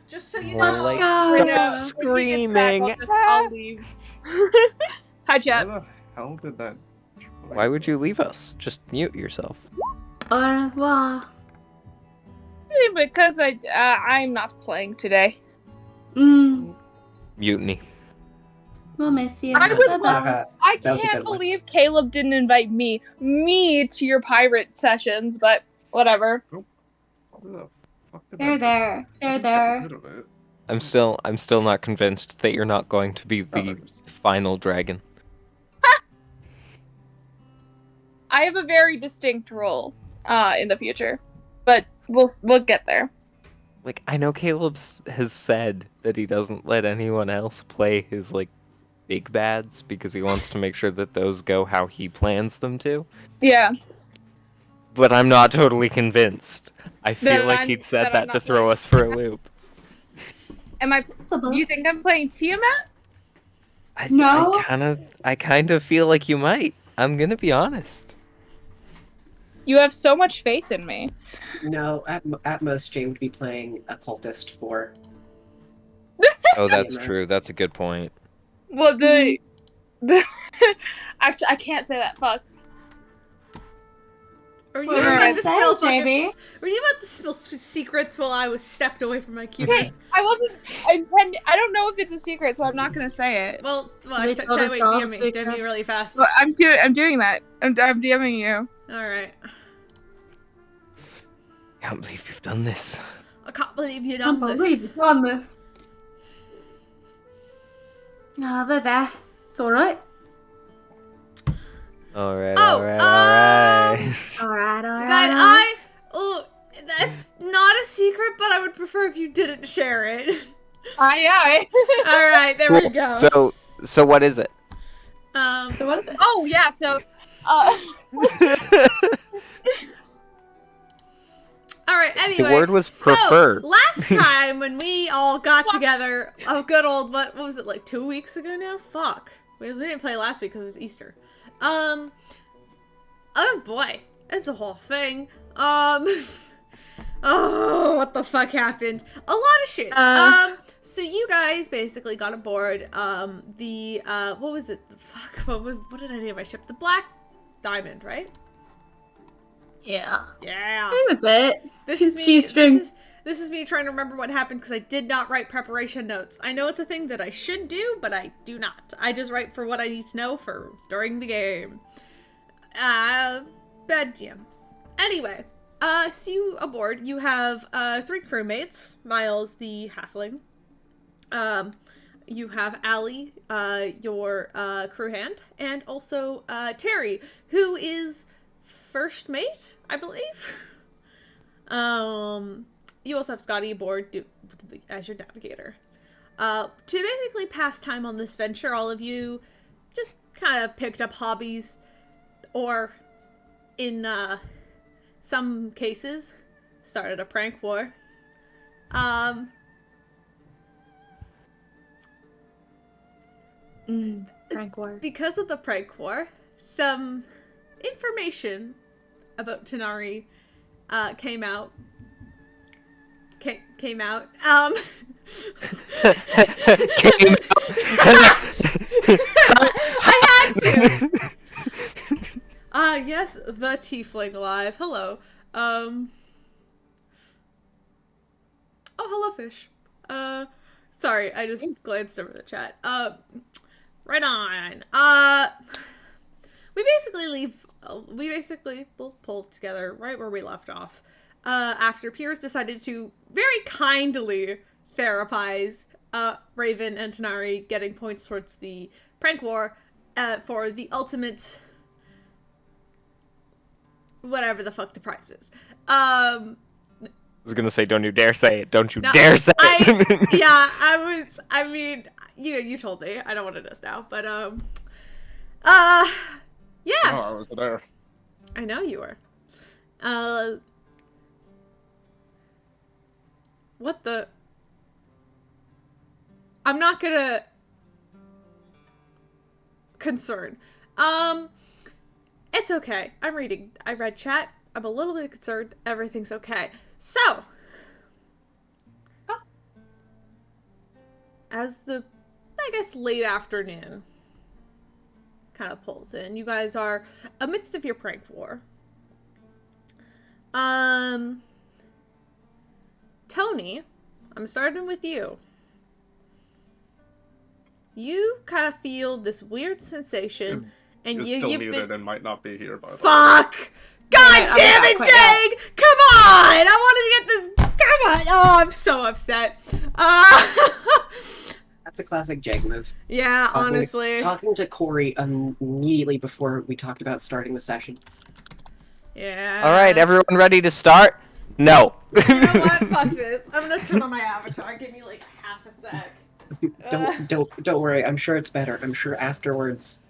Just so you More know. like go. stop When he gets back, screaming. I'll leave. Hi, chat. Where the hell did that... Why would you leave us? Just mute yourself. Au revoir. Because I'm not playing today. Mutiny. We'll miss you. I would Bye-bye. I That was a can't good one. believe Caleb didn't invite me to your pirate sessions, but whatever. Where the fuck did They're that... there. They're Get there. rid of it. I'm still not convinced that you're not going to be the Others. final dragon. I have a very distinct role in the future, but we'll get there. Like, I know Caleb has said that he doesn't let anyone else play his, like, big bads because he wants to make sure that those go how he plans them to. Yeah. But I'm not totally convinced. I feel Then like I'm- he'd said then I'm that to not throw playing. us for a loop. Do you think I'm playing Tiamat? No. I kind of feel like you might. I'm gonna be honest. You have so much faith in me. No, at most, Jay would be playing Occultist for. Oh, that's Yeah. true. That's a good point. Well, actually, I can't say that. Fuck. Are you What were about I to saying, spill fucking? baby? Were you about to spill secrets while I was stepped away from my keyboard? Hey, I wasn't intending. I don't know if it's a secret, so I'm not gonna say it. Well, They told us wait, all DM me secrets. really fast. But I'm doing that. I'm DMing you. All right. Can't believe you've done this. I can't believe you I done can't believe this. you've done this. No, baby. It's alright. Alright, Oh, alright. Alright, That that's not a secret, but I would prefer if you didn't share it. Aye. All right, there we go. So what is it? So what is it? Oh yeah. So, All right. Anyway, word was prefer. So last time when we all got together, a good old what was it, like 2 weeks ago now? Fuck, because we didn't play last week because it was Easter. Oh boy, it's a whole thing. Oh, what the fuck happened? A lot of shit. So you guys basically got aboard what was it? The fuck, what did I name my ship? The Black Diamond, right? Yeah. Yeah. That's it. This is me. G-string. This is me trying to remember what happened because I did not write preparation notes. I know it's a thing that I should do, but I do not. I just write for what I need to know for during the game. Bad DM. Anyway, so you aboard. You have 3 crewmates. Miles, the halfling. You have Allie, your crew hand, and also Terry, who is first mate, I believe. You also have Scotty aboard as your navigator. To basically pass time on this venture, all of you just kind of picked up hobbies, or in some cases, started a prank war. Prank war. Because of the prank war, some information about Tanari came out. Came out. I had to. Yes, the tiefling alive. Hello. Oh, hello, fish. Sorry, I just glanced over the chat. Right on. We basically will pull together right where we left off. After Piers decided to very kindly therapize Raven and Tanari, getting points towards the prank war for the ultimate whatever the fuck the prize is. I was gonna say, don't you dare say it. Don't you dare say it. I mean, you told me. I know what it is now, but yeah. Oh, I was there. I know you were. What the? I'm not gonna concern. It's okay. I read chat. I'm a little bit concerned. Everything's okay. So, as the, I guess, late afternoon kind of pulls in. You guys are amidst of your prank war. Tony, I'm starting with you. You kind of feel this weird sensation, and You're you've still been... muted and might not be here, by the way. Fuck! God Yeah, damn I'm it, back, Jake! Come on! I wanted to get this... Come on! Oh, I'm so upset. That's a classic Jag move. Yeah, honestly. Talking to Corey immediately before we talked about starting the session. Yeah. All right, everyone ready to start? No. You know what? Fuck this. I'm gonna turn on my avatar. Give me like half a sec. Don't worry. I'm sure it's better. I'm sure afterwards,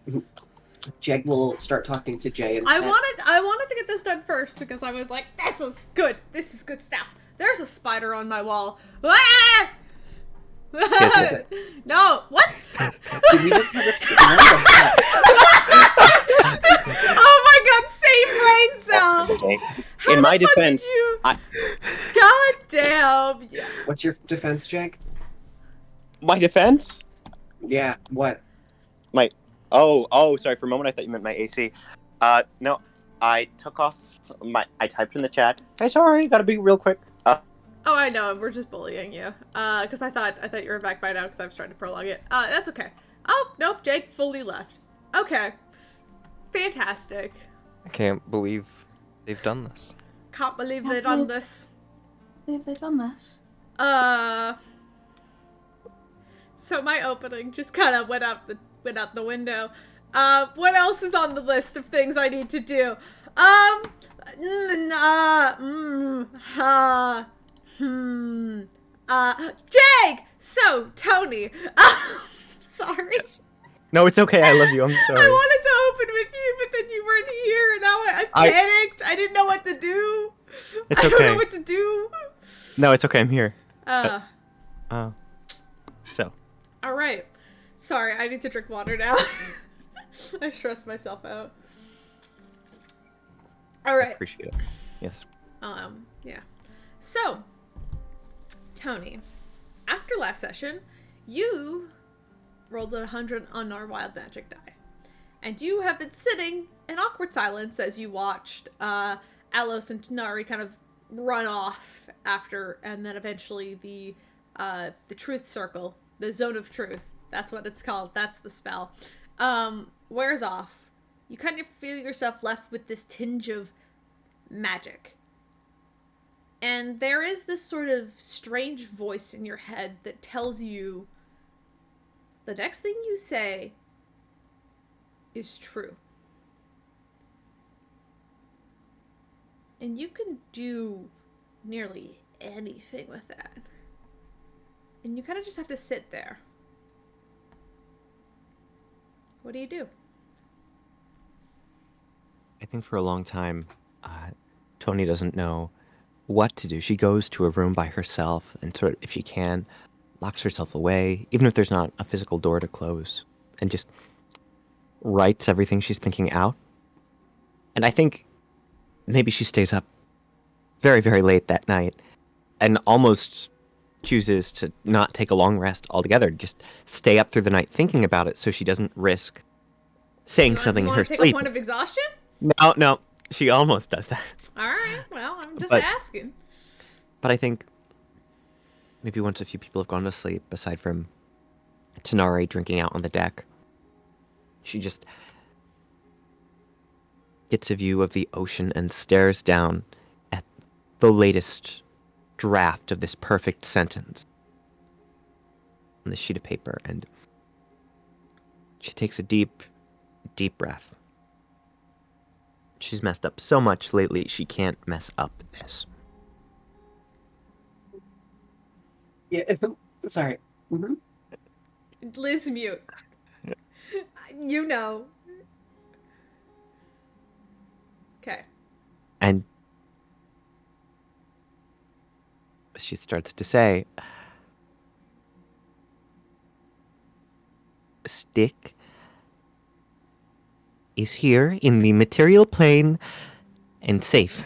Jeg will start talking to Jay instead. I wanted to get this done first because I was like, this is good. This is good stuff. There's a spider on my wall. Ah! Is it? No. What? Did we just have a smell of that? Oh my god, same brain cell. Okay. How In my the fuck did defense, you... I- God damn. Yeah. What's your defense, Jag? my defense? Yeah, what? Oh, sorry. For a moment, I thought you meant my AC. No, I took off I typed in the chat. Hey, sorry, gotta be real quick. Oh, I know. We're just bullying you. Because I thought you were back by now because I was trying to prolong it. That's okay. Oh, nope. Jake fully left. Okay. Fantastic. I can't believe they've done this. Can't believe they've done this. They've done this. So my opening just kind of went out the window. What else is on the list of things I need to do? Jake! So, Tony. Sorry. Yes. No, it's okay. I love you. I'm sorry. I wanted to open with you, but then you weren't here, and now I panicked. I didn't know what to do. It's I don't okay. know what to do. No, it's okay. I'm here. So. All right. Sorry, I need to drink water now. I stressed myself out. All right. Appreciate it. Yes. Yeah. So, Tony, after last session, you rolled a 100 on our wild magic die. And you have been sitting in awkward silence as you watched Alos and Tanari kind of run off after, and then eventually the truth circle, the zone of truth, that's what it's called, that's the spell, wears off. You kind of feel yourself left with this tinge of magic. And there is this sort of strange voice in your head that tells you the next thing you say is true. And you can do nearly anything with that. And you kind of just have to sit there. What do you do? I think for a long time, Tony doesn't know what to do. She goes to a room by herself and sort of, if she can, locks herself away, even if there's not a physical door to close, and just writes everything she's thinking out. And I think maybe she stays up very, very late that night and almost chooses to not take a long rest altogether, just stay up through the night thinking about it so she doesn't risk saying something in her take sleep. a point of exhaustion? No, she almost does that. Alright, well, I'm just But- asking. But I think maybe once a few people have gone to sleep, aside from Tanari drinking out on the deck, she just gets a view of the ocean and stares down at the latest draft of this perfect sentence on this sheet of paper, and she takes a deep, deep breath. She's messed up so much lately, she can't mess up this. Yeah, sorry. Mm-hmm. Liz mute. You know. Okay. And she starts to say, Stick is here in the material plane and safe.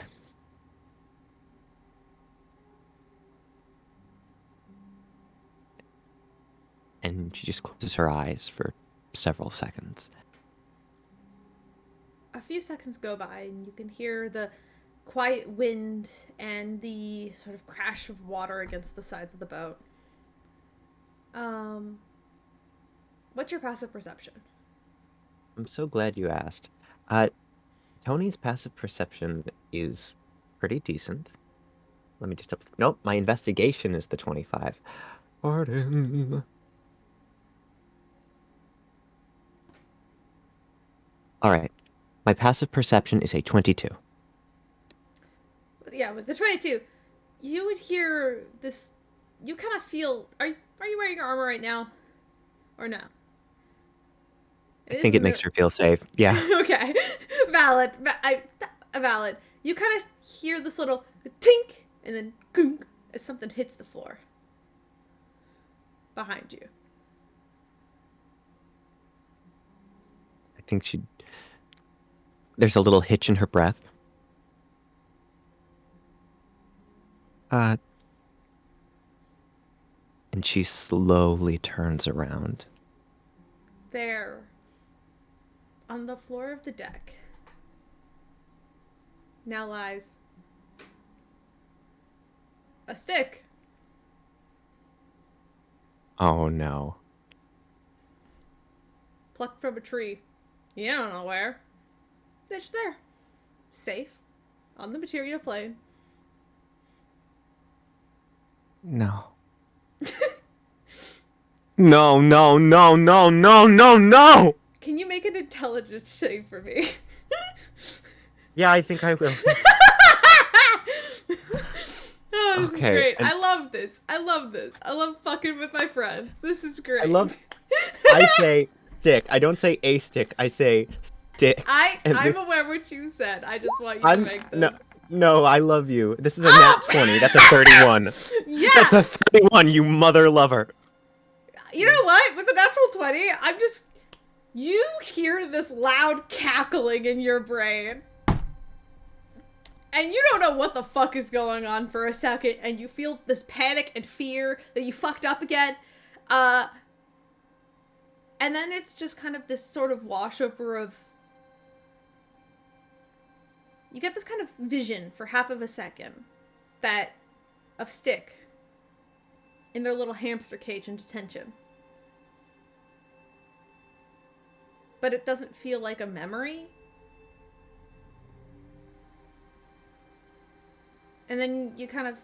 and she just closes her eyes for several seconds. A few seconds go by, and you can hear the quiet wind and the sort of crash of water against the sides of the boat. What's your passive perception? I'm so glad you asked. Tony's passive perception is pretty decent. Let me just... Nope, my investigation is the 25. Pardon. Alright. My passive perception is a 22. Yeah, with the 22, you would hear this. You kind of feel. Are you wearing your armor right now, or no? I think it makes her feel safe. Yeah. Okay, valid. Valid. You kind of hear this little tink and then gunk as something hits the floor behind you. I think there's a little hitch in her breath. And she slowly turns around. There, on the floor of the deck, now lies a stick. Oh no. Plucked from a tree. You don't know where. It's there. Safe. On the material plane. No. No, no, no, no, no, no, no! Can you make an intelligence save for me? Yeah, I think I will. Oh, this is Okay, great. and- I love this. I love this. I love fucking with my friends. This is great. I say stick. I don't say a stick. I say stick. And I'm this- aware what you said. I just want you to make this. No, I love you. This is a nat 20. That's a 31. Yeah. That's a 31, you mother lover. You know what? With a natural 20, you hear this loud cackling in your brain. And you don't know what the fuck is going on for a second, and you feel this panic and fear that you fucked up again. And then it's just kind of this sort of washover of... You get this kind of vision for half of a second of Stick in their little hamster cage in detention. But it doesn't feel like a memory. And then you kind of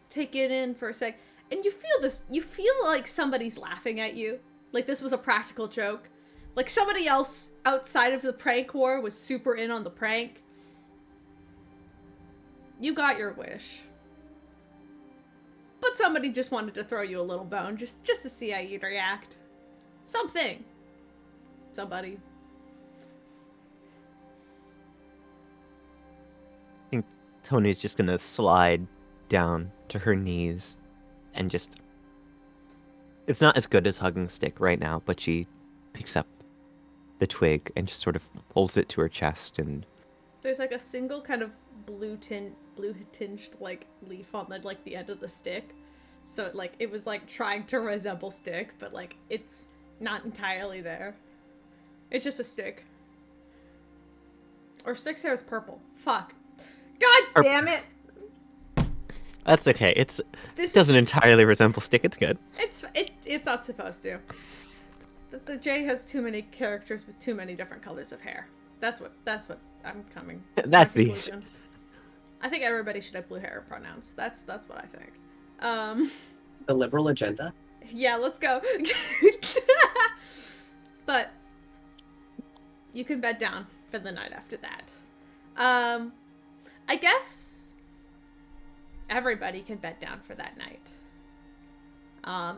take it in for a sec, and you feel like somebody's laughing at you. Like this was a practical joke. Like somebody else outside of the prank war was super in on the prank. You got your wish. But somebody just wanted to throw you a little bone, just to see how you'd react. Something. Somebody. I think Tony's just gonna slide down to her knees and just... It's not as good as hugging Stick right now, but she picks up the twig and just sort of holds it to her chest and... There's like a single kind of blue tinged like leaf on the end of the stick. So it was like trying to resemble Stick, but like it's not entirely there. It's just a stick. Or Stick's hair is purple. Fuck. God damn it! That's okay. It doesn't entirely resemble Stick. It's good. It's not supposed to. The J has too many characters with too many different colors of hair. That's what I'm coming. That's the conclusion. I think everybody should have blue hair pronouns. That's what I think. The liberal agenda? Yeah, let's go. But you can bed down for the night after that. I guess everybody can bed down for that night.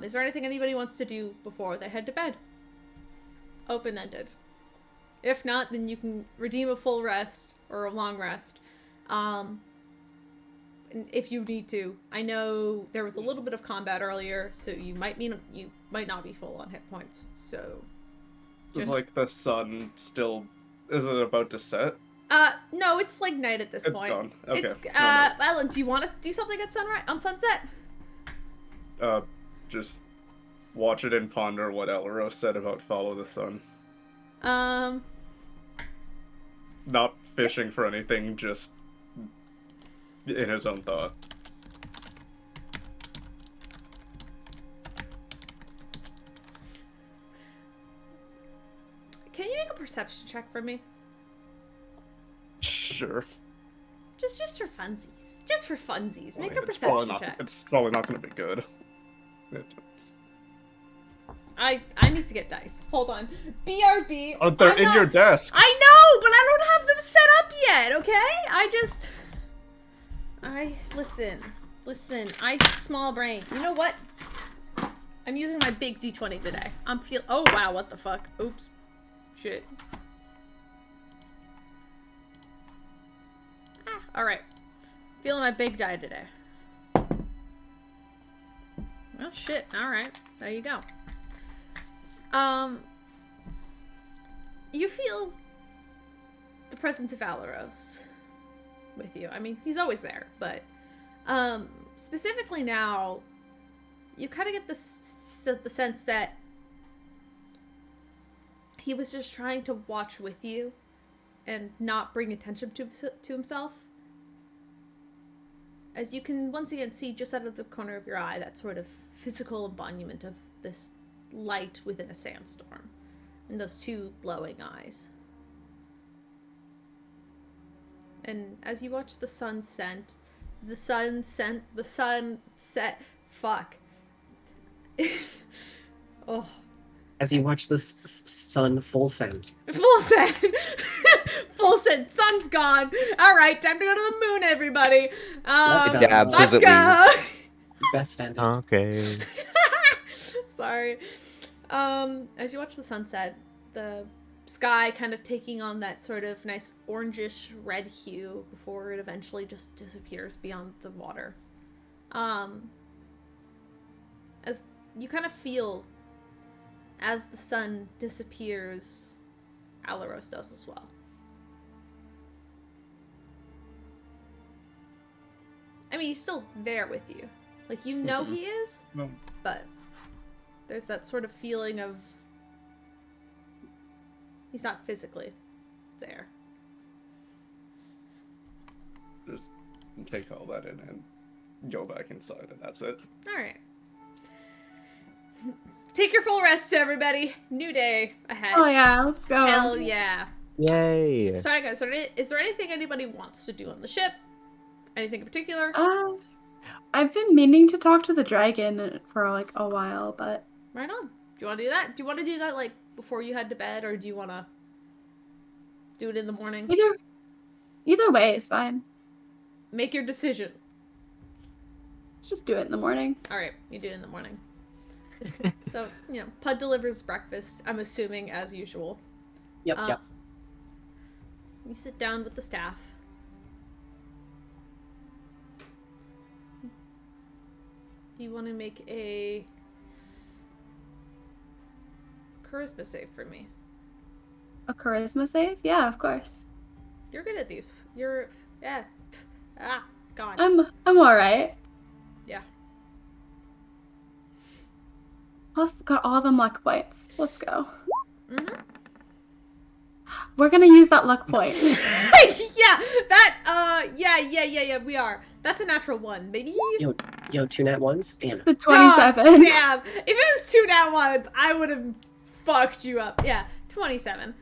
Is there anything anybody wants to do before they head to bed? Open-ended. If not, then you can redeem a full rest or a long rest. If you need to. I know there was a little bit of combat earlier, so you might not be full on hit points. So It's like the sun still isn't about to set. No, it's like night at this It's point. gone. Okay. It's No, no. Alan, do you want to do something at sunset? Just watch it and ponder what Elros said about follow the sun. Not fishing for anything, just in his own thought. Can you make a perception check for me? Sure. Just for funsies. Just for funsies. Make a It's probably perception check. It's probably not going to be good. I need to get dice. Hold on. BRB. Oh, they're in your desk. I know, but I don't have them set up yet, okay? Listen, small brain. You know what? I'm using my big D20 today. Oh wow, what the fuck? Oops. Shit. Alright. Feeling my big die today. Oh shit, alright. There you go. You feel the presence of Alaros with you. I mean, he's always there, but specifically now, you kind of get the sense that he was just trying to watch with you and not bring attention to himself. As you can once again see just out of the corner of your eye, that sort of physical embodiment of this light within a sandstorm. And those two glowing eyes. And as you watch the sun set, fuck. Oh. As you watch the sun full send. Full send. Full send. Sun's gone. All right, time to go to the moon, everybody. Let's go. Gabs Let's is go. at least. Best ending. Okay. Sorry. As you watch the sunset, the sky kind of taking on that sort of nice orangish red hue before it eventually just disappears beyond the water. As you kind of feel as the sun disappears, Alaros does as well. I mean, he's still there with you. Like, you know he is, but there's that sort of feeling of he's not physically there. Just take all that in and go back inside, and that's it. Alright. Take your full rest, everybody. New day ahead. Oh yeah, let's go. Hell yeah. Yay. Sorry, guys. Is there anything anybody wants to do on the ship? Anything in particular? I've been meaning to talk to the dragon for like a while, but Right on. Do you want to do that? Do you want to do that like before you head to bed, or do you want to do it in the morning? either way is fine. Make your decision. Let's just do it in the morning. All right, you do it in the morning. So, Pud delivers breakfast, I'm assuming, as usual. Yep. You sit down with the staff. Do you want to make a charisma save for me? A charisma save? Yeah, of course. You're good at these. Yeah. God. I'm alright. Yeah. Plus, got all them luck points. Let's go. Mm-hmm. We're gonna use that luck point. Yeah, we are. That's a natural 1, baby. Yo, 2 nat ones? Damn it. The 27. Oh, damn. If it was 2 nat 1s, I would have fucked you up. Yeah, 27.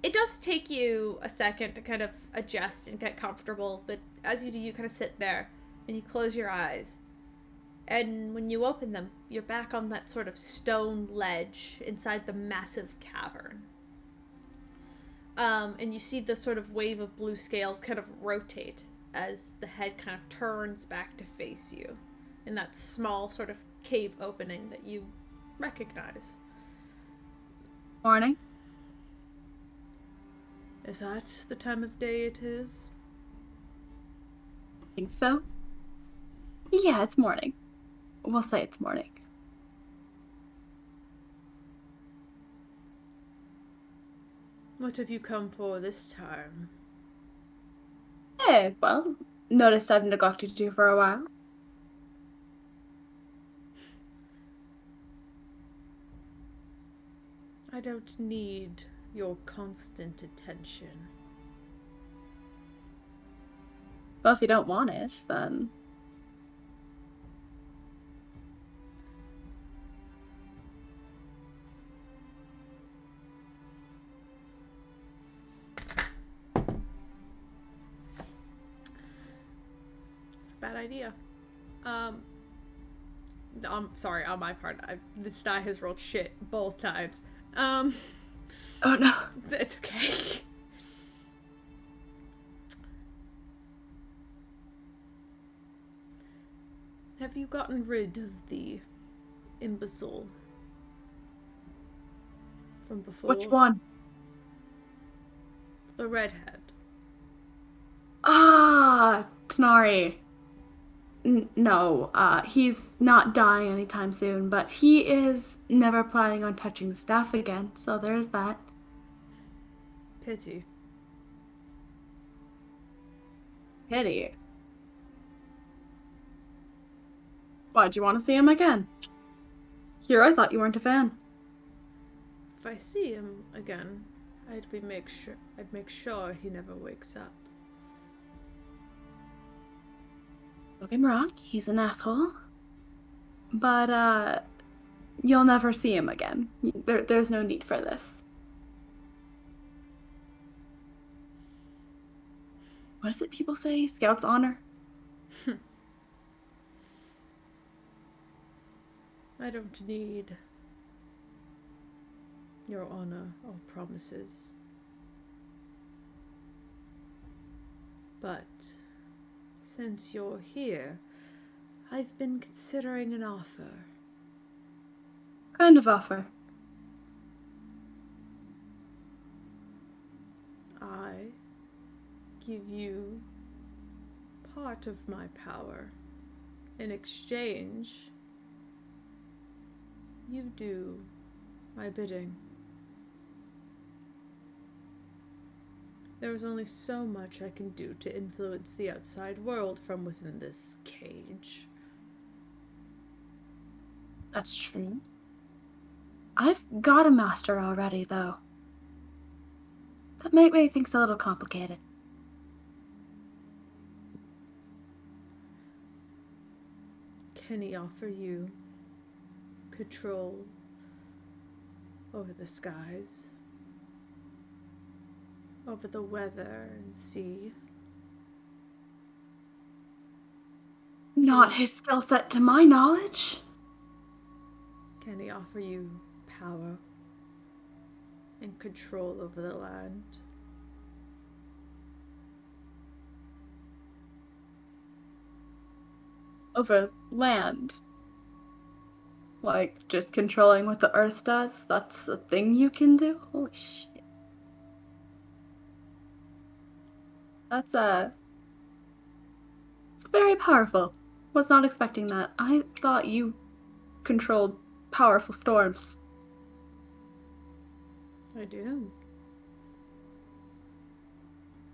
It does take you a second to kind of adjust and get comfortable, but as you do, you kind of sit there and you close your eyes. And when you open them, you're back on that sort of stone ledge inside the massive cavern. And you see the sort of wave of blue scales kind of rotate as the head kind of turns back to face you in that small sort of cave opening that you recognize. Morning. Is that the time of day it is? Think so? Yeah, it's morning. We'll say it's morning. What have you come for this time? Hey, well, noticed I've neglected you for a while. I don't need your constant attention. Well, if you don't want it, then... It's a bad idea. I'm sorry, on my part. This die has rolled shit both times. Oh no. It's okay. Have you gotten rid of the imbecile from before? Which one? The redhead. Ah, Tanari. No, he's not dying anytime soon, but he is never planning on touching the staff again, so there's that. Pity. Pity. Why'd you want to see him again? Here, I thought you weren't a fan. If I see him again, I'd make sure he never wakes up. Don't get me wrong, he's an asshole. But, you'll never see him again. There's no need for this. What is it people say? Scout's honor? I don't need your honor or promises. But since you're here, I've been considering an offer. Kind of offer. I give you part of my power. In exchange, you do my bidding. There is only so much I can do to influence the outside world from within this cage. That's true. I've got a master already, though. That might make things a little complicated. Can he offer you control over the skies, over the weather and sea? Not his skill set to my knowledge. Can he offer you power and control over the land? Over land. Like, just controlling what the earth does? That's the thing you can do? Holy shit. That's, it's very powerful. Was not expecting that. I thought you controlled powerful storms. I do.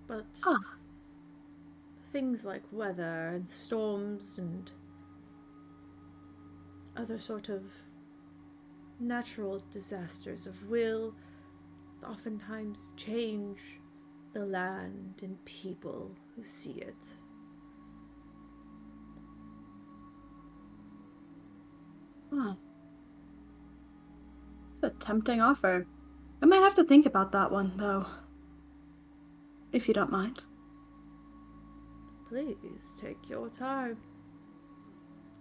But Huh. things like weather and storms and other sort of natural disasters will oftentimes change the land and people who see it. Huh. It's a tempting offer. I might have to think about that one, though. If you don't mind. Please take your time.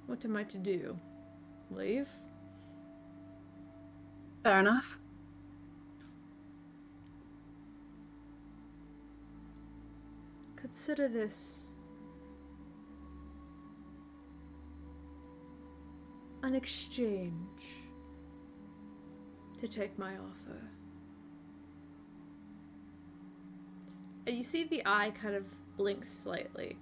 What am I to do? Leave? Fair enough. Consider this an exchange to take my offer. And you see the eye kind of blinks slightly.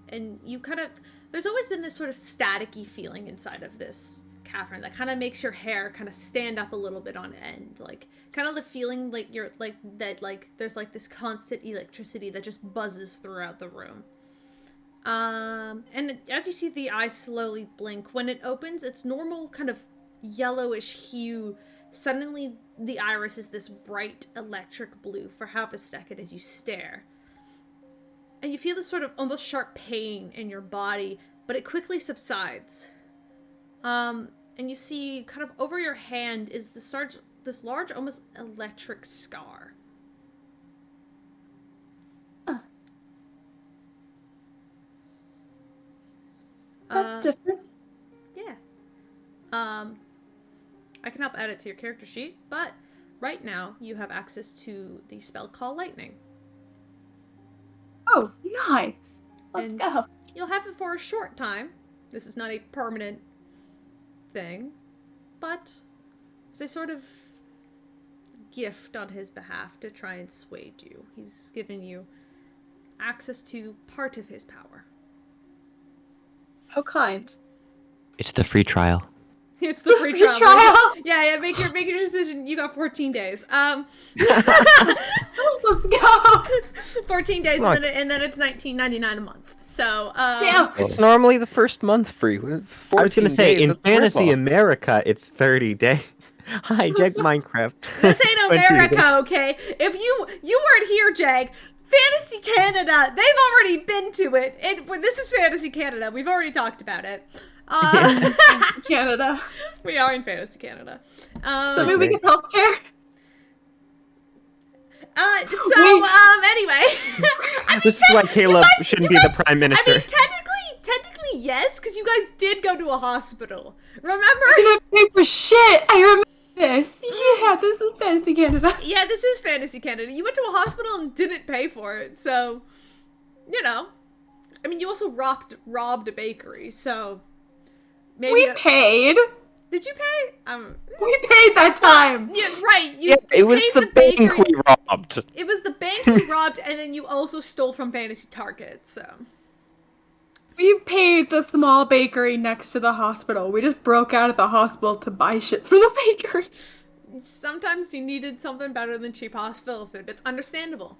And you kind of... There's always been this sort of staticky feeling inside of this cavern that kind of makes your hair kind of stand up a little bit on end. Like, kind of the feeling like you're, like, that, like, there's, like, this constant electricity that just buzzes throughout the room. And as you see the eye slowly blink, when it opens, its normal kind of yellowish hue Suddenly, the iris is this bright electric blue for half a second as you stare. And you feel this sort of almost sharp pain in your body, but it quickly subsides. And you see kind of over your hand is this large, almost electric scar. That's different. Yeah. I can help add it to your character sheet, but right now you have access to the spell Call Lightning. Oh, nice. Let's And go. you'll have it for a short time. This is not a permanent thing, but it's a sort of gift on his behalf to try and sway you. He's given you access to part of his power. How kind. It's the free trial. It's the free trial. trial. Yeah, make your decision. You got 14 days. Let's go. 14 days Look. and then it's $19.99 a month. So Damn. It's normally the first month free. I was going to say, in Fantasy in America, it's 30 days. Hi, Jag Minecraft. this ain't 20 days. America, okay? If you weren't here, Jag, Fantasy Canada, they've already been to it. This is Fantasy Canada. We've already talked about it. Canada. We are in Fantasy Canada. So maybe we get healthcare. Anyway, I mean, This is why Caleb shouldn't be the prime minister. I mean, technically, yes, because you guys did go to a hospital. Remember? I didn't have to pay for shit. I remember this. Yeah, this is Fantasy Canada. Yeah, this is Fantasy Canada. You went to a hospital and didn't pay for it, so you know. I mean, you also robbed a bakery, so maybe We paid. Did you pay? We paid that time. Yeah, right. it was paid the bank bakery. we robbed. It was the bank you robbed, and then you also stole from Fantasy Target. So We paid the small bakery next to the hospital. We just broke out of the hospital to buy shit for the bakery. sometimes you needed something better than cheap hospital food. It's understandable,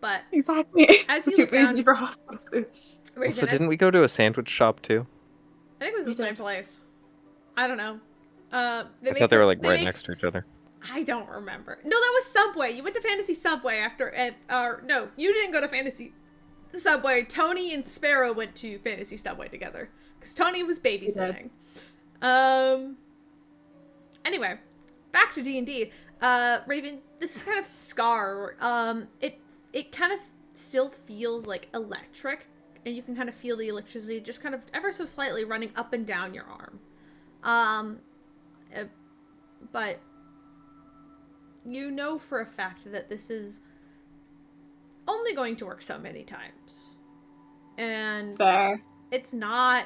but Exactly. As you Too look down- busy for hospital food. Raven, So didn't we go to a sandwich shop too? I think it was the We same did. place. I don't know. I thought they were like right next to each other. I don't remember. No, that was Subway. You went to Fantasy Subway after. No, you didn't go to Fantasy Subway. Tony and Sparrow went to Fantasy Subway together because Tony was babysitting. Anyway, back to D&D. Raven, this kind of scar. It kind of still feels like electric, and you can kind of feel the electricity just kind of ever so slightly running up and down your arm. But you know for a fact that this is only going to work so many times. And Fair. it's not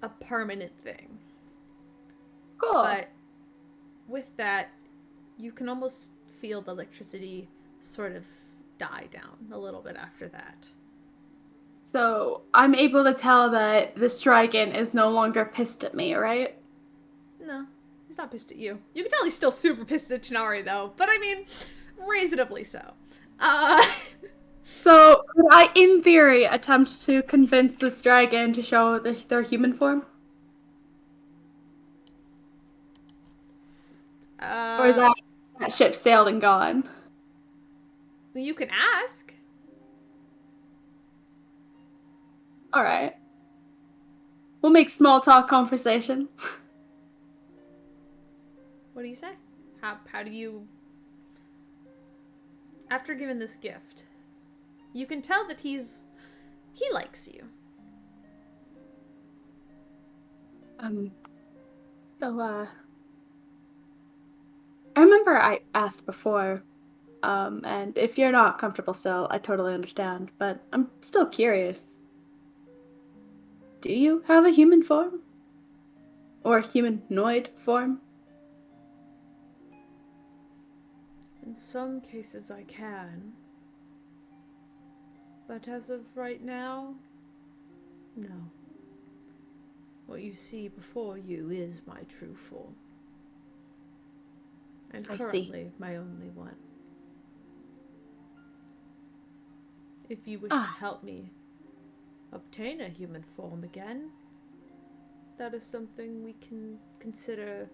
a permanent thing. Cool. But with that, you can almost feel the electricity sort of die down a little bit after that. So I'm able to tell that the Strigan is no longer pissed at me, right? No, he's not pissed at you. You can tell he's still super pissed at Chinari, though. But I mean, reasonably so. So could I, in theory, attempt to convince the Strigan to show their human form? Or is that ship sailed and gone? You can ask. Alright. We'll make small talk conversation. What do you say? How do you... After given this gift, you can tell that he likes you. I remember I asked before, and if you're not comfortable still, I totally understand, but I'm still curious. Do you have a human form? Or humanoid form? In some cases I can. But as of right now, no. What you see before you is my true form. And I see. currently my only one. If you wish to help me obtain a human form again, that is something we can consider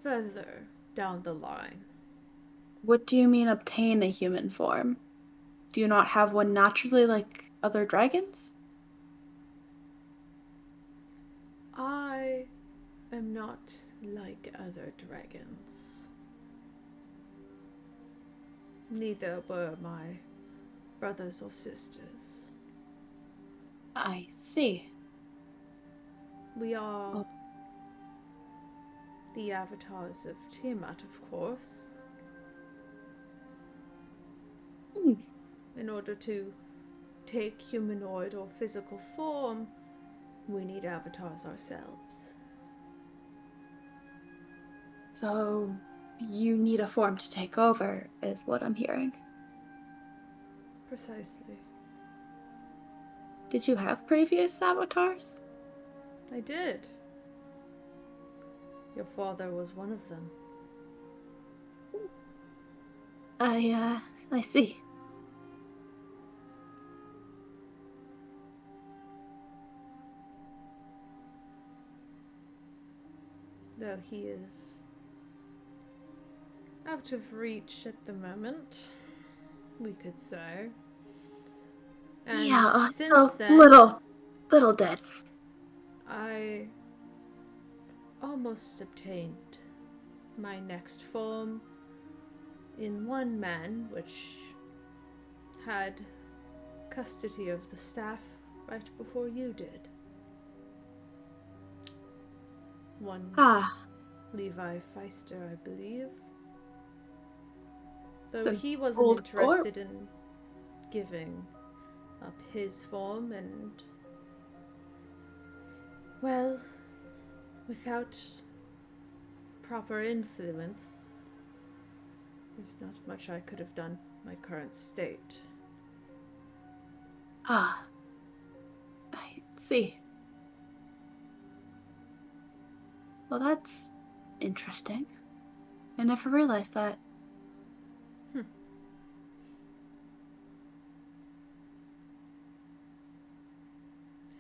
further down the line. What do you mean obtain a human form? Do you not have one naturally like other dragons? I am not like other dragons. Neither were my brothers or sisters. I see. We are Oh. the avatars of Tiamat, of course. Hmm. In order to take humanoid or physical form, we need avatars ourselves. So, you need a form to take over, is what I'm hearing. Precisely. Did you have previous avatars? I did. Your father was one of them. I see. Though he is out of reach at the moment, we could say. And Yeah, since so then, little dead. I almost obtained my next form in one man, which had custody of the staff right before you did. One Levi Feister, I believe. Though So he wasn't old interested in giving up his form, and well, without proper influence, there's not much I could have done in my current state. I see. Well, that's interesting. I never realized that.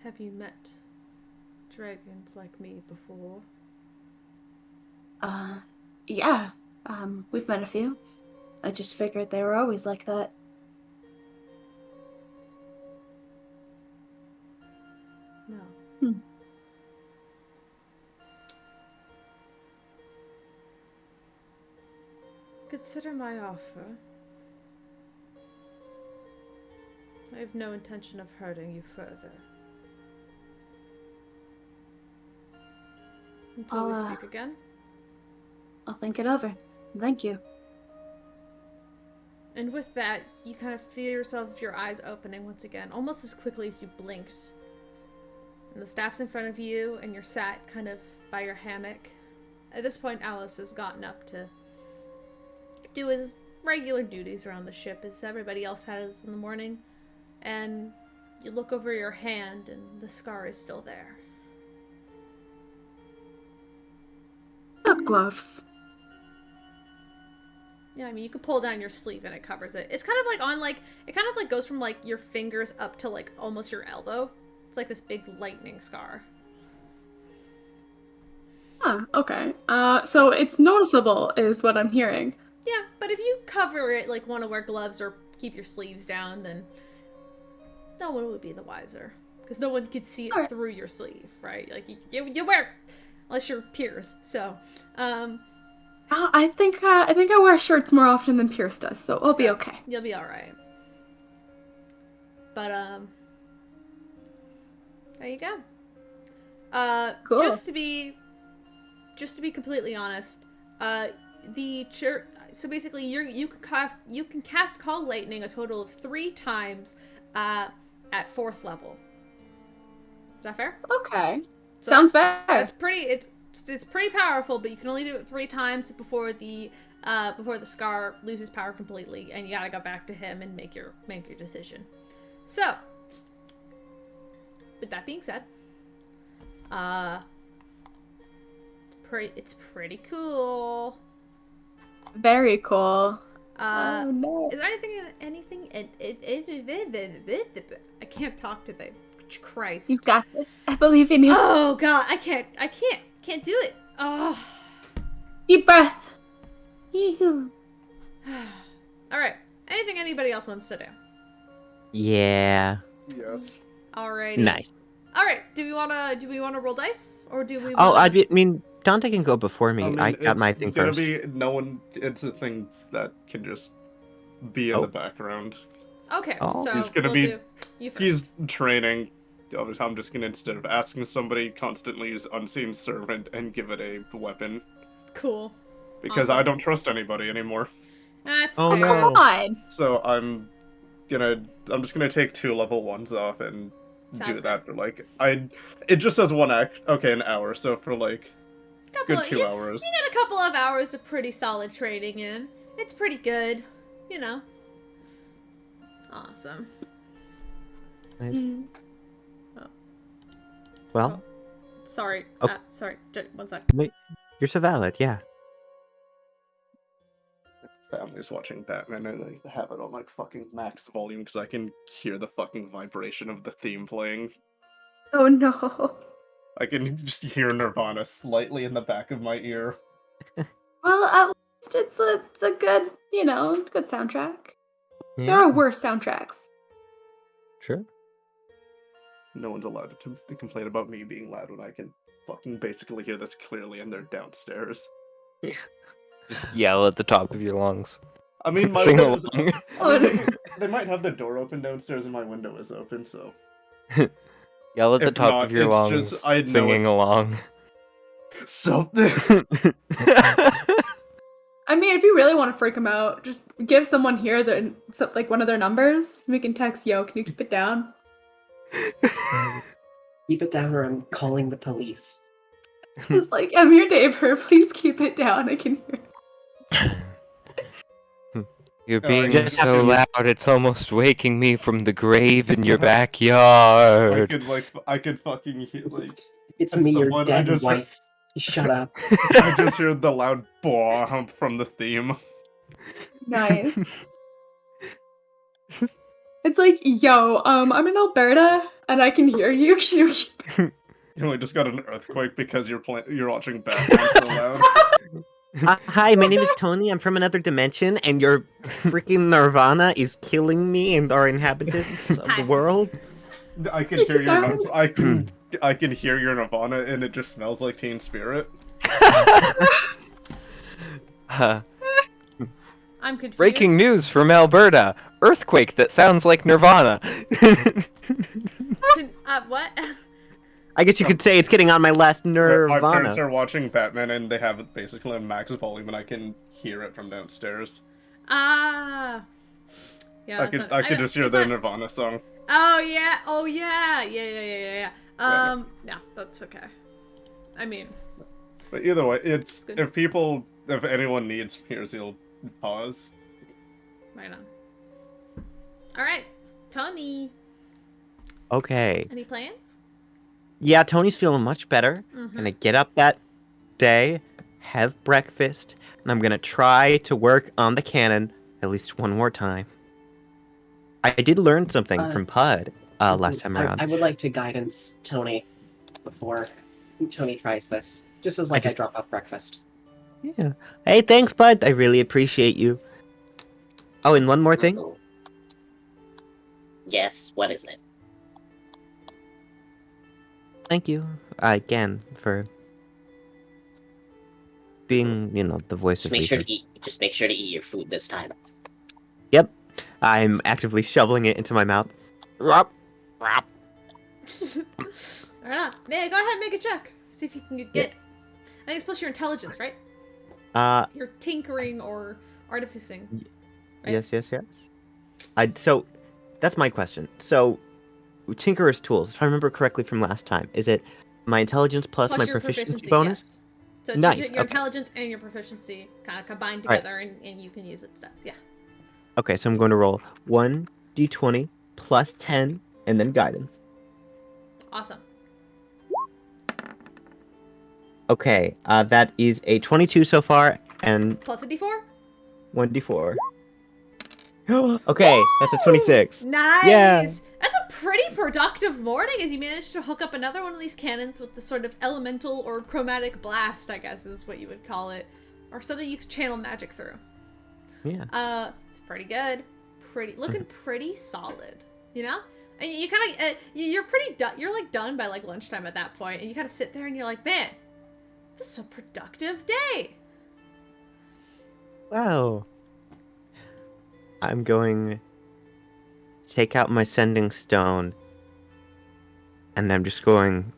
Have you met dragons like me before? Yeah. We've met a few. I just figured they were always like that. No. Hmm. Consider my offer. I have no intention of hurting you further. Until we speak again. I'll think it over. Thank you. And with that, you kind of feel yourself, your eyes opening once again, almost as quickly as you blinked. And the staff's in front of you, and you're sat kind of by your hammock. At this point, Alice has gotten up to do his regular duties around the ship, as everybody else has in the morning. And you look over your hand, and the scar is still there. Not gloves. Yeah, I mean, you could pull down your sleeve and it covers it. It's kind of like on, like, it kind of like goes from, like, your fingers up to, like, almost your elbow. It's like this big lightning scar. Huh, okay. So it's noticeable is what I'm hearing. Yeah, but if you cover it, like, want to wear gloves or keep your sleeves down, then no one would be the wiser. Because no one could see it through your sleeve, right? Like, you wear, unless you're peers, so, I think I wear shirts more often than Pierce does, so I'll be okay. You'll be alright. But, there you go. Cool. Just to be completely honest, the church, so basically you can cast Call Lightning a total of 3 times, at 4th level. Is that fair? Okay. So Sounds fair. That's pretty, it's pretty powerful, but you can only do it 3 times before the scar loses power completely, and you gotta go back to him and make your decision. So, with that being said, it's pretty cool. Very cool. Oh no. Is there anything? I can't talk today. Christ. You got this. I believe in you. Oh God, I can't do it. Oh. Deep breath. Yoo-hoo. All right. Anything anybody else wants to do? Yeah. Yes. Alrighty. Nice. All right. Do we wanna roll dice, or do we? Oh, Wanna... I mean, Dante can go before me. I mean, I got my it's thing gonna first. be no one. It's a thing that can just be in Oh. the background. Okay, Oh. so He's gonna we'll be- do you first. He's training. I'm just gonna, instead of asking somebody, constantly use unseen servant and give it a weapon Cool. because Awesome. I don't trust anybody anymore. That's Oh, fair. no. Come on. So I'm just gonna take 2 level 1s off and Sounds do that for like it just says 1 act. Okay, an hour. So for like Couple good of, 2 you, hours. You get a couple of hours of pretty solid trading in. It's pretty good, you know. Awesome. Nice. Mm. Well, Sorry. Oh. Sorry. 1 sec. you're so valid. Yeah. Family's watching Batman and they have it on like fucking max volume because I can hear the fucking vibration of the theme playing. Oh no. I can just hear Nirvana slightly in the back of my ear. Well, at least it's a good, good soundtrack. There Yeah. are worse soundtracks. Sure. No one's allowed to complain about me being loud when I can fucking basically hear this clearly and they're downstairs. Just yell at the top of your lungs. I mean, my Sing window is, along. I mean, they might have the door open downstairs and my window is open, so Yell at the If top not, of your it's lungs, just- I know singing it's- along. something. I mean, if you really want to freak them out, just give someone here like one of their numbers. We can text, yo, can you keep it down? Keep it down or I'm calling the police. It's like, I'm your neighbor, please keep it down. I can hear. You're I being just have so to use- loud, it's almost waking me from the grave in your I backyard. could fucking hear, like, It's That's me, the your one I dead just- wife. Shut up. I just hear the loud boom from the theme. Nice. It's like, yo, I'm in Alberta and I can hear you. Can you keep You know, I just got an earthquake because you're watching Batman so loud. Hi, my name is Tony. I'm from another dimension, and your freaking Nirvana is killing me and our inhabitants of Hi. the world. I can hear your I can hear your Nirvana and it just smells like Teen Spirit. Huh. I'm confused. Breaking news from Alberta. Earthquake that sounds like Nirvana. What? I guess you could say it's getting on my last My Nirvana. parents are watching Batman and they have it basically on max volume and I can hear it from downstairs. Ah. Yeah. I could just hear is the that- Nirvana song. Oh yeah. Oh yeah. Yeah. Yeah, that's okay. I mean, But either way, it's Good. if anyone needs, here's the old pause. right on. All right, Tony. Okay. Any plans? Yeah, Tony's feeling much better. Mm-hmm. Gonna get up that day, have breakfast, and I'm gonna try to work on the cannon at least one more time. I did learn something from Pud last time around. I would like to guidance Tony before Tony tries this. Just as like I just- drop off breakfast. Yeah. Hey, thanks, Bud. I really appreciate you. Oh, and one more thing. Oh. Yes, what is it? Thank you again for being, the voice of reason. Just make sure to eat your food this time. Yep. I'm actively shoveling it into my mouth. Rup, rup. Right on. Yeah, go ahead and make a check. See if you can get. I think it's plus your intelligence, right? You're tinkering or artificing. Right? Yes. So that's my question. So Tinkerer's tools, if I remember correctly from last time, is it my intelligence plus my your proficiency bonus? Yes. So Nice, your okay. intelligence and your proficiency kind of combined Alright. together, and you can use it stuff. Yeah. Okay, so I'm going to roll 1d20 plus 10 and then guidance. Awesome. Okay, that is a 22 so far and Plus a d4. 1d4. Okay, that's a 26. Nice. Yeah. That's a pretty productive morning as you managed to hook up another one of these cannons with the sort of elemental or chromatic blast, I guess is what you would call it. or something you could channel magic through. Yeah. It's pretty good, looking pretty solid, you know. And you kind of you're pretty done. You're like done by like lunchtime at that point, and you kind of sit there and you're like, man, this is a productive day. Wow. I'm going to take out my sending stone, and I'm just going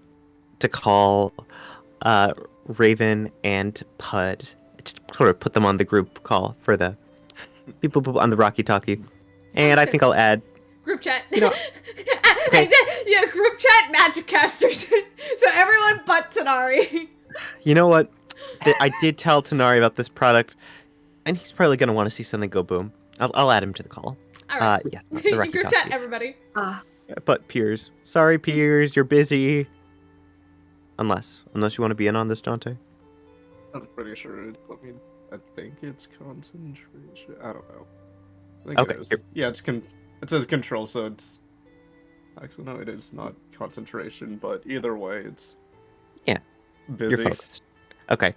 to call Raven and Pud. Just sort of put them on the group call for the people on the Rocky Talkie. And I think I'll add Group chat. You know, okay. Yeah, group chat magic casters. So everyone but Tanari. You know what? I did tell Tanari about this product, and he's probably going to want to see something go boom. I'll add him to the call. All right. Yes, the Rocky Group Talkie. chat, everybody. But Piers. Sorry, Piers, you're busy. Unless you want to be in on this, Dante. I'm pretty sure. I think it's concentration. I don't know. I think Okay, it is. here. Yeah, it says control, so it's. Actually, no, it is not concentration. But either way, it's. Yeah. Busy. You're focused. Okay.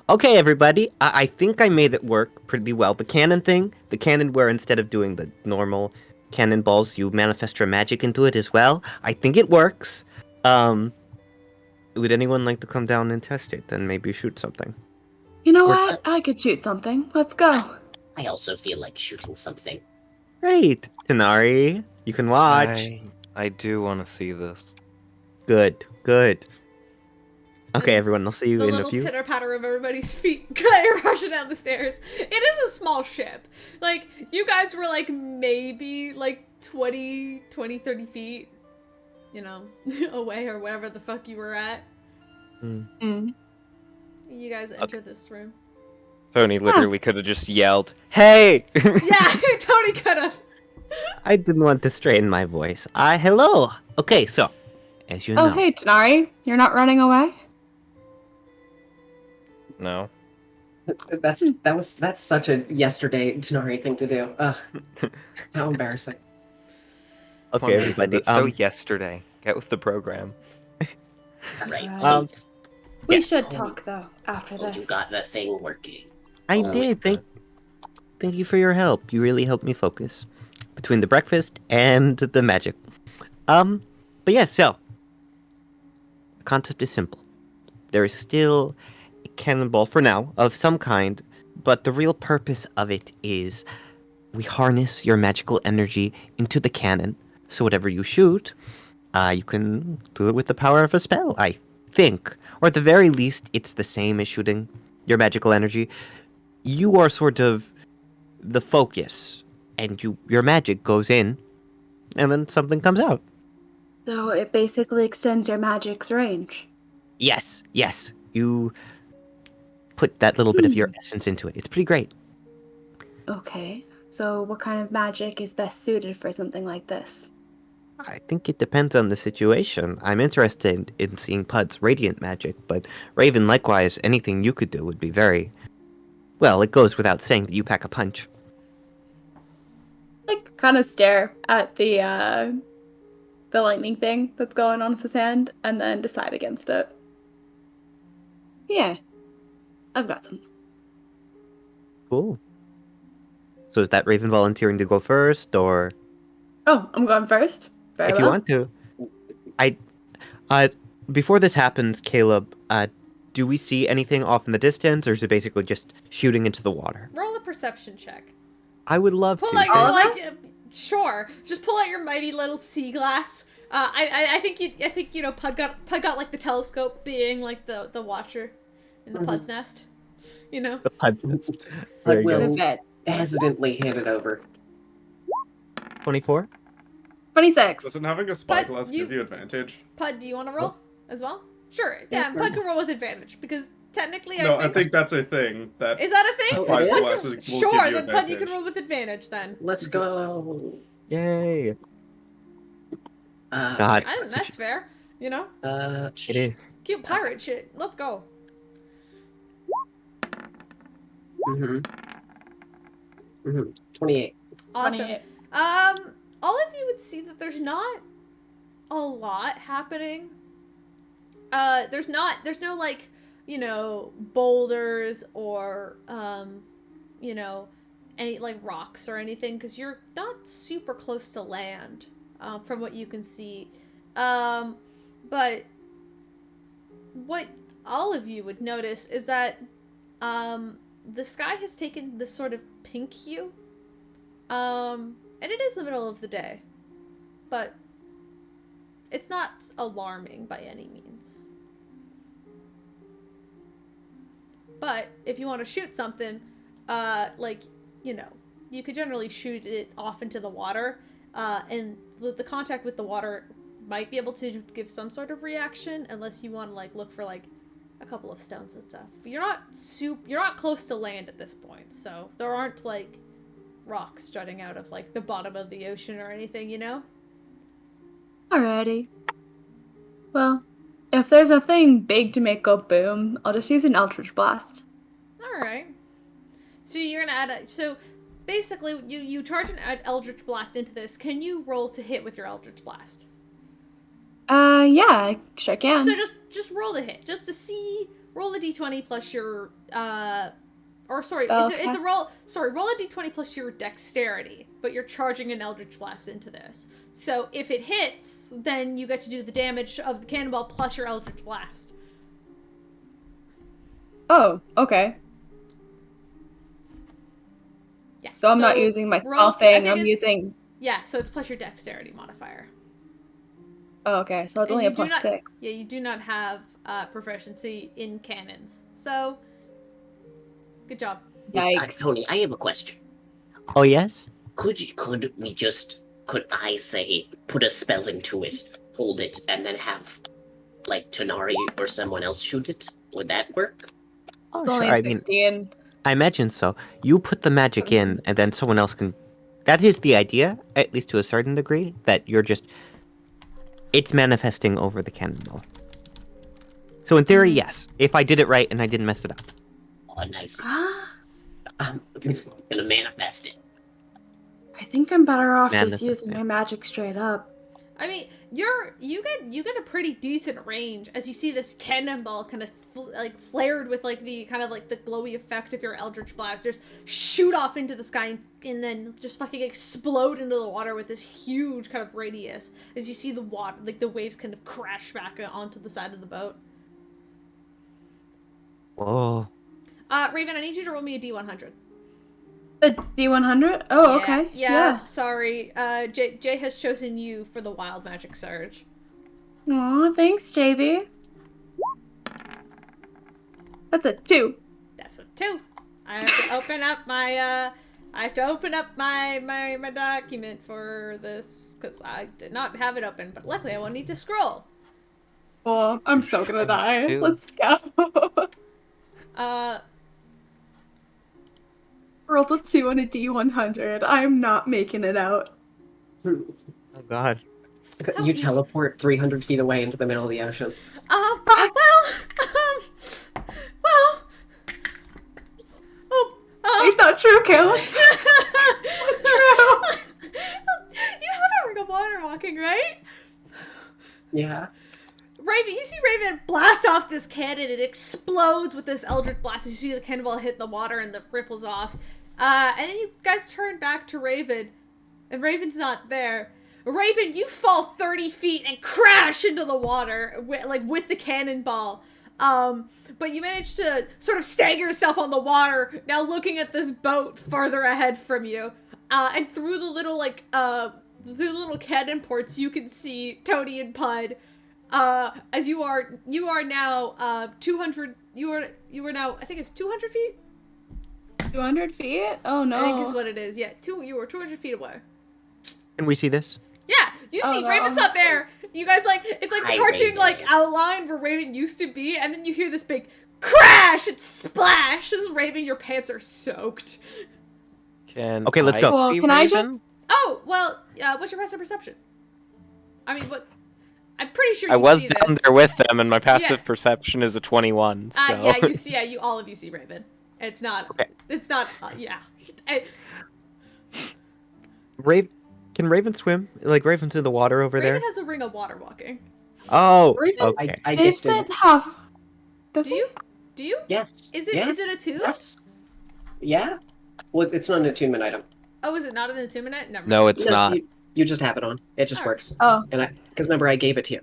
Okay, everybody. I think I made it work pretty well. The cannon where instead of doing the normal cannonballs, you manifest your magic into it as well. I think it works. Would anyone like to come down and test it? Then maybe shoot something. You know what? I could shoot something. Let's go. I also feel like shooting something. Great. Tanari, you can watch. I do want to see this. Good. Okay, everyone, I'll see you The in a little few. pitter patter of everybody's feet kind of rushing down the stairs. It is a small ship. Like, you guys were like maybe like 20, 30 feet, you know, away or wherever the fuck you were at. You guys enter this room. Tony literally could have just yelled, "Hey!" Yeah, Tony could have. I didn't want to strain my voice. Hello. Okay, so, as you know. Oh, hey, Tanari. You're not running away? No. That's such a yesterday Tenari thing to do. Ugh, how embarrassing. Okay, everybody. That's so yesterday. Get with the program. All right, We Yes. should talk, though, after oh, this. you got the thing working. I Oh, did. Thank you for your help. You really helped me focus between the breakfast and the magic. But yeah, so the concept is simple. There is still a cannonball for now of some kind, but the real purpose of it is we harness your magical energy into the cannon. So whatever you shoot, you can do it with the power of a spell, I think. Or at the very least, it's the same as shooting your magical energy. You are sort of the focus, and your magic goes in, and then something comes out. So it basically extends your magic's range. Yes. You put that little bit of your essence into it. It's pretty great. Okay. So what kind of magic is best suited for something like this? I think it depends on the situation. I'm interested in seeing Pud's radiant magic, but Raven, likewise, anything you could do would be very... Well, it goes without saying that you pack a punch. Like, kind of stare at the lightning thing that's going on with his hand, and then decide against it. Yeah. I've got some. Cool. So is that Raven volunteering to go first, or... Oh, I'm going first? Very if well. you want to. Before this happens, Caleb, do we see anything off in the distance, or is it basically just shooting into the water? Roll a perception check. I would love Pull to. out your sure. Just pull out your mighty little sea glass. I think you know Pud got like the telescope, being like the watcher in the Pud's nest. You know. The Pud's I There you go. will hesitantly hand it over. 24? 26. Doesn't having a But spyglass you- give you advantage? Pud, do you want to roll as well? Sure. Yes, Yeah, sure. Pud can roll with advantage because technically No, I think that's a thing. That Is that a thing? Oh, Pud it can- is? will give Sure, you then Pud, you can advantage. roll with advantage then. Let's go. Yay. God. I think that's fair. You know, It is. cute pirate shit. Let's go. Mm-hmm. 28. Awesome. 28. All of you would see that there's not a lot happening. There's no like boulders or, any, like, rocks or anything, because you're not super close to land, from what you can see. But what all of you would notice is that, the sky has taken this sort of pink hue. And it is the middle of the day, but it's not alarming by any means. But if you want to shoot something, you could generally shoot it off into the water, and the contact with the water might be able to give some sort of reaction, unless you want to, like, look for, like, a couple of stones and stuff. You're not close to land at this point, so there aren't, like, rocks jutting out of, like, the bottom of the ocean or anything, Alrighty. Well, if there's a thing big to make go boom, I'll just use an Eldritch Blast. Alright. So you're gonna add so basically you charge an Eldritch Blast into this. Can you roll to hit with your Eldritch Blast? Yeah, I sure can. So just roll to hit. Just to see, roll a d20 plus your, it's a roll, roll a d20 plus your dexterity, but you're charging an Eldritch Blast into this. So if it hits, then you get to do the damage of the cannonball plus your Eldritch Blast. Oh, okay. Yeah. So I'm not using my spell thing, I'm using... Yeah, so it's plus your dexterity modifier. Oh, okay, so it's only a plus 6. Yeah, you do not have proficiency in cannons. So, good job. Yikes. Tony, I have a question. Oh, yes? Could I say, put a spell into it, hold it, and then have, like, Tonari or someone else shoot it? Would that work? Oh, Only sure. 16. I imagine so. You put the magic in, and then someone else can... That is the idea, at least to a certain degree, that you're just... It's manifesting over the cannonball. So in theory, yes. If I did it right and I didn't mess it up. Oh, nice. I'm gonna manifest it. I think I'm better off just using my magic straight up. I mean, you get a pretty decent range as you see this cannonball kind of flared with like the kind of like the glowy effect of your Eldritch Blast just shoot off into the sky and then just fucking explode into the water with this huge kind of radius as you see the water, like the waves kind of crash back onto the side of the boat. Whoa. Raven, I need you to roll me a D100. A D100? Oh, yeah, okay. Yeah, sorry. Jay has chosen you for the Wild Magic Surge. Aw, thanks, JB. That's a 2. That's a 2. I have to open up my, my document for this, because I did not have it open, but luckily I won't need to scroll. Oh, I'm so gonna die. Let's go. Rolled a 2 on a D100. I'm not making it out. Oh god. You teleport 300 feet away into the middle of the ocean. Ain't that true, Caleb? True. You have a ring of water walking, right? Yeah. Raven, you see Raven blast off this cannon. It explodes with this Eldritch Blast. You see the cannonball hit the water and the ripples off. And then you guys turn back to Raven, and Raven's not there. Raven, you fall 30 feet and crash into the water, with the cannonball. But you manage to sort of stagger yourself on the water, now looking at this boat farther ahead from you. And through the little cannon ports, you can see Tony and Pud. As you are now 200. You are now, I think it's 200 feet. 200 feet? Oh no! I think is what it is. Yeah, you were 200 feet away. Can we see this? Yeah, you see Raven's up there. You guys it's like the cartoon outline where Raven used to be, and then you hear this big crash and splash as Raven, your pants are soaked. Okay, let's go. Well, can I just? Oh well, what's your passive perception? I mean, what? I'm pretty sure I was see down this. there with them, and my passive perception is a 21. So. Yeah, you see. Yeah, you all of you see Raven. It's not. Okay. It's not. Yeah. Can Raven swim? Like Raven's in the water over there? Raven has a ring of water walking. Oh, Raven, okay. I Dave gifted. said half. Does Do you? Do you? Yes. Is it? Yeah. Is it a tube? Yes. Yeah. Well, it's not an attunement item. Oh, is it not an attunement item? Never No, mind. it's not. You just have it on. It just Alright. works. Oh. And because remember, I gave it to you.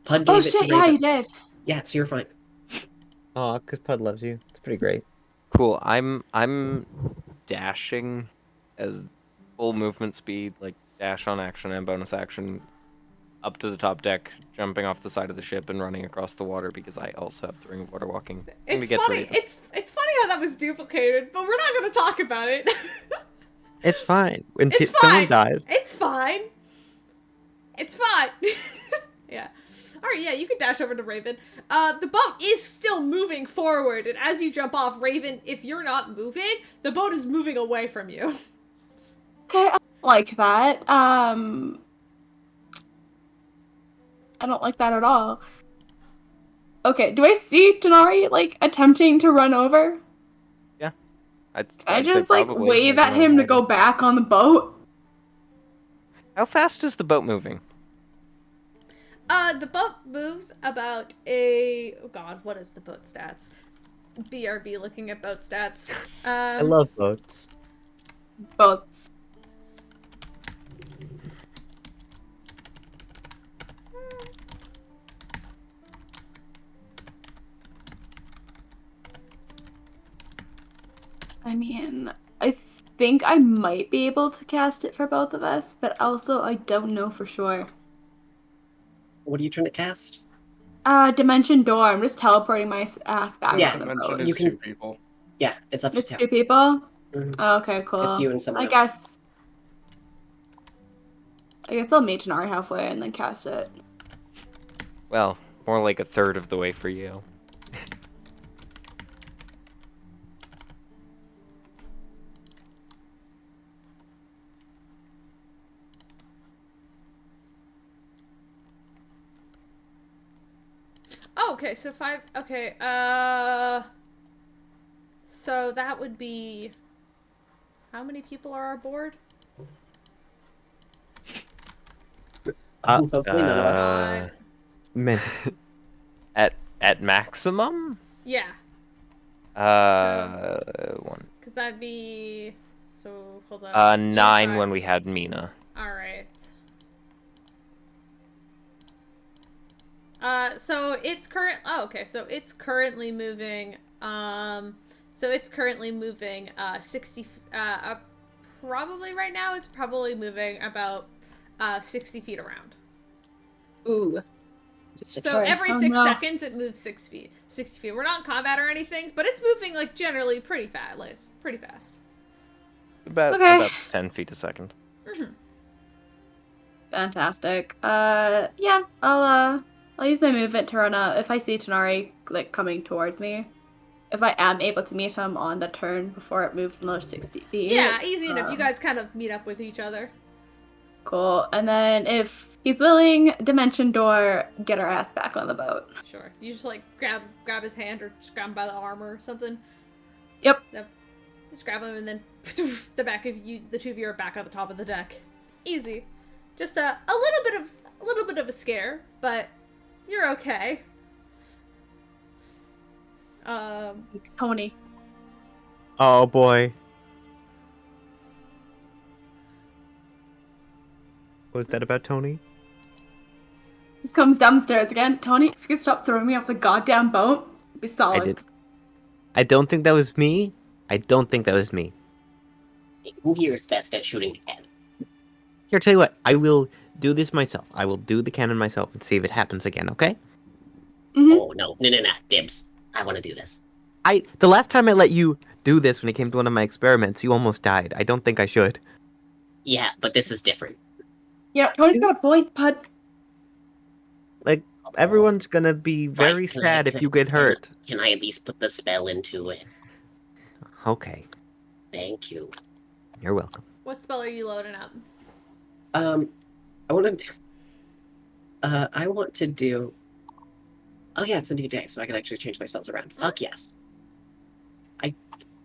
Pud Oh gave it to shit! Yeah, Raven. you did. Yeah, so you're fine. Aw, because Pud loves you. It's pretty great. Cool. I'm dashing as full movement speed, like dash on action and bonus action, up to the top deck, jumping off the side of the ship and running across the water because I also have the ring of water walking. It's funny. It's funny how that was duplicated, but we're not going to talk about it. It's fine. When It's someone fine. dies, It's fine. It's fine. Yeah. All right. Yeah, you can dash over to Raven. The boat is still moving forward, and as you jump off, Raven, if you're not moving, the boat is moving away from you. Okay, I don't like that. I don't like that at all. Okay, do I see Tanari, like, attempting to run over? I'd Can I say just, like, probably, wave like, at him to around go back on the boat? How fast is the boat moving? The boat moves about a... Oh god, what is the boat stats? BRB looking at boat stats. I love boats. Boats. I mean, I think I might be able to cast it for both of us, but also I don't know for sure. What are you trying to cast? Dimension door. I'm just teleporting my ass back Yeah, on the Dimension boat. is You can- 2 people. Yeah, it's up to It's 2. 2 people? Mhm. Oh, okay, cool. It's you and someone I else. guess I'll meet Tanari halfway and then cast it. Well, more like a third of the way for you. Oh, okay, so 5... Okay, so that would be... How many people are aboard? Hopefully none of us. Uh, Man, at maximum? Yeah, One. because that'd be... So, hold on. 9 when we had Mina. Alright. So it's current. Oh, okay. So it's currently moving. So it's currently moving. 60. Probably right now it's probably moving about 60 feet around. Ooh. So every Oh, 6 no. seconds it moves 6 feet. 60 feet. We're not in combat or anything, but it's moving like generally pretty fast. Pretty fast. About Okay. about 10 feet a second. Mm-hmm. Fantastic. Yeah, I'll use my movement to run up if I see Tanari like coming towards me. If I am able to meet him on the turn before it moves another 60 feet. Yeah, easy enough. You guys kind of meet up with each other. Cool. And then if he's willing, dimension door, get our ass back on the boat. Sure. You just like grab his hand or just grab him by the arm or something. Yep. Just grab him and then the two of you are back on the top of the deck. Easy. Just a little bit of a scare, but you're okay. Tony. oh boy. What was that about Tony? Just comes downstairs again. Tony, if you could stop throwing me off the goddamn boat, it'd be solid. I did. I don't think that was me. I don't think that was me. Who here is best at shooting cannon? Here, tell you what. I will do this myself. I will do the cannon myself and see if it happens again. Okay? Mhm. Oh, no. Dibs. I want to do this. The last time I let you do this when it came to one of my experiments, you almost died. I don't think I should. Yeah, but this is different. Yeah, Tony's got a point, bud. Like, everyone's gonna be very Fine, sad if you get hurt. Can I at least put the spell into it? Okay. Thank you. You're welcome. What spell are you loading up? I want to do. Oh yeah, it's a new day, so I can actually change my spells around. Fuck yes.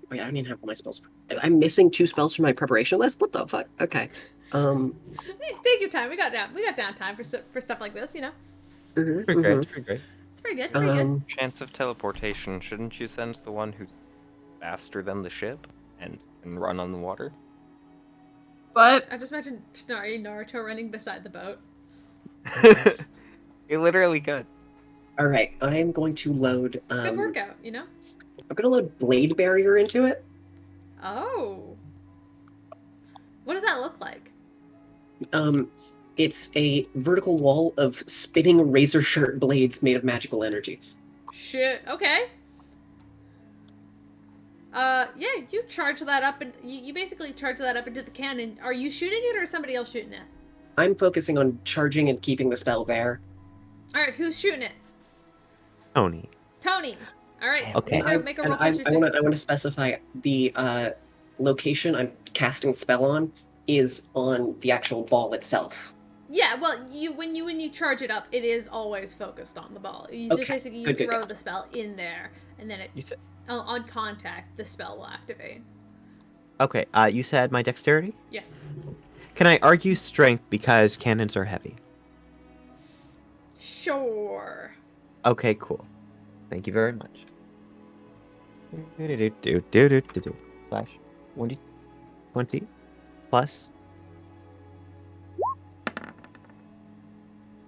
I don't even have all my spells. I'm missing 2 spells from my preparation list. What the fuck? Okay. Take your time. We got downtime for stuff like this, you know. Pretty great. It's pretty great. It's pretty good. Pretty good. Chance of teleportation. Shouldn't you send the one who's faster than the ship and can run on the water? But I just imagine Naruto running beside the boat. You literally could. All right, I am going to load. It's a good workout, you know? I'm going to load Blade Barrier into it. Oh. What does that look like? It's a vertical wall of spinning razor sharp blades made of magical energy. Shit. Okay. Yeah, you charge that up, and you basically charge that up into the cannon. Are you shooting it, or is somebody else shooting it? I'm focusing on charging and keeping the spell there. Alright, who's shooting it? Tony. Tony. Alright, Okay. make a roll. I want to specify the location I'm casting the spell on is on the actual ball itself. Yeah, well, when you charge it up, it is always focused on the ball. You just basically throw the spell in there, and then on contact, the spell will activate. Okay, you said my dexterity? Yes. Can I argue strength because cannons are heavy? Sure. Okay, cool. Thank you very much. Slash 20 plus.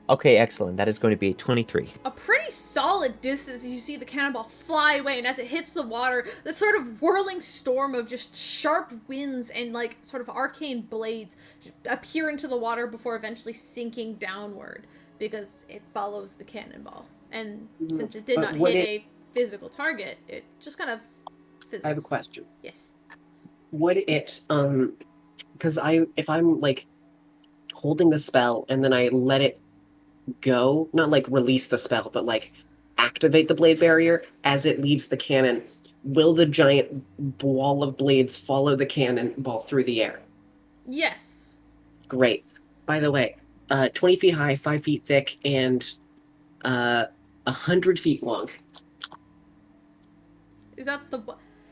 Okay, excellent. That is going to be 23. A pretty solid distance as you see the cannonball fly away, and as it hits the water, this sort of whirling storm of just sharp winds and like sort of arcane blades appear into the water before eventually sinking downward because it follows the cannonball. And since it did not hit a physical target, it just kind of fizzles. I have a question. Yes. Would it because if I'm like holding the spell and then I let it go, not like release the spell, but like activate the blade barrier as it leaves the cannon, will the giant wall of blades follow the cannonball through the air? Yes. Great. By the way, 20 feet high, 5 feet thick, and 100 feet long. Is that the...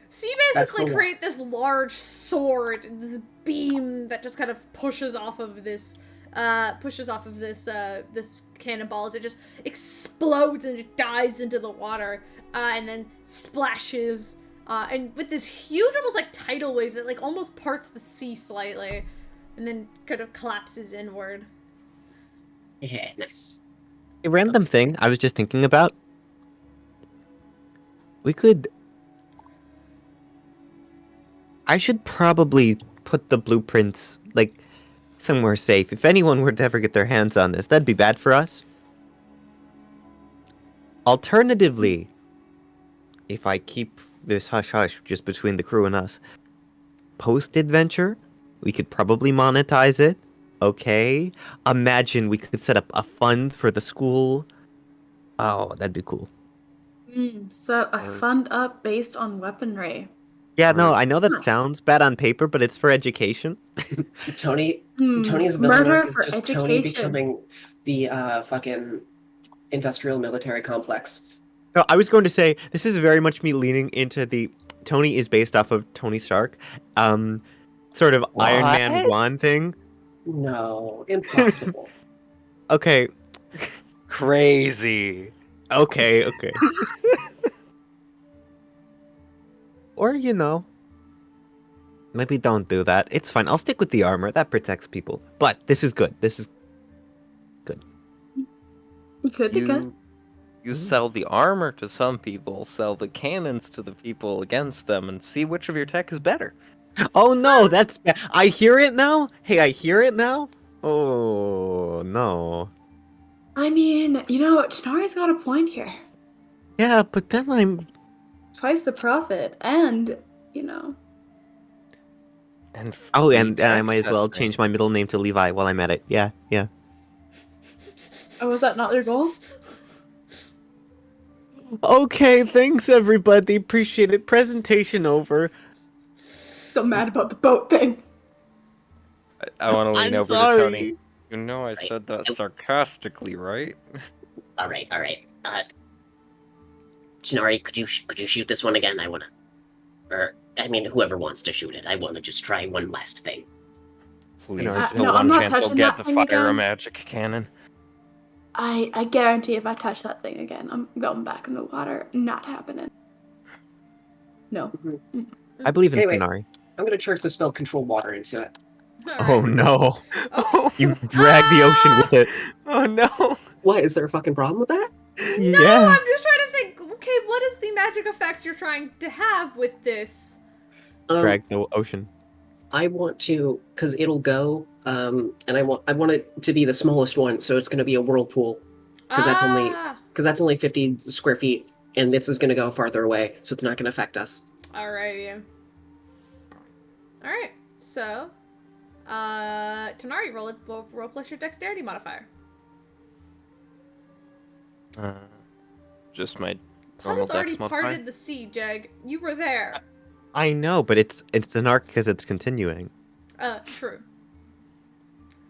So you basically create this large sword, this beam that just kind of pushes off of this this cannonball as it just explodes and it dives into the water, and then splashes, and with this huge, almost like tidal wave that like almost parts the sea slightly, and then kind of collapses inward. Yeah, nice. A random thing I was just thinking about. I should probably put the blueprints, like, somewhere safe. If anyone were to ever get their hands on this, that'd be bad for us. Alternatively, if I keep this hush-hush just between the crew and us, post-adventure, we could probably monetize it. Okay? Imagine we could set up a fund for the school. Oh, that'd be cool. Set a fund up based on weaponry. Yeah, no, I know that sounds bad on paper, but it's for education. Tony's villain Murder arc is for just education. Tony becoming the fucking industrial military complex. No, I was going to say, this is very much me leaning into the Tony is based off of Tony Stark, sort of What? Iron Man 1 thing. No, impossible. Okay, Crazy. okay. Or, maybe don't do that. It's fine. I'll stick with the armor. That protects people. But this is good. This is good. It could be good. You sell the armor to some people, sell the cannons to the people against them, and see which of your tech is better. Oh no, that's bad. I hear it now? Hey, I hear it now? Oh, no. I mean, Chinari's got a point here. Yeah, but then I'm... Twice the profit, and, And Oh, and I tech might as well testing. change my middle name to Levi while I'm at it. Yeah. Oh, was that not your goal? Okay, thanks everybody. Appreciate it. Presentation over. So mad about the boat thing. I want to lean I'm over sorry. to Tony. You know I said that sarcastically, right? All right. Shinari, could you shoot this one again? I wanna, or I mean, whoever wants to shoot it. I wanna just try one last thing. Please, No, it's the no, one I'm not chance I'll touching get that the thing fire again. magic cannon. I guarantee if I touch that thing again, I'm going back in the water. Not happening. No. I believe in Anyway. Thanari. I'm gonna charge the spell Control Water into it. Oh no! Oh. You drag the ocean with it. Oh no! What, is there a fucking problem with that? No, Yeah. I'm just trying to think. Okay, what is the magic effect you're trying to have with this? Drag the ocean. I want to, because it'll go, and I want it to be the smallest one, so it's gonna be a whirlpool. Because that's only 50 square feet, and this is gonna go farther away, so it's not gonna affect us. Alrighty. Alright, so, Tonari, roll plus your dexterity modifier. Just my Pun normal has already dex modifier. parted the sea, Jag. You were there. I know, but it's an arc because it's continuing. True.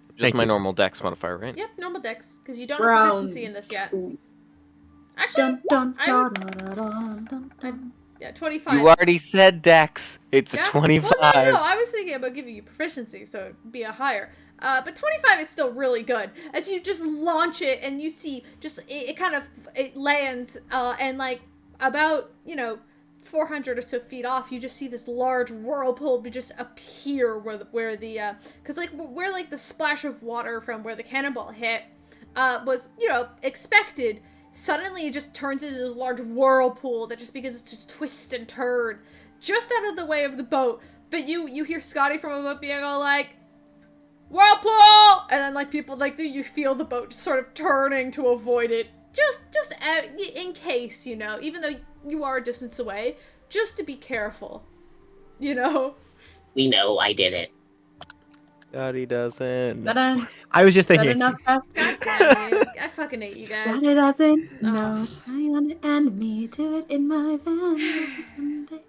Just Thank my you. normal dex modifier, right? Yep, normal dex, because you don't have Round proficiency in this yet. two. Actually, Dun, dun, I dun, would- dun, dun, dun, dun. yeah, 25. You already said dex. It's Yeah? a 25. Well, no, I was thinking about giving you proficiency, so it'd be a higher. But 25 is still really good. As you just launch it, and you see, it lands, and like, about, 400 or so feet off, you just see this large whirlpool just appear where the splash of water from where the cannonball hit, was, expected. Suddenly it just turns into this large whirlpool that just begins to twist and turn just out of the way of the boat. But you hear Scotty from above being all like, whirlpool! And then like people like you feel the boat just sort of turning to avoid it. Just in case, even though you are a distance away, just to be careful. We know I did it. Scotty doesn't. That I was just that thinking. enough, Beth? God damn you. I fucking hate you guys. That it doesn't Oh. know. I and me do it in my van every Sunday.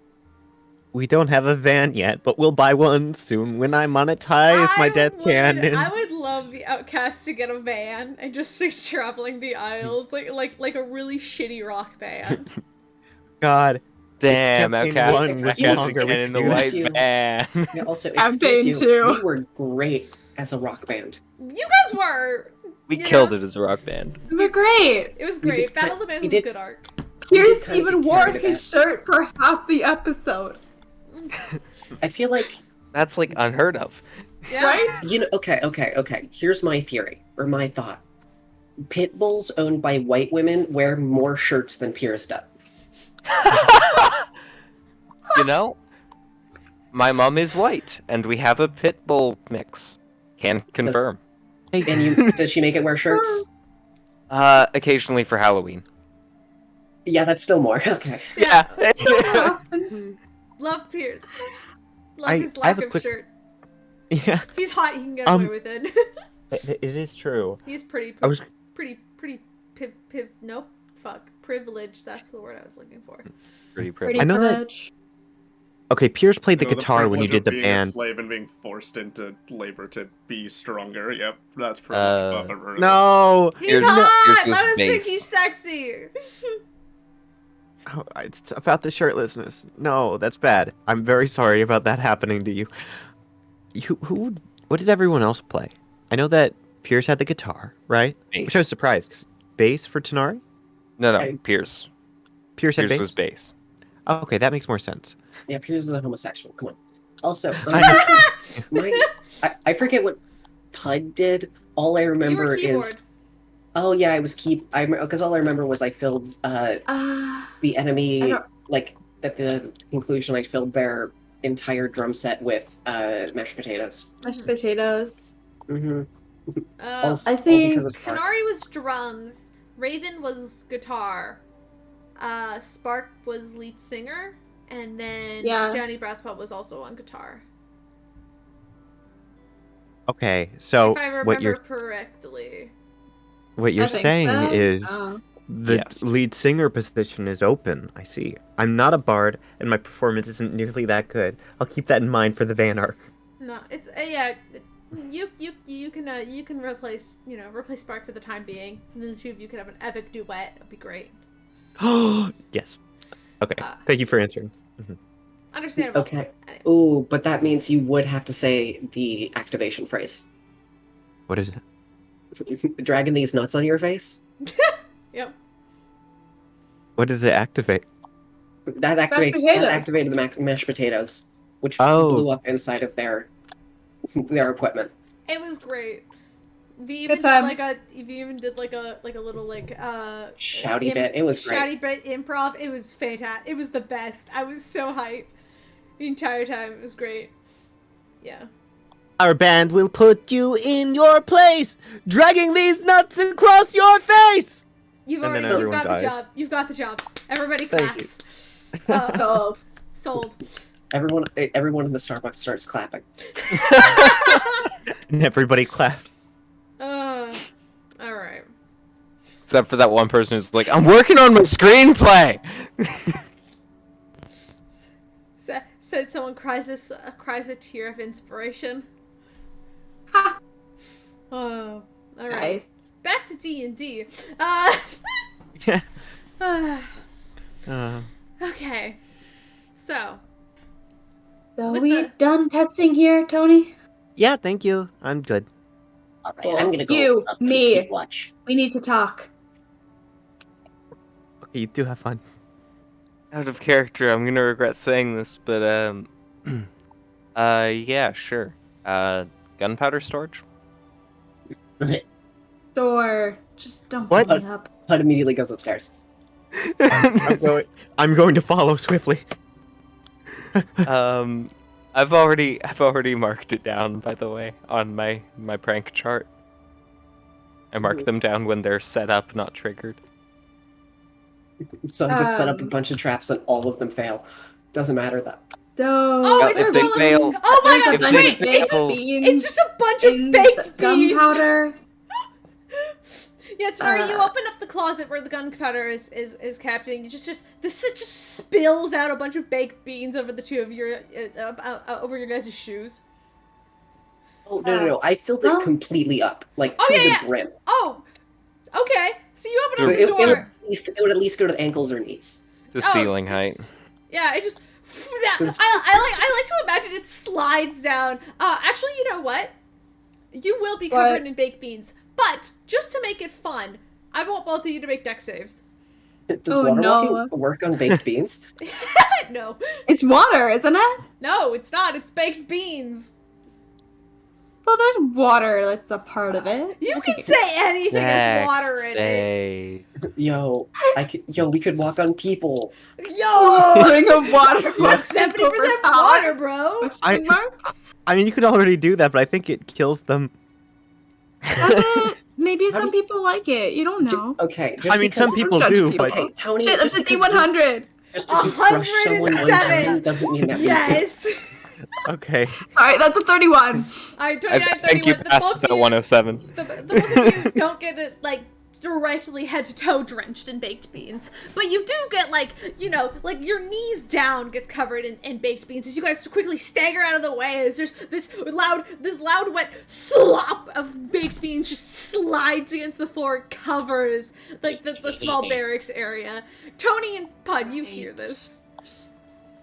We don't have a van yet, but we'll buy one soon when I monetize my death cannons. I would love the Outcasts to get a van and just start traveling the aisles like a really shitty rock band. God. Damn, Campaign Outcast one is was longer longer in the with white you. van. Yeah, also, Campaign excuse you, two. we were great as a rock band. You guys were. We you killed know, it as a rock band. We were great. It was We great. did Battle of ki- the Bands we was a did- good arc. Pierce kinda even get wore carried his shirt for half the episode. I feel like, That's like unheard of. Yeah. Right? okay. Here's my theory, or my thought. Pit bulls owned by white women wear more shirts than Pierce does. My mom is white, and we have a pit bull mix. Can confirm. And does she make it wear shirts? Occasionally for Halloween. Yeah, that's still more. Okay. Yeah. Love Pierce. Love I his have lack a of quick- shirt. Yeah, He's hot. He can get away with it. it is true. He's pretty. I was- Privileged. That's the word I was looking for. Pretty Pretty privileged. I know that- privileged. Okay, Pierce played the You know, guitar when you privilege did of the being a band. slave and being forced into labor to be stronger. Yep, that's privilege. Uh, if I've ever heard of it. No! He's Here's- hot. here's Let us think base. he's sexy. Oh, it's about the shirtlessness. No, that's bad. I'm very sorry about that happening to you. What did everyone else play? I know that Pierce had the guitar, right? Which I was Bass. surprised. 'Cause bass for Tonari? No, I- Pierce. Pierce had Pierce bass? was bass. Oh, okay, that makes more sense. Yeah, Pierce is a homosexual. Come on. Also, I- I forget what Pud did. All I You remember were keyboard. is, oh yeah, I was because all I remember was I filled the I enemy, don't- like at the conclusion, I filled their entire drum set with mashed potatoes. Mashed potatoes. Mm-hmm. Also, I think because of Spark. Tonari was drums. Raven was guitar. Spark was lead singer, and then Yeah. Johnny Brasspot was also on guitar. Okay, so if I remember what you're correctly. what you're I think saying so. is Oh. the Yes. lead singer position is open. I see. I'm not a bard, and my performance isn't nearly that good. I'll keep that in mind for the van arc. No, it's yeah. You can replace Spark for the time being, and then the two of you could have an epic duet. It'd be great. Yes. Okay. Ah. Thank you for answering. Understandable. Okay. Anyway. Ooh, but that means you would have to say the activation phrase. What is it? dragging these nuts on your face. Yep. What does it activate? That potatoes. activated the mashed potatoes, which Oh. blew up inside of their equipment. It was great. We Good even times. did like a little Shouty bit. It was great. shouty bit improv. It was fantastic. It was the best. I was so hyped the entire time. It was great. Yeah. Our band will put you in your place, dragging these nuts across your face. You've And then already you've everyone got the dies. job. You've got the job. Everybody Thank you. claps. Sold. Sold. Everyone in the Starbucks starts clapping. And everybody clapped. All right. Except for that one person who's like, I'm working on my screenplay! Said someone cries a tear of inspiration. Ha! Oh, all right. Nice. Back to D&D. Yeah. Okay. So, So With we the- done testing here, Tony? Yeah, thank you. I'm good. All right, Cool. I'm gonna go You, up and me. keep watch. We need to talk. Okay, you do have fun. Out of character, I'm gonna regret saying this, but, yeah, sure. Gunpowder storage? Sure. Just don't What? beat me up. Hud immediately goes upstairs. I'm going to follow swiftly. I've already marked it down, by the way, on my prank chart. I mark them down when they're set up, not triggered. So I just set up a Um, bunch of traps and all of them fail. Doesn't matter though. So Oh, Well, it's if they full of- fail, oh my there's a god, bunch wait, of baked fail- beans it's just a bunch of in baked the beans. gunpowder. Yeah, Tanari, you Uh, open up the closet where the gunpowder is kept, and you just spills out a bunch of baked beans over the two of your over your guys' shoes. Oh no! I filled it Well- completely up, like Oh, to yeah, the yeah. brim. Oh, okay. So you open So up the it would door. at least go to the ankles or knees. The Oh, ceiling it's- height. Yeah, it just. Yeah, This- I like to imagine it slides down. Actually, you know what? You will be covered What? in baked beans, but just to make it fun, I want both of you to make deck saves. Does Oh, water no. walking work on baked beans? No, It's water, isn't it? no, it's not. It's baked beans. Well, there's water that's a part of it. You can say anything has water in it. Say. Yo, we could walk on people. Yo, Putting a water. what's 70% water, bro? Question mark? I mean, you could already do that, but I think it kills them. Maybe some people like it. You don't know. Okay, just I mean, some because- people Judge do, people. but Okay, Tony. Shit, that's just a because D100. Just because you crush someone one 107. time doesn't mean that Yes. okay. Alright, that's a 31. Alright, I 29, think you 31. The passed both that of you, 107. the both of you don't get it, like, directly head to toe drenched in baked beans. But you do get, like, you know, like your knees down gets covered in baked beans as you guys quickly stagger out of the way as there's this loud wet slop of baked beans just slides against the floor, covers, like, the small barracks area. Tony and Pud, you hear this.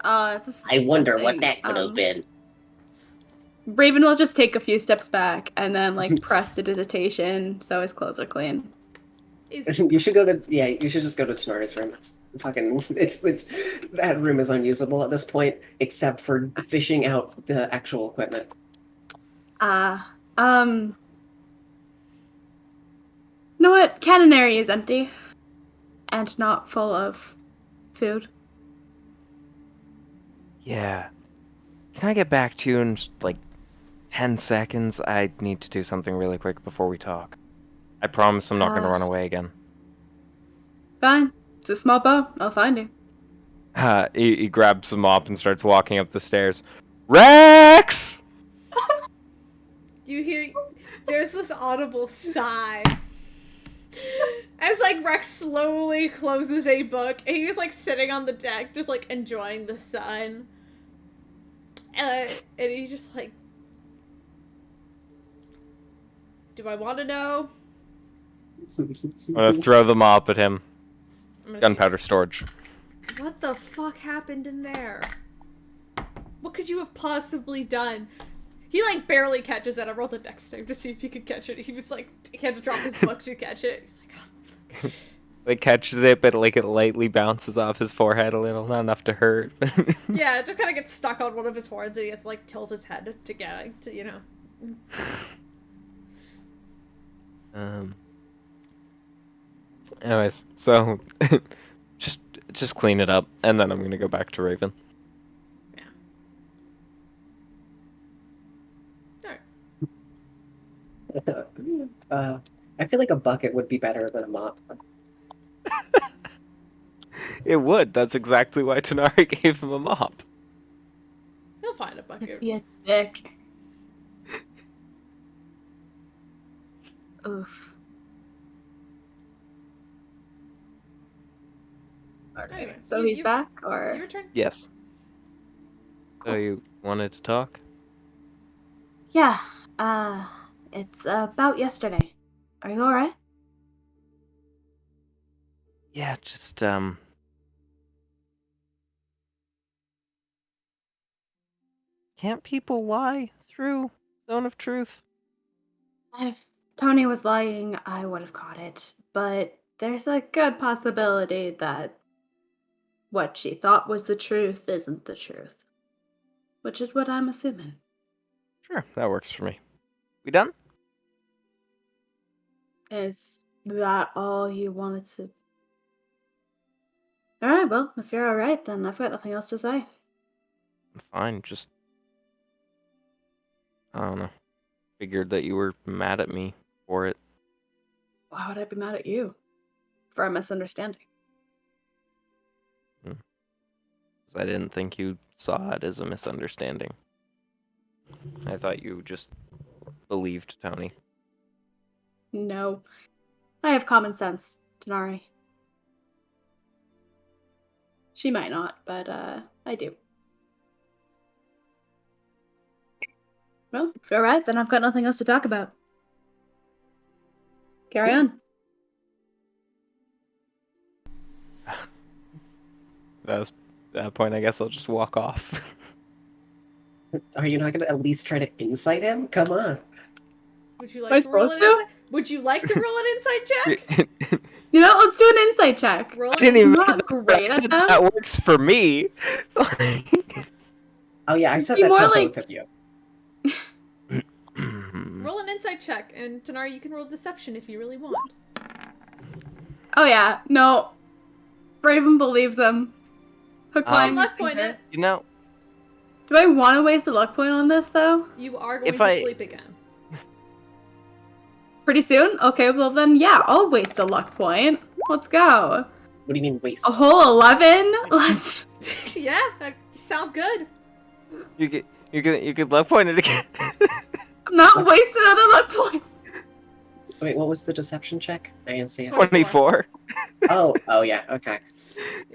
This is I wonder what something, that could have been. Raven will just take a few steps back and then, like, prestidigitation so his clothes are clean. Is You should go to you should just go to Tanari's room. It's fucking it's that room is unusable at this point, except for fishing out the actual equipment. You know what? Canonary is empty. And not full of food. Yeah. Can I get back to you in like 10 seconds? I need to do something really quick before we talk. I promise I'm not going to run away again. Fine. It's a small boat. I'll find you. He grabs the mop and starts walking up the stairs. Rex! you hear there's this audible sigh as like Rex slowly closes a book and he's like sitting on the deck just like enjoying the sun and he's just like, do I want to know? I'm going to throw the mop at him. I'm gonna Gunpowder storage. see- What the fuck happened in there? What could you have possibly done? He like barely catches it. I rolled a dex save to see if he could catch it. He was like, he had to drop his book to catch it. He's like, oh, fuck. Like catches it, but like it lightly bounces off his forehead a little, not enough to hurt. Yeah, it just kind of gets stuck on one of his horns, and he has to like tilt his head to get it, to, you know. Anyways, so just clean it up, and then I'm gonna go back to Raven. Yeah. Alright. I feel like a bucket would be better than a mop. It would. That's exactly why Tanari gave him a mop. He'll find a bucket. Be a dick. Oof. Anyway, Okay, so he's back, or Your turn. Yes. So you wanted to talk? yeah. It's about yesterday. Are you all right? Yeah, just Can't people lie through Zone of Truth? If Tony was lying, I would have caught it. But there's a good possibility that what she thought was the truth isn't the truth. Which is what I'm assuming. Sure, that works for me. We done? Is that all you wanted to... Alright, well, if you're alright, then I've got nothing else to say. Fine, just I don't know. Figured that you were mad at me for it. Why would I be mad at you? For a misunderstanding. 'Cause I didn't think you saw it as a misunderstanding. I thought you just believed Tony. No. I have common sense, Denari. She might not, but I do. Well, if you're alright, then I've got nothing else to talk about. Carry on. At that point, I guess I'll just walk off. Are you not gonna at least try to insight him? Come on. Would you Am I like to roll an supposed to? insight? Would you like to roll an insight check? You know, let's do an insight check. Roll I an didn't He's even not great at them. that works for me. Oh yeah, I said Be that more to like- both of you. Roll an insight check, and Tanari, you can roll deception if you really want. Oh yeah, no. Raven believes him. Hook, line, Luck point sinker. it. You know, Do I want to waste a luck point on this, though? You are going If to I- sleep again. Pretty soon? Okay, well then, yeah, I'll waste a luck point. Let's go. What do you mean waste? A whole 11? Let's... Yeah, that sounds good. you could luck point it again. I'm not wasting another luck point. Wait, what was the deception check? I didn't see it. 24. Oh yeah, okay.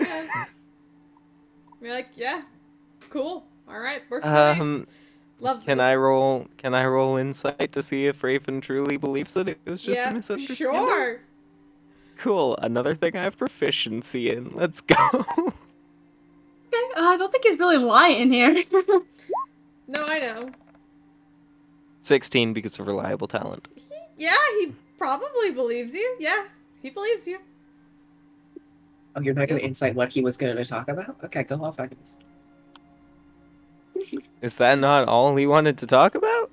Yeah. You're like, yeah, cool. All right, works for me. Love Can this. I roll insight to see if Raven truly believes that it was just a Yeah, misunderstanding? sure. Cool. Another thing I have proficiency in. Let's go. Okay, I don't think he's really lying here. No, I know. 16 because of reliable talent. Yeah, he probably believes you. Yeah, he believes you. Oh, you're not gonna Yes. insight what he was gonna talk about? Okay, go off, I guess. Is that not all he wanted to talk about?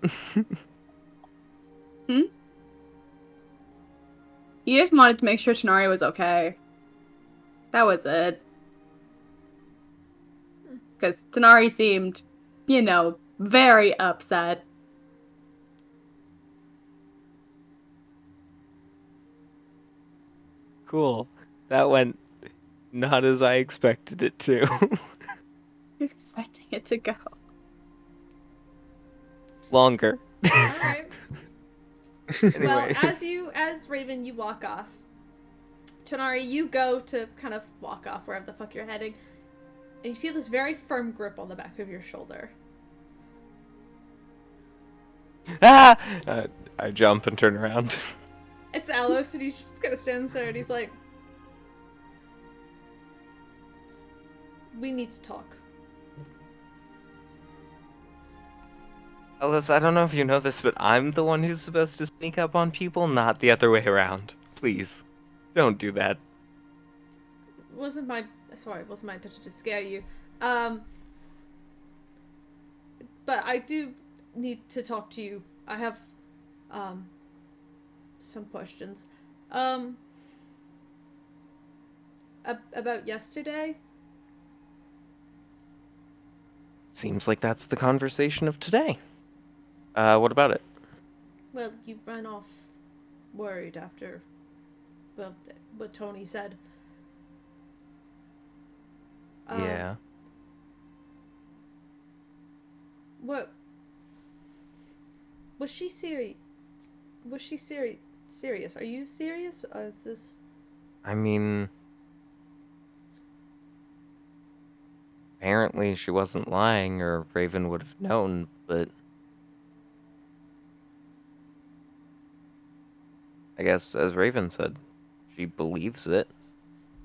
He just wanted to make sure Tanari was okay. That was it. Because Tanari seemed, you know, very upset. Cool. That went not as I expected it to. You're expecting it to go. Longer. All right. Well, Anyway. as Raven, you walk off. Tanari, you go to kind of walk off wherever the fuck you're heading, and you feel this very firm grip on the back of your shoulder. Ah! I jump and turn around. It's Alice, and he just kind of stands there, and he's like, "We need to talk." Alice, I don't know if you know this, but I'm the one who's supposed to sneak up on people, not the other way around. Please, don't do that. Wasn't my intention to scare you. But I do need to talk to you. I have some questions. About yesterday. Seems like that's the conversation of today. What about it? Well, you ran off worried after, well, what Tony said. Yeah. What? Was she serious? Serious? Are you serious? Or is this? I mean, apparently she wasn't lying, or Raven would have known, but I guess, as Raven said, she believes it.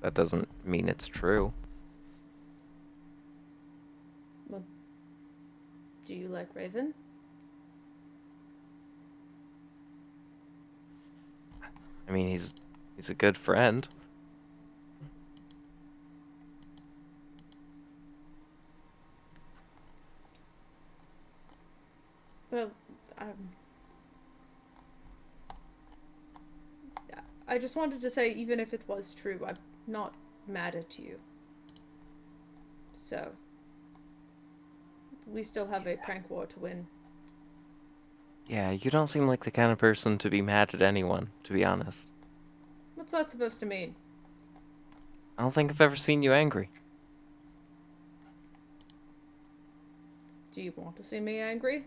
That doesn't mean it's true. Well, do you like Raven? I mean, he's a good friend. Well, I just wanted to say, even if it was true, I'm not mad at you. So, we still have a prank war to win. Yeah, you don't seem like the kind of person to be mad at anyone, to be honest. What's that supposed to mean? I don't think I've ever seen you angry. Do you want to see me angry?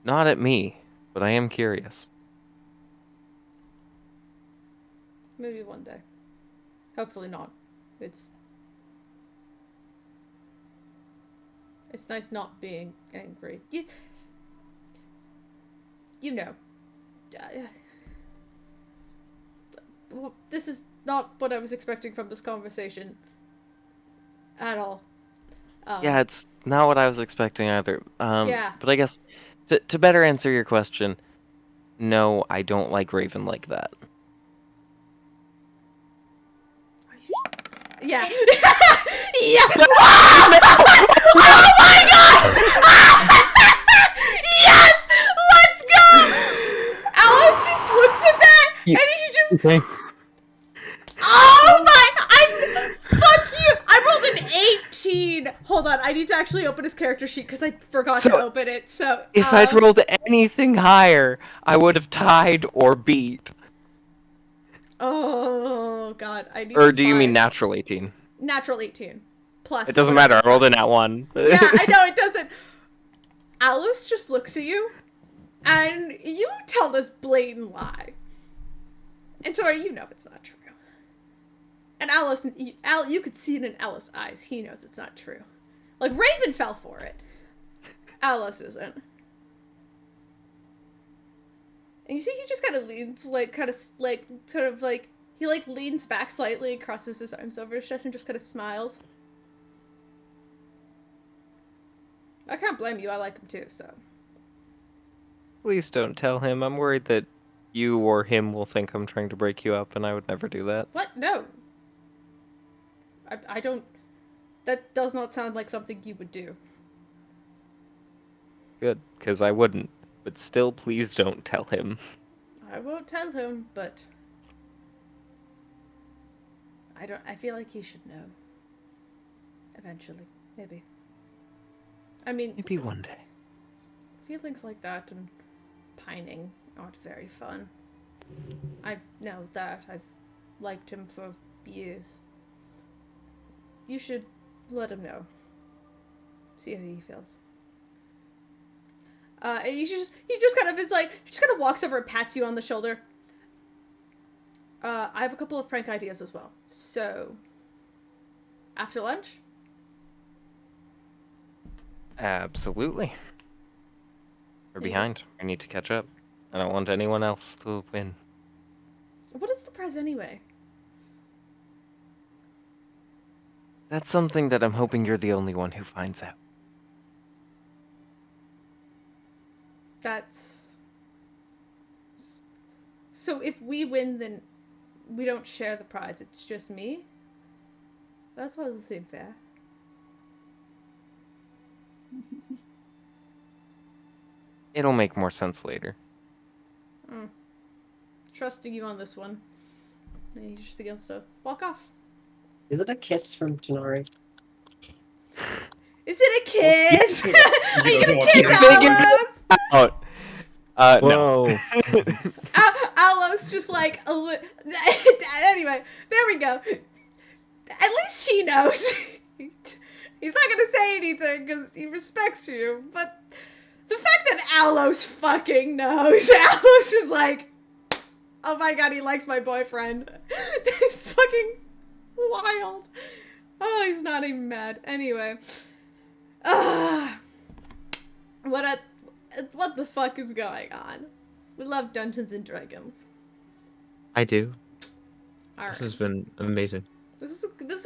Not at me, but I am curious. Maybe one day. Hopefully not. It's nice not being angry. You know. Well, this is not what I was expecting from this conversation. At all. Yeah, it's not what I was expecting either. Yeah. But I guess, to better answer your question, no, I don't like Raven like that. Yeah. Yeah. Oh my god! Yes! Let's go! Alex just looks at that and he just. Okay. Oh my! Fuck you! I rolled an 18. Hold on, I need to actually open his character sheet because I forgot to open it. So If I'd rolled anything higher, I would have tied or beat. Oh god, I need. Or do you mean natural 18? Natural 18. Plus. It doesn't matter. I rolled a nat 1. Yeah, I know it doesn't. Alice just looks at you, and you tell this blatant lie. And Tori, you know it's not true. And Alice, you could see it in Alice's eyes. He knows it's not true. Like, Raven fell for it. Alice isn't. And you see he just kind of leans, he, leans back slightly and crosses his arms over his chest and just kind of smiles. I can't blame you. I like him too, so. Please don't tell him. I'm worried that you or him will think I'm trying to break you up, and I would never do that. What? No. I don't. That does not sound like something you would do. Good, because I wouldn't. But still, please don't tell him. I won't tell him, but. I feel like he should know. Eventually. Maybe. I mean. Maybe one day. Feelings like that and pining aren't very fun. I know that. I've liked him for years. You should let him know. See how he feels. And he just kind of is like, he just kind of walks over and pats you on the shoulder. I have a couple of prank ideas as well. So, after lunch? Absolutely. We're behind. I need to catch up. I don't want anyone else to win. What is the prize anyway? That's something that I'm hoping you're the only one who finds out. That's... So if we win, then we don't share the prize. It's just me? That doesn't seem fair. It'll make more sense later. Trusting you on this one. And he just begins to walk off. Is it a kiss from Tanari? Is it a kiss? Are you doesn't gonna want kiss to Big into Alos? out. Whoa. No. Alos just like anyway, there we go. At least he knows. He's not gonna say anything because he respects you, but the fact that Alos fucking knows, Alos is like, oh my god, he likes my boyfriend. It's fucking wild. Oh, he's not even mad. Anyway. What the fuck is going on? We love Dungeons and Dragons. I do. Alright. This has been amazing. This is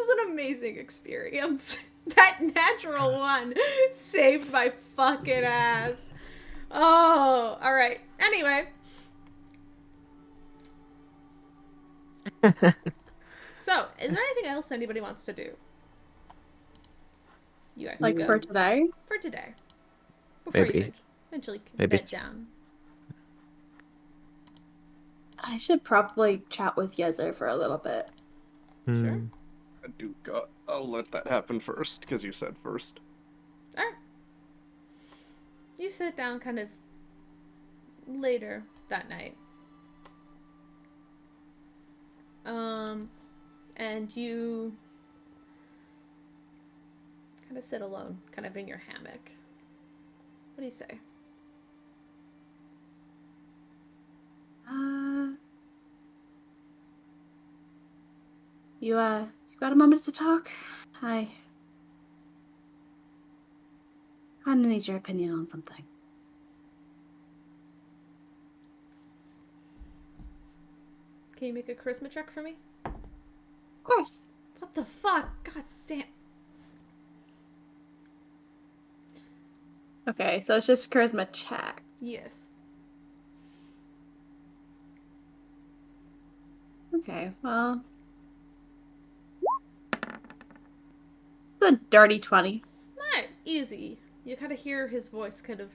an amazing experience. That natural one saved my fucking ass. Oh, alright. Anyway. So, is there anything else anybody wants to do? You guys Like can go. for today? For today. Before Maybe. you eventually Maybe bed down. I should probably chat with Yezer for a little bit. Sure. I'll let that happen first, because you said first. Alright. You sit down kind of later that night. And you kind of sit alone, kind of in your hammock. What do you say? You got a moment to talk? I kinda need your opinion on something. Can you make a charisma check for me? Of course. What the fuck? God damn. Okay, so it's just a charisma check. Yes. Okay, well. It's a dirty 20. Alright, easy. You kind of hear his voice kind of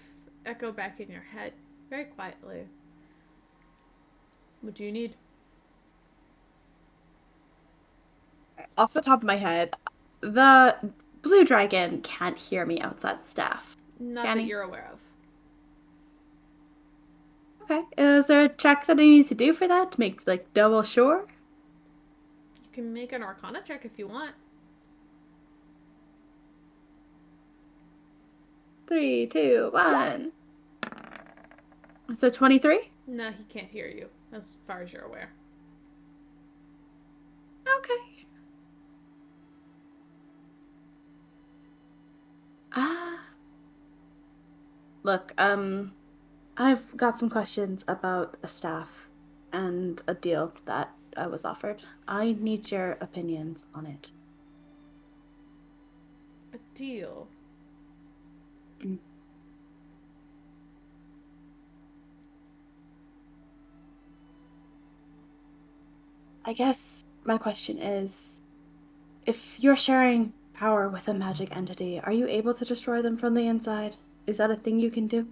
echo back in your head very quietly. What do you need? Off the top of my head, the blue dragon can't hear me outside staff. Not Can that he? you're aware of. Okay, is there a check that I need to do for that to make, like, double sure? You can make an arcana check if you want. 3, 2, 1. It's a 23? No, he can't hear you, as far as you're aware. Okay. Look, I've got some questions about a staff and a deal that I was offered. I need your opinions on it. A deal? Mm. I guess my question is, if you're sharing power with a magic entity, are you able to destroy them from the inside? Is that a thing you can do?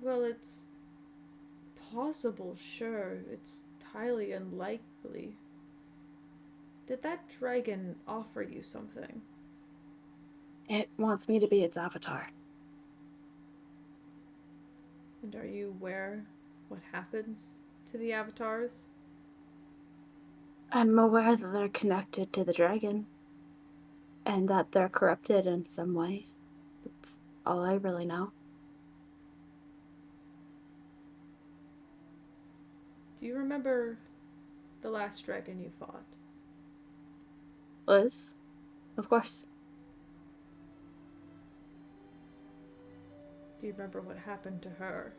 Well, it's possible, sure. It's highly unlikely. Did that dragon offer you something? It wants me to be its avatar. And are you aware what happens to the avatars? I'm aware that they're connected to the dragon. And that they're corrupted in some way. That's all I really know. Do you remember the last dragon you fought? Liz? Of course. Do you remember what happened to her?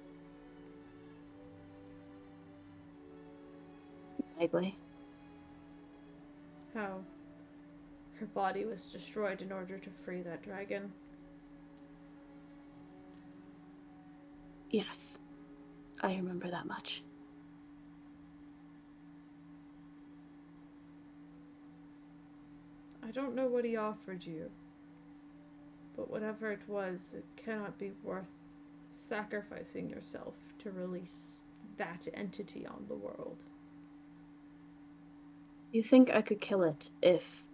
Vaguely. how her body was destroyed in order to free that dragon. Yes, I remember that much. I don't know what he offered you, but whatever it was, it cannot be worth sacrificing yourself to release that entity on the world. You think I could kill it if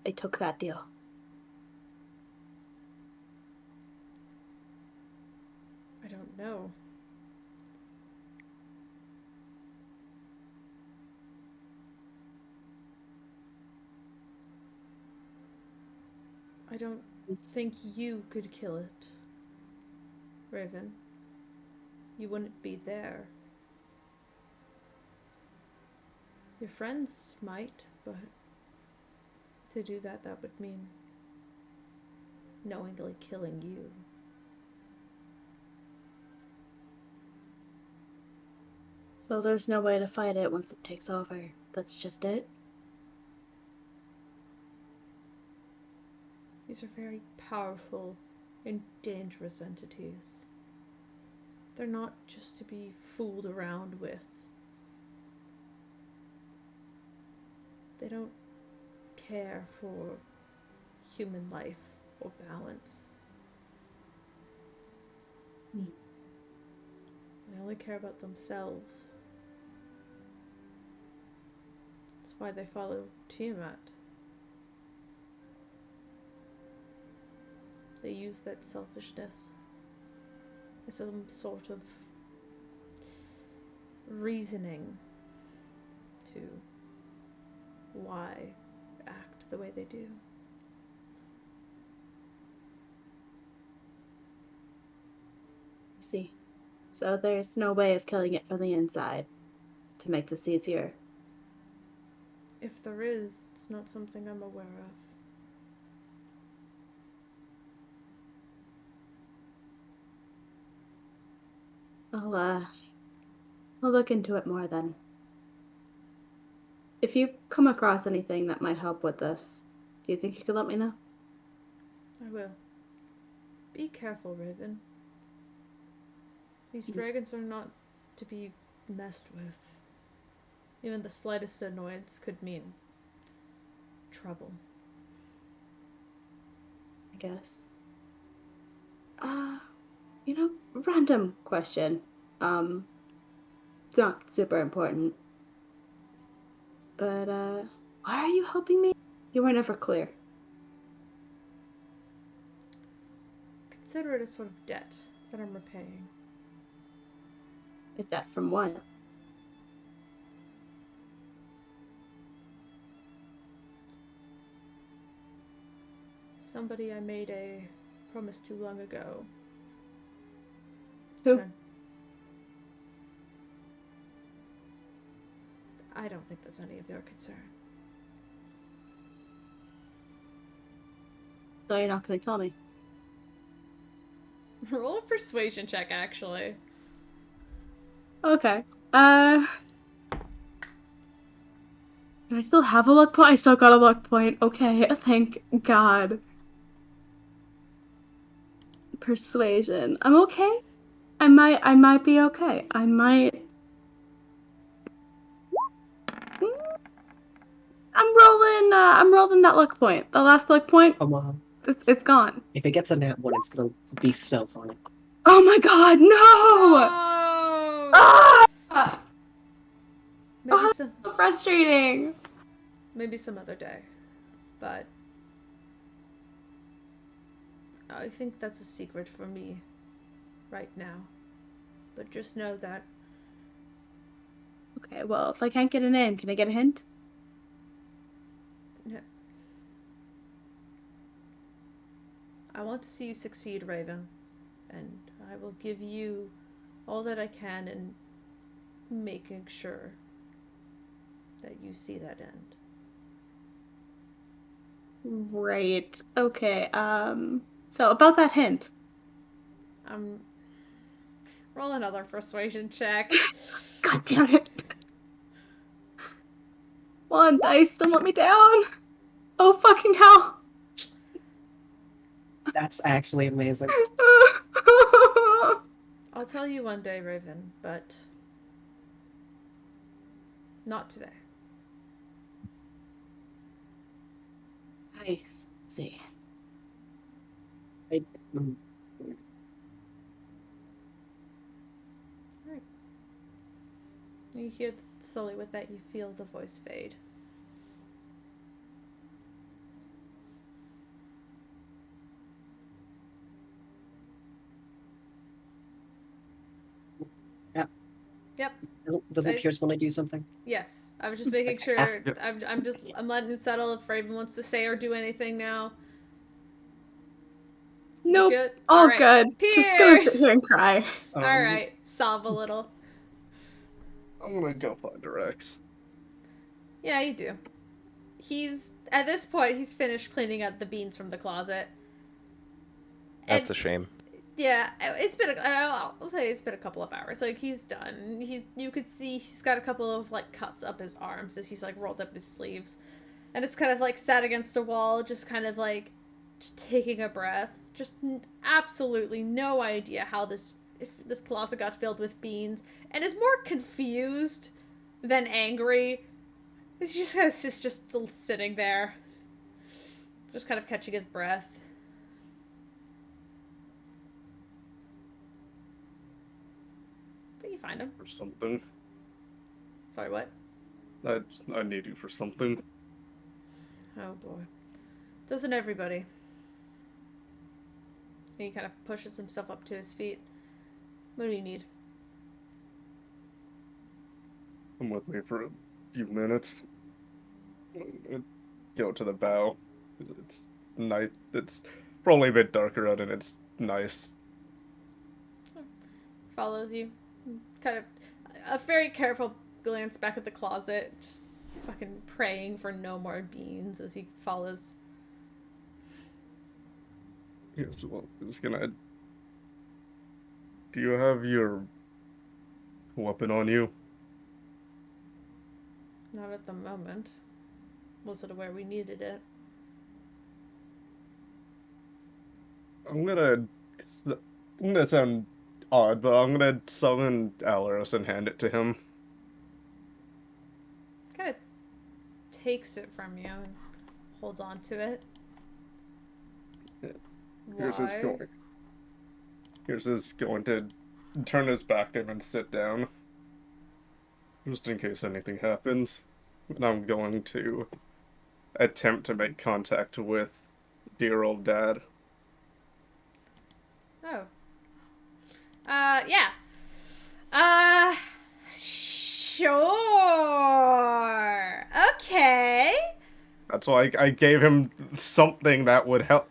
I took that deal? I don't know. I don't think you could kill it, Raven. You wouldn't be there. Your friends might, but to do that, that would mean knowingly killing you. So there's no way to fight it once it takes over. That's just it? These are very powerful and dangerous entities. They're not just to be fooled around with. They don't care for human life or balance. They only care about themselves. That's why they follow Tiamat. They use that selfishness as some sort of reasoning to why act the way they do. I see. So there's no way of killing it from the inside to make this easier. If there is, it's not something I'm aware of. I'll look into it more then. If you come across anything that might help with this, do you think you could let me know? I will. Be careful, Raven. These dragons are not to be messed with. Even the slightest annoyance could mean trouble. I guess. Random question. It's not super important. But, why are you helping me? You were never clear. Consider it a sort of debt that I'm repaying. A debt from what? Somebody I made a promise to long ago. Who? I don't think that's any of your concern. So you're not going to tell me? Roll a persuasion check, actually. Okay. Do I still have a luck point? I still got a luck point. Okay, thank God. Persuasion. I'm okay. I might be okay. I'm rolling that luck point. The last luck point, Come on. it's gone. If it gets a nat 1, it's gonna be so funny. Oh my God, no! Oh! Ah! Maybe So frustrating. Maybe some other day. But I think that's a secret for me right now. But just know that. Okay, well, if I can't get a name, can I get a hint? No. I want to see you succeed, Raven. And I will give you all that I can in making sure that you see that end. Right. Okay, so about that hint. Roll another persuasion check. God damn it. on, dice, don't let me down. Oh, fucking hell. That's actually amazing. I'll tell you one day, Raven, but not today. I see. You hear slowly with that, you feel the voice fade. Yep. Does it pierce when I do something? Yes. I was just making sure. Yep. I'm letting it settle if Raven wants to say or do anything now. Nope. Good? All right. good. Pierce! Just gonna sit here and cry. Alright. Sob a little. I'm gonna go find Rex. Yeah, you do. At this point, he's finished cleaning up the beans from the closet. That's a shame. Yeah, it's been. I'll say it's been a couple of hours. Like he's done. You could see he's got a couple of like cuts up his arms as he's like rolled up his sleeves, and it's kind of like sat against a wall, just kind of like, just taking a breath. Just absolutely no idea how if this closet got filled with beans, and is more confused than angry. He's just still sitting there, just kind of catching his breath. You find him. For something. Sorry, what? I need you for something. Oh boy. Doesn't everybody? And he kind of pushes himself up to his feet. What do you need? Come with me for a few minutes. Go to the bow. It's nice. It's probably a bit darker out and it's nice. Follows you. Kind of a very careful glance back at the closet, just fucking praying for no more beans as he follows. Yes, well, it's gonna. Do you have your weapon on you? Not at the moment. Was it where we needed it? I'm gonna sound odd, but I'm gonna summon Alaros and hand it to him. Kind of takes it from you and holds on to it. Here's his going to turn his back to him and sit down. Just in case anything happens. And I'm going to attempt to make contact with dear old dad. Oh. Yeah. Sure. Okay. That's why I gave him something that would help.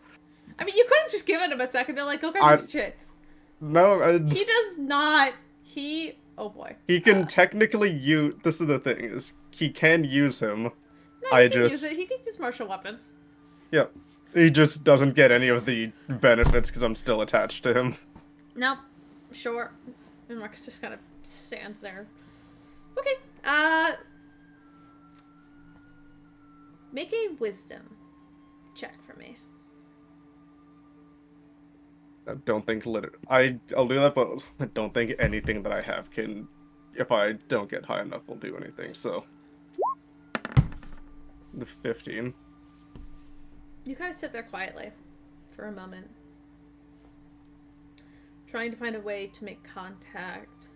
I mean, you could have just given him a second, been like, go grab his shit. No, He does not. Oh boy. he can technically use. This is the thing: is he can use him. No, I he can just use it. He can use martial weapons. Yep. He just doesn't get any of the benefits because I'm still attached to him. Nope. Sure. And Marcus just kind of stands there. Okay. Make a wisdom check for me. I don't think I'll do that, but I don't think anything that I have can, if I don't get high enough, will do anything. So, the 15. You kind of sit there quietly for a moment, trying to find a way to make contact.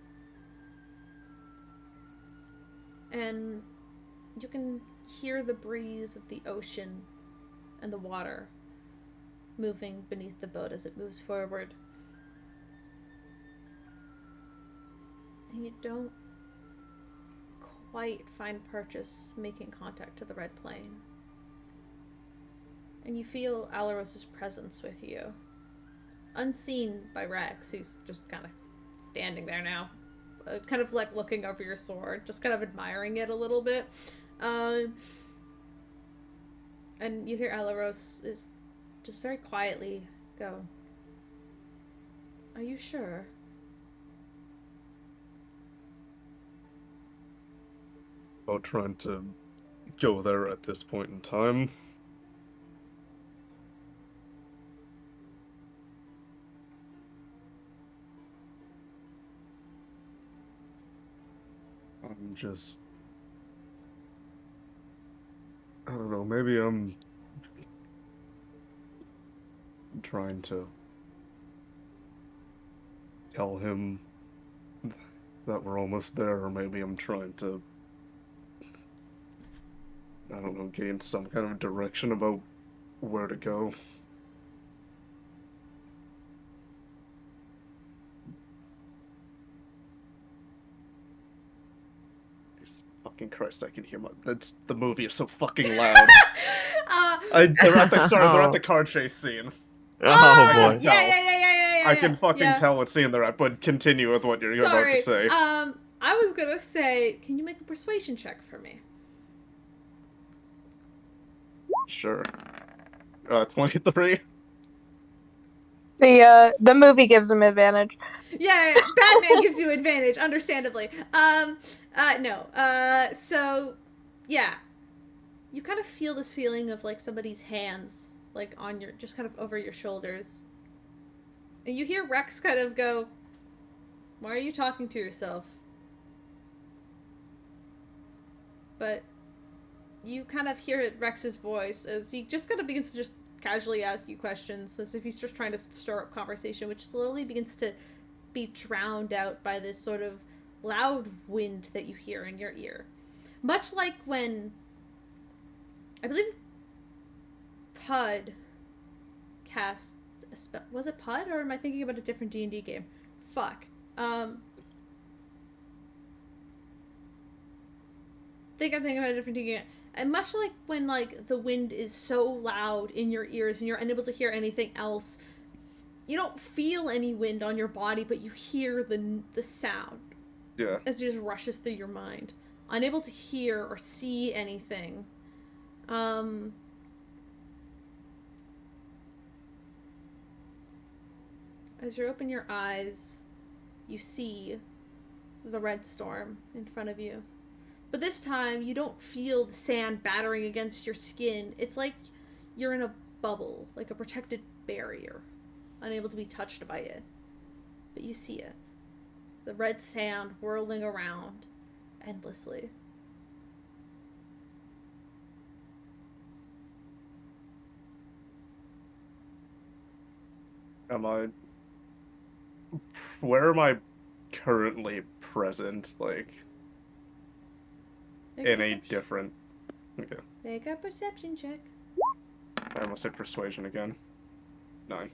And you can hear the breeze of the ocean and the water moving beneath the boat as it moves forward. And you don't quite find purchase making contact to the red plane. And you feel Alaros's presence with you. Unseen by Rex, who's just kind of standing there now. Kind of like looking over your sword, just kind of admiring it a little bit. And you hear Alaros just very quietly go, "Are you sure?" About trying to go there at this point in time. I'm just... I don't know, maybe I'm trying to tell him that we're almost there, or maybe I'm trying to, I don't know, gain some kind of direction about where to go. Jesus fucking Christ, I can hear that's the movie is so fucking loud. They're at the car chase scene. Oh I boy. can tell. Yeah. I can fucking yeah. tell what scene they're at, but continue with what you're about to say. I was gonna say, can you make a persuasion check for me? Sure. 23? The movie gives him advantage. Yeah, Batman gives you advantage, understandably. No. So, yeah. You kind of feel this feeling of, like, somebody's hands, like, on your, just kind of over your shoulders. And you hear Rex kind of go, why are you talking to yourself? But you kind of hear Rex's voice as he just kind of begins to just casually ask you questions, as if he's just trying to stir up conversation, which slowly begins to be drowned out by this sort of loud wind that you hear in your ear. Much like when, I believe, Pud cast a spell. Was it Pud, or am I thinking about a different D&D game? Fuck. I think I'm thinking about a different D&D game. And much like when, like, the wind is so loud in your ears and you're unable to hear anything else, you don't feel any wind on your body, but you hear the sound. Yeah. As it just rushes through your mind. Unable to hear or see anything. As you open your eyes, you see the red storm in front of you. But this time, you don't feel the sand battering against your skin. It's like you're in a bubble, like a protected barrier, unable to be touched by it. But you see it. The red sand whirling around endlessly. Where am I currently present? Like, in a different... Okay. Make a perception check. I almost said persuasion again. 9.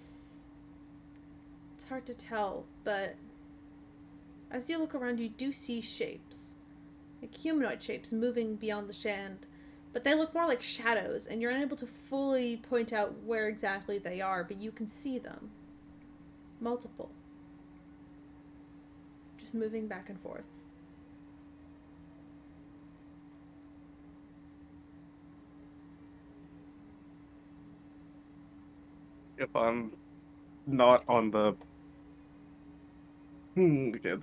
It's hard to tell, but as you look around, you do see shapes. Like humanoid shapes moving beyond the sand. But they look more like shadows, and you're unable to fully point out where exactly they are, but you can see them. Multiple. Just moving back and forth. If I'm not on the... Okay,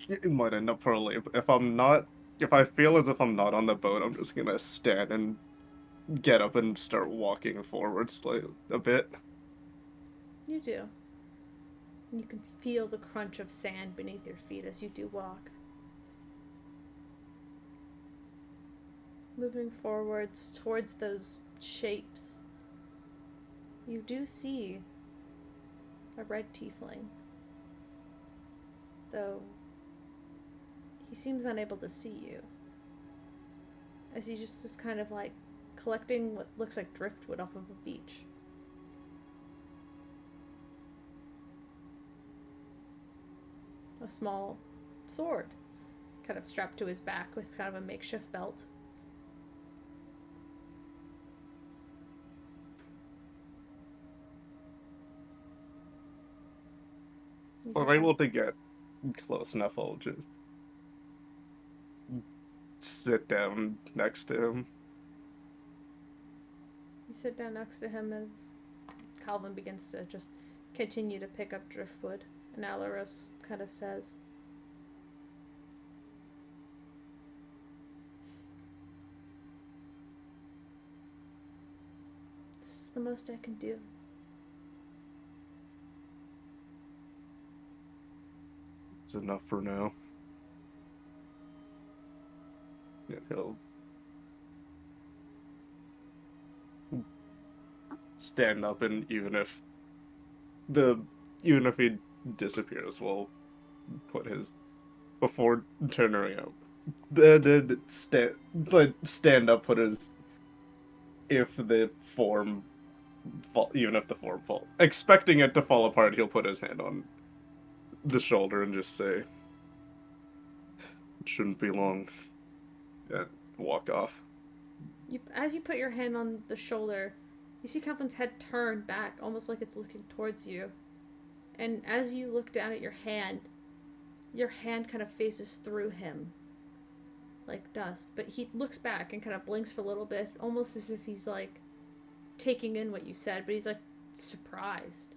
it might end up poorly. If I feel as if I'm not on the boat, I'm just gonna stand and get up and start walking forwards like a bit. You do. And you can feel the crunch of sand beneath your feet as you do walk. Moving forwards towards those shapes, you do see a red tiefling. Though he seems unable to see you. As he just is kind of like collecting what looks like driftwood off of a beach. A small sword kind of strapped to his back with kind of a makeshift belt. If I'm able to get close enough, I'll just sit down next to him. You sit down next to him as Calvin begins to just continue to pick up driftwood, and Alaros kind of says, the most I can do. It's enough for now. Yeah, he'll stand up, and even if he disappears, we'll put his before turning out. Stand up, put his if the form fall, even if the form fall, expecting it to fall apart, he'll put his hand on the shoulder and just say, "It shouldn't be long," and walk off. As you put your hand on the shoulder, you see Calvin's head turn back, almost like it's looking towards you. And as you look down at your hand kind of faces through him, like dust. But he looks back and kind of blinks for a little bit, almost as if he's like taking in what you said, but he's like surprised.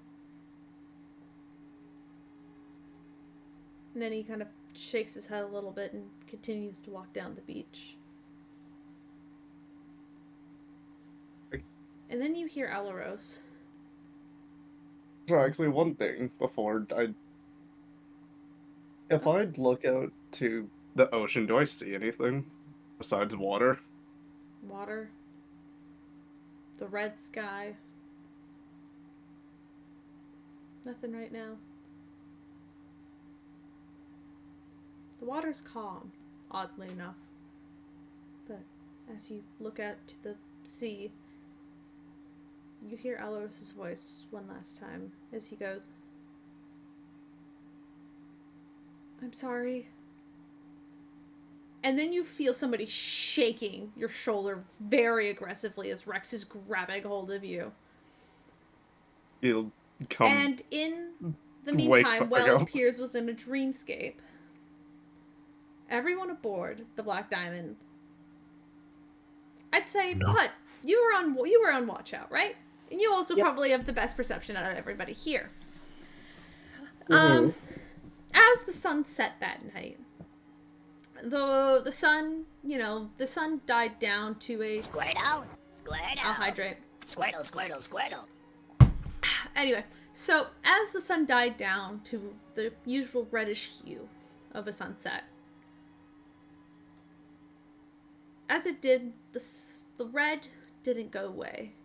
And then he kind of shakes his head a little bit and continues to walk down the beach. And then you hear Alaros. So actually, one thing before if I look out to the ocean, do I see anything besides water? Water. The red sky. Nothing right now. The water's calm, oddly enough. But as you look out to the sea, you hear Alaros' voice one last time as he goes, "I'm sorry." And then you feel somebody shaking your shoulder very aggressively as Rex is grabbing hold of you. He'll come. And in the wake meantime, back while up. Piers was in a dreamscape, everyone aboard the Black Diamond, I'd say, No. Put, you were on watch out, right? And you also Yep. probably have the best perception out of everybody here. Mhm. As the sun set that night, the sun died down to a... Squirtle, Squirtle. I'll hydrate. Squirtle, Squirtle, Squirtle. Anyway, so as the sun died down to the usual reddish hue of a sunset, as it did, the red didn't go away.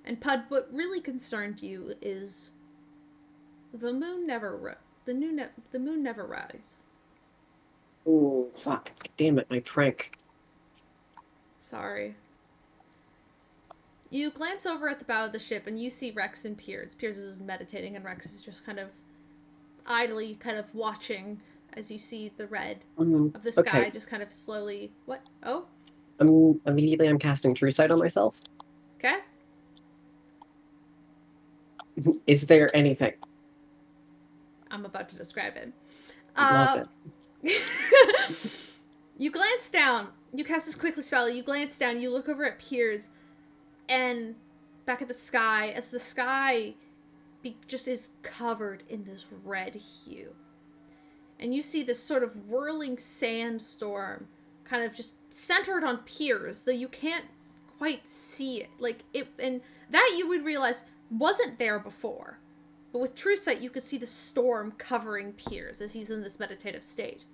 And Pud, what really concerned you is the moon never the moon never rise. Ooh, fuck. Damn it, my prank. Sorry. You glance over at the bow of the ship and you see Rex and Piers. Piers is meditating and Rex is just kind of idly kind of watching as you see the red of the sky Okay. just kind of slowly... What? Oh? Immediately I'm casting True Sight on myself. Okay. Is there anything? I'm about to describe it. Love it. You glance down. You cast this quickly spell. You glance down. You look over at Piers and back at the sky as the sky just is covered in this red hue. And you see this sort of whirling sandstorm kind of just centered on Piers, though you can't quite see it. Like it, and that you would realize wasn't there before. But with True Sight, you could see the storm covering Piers as he's in this meditative state.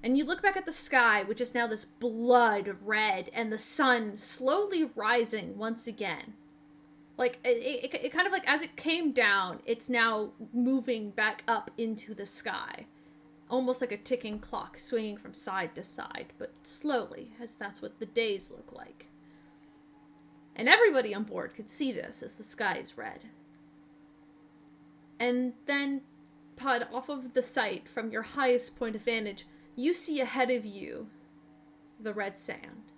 And you look back at the sky, which is now this blood red, and the sun slowly rising once again. Like, it kind of like, as it came down, it's now moving back up into the sky. Almost like a ticking clock, swinging from side to side, but slowly, as that's what the days look like. And everybody on board could see this as the sky is red. And then, Pud, off of the sight, from your highest point of vantage, you see ahead of you the red sand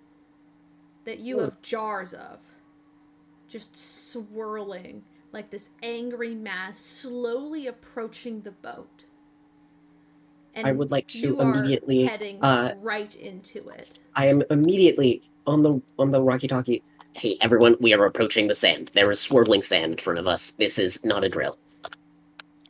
that you have jars of, just swirling like this angry mass slowly approaching the boat. And I would like to you are immediately heading right into it. I am immediately on the walkie-talkie. Hey, everyone, we are approaching the sand. There is swirling sand in front of us. This is not a drill.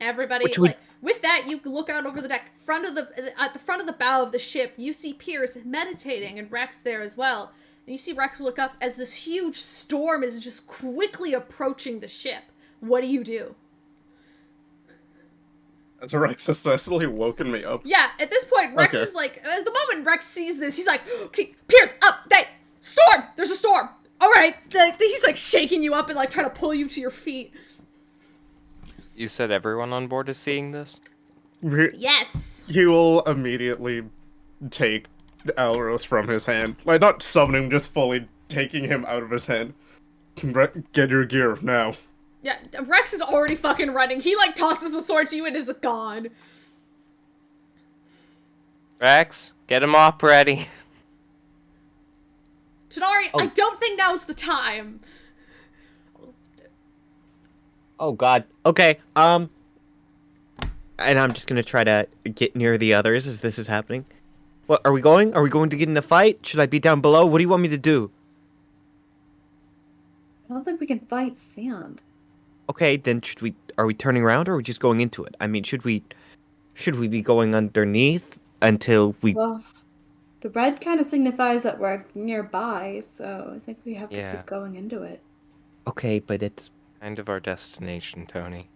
Everybody, Which would- like, with that, you look out over the deck. At the front of the bow of the ship, you see Piers meditating and Rex there as well. And you see Rex look up as this huge storm is just quickly approaching the ship. What do you do? Has Rex successfully woken me up? Yeah, at this point, Rex Okay. is like, at the moment Rex sees this, he's like, okay, Piers, update! Storm! There's a storm! Alright! He's like shaking you up and like trying to pull you to your feet. You said everyone on board is seeing this? Yes! He will immediately take Alros from his hand. Like, not summoning him, just fully taking him out of his hand. Get your gear now. Yeah, Rex is already fucking running. He like tosses the sword to you and is gone. Rex, get him up ready. Tanari, I don't think now's the time. Oh God. Okay. And I'm just gonna try to get near the others as this is happening. What are we going? Are we going to get in a fight? Should I be down below? What do you want me to do? I don't think we can fight sand. Okay, then are we turning around or are we just going into it? I mean, should we be going underneath until we Well, the red kind of signifies that we're nearby, so I think we have to Yeah. keep going into it. Okay, but it's Kind of our destination, Tony.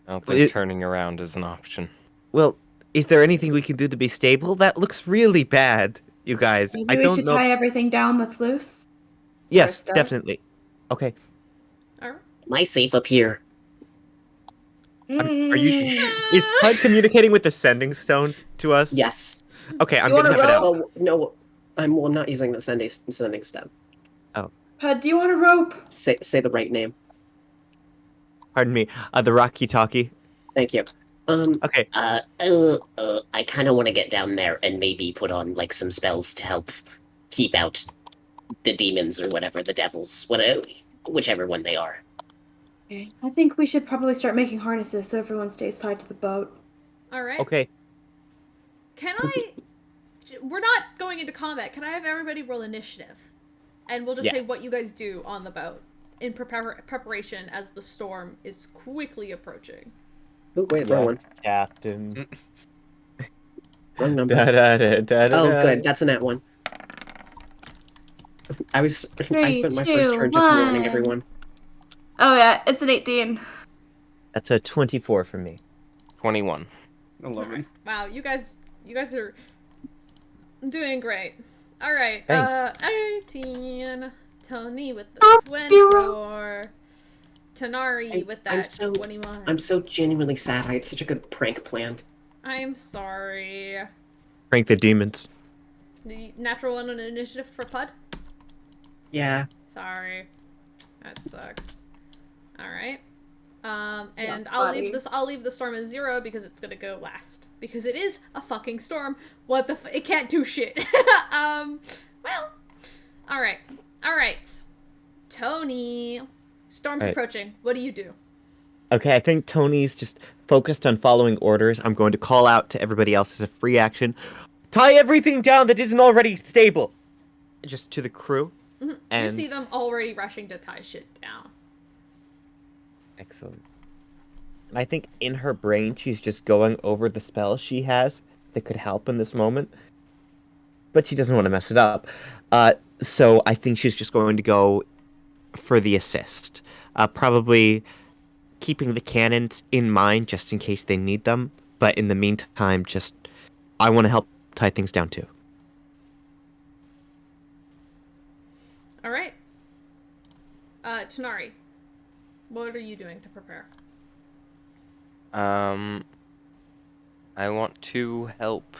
I don't Well, think turning around is an option. well, is there anything we can do to be stable? That looks really bad, you guys. Maybe I we don't should know. tie everything down that's loose. Yes, start. definitely. Okay. Alright. Am I safe up here? Are you Is Pud communicating with the sending stone to us? Yes. Okay, I'm You gonna wanna have it out. Oh, no, I'm not using the sending step. Pud, do you want a rope? Say the right name. Pardon me. The Rocky Talkie. Thank you. Okay. I kind of want to get down there and maybe put on like some spells to help keep out the demons or whatever, the devils, whichever one they are. Okay. I think we should probably start making harnesses so everyone stays tied to the boat. Alright. Okay. Can I... We're not going into combat. Can I have everybody roll initiative? And we'll just say Yes. what you guys do on the boat in preparation as the storm is quickly approaching. Oh, wait, wrong one. Captain. Wrong number. Oh, Good, that's a nat one. I spent my 3, first 2, turn just warning 1. everyone. Oh yeah, it's an 18. That's a 24 for me. 21. 11. Wow, you guys are doing great. Alright, Thanks. 18. Tony with the 24. Tanari with that 21. I'm so genuinely sad. I had such a good prank planned. I'm sorry. Prank the demons. Natural one on initiative for Pud? Yeah. Sorry. That sucks. Alright. And Yeah, I'll buddy. leave the storm at 0 because it's gonna go last. Because it is a fucking storm. What the it can't do shit. Well. Alright. Tony. Storm's Right. approaching. What do you do? Okay, I think Tony's just focused on following orders. I'm going to call out to everybody else as a free action. Tie everything down that isn't already stable. Just to the crew. You And see them already rushing to tie shit down. excellent. And I think in her brain she's just going over the spell she has that could help in this moment. But she doesn't want to mess it up. So I think she's just going to go for the assist. Probably keeping the cannons in mind just in case they need them. But in the meantime, I want to help tie things down too. Alright. Tanari. What are you doing to prepare? I want to help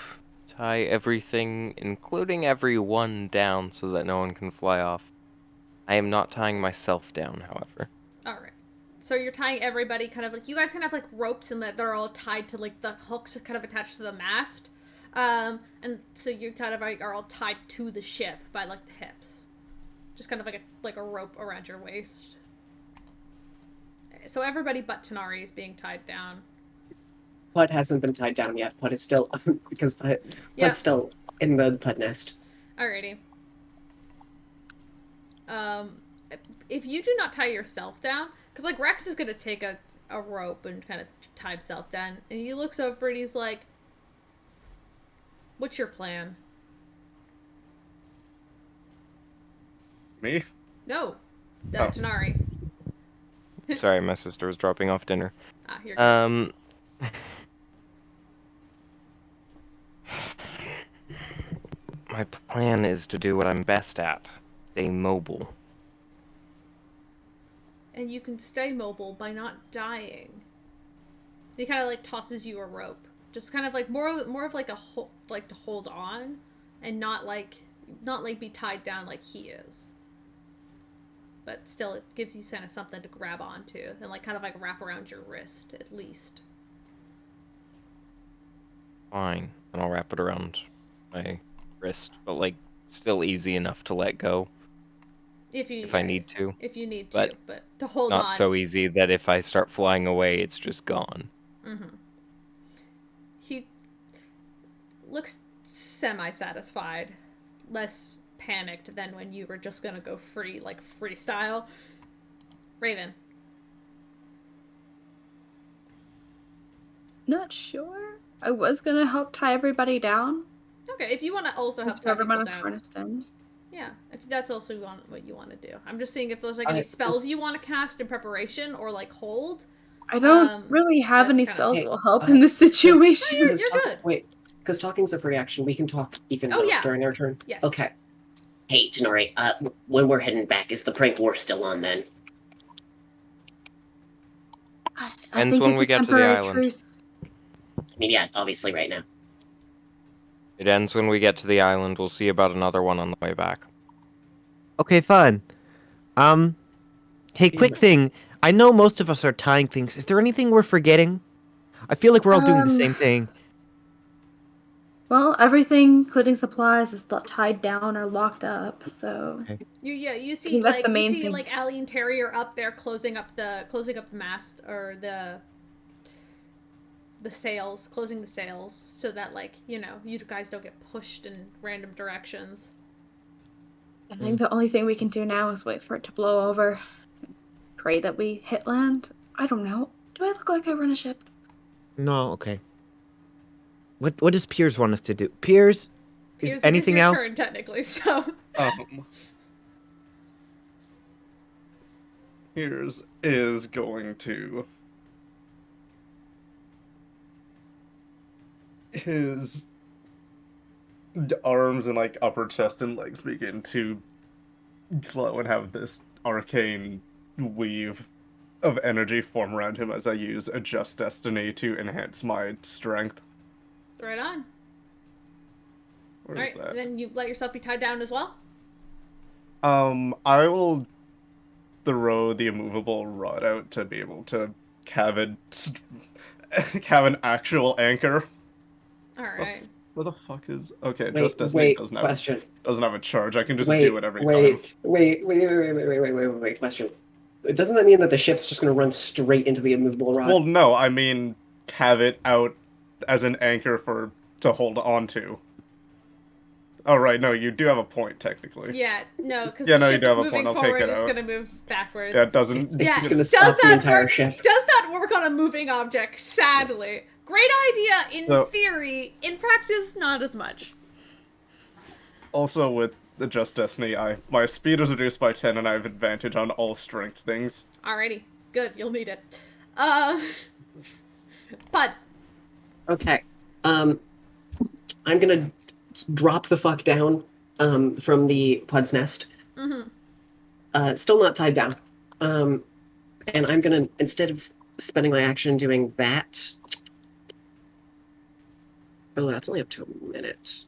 tie everything, including everyone, down so that no one can fly off. I am not tying myself down, however. Alright. So you're tying everybody kind of like, you guys kind of have like ropes and that they're all tied to like the hooks kind of attached to the mast. And so you kind of are all tied to the ship by like the hips. Just kind of like a rope around your waist. So everybody but Tanari is being tied down. Pud hasn't been tied down yet. Pud is still because Pud's still in the Pud nest. Alrighty. If you do not tie yourself down, because like Rex is gonna take a rope and kind of tie himself down, and he looks over and he's like, "What's your plan?" Me? No, Oh. Tanari. Sorry, my sister was dropping off dinner. Ah, you're good. My plan is to do what I'm best at. Stay mobile. And you can stay mobile by not dying. He kind of like tosses you a rope, just kind of like more of like like to hold on, and not like be tied down like he is. But still, it gives you kind of something to grab onto and like kind of like wrap around your wrist at least. Fine, and I'll wrap it around my wrist, but like still easy enough to let go if I need to. If you need But to, but to hold not on. so easy that if I start flying away, it's just gone. Mm-hmm. He looks semi-satisfied, less panicked than when you were just gonna go free, like freestyle. Raven. Not sure. I was gonna help tie everybody down. Okay, if you want to also help So tie everyone people is down. harnessed in. Yeah, if that's also what you want to do. I'm just seeing if there's like any spells you want to cast in preparation or like hold. I don't really have any that's spells Hey, that will help in this situation. No, you're good. Wait, because talking's a free action. We can talk even Oh, yeah. during our turn. Yes. Okay. Hey, Tanari, when we're heading back, is the prank war still on then? I Ends think when it's we a get to the temporary island. truce. I mean, yeah, obviously right now. It ends when we get to the island. We'll see about another one on the way back. Okay, fun. Hey, quick thing. I know most of us are tying things. Is there anything we're forgetting? I feel like we're all doing the same thing. Well, everything, including supplies, is tied down or locked up. So You see think that's like the you main see thing. like Allie and Terry are up there closing up the mast or the sails, closing the sails so that like, you guys don't get pushed in random directions. I think the only thing we can do now is wait for it to blow over. Pray that we hit land. I don't know. Do I look like I run a ship? No, okay. What does Piers want us to do? Piers? Piers, Anything it is your else? turn technically, so Piers is going to his arms and like upper chest and legs begin to glow and have this arcane weave of energy form around him as I use Adjust Destiny to enhance my strength. right on. Where's Alright, that? then you let yourself be tied down as well? I will throw the immovable rod out to be able to have an actual anchor. Alright. What the fuck is... Okay, Wait, Just Destiny doesn't have a charge. I can just do it every time. Wait. Question. Doesn't that mean that the ship's just going to run straight into the immovable rod? Well, no, I mean have it out as an anchor to hold on to. Oh, right, no, you do have a point, technically. Yeah, no, because Yeah, the no, you ship do is have a moving point. I'll forward, take it it's out. gonna move backwards. Yeah, it doesn't... It's just going to does stop the that entire work? ship. Does not work on a moving object, sadly. Great idea in theory, in practice, not as much. Also, with the Just Destiny, my speed is reduced by 10, and I have advantage on all strength things. Alrighty, good, you'll need it. Pud. Okay. I'm gonna drop the fuck down from the Pud's nest. Still not tied down. And I'm gonna, instead of spending my action doing that... Oh, that's only up to a minute.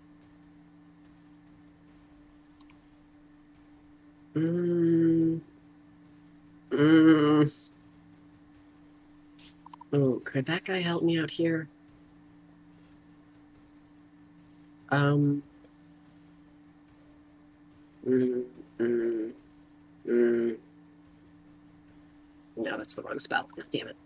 Oh, could that guy help me out here? No, that's the wrong spell. God damn it.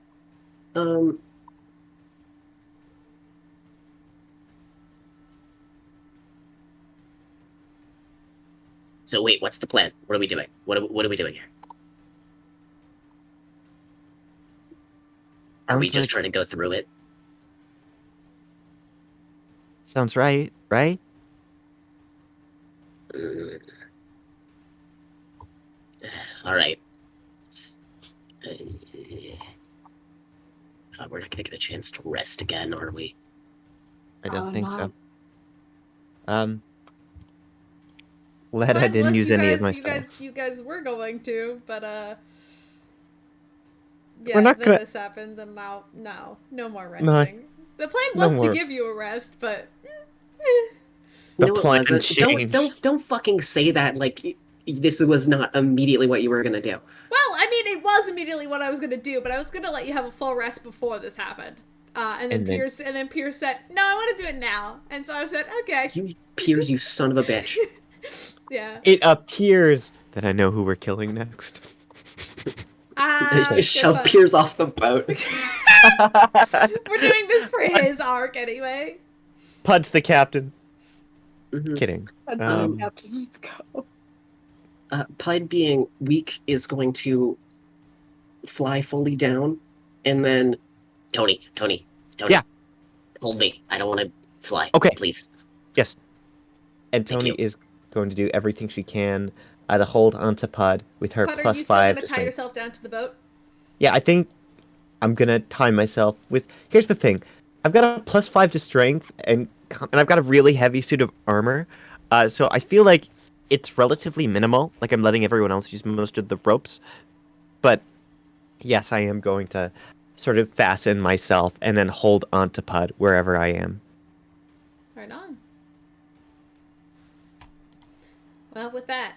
So wait, what's the plan? What are we doing? What are we doing here? Are we just trying to go through it? Sounds right, right? All right. We're not gonna get a chance to rest again, are we? I don't Oh, think no. so. Glad I Well, didn't unless use you any of guys, my you guys, spells. you guys were going to, but yeah, We're not then gonna- this happened, and now, no more No. resting. The plan No was more. to give you a rest, but The No, it plan wasn't. changed. Don't fucking say that like this was not immediately what you were gonna do. well, I mean, it was immediately what I was gonna do, but I was gonna let you have a full rest before this happened. And then Pierce said, "No, I want to do it now," and so I said, "Okay." You Piers, you son of a bitch. Yeah. It appears that I know who we're killing next. Shove fun. Piers off the boat. We're doing this for his arc anyway. Pud's the captain. Mhm. Kidding. That's the captain. Let's go. Pud being weak is going to fly fully down, and then Tony. Yeah. Hold me. I don't want to fly. Okay. Please. Yes. And Thank Tony you. is going to do everything she can to hold onto Pud with her Pud, are plus you still 5 gonna to tie strength. yourself down to the boat? Yeah, I think I'm gonna time myself with. Here's the thing: I've got a plus 5 to strength, and I've got a really heavy suit of armor, so I feel like it's relatively minimal. Like I'm letting everyone else use most of the ropes, but yes, I am going to sort of fasten myself and then hold onto Pud wherever I am. Right on. Well, with that,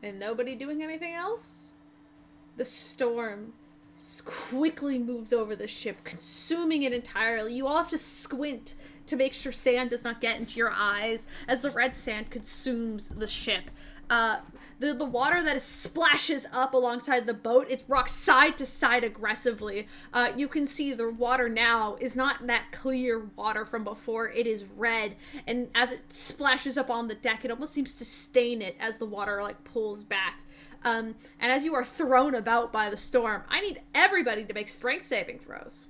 and nobody doing anything else, the storm quickly moves over the ship, consuming it entirely. You all have to squint to make sure sand does not get into your eyes as the red sand consumes the ship. The water that splashes up alongside the boat, it rocks side to side aggressively. You can see the water now is not that clear water from before. It is red, and as it splashes up on the deck, it almost seems to stain it as the water like pulls back. And as you are thrown about by the storm, I need everybody to make strength saving throws.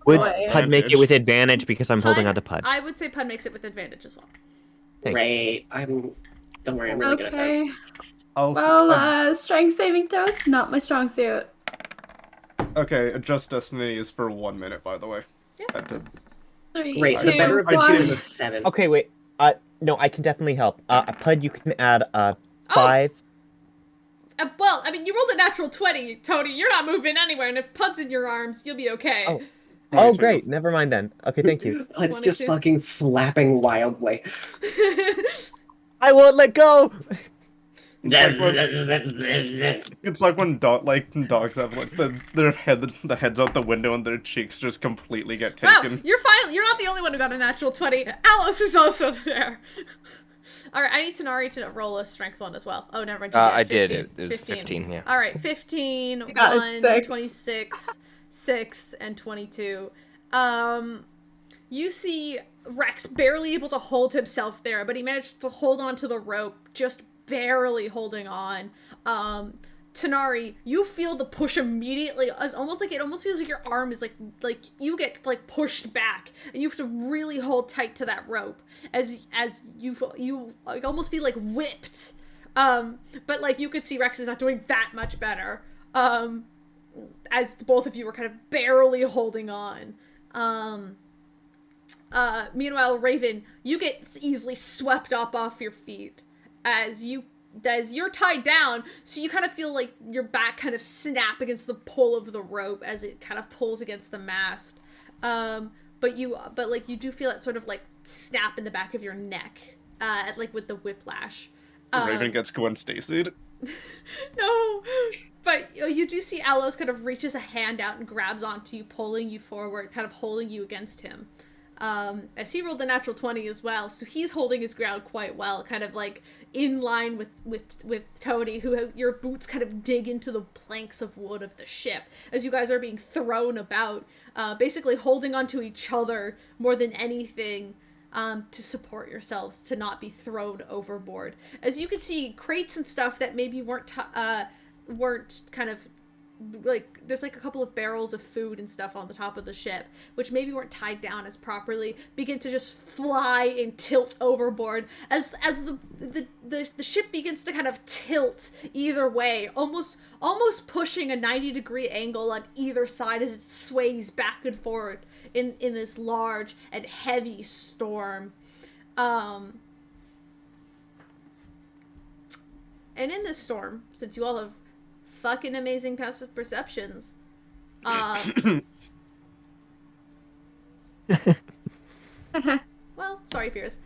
Would Boy. Pud make it with advantage because I'm holding onto Pud? I would say Pud makes it with advantage as well. Thank Right. Don't worry, I'm really good at this. Okay. I'll Well, strength saving throws, not my strong suit. okay. Adjust destiny is for 1 minute, by the way. Yeah. Had to- that's- 3, Great. 2, The better of the 1. two is a 7. Okay, wait. No, I can definitely help. Pud, you can add 5. Well, I mean, you rolled a natural 20, Tony. You're not moving anywhere, and if Pud's in your arms, you'll be okay. Oh. Oh, 22. great. Never mind then. Okay, thank you. It's just 22. fucking flapping wildly. I won't let go. It's like when dogs have like the heads out the window and their cheeks just completely get Wow, taken. you're not the only one who got a natural 20. Alos is also there. Alright, I need Tanari to roll a strength one as well. Oh, never mind. I did. It was 15, yeah. Alright, 15, got a 1, 6. 26, 6, and 22. You see Rex barely able to hold himself there, but he managed to hold on to the rope, just barely holding on. Tanari, you feel the push immediately, as it almost feels like your arm is like you get like pushed back, and you have to really hold tight to that rope as you like almost feel like whipped. But like you could see Rex is not doing that much better. As both of you were kind of barely holding on. Meanwhile, Raven, you get easily swept up off your feet as you're tied down, so you kind of feel like your back kind of snap against the pull of the rope as it kind of pulls against the mast. But you do feel that sort of like snap in the back of your neck, like with the whiplash. Raven gets Gwen Stacy'd. No, but you do see Alos kind of reaches a hand out and grabs onto you, pulling you forward, kind of holding you against him. As he rolled a natural 20 as well, so he's holding his ground quite well, kind of like in line with Tony, who your boots kind of dig into the planks of wood of the ship as you guys are being thrown about, basically holding onto each other more than anything, to support yourselves, to not be thrown overboard. As you can see, crates and stuff that maybe weren't kind of like there's like a couple of barrels of food and stuff on the top of the ship, which maybe weren't tied down as properly, begin to just fly and tilt overboard as the ship begins to kind of tilt either way, almost pushing a 90-degree angle on either side as it sways back and forth in this large and heavy storm. And in this storm, since you all have fucking amazing passive perceptions, well, sorry, Piers.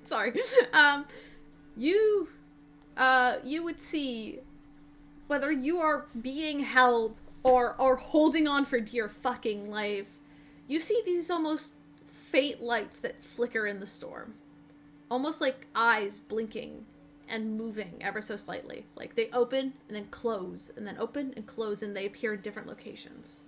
Sorry. You would see whether you are being held or holding on for dear fucking life. You see these almost faint lights that flicker in the storm. Almost like eyes blinking and moving ever so slightly. Like they open and then close, and then open and close, and they appear in different locations.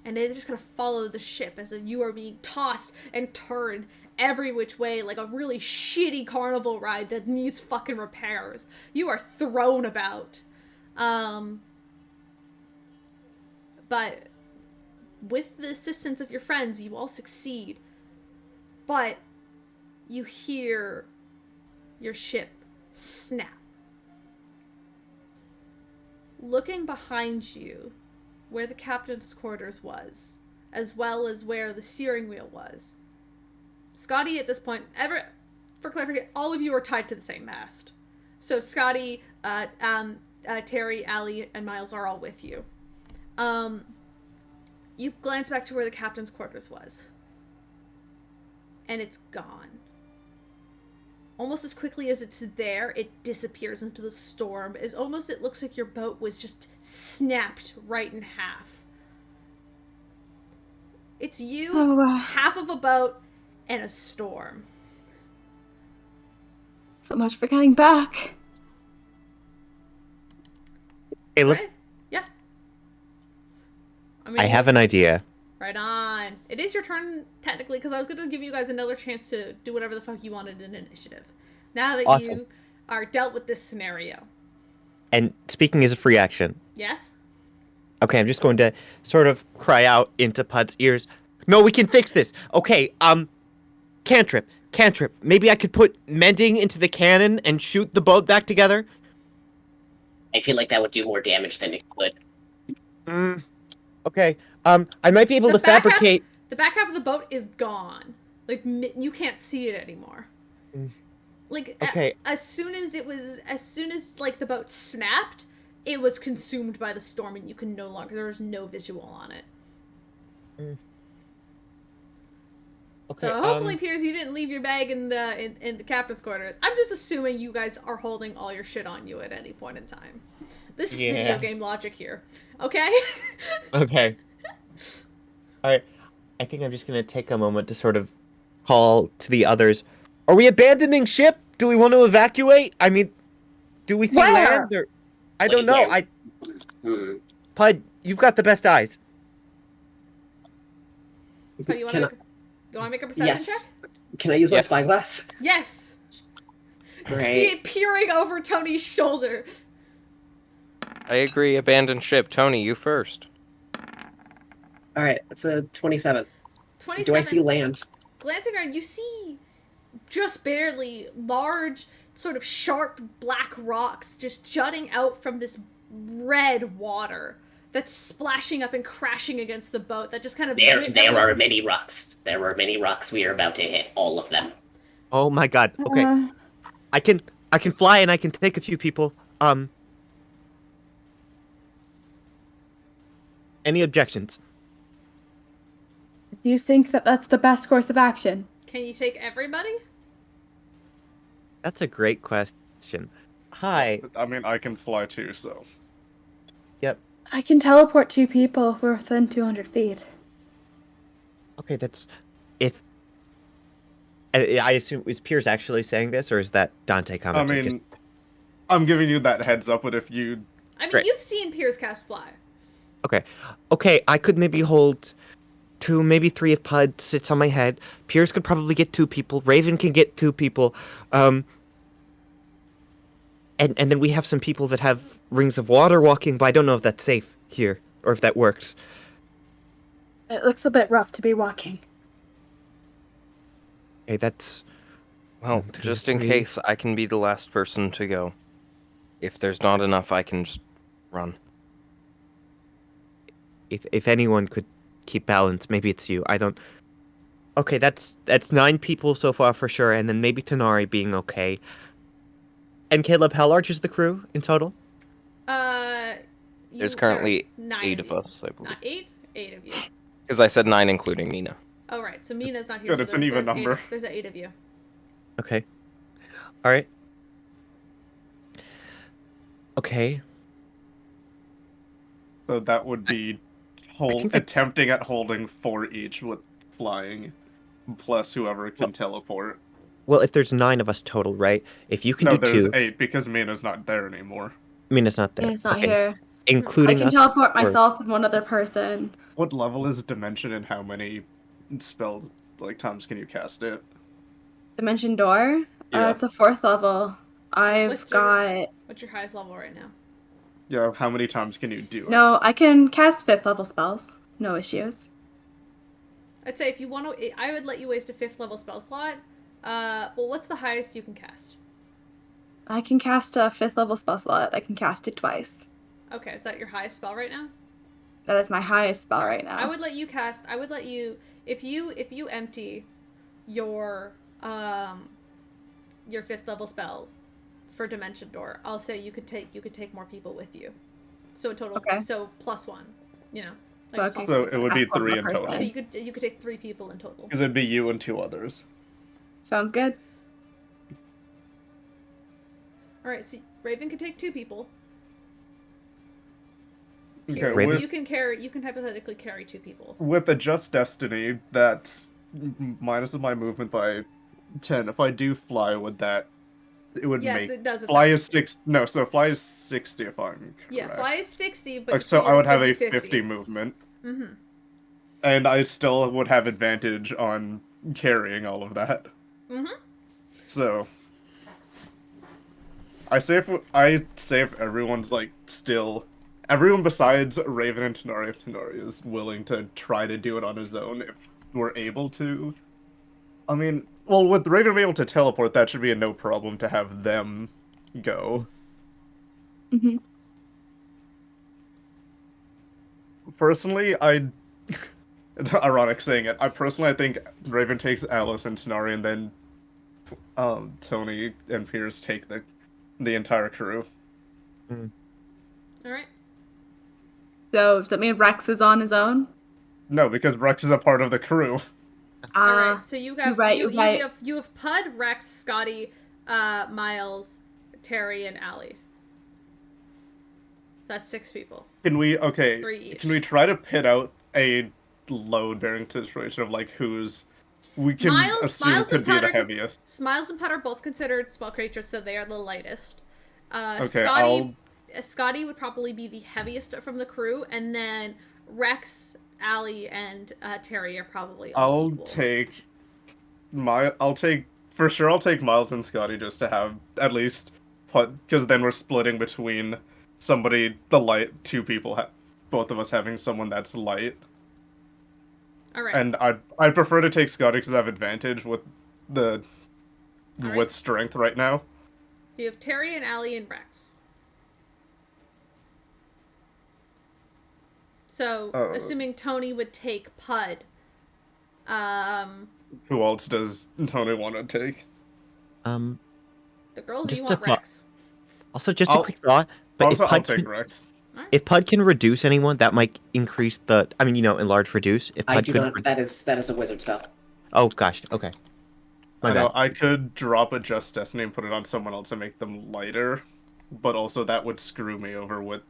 And they just kind of follow the ship as if you are being tossed and turned every which way like a really shitty carnival ride that needs fucking repairs. You are thrown about. But with the assistance of your friends, you all succeed. But you hear your ship snap. Looking behind you, where the captain's quarters was, as well as where the steering wheel was, Scotty at this point, for clarification, all of you are tied to the same mast. So Scotty, Terry, Allie, and Miles are all with you. You glance back to where the captain's quarters was. And it's gone. Almost as quickly as it's there, it disappears into the storm. It looks like your boat was just snapped right in half. It's you, half of a boat, and a storm. So much for getting back. Hey, look. Right? Yeah. I have an idea. Right on. It is your turn, technically, because I was going to give you guys another chance to do whatever the fuck you wanted in initiative. Now that you are dealt with this scenario. And speaking as a free action. Yes? Okay, I'm just going to sort of cry out into Pud's ears. No, we can fix this. Okay, cantrip. Maybe I could put mending into the cannon and shoot the boat back together? I feel like that would do more damage than it would. Okay. I might be able to fabricate... The back half of the boat is gone. Like, you can't see it anymore. Like, okay. As soon as like the boat snapped, it was consumed by the storm, and you can no longer. There was no visual on it. Okay. So hopefully, Piers, you didn't leave your bag in the captain's quarters. I'm just assuming you guys are holding all your shit on you at any point in time. This is video game logic here. Okay. Okay. All right. I think I'm just gonna take a moment to sort of call to the others. Are we abandoning ship? Do we want to evacuate? I mean, do we see land? Or... I don't know. Pud, you've got the best eyes. So you want to make a perception check? Can I use my spyglass? Yes. Great. Peering over Tony's shoulder. I agree. Abandon ship. Tony, you first. All right, it's a 27. 27. Do I see land? Glancing around, you see just barely large, sort of sharp black rocks just jutting out from this red water that's splashing up and crashing against the boat. That just kind of there are many rocks. There are many rocks. We are about to hit all of them. Oh my god. Okay. I can fly and I can take a few people. Any objections? Do you think that that's the best course of action? Can you take everybody? That's a great question. Hi. I mean, I can fly too, so. Yep. I can teleport 2 people if we're within 200 feet. Okay, that's... If... I assume, is Piers actually saying this, or is that Dante commenting? I mean, I'm giving you that heads up, but if you... I mean, you've seen Piers cast fly. Okay, I could maybe hold 2, maybe 3 if Pud sits on my head. Piers could probably get 2 people. Raven can get 2 people. And then we have some people that have rings of water walking, but I don't know if that's safe here, or if that works. It looks a bit rough to be walking. Okay, that's... Well, 1, 2, just in 3. case, I can be the last person to go. If there's not enough, I can just run. If anyone could keep balance, maybe it's you. I don't... Okay, that's 9 people so far for sure, and then maybe Tanari being okay. And Caleb, how large is the crew in total? There's currently there are 9 8 of you. us, I believe. Not 8? 8 of you. Because I said 9 including Mina. Oh, right. So Mina's not here. Good, so it's an even number. There's 8 of you. Okay. Alright. Okay. So that would be attempting at holding 4 each with flying, plus whoever can teleport. Well, if there's 9 of us total, right? If you can No, do there's 2... 8 because Mina's not there anymore. Mina's not there. It's not Okay. here. Including I can us, teleport or- myself and one other person. What level is Dimension and how many spells, times can you cast it? Dimension Door? Yeah. It's a 4th level. What's got... What's your highest level right now? Yeah, how many times can you do it? No, I can cast 5th level spells. No issues. I'd say if you want to, I would let you waste a 5th level spell slot. Well, what's the highest you can cast? I can cast a 5th level spell slot. I can cast it twice. Okay, is that your highest spell right now? That is my highest spell right now. I would let you cast. I would let you if you empty your 5th level spell for Dimension Door. I'll say you could take more people with you. So in total, Okay. so +1. You know. Okay. So it would be That's one 3 in per total. person. So you could take 3 people in total. Because it'd be you and 2 others. Sounds good. All right, so Raven can take 2 people. Okay, So you can hypothetically carry 2 people. With a Just Destiny, that's minus my movement by 10. If I do fly, would that... It would Yes, make... it does Fly affect- is 6... No, so fly is 60 if I'm correct. Yeah, fly is 60, but So I you're would have still a be 50 movement. Mm-hmm. And I still would have advantage on carrying all of that. Mm-hmm. So... I say if everyone's, still... Everyone besides Raven and Tanari, if Tanari is willing to try to do it on his own, if we're able to. I mean, well, with Raven being able to teleport, that should be a no problem to have them go. Mm-hmm. Personally, it's ironic saying it. I think Raven takes Alice and Tanari, and then Tony and Piers take the entire crew. All right. So, does that mean Rex is on his own? No, because Rex is a part of the crew. All right. So you have you're right. you have Pud, Rex, Scotty, Miles, Terry, and Allie. That's 6 people. Can we 3 each. Can we try to pit out a load-bearing situation of whose we can assume could be the heaviest? Smiles and Pud are both considered small creatures, so they are the lightest. Okay, Scotty would probably be the heaviest from the crew, and then Rex, Allie, and Terry are probably all equal. I'll take Miles and Scotty just to have at least because then we're splitting between somebody the light 2 people both of us having someone that's light. All right. And I prefer to take Scotty because I have advantage with with strength right now. So you have Terry and Allie and Rex. So, assuming Tony would take Pud, who else does Tony want to take? the girls, just you want a thought. Rex. Also, just a quick thought. But I'll take Rex. If Pud can reduce anyone, that might increase the... I mean, enlarge reduce. If Pud I do not... That is a wizard spell. Oh, gosh. Okay. I know, I could drop a Just Destiny and put it on someone else and make them lighter, but also that would screw me over with...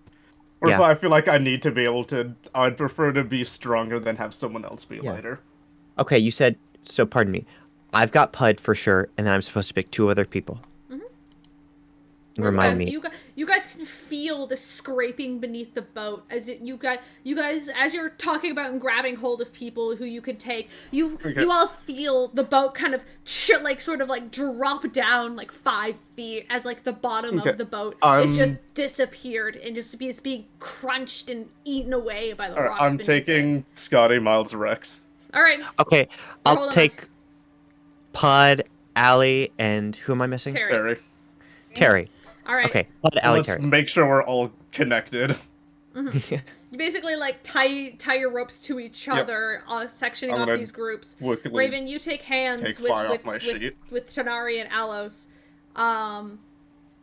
So I feel like I need to be able to... I'd prefer to be stronger than have someone else be lighter. Okay, you said... So, pardon me. I've got Pud for sure, and then I'm supposed to pick 2 other people. Mm-hmm. Remind me. You guys can feel the scraping beneath the boat as you guys, as you're talking about and grabbing hold of people who you could take, you all feel the boat kind of sort of like drop down like 5 feet as like the bottom of the boat is just disappeared and just is being crunched and eaten away by the rocks. I'm taking Scotty, Miles, Rex. All right. Okay, Hold I'll on, take Pod, Allie, and who am I missing? Terry. Terry. All right. Okay, Pod, Allie, Let's Terry. make sure we're all connected. You basically like tie your ropes to each other, sectioning off these groups. Raven, you take hands with Tanari and Alos.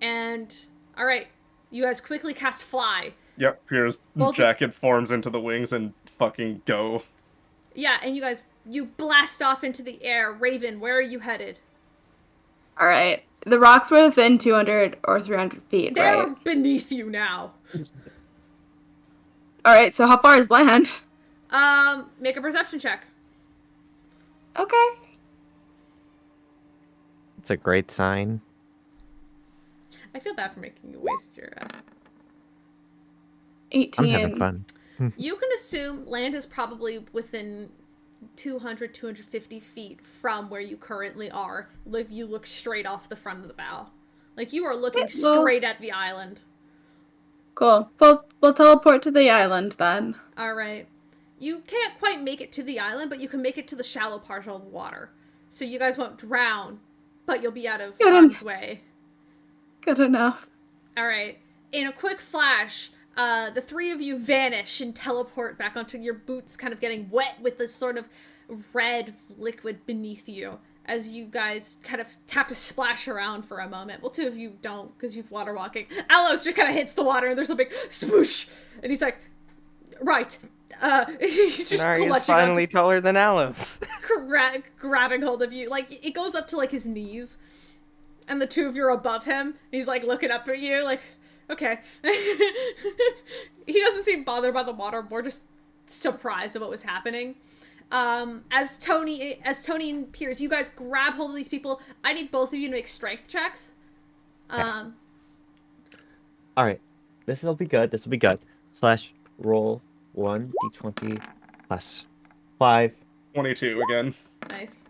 And all right, you guys quickly cast fly. Yep, here's jacket forms into the wings and fucking go. Yeah, and you blast off into the air. Raven, where are you headed? All right. The rocks were within 200 or 300 feet, They're right? beneath you now. All right, so how far is land? Make a perception check. Okay. It's a great sign. I feel bad for making you waste your... 18. I'm having fun. You can assume land is probably within 200, 250 feet from where you currently are. If you look straight off the front of the bow. Like, you are looking straight at the island. Cool. We'll teleport to the island then. Alright. You can't quite make it to the island, but you can make it to the shallow part of the water. So you guys won't drown, but you'll be out of harm's way. Good enough. Alright. In a quick flash, the three of you vanish and teleport back onto your boots, kind of getting wet with this sort of red liquid beneath you, as you guys kind of have to splash around for a moment. Well, two of you don't, because you've water walking. Alos just kind of hits the water, and there's a big swoosh, and he's like, right. He's just Nari's finally taller than Alos. Grabbing hold of you. Like, it goes up to, like, his knees, and the two of you are above him, and he's, like, looking up at you, like, okay. He doesn't seem bothered by the water, more just surprised at what was happening. As Tony and Piers, you guys grab hold of these people. I need both of you to make strength checks. All right, this will be good. / roll 1d20 plus 5. 22 again. Nice.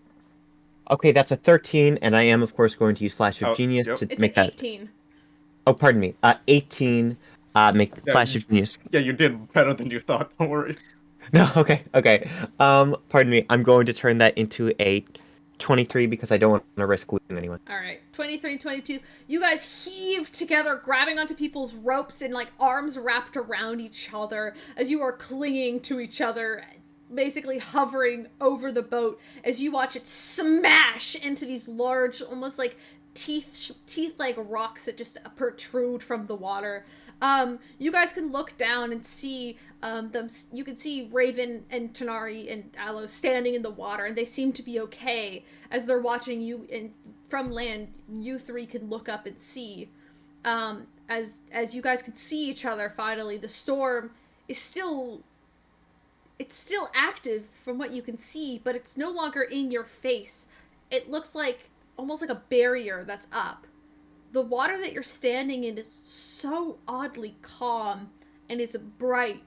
Okay, that's a 13, and I am of course going to use Flash of Genius to It's make an that. 18. Oh, pardon me. 18. Make Flash of Genius. Yeah, you did better than you thought. Don't worry. No, okay. Pardon me. I'm going to turn that into a 23 because I don't want to risk losing anyone. All right, 23 and 22. You guys heave together, grabbing onto people's ropes and like arms wrapped around each other as you are clinging to each other, basically hovering over the boat as you watch it smash into these large, almost like teeth-like rocks that just protrude from the water. You guys can look down and see them. You can see Raven and Tanari and Aloe standing in the water, and they seem to be okay as they're watching you. And from land, you three can look up and see. As you guys can see each other. Finally, the storm is still active from what you can see, but it's no longer in your face. It looks like almost like a barrier that's up. The water that you're standing in is so oddly calm, and it's bright,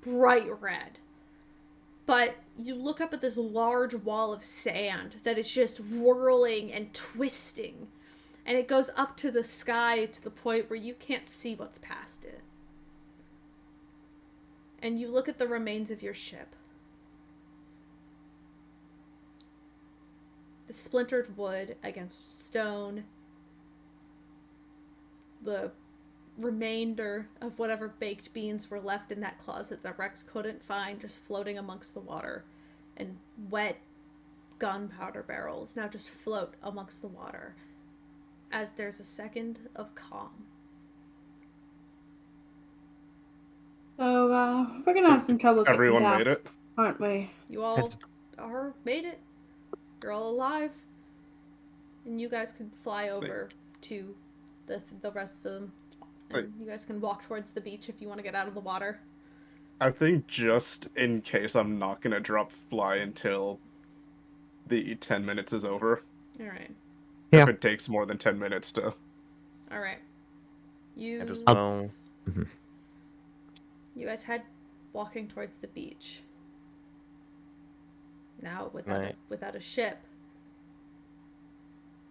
bright red. But you look up at this large wall of sand that is just whirling and twisting, and it goes up to the sky to the point where you can't see what's past it. And you look at the remains of your ship. The splintered wood against stone. The remainder of whatever baked beans were left in that closet that Rex couldn't find, just floating amongst the water. And wet gunpowder barrels now just float amongst the water as there's a second of calm. So, we're gonna have some trouble getting Everyone back, made it? aren't we? You all are made it. You're all alive. And you guys can fly over to the rest of them. And you guys can walk towards the beach if you want to get out of the water. I think just in case I'm not gonna drop fly until the 10 minutes is over. Alright. Yeah. If it takes more than 10 minutes to... Alright. I just, well, Mhm. You guys head walking towards the beach. Now Right. without a ship.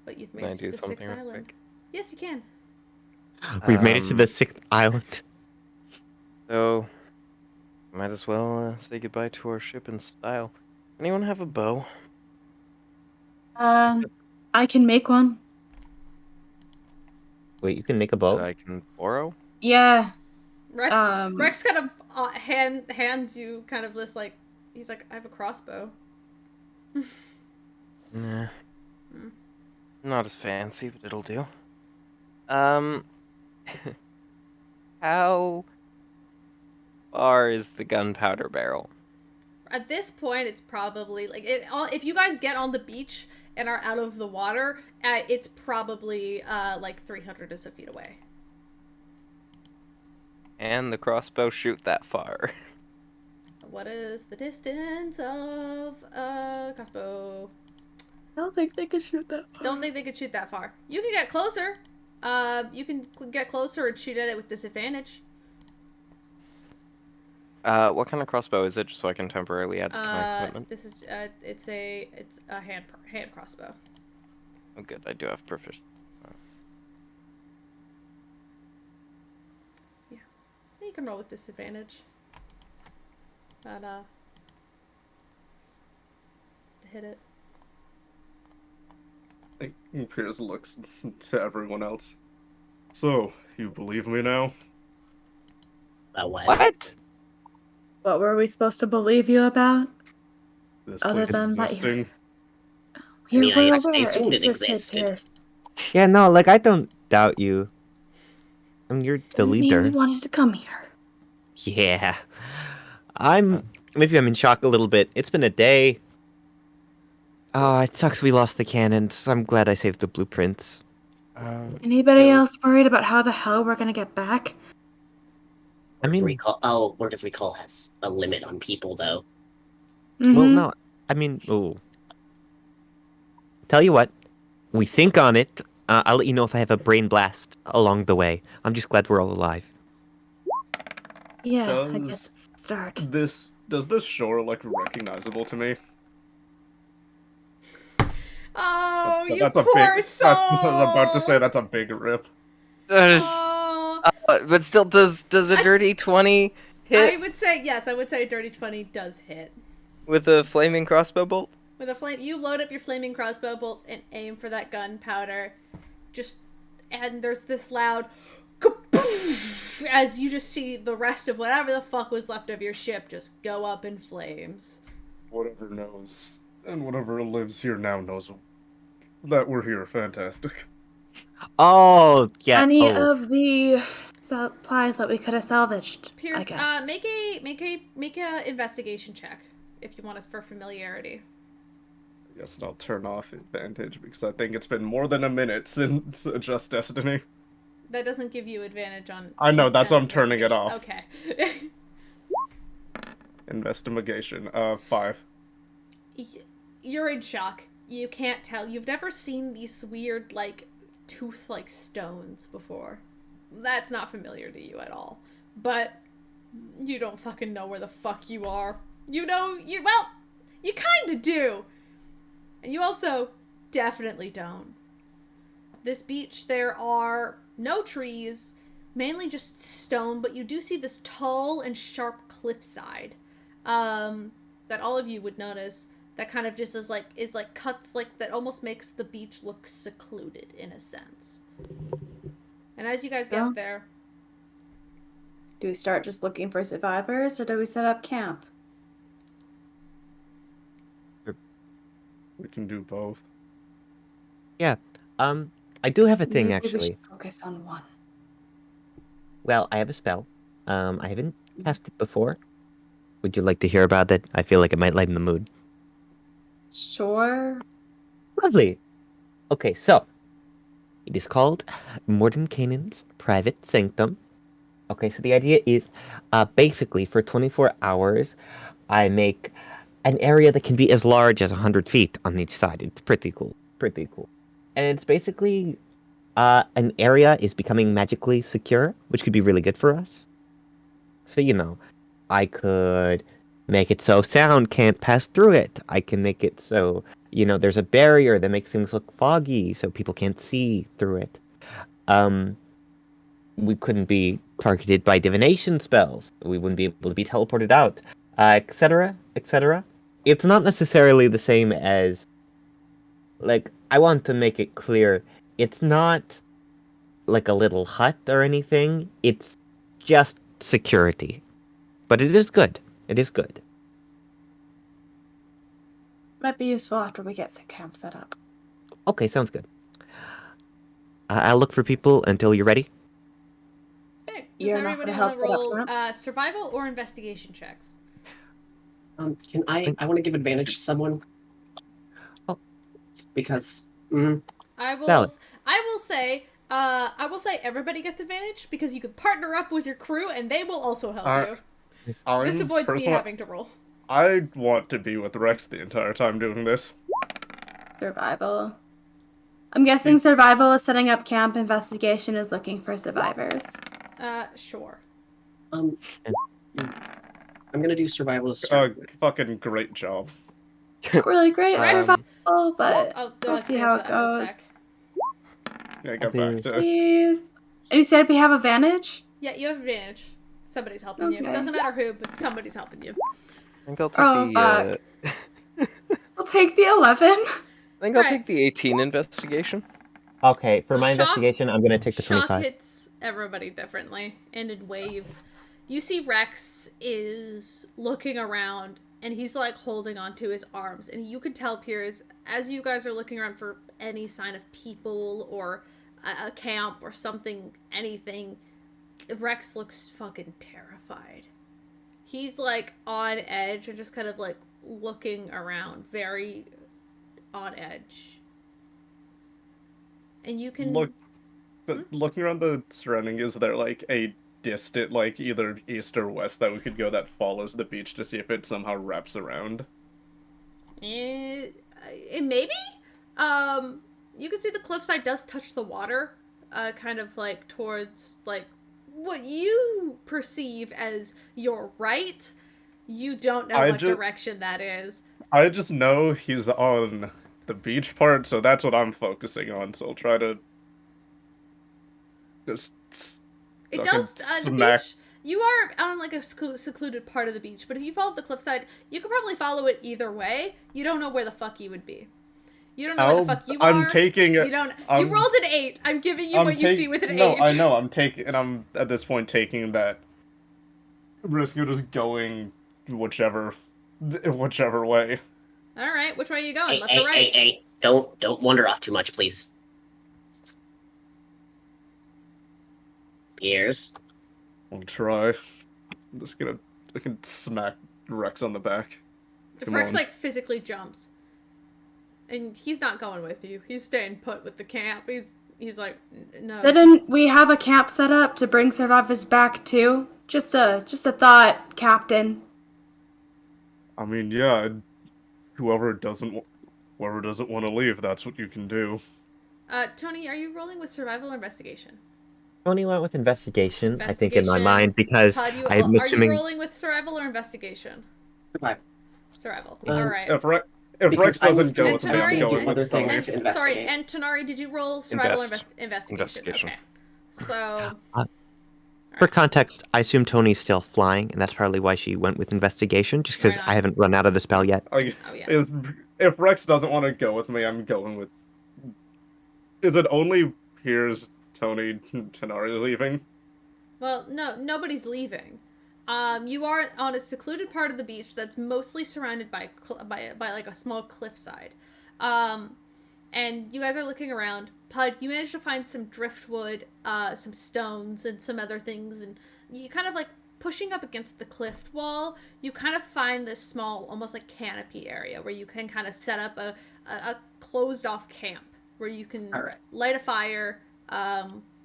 But you've made Can I it to do the something sixth real island. quick? Yes, you can. We've made it to the 6th island. So, might as well say goodbye to our ship in style. Anyone have a bow? I can make one. Wait, you can make a That boat? I can borrow? Yeah. Rex Um, Rex kind of hands you kind of this like he's like, I have a crossbow. Nah. Hmm. Not as fancy, but it'll do. Um, how far is the gunpowder barrel? At this point, it's probably like if you guys get on the beach and are out of the water, it's probably like 300 or so feet away. And the crossbow shoot that far? What is the distance of a crossbow? I don't think they could shoot that far. Don't think they could shoot that far. You can get closer. You can get closer and shoot at it with disadvantage. What kind of crossbow is it, just so I can temporarily add it to my equipment? This is it's a hand crossbow. Oh, good. I do have proficiency. Yeah, you can roll with disadvantage. But to hit it. Piers looks to everyone else. So, you believe me now? About what? What? What were we supposed to believe you about? This Other place than that, existing? I mean, I we're ass- I aware assumed it existed, existed. Pierce. Yeah, no, like, I don't doubt you. I mean, you're the Doesn't mean we leader. wanted to come here. Yeah. Maybe I'm in shock a little bit. It's been a day. Oh, it sucks we lost the cannons. I'm glad I saved the blueprints. Anybody else worried about how the hell we're gonna get back? I mean, Word of Recall has a limit on people, though. well, Mhm. no. I mean, oh. Tell you what, we think on it. I'll let you know if I have a brain blast along the way. I'm just glad we're all alive. Yeah, I Does guess it's a start. does this shore look recognizable to me? Oh, you That's a poor big. soul! I was about to say that's a big rip. Oh, But still, does a dirty 20 hit I would say yes. I would say a dirty 20 does hit. with a flaming crossbow bolt? With a flame, you load up your flaming crossbow bolts and aim for that gunpowder. And there's this loud kapoof as you just see the rest of whatever the fuck was left of your ship just go up in flames. Whatever knows and whatever lives here now knows that we're here. Fantastic. Oh, yeah. Any Oh, of the supplies that we could have salvaged, I Pierce, guess. make a investigation check if you want us for familiarity. I guess I'll turn off advantage because I think it's been more than a minute since Just Destiny. That doesn't give you advantage on. I know, that's why I'm turning it off. Okay. Investigation. 5. You're in shock. You can't tell. You've never seen these weird, like, tooth-like stones before. That's not familiar to you at all. But you don't fucking know where the fuck you are. You kinda do. And you also definitely don't. This beach, there are no trees, mainly just stone, but you do see this tall and sharp cliffside that all of you would notice that kind of just is like cuts like that almost makes the beach look secluded in a sense. And as you guys get Oh. there, Do we start just looking for survivors, or do we set up camp? We can do both. yeah. I do have a thing, Maybe actually. we should focus on one. Well, I have a spell. I haven't cast it before. Would you like to hear about it? I feel like it might lighten the mood. Sure. Lovely. Okay, so it is called Mordenkainen's Private Sanctum. Okay, so the idea is basically for 24 hours, I make an area that can be as large as 100 feet on each side. It's pretty cool. Pretty cool. And it's basically An area is becoming magically secure, which could be really good for us. So, I could make it so sound can't pass through it. I can make it so, there's a barrier that makes things look foggy so people can't see through it. We couldn't be targeted by divination spells. We wouldn't be able to be teleported out, etc., etc. It's not necessarily the same as, I want to make it clear, it's not like a little hut or anything. It's just security. But it is good. It is good. Might be useful after we get the camp set up. Okay, sounds good. I'll look for people until you're ready. Okay. Does You're not everybody gonna want help to set up roll survival or investigation checks? Can I want to give advantage to someone. Oh. Because I will. Valid. I will say everybody gets advantage because you can partner up with your crew and they will also help you. This avoids me having to roll. I want to be with Rex the entire time doing this. Survival. I'm guessing survival is setting up camp. Investigation is looking for survivors. Sure. I'm gonna do survival to start with. Fucking great job. Not really great at Um, survival, but I'll we'll see how it goes. Yeah, I'll go back do- to. Please. And you said we have advantage? Yeah, you have advantage. Somebody's helping you. It Okay. doesn't matter who, but somebody's helping you. I think I'll take Oh, the. I'll take the 11. I think I'll Right. take the 18 investigation. Okay, for my Shock- investigation, I'm going to take the Shock 25. hits everybody differently and in waves. You see Rex is looking around and he's like holding onto his arms, and you can tell, Piers, as you guys are looking around for any sign of people or a camp or something, anything, Rex looks fucking terrified. He's like on edge and just kind of like looking around, very on edge. And you can Looking around the surrounding, is there like a distant, like either east or west that we could go that follows the beach to see if it somehow wraps around? Maybe. You can see the cliffside does touch the water, kind of like towards like what you perceive as your right. You don't know what direction that is. I just know he's on the beach part, so that's what I'm focusing on. So I'll try to just. It does. The beach. You are on like a secluded part of the beach, but if you follow the cliffside, you could probably follow it either way. You don't know where the fuck you would be. You don't know where the fuck you are. I'm taking. You don't. You rolled an 8. I'm giving you what you see with an 8. No, I know. I'm taking, and I'm at this point taking that risk of just going whichever way. All right, which way are you going? Hey, Left hey, or right? hey! Don't wander off too much, please. Piers. I'll try. I'm just gonna. I can smack Rex on the back. Rex like physically jumps, and he's not going with you. He's staying put with the camp. He's like, no. Didn't we have a camp set up to bring survivors back too? Just a thought, Captain. I mean, yeah. Whoever doesn't want to leave, that's what you can do. Tony, are you rolling with survival or investigation? Tony went with investigation, I think, in my mind, because Todd, I'm assuming... Are you rolling with survival or investigation? Survival. All right. If Rex doesn't go with me, I'm going with other things to investigate. Sorry, and Tanari, did you roll survival or investigation? Okay. So... For context, I assume Tony's still flying, and that's probably why she went with investigation, just because I haven't run out of the spell yet. If Rex doesn't want to go with me, I'm going with... Is it only Piers, Tony, Tanari leaving? Well, no, nobody's leaving. You are on a secluded part of the beach that's mostly surrounded by like a small cliffside. And you guys are looking around. Pud, you managed to find some driftwood, some stones, and some other things, and you kind of like pushing up against the cliff wall, you kind of find this small, almost like canopy area where you can kind of set up a closed off camp where you can light a fire,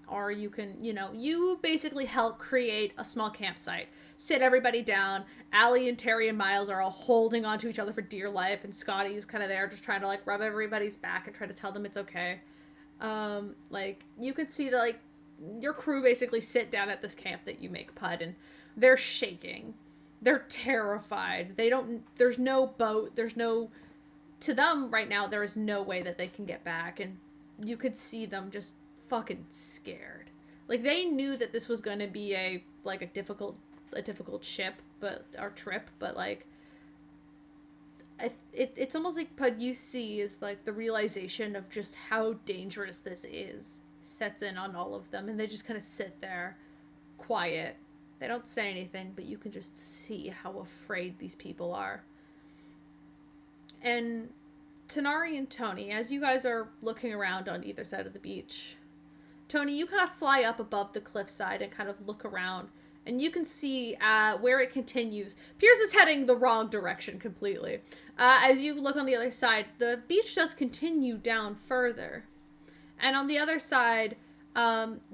or you can, you basically help create a small campsite. Sit everybody down. Allie and Terry and Miles are all holding onto each other for dear life, and Scotty's kind of there just trying to like rub everybody's back and try to tell them it's okay. Like, you could see that, like, your crew basically sit down at this camp that you make, Pud, and they're shaking. They're terrified. There's no boat. To them right now, there is no way that they can get back, and you could see them just fucking scared. Like, they knew that this was going to be a difficult trip, but like, it's almost like Pud, you see is like the realization of just how dangerous this is sets in on all of them, and they just kind of sit there quiet. They don't say anything, but you can just see how afraid these people are. And Tanari and Tony, as you guys are looking around on either side of the beach, Tony, you kind of fly up above the cliffside and kind of look around, and you can see where it continues. Piers is heading the wrong direction completely. As you look on the other side, the beach does continue down further. And on the other side,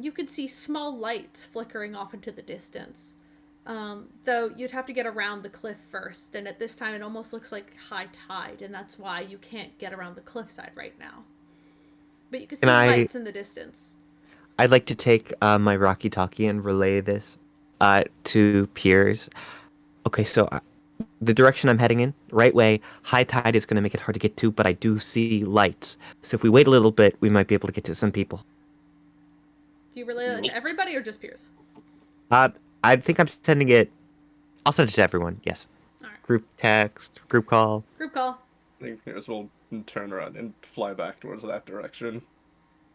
you could see small lights flickering off into the distance. Though you'd have to get around the cliff first, and at this time it almost looks like high tide, and that's why you can't get around the cliffside right now. But you can see lights in the distance. I'd like to take my Rocky Talkie and relay this to Piers. Okay, so the direction I'm heading in, right way, high tide is going to make it hard to get to, but I do see lights. So if we wait a little bit, we might be able to get to some people. Do you relay that to everybody or just Piers? I think I'm sending it. I'll send it to everyone. Yes. All right. Group text, group call. Group call. I think Piers will turn around and fly back towards that direction.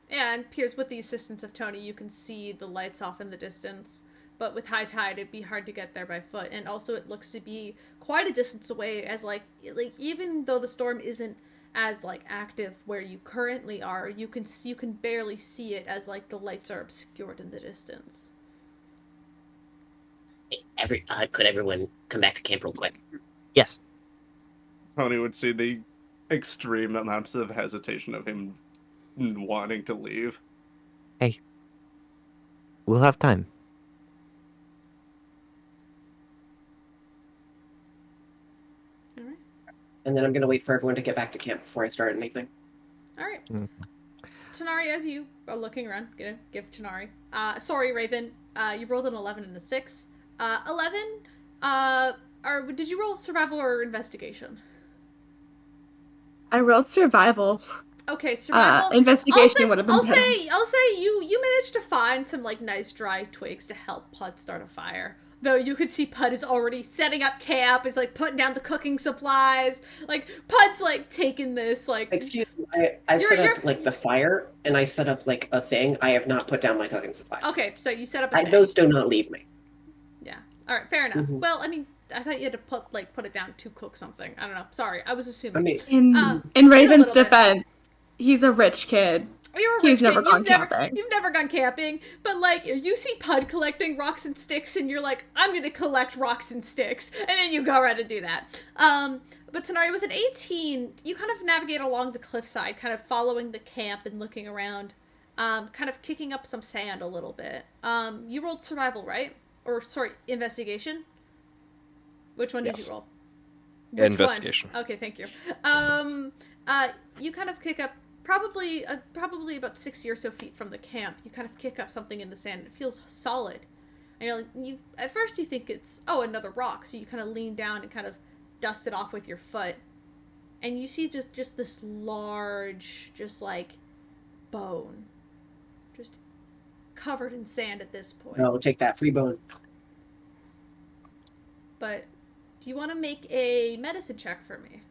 Yeah, and Piers, with the assistance of Tony, you can see the lights off in the distance. But with high tide, it'd be hard to get there by foot. And also, it looks to be quite a distance away, as like even though the storm isn't as like active where you currently are, you can barely see it as like the lights are obscured in the distance. Could everyone come back to camp real quick? Yes. Tony would see the extreme amounts of hesitation of him wanting to leave. Hey, we'll have time. All right. And then I'm going to wait for everyone to get back to camp before I start anything. All right. Mm-hmm. Tanari, as you are looking around, gonna give Tanari. Sorry, Raven. You rolled an 11 and a 6. 11. Did you roll survival or investigation? I rolled survival. Okay, survival. Investigation would have been I'll 10. say you managed to find some like nice dry twigs to help Pud start a fire. Though you could see Pud is already setting up camp, is like putting down the cooking supplies. Like Pud's like taking this like. Excuse me, I've set up like the fire, and I set up like a thing. I have not put down my cooking supplies. Okay, so you set up a thing. Those do not leave me. Yeah. All right. Fair enough. Mm-hmm. Well, I mean, I thought you had to put it down to cook something. I don't know. Sorry, I was assuming. I mean, in Raven's defense, he's a rich kid. He's never gone camping. You've never gone camping, but like you see Pud collecting rocks and sticks, and you're like, I'm gonna collect rocks and sticks, and then you go around and do that. But Tanari, with an 18, you kind of navigate along the cliffside, kind of following the camp and looking around, kind of kicking up some sand a little bit. You rolled survival, right? Or sorry, investigation. Which one did you roll? Investigation. Okay, thank you. You kind of kick up. Probably about 60 or so feet from the camp, you kind of kick up something in the sand. It feels solid, and you're like, at first you think it's another rock, so you kind of lean down and kind of dust it off with your foot, and you see just this large, just like bone, just covered in sand at this point. No, take that free bone. But do you want to make a medicine check for me?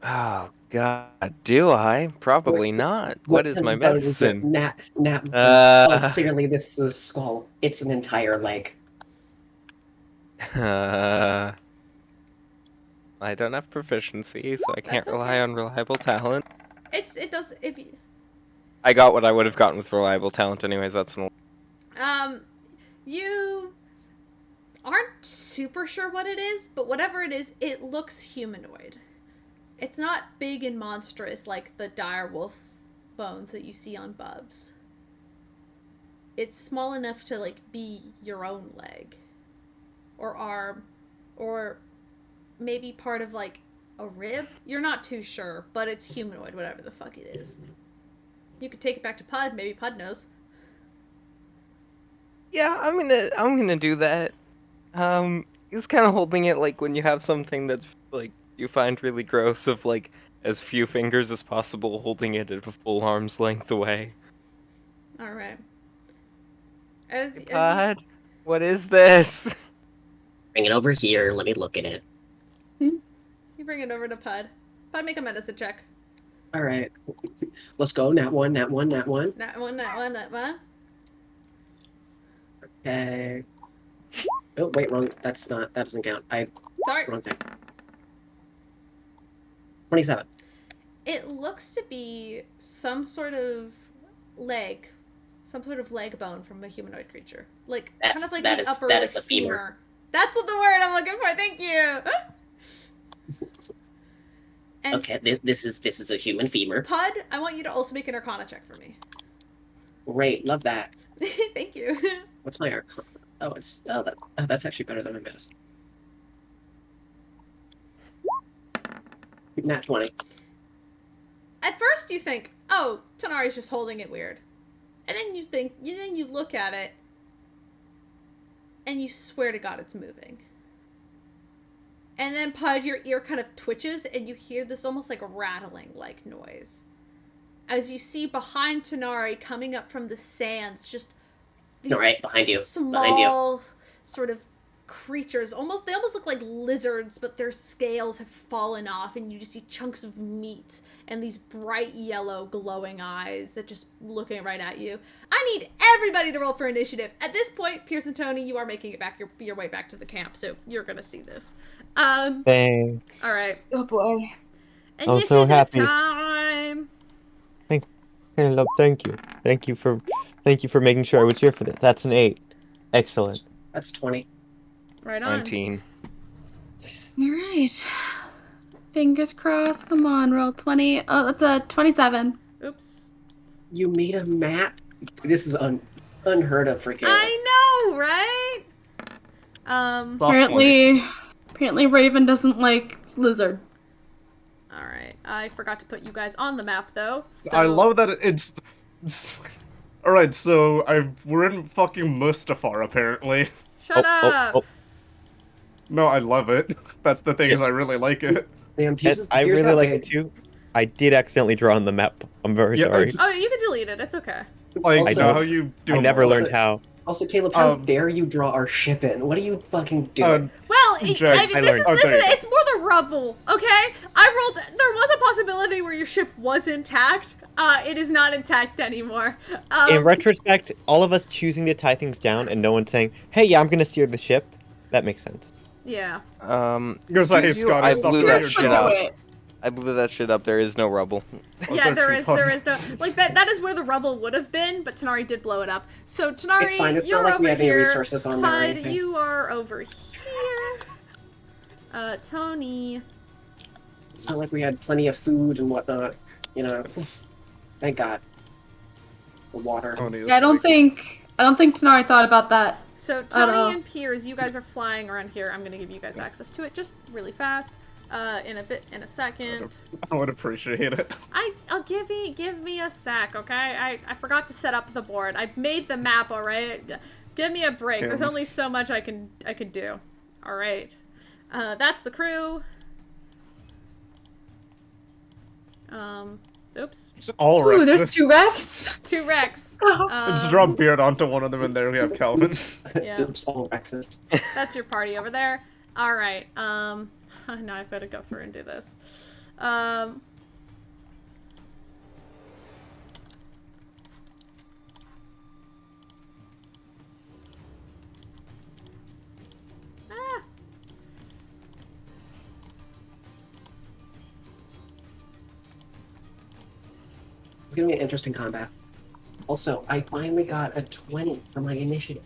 Oh God, do I? Probably not. What is my medicine? Clearly this is a skull. It's an entire leg. I don't have proficiency, so I can't rely on reliable talent. It does if you... I got what I would have gotten with reliable talent anyways. That's an... You aren't super sure what it is, but whatever it is, it looks humanoid. It's not big and monstrous like the dire wolf bones that you see on Bubs. It's small enough to like be your own leg or arm or maybe part of like a rib. You're not too sure, but it's humanoid, whatever the fuck it is. You could take it back to Pud. Maybe Pud knows. Yeah, I'm gonna do that. He's kind of holding it like when you have something that's like you find really gross, of like as few fingers as possible, holding it at a full arm's length away. All right. As Pud, what is this? Bring it over here. Let me look at it. you bring it over to Pud. Pud, make a medicine check. All right. Let's go. Nat 1, nat 1, nat 1. That one, that one, that one. Okay. Oh, wait, wrong. That doesn't count. Sorry. Wrong thing. 27. It looks to be some sort of leg bone from a humanoid creature. Like, kind of like the upper that is a femur. That's the word I'm looking for. Thank you. And Okay, this is a human femur. Pud, I want you to also make an Arcana check for me. Great, love that. Thank you. What's my Arcana? Oh, that's actually better than my medicine. Nat 20. At first you think, oh, Tanari's just holding it weird. And then you look at it, and you swear to God it's moving. And then, Pud, your ear kind of twitches, and you hear this almost like rattling-like noise. As you see behind Tanari, coming up from the sands, just these behind you. small sort of creatures. They almost look like lizards, but their scales have fallen off, and you just see chunks of meat and these bright yellow glowing eyes that just looking right at you. I need everybody to roll for initiative. At this point, Pierce and Tony, you are making it back your way back to the camp, so you're gonna see this. Thanks. All right. Oh boy. I'm so happy. Time. Caleb, thank you. Thank you for making sure I was here for that. That's an 8. Excellent. That's 20. Right on. 19. All right. Fingers crossed. Come on, roll 20. Oh, that's a 27. Oops. You made a map? This is unheard of for Caleb. I know, right? Apparently Raven doesn't like lizard. All right. I forgot to put you guys on the map, though. So... I love that it's... Alright, so we're in fucking Mustafar, apparently. Shut up! Oh. No, I love it. That's the thing, is I really like it. Man, I really like it too. I did accidentally draw on the map. I'm very sorry. Oh, you can delete it. It's okay. Like, Also, you know how you do I never learned how. Also, Caleb, how dare you draw our ship in? What are you fucking doing? Well, Jack, it's more the rubble, okay? There was a possibility where your ship was intact. It is not intact anymore. In retrospect, all of us choosing to tie things down and no one saying, hey, yeah, I'm gonna steer the ship, that makes sense. Yeah. Goes like, hey, Scott, I stop blew doing that your shit job. up. I blew that shit up. There is no rubble. Yeah, there is no, like, that is where the rubble would have been, but Tanari did blow it up. So, Tanari, It's fine, it's you're not like over we have any here. resources on there or Pud, anything. you are over here. Tony. It's not like we had plenty of food and whatnot, you know. Thank God. The water. Yeah, I don't think Tanari thought about that. So, Tony and Piers, you guys are flying around here. I'm gonna give you guys access to it just really fast. In a second. I would appreciate it. I'll give me a sec, okay? I forgot to set up the board. I've made the map, alright? Give me a break. There's only so much I can do. Alright. That's the crew. Oops. It's all Ooh, Rexes. there's 2 Rex. 2 Rex. Just draw Beard onto one of them and there we have Calvin. Yeah. Oops, all Rexes. That's your party over there. Alright, now I've got to go through and do this. It's gonna be an interesting combat. Also, I finally got a 20 for my initiative.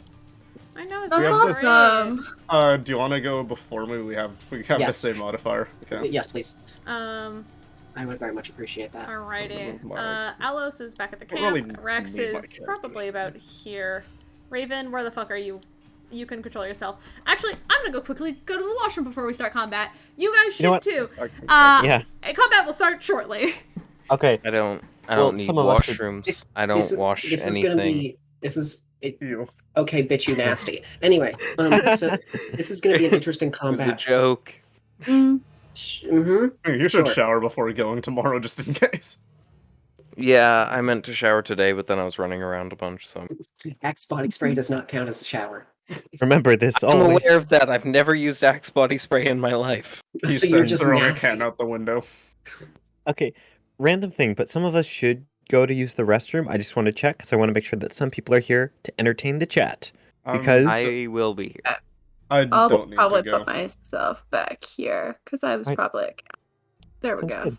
I know, That's great. awesome. Do you want to go before me? We have the Yes. same modifier. Okay. Yes, please. I would very much appreciate that. Alrighty. Alos is back at the Don't camp. really Rex need my is character. probably about here. Raven, where the fuck are you? You can control yourself. Actually, I'm gonna go to the washroom before we start combat. You guys should know what? too. Yeah. Combat will start shortly. Okay. I don't I Well, don't need some of us should- washrooms. I don't wash this is anything. gonna be. This is. It, Ew. okay, bitch, you nasty. Anyway, so this is gonna be an interesting It was a combat. joke. Mm-hmm. You should Sure. shower before going tomorrow, just in case. Yeah, I meant to shower today, but then I was running around a bunch, so Axe body spray does not count as a shower. Remember this I'm always. aware of that. I've never used Axe body spray in my life. He So you're said just throwing a nasty. can out the window. Okay, random thing, but some of us should go to use the restroom. I just want to check because I want to make sure that some people are here to entertain the chat. Because I will be here. I I'll don't need probably to go. put myself back here because I was Right. probably. There we sounds go.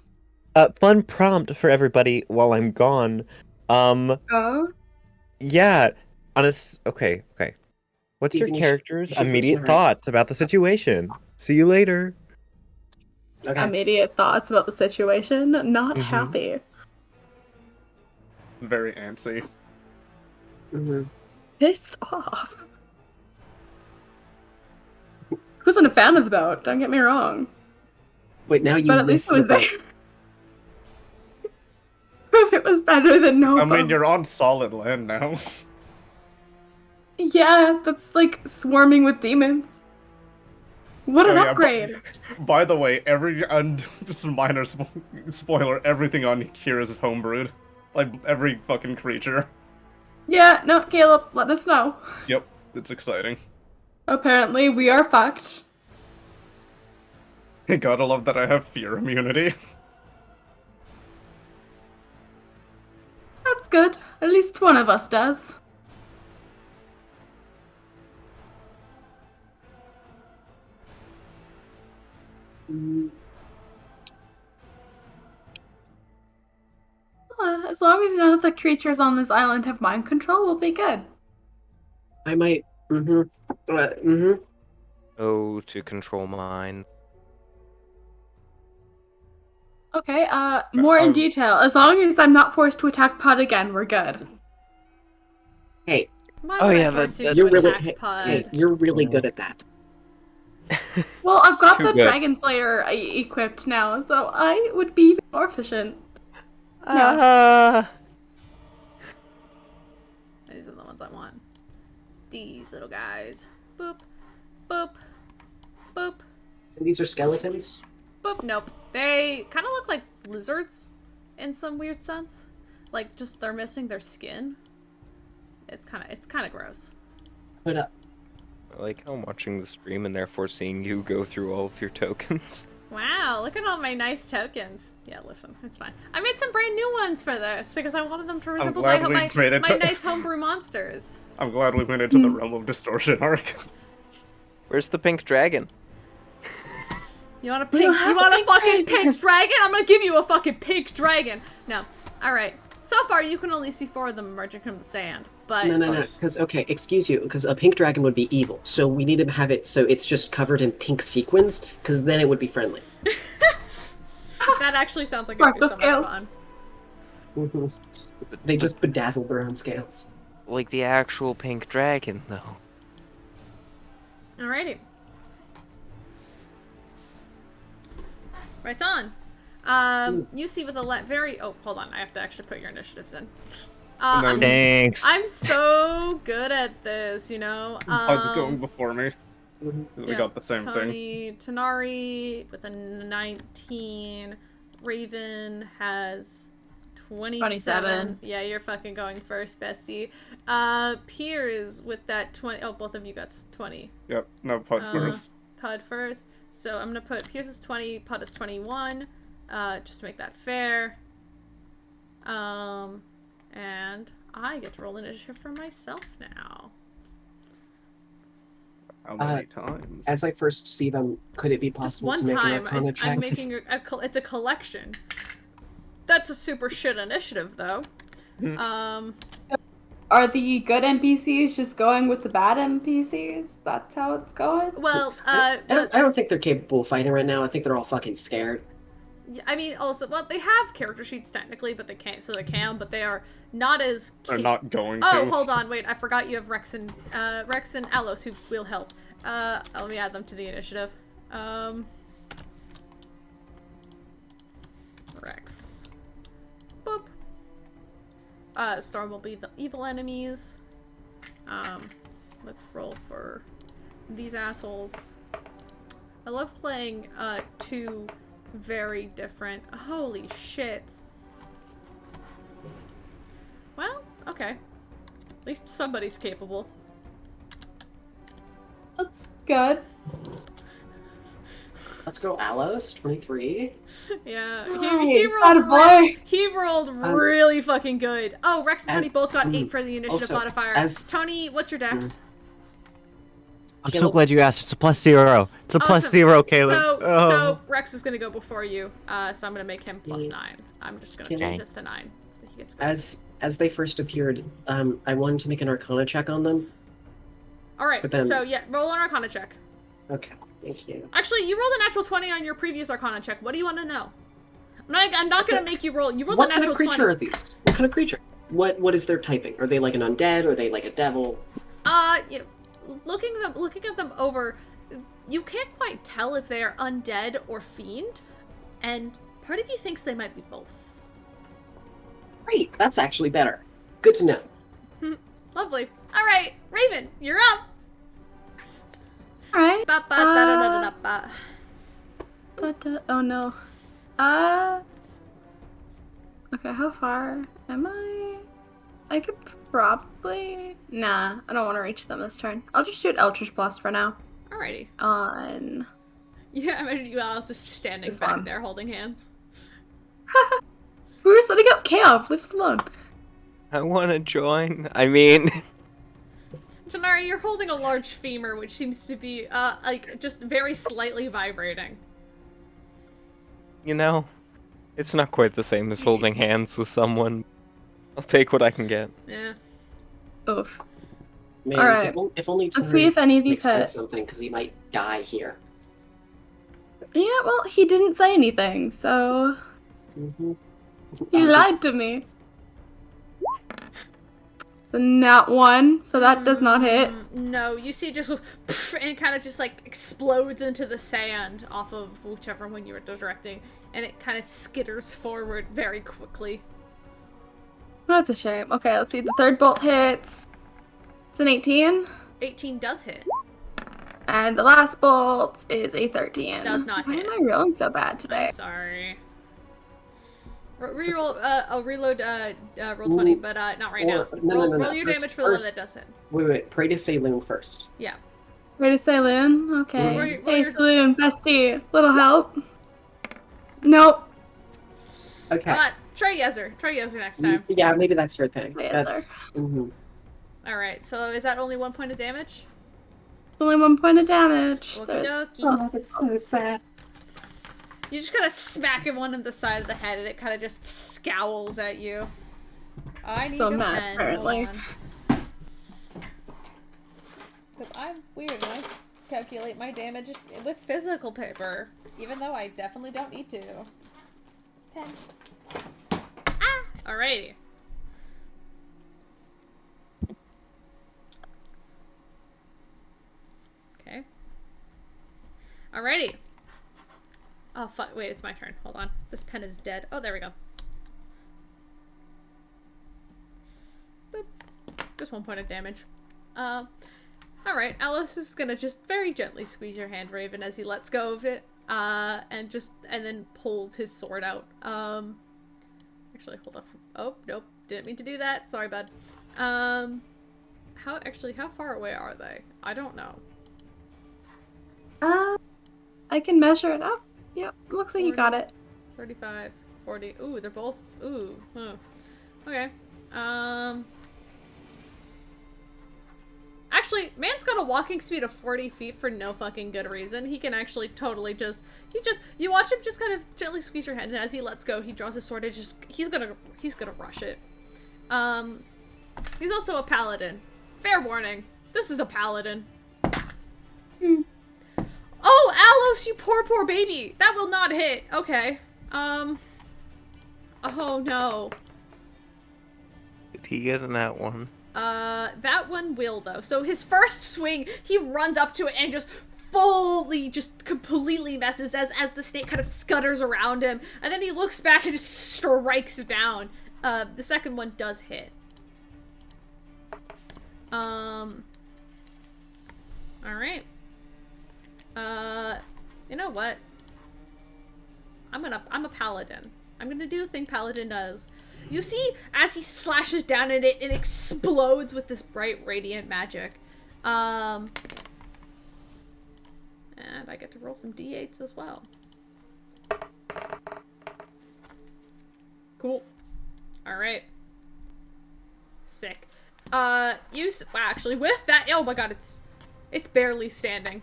good. Fun prompt for everybody while I'm gone. Oh. Yeah. Okay. What's your Steven, you character's should immediate return. thoughts about the situation? See you later. Okay. Immediate thoughts about the situation. Not Mhm. happy. Very antsy. Mhm. Pissed off. Wasn't a fan of the boat, don't get me wrong. Wait, now you But at least miss it was the there. It was better than no I mean, boat. you're on solid land now. Yeah, that's like swarming with demons. What an Oh, yeah, upgrade! By the way, just a minor spoiler, everything on here is homebrewed. Like, every fucking creature. Yeah, no, Caleb, let us know. Yep, it's exciting. Apparently, we are fucked. I gotta love that I have fear immunity. That's good. At least one of us does. As long as none of the creatures on this island have mind control, we'll be good. I might. Mm-hmm. Oh, to control minds. Okay, more in Um, detail. As long as I'm not forced to attack Pod again, we're good. Hey, Why Oh, would yeah, I force you you're to really. attack Pod? Hey, you're really good at that. Well, I've got Too the good. Dragon Slayer equipped now, so I would be even more efficient. No. These are the ones I want. These little guys. Boop, boop, boop, And these are skeletons. boop. Nope. They kind of look like lizards in some weird sense. Like, just they're missing their skin. It's kind of gross. Put up. I like how I'm watching the stream and therefore seeing you go through all of your tokens. Wow, look at all my nice tokens. Yeah, listen, it's fine. I made some brand new ones for this because I wanted them to resemble my, glad we my, made it my to- nice homebrew monsters. I'm glad we went into the realm of distortion arc. Where's the pink dragon? You want a pink? You want a fucking pink dragon? I'm gonna give you a fucking pink dragon. No. All right. So far, you can only see 4 of them emerging from the sand, but No. Because okay, excuse you. Because a pink dragon would be evil. So we need to have it so it's just covered in pink sequins. Because then it would be friendly. that actually sounds like it'd be so much fun. Mhm. They just bedazzled their own scales. Like the actual pink dragon, though. Alrighty. Right on. You see with a very. Oh, hold on. I have to actually put your initiatives in. Thanks. I'm so good at this, you know. Pod's going before me. We Yeah, got the same thing. Tony Tanari with a 19. Raven has 27. Yeah, you're fucking going first, bestie. Piers with that 20. Oh, both of you got 20. Yep, no, Pod first. Pod first. So I'm gonna put Piers is 20, Pod is 21. Just to make that fair. And I get to roll initiative for myself now. How many times? As I first see them, could it be Just possible one to make an time. Arcana check? I'm making it's a collection. That's a super shit initiative, though. Are the good NPCs just going with the bad NPCs? That's how it's going? Well, I don't think they're capable of fighting right now. I think they're all fucking scared. I mean, also, well, they have character sheets technically, but they can't, so they can, but they are not as. They're not going to. Oh, hold on, wait, I forgot you have Rex and Alos who will help. Let me add them to the initiative. Rex. Boop. Storm will be the evil enemies. Let's roll for these assholes. I love playing, two very different... Holy shit. Well, okay. At least somebody's capable. That's good. Let's go Alos, 23. Yeah, Nice, attaboy. he rolled really fucking good. Oh, Rex and Tony both got 8 mm, for the initiative also, modifier. as- Tony, what's your dex? I'm so Caleb- glad you asked. It's a +0. It's a Awesome. +0, Caleb. So, Oh. so Rex is gonna go before you. So I'm gonna make him +9. I'm just gonna change Okay. this to 9. So he gets. As they first appeared, I wanted to make an Arcana check on them. All right. but then- So yeah, roll an Arcana check. Okay, thank you. Actually, you rolled a natural 20 on your previous Arcana check. What do you want to know? I'm not gonna make you roll. You rolled What a kind natural of creature 20. are these? What kind of creature? What is their typing? Are they like an undead? Are they like a devil? Looking at them over, you can't quite tell if they are undead or fiend, and part of you thinks they might be both. Great, that's actually better. Good to know. Lovely. All right, Raven, you're up. All right. Ba-ba-da-da-da-da-ba. Oh no. Okay, how far am I? I could probably... Nah, I don't want to reach them this turn. I'll just shoot Eldritch Blast for now. Alrighty. On... Yeah, I imagine you all just standing This back one. there holding hands. We were setting up camp! Leave us alone. I want to join. I mean, Tanari, you're holding a large femur, which seems to be, like, just very slightly vibrating. you know, it's not quite the same as holding hands with someone. I'll take what I can get. Yeah. Oof. Man, Alright. if only Let's see if any of these said hit. something, because he might die here. Yeah, well, he didn't say anything, so... Mm-hmm. He lied to me. The nat 1, so that does not hit. No, you see it just goes, pff, and it kind of just, like, explodes into the sand off of whichever one you were directing, and it kind of skitters forward very quickly. That's a shame. Okay, let's see. The third bolt hits. It's an 18. 18 does hit. And the last bolt is a 13. Does not Why hit. am I rolling so bad today? I'm sorry. Reroll, I'll reload, roll 20, but, not right now. No. Roll your First- damage for the one first- that does hit. Wait. Pray to Saloon first. Yeah. Ready to Saloon? Okay. Roll Hey, your- Saloon, bestie. Little help? Nope. Okay. Try Yezer. Try Yezer next time. Yeah, maybe that's your thing. Try That's. Mhm. Alright, so is that only 1 point of damage? It's only 1 point of damage. Okie There's... dokie. Oh, that's so sad. You just kind of smack him one in the side of the head and it kind of just scowls at you. I need So your mad, pen. apparently. Because I'm weird and I calculate my damage with physical paper. Even though I definitely don't need to. Pen. Ah! Alrighty. Okay. Alrighty. Oh, fuck. Wait, it's my turn. Hold on. This pen is dead. Oh, there we go. Boop. Just 1 point of damage. Alright. Alice is gonna just very gently squeeze your hand, Raven, as he lets go of it. And then pulls his sword out. Actually, hold up. Oh, nope. Didn't mean to do that. Sorry, bud. How far away are they? I don't know. I can measure it up. Yep, looks like you got it. 35, 40. Ooh, they're both. Ooh. Huh. Okay. Actually, man's got a walking speed of 40 feet for no fucking good reason. He can actually totally you watch him just kind of gently squeeze your hand, and as he lets go, he draws his sword and he's gonna rush it. He's also a paladin. Fair warning. This is a paladin. Oh, Alos, you poor baby! That will not hit. Okay. Oh no. Did he get in that one? That one will, though. So his first swing, he runs up to it and just completely messes as the snake kind of scutters around him, and then he looks back and just strikes down. The second one does hit. Alright. You know what? I'm a paladin. I'm gonna do the thing paladin does. You see, as he slashes down at it, it explodes with this bright, radiant magic. And I get to roll some d8s as well. Cool. Alright. Sick. Wow, actually, with that, oh my god, it's barely standing.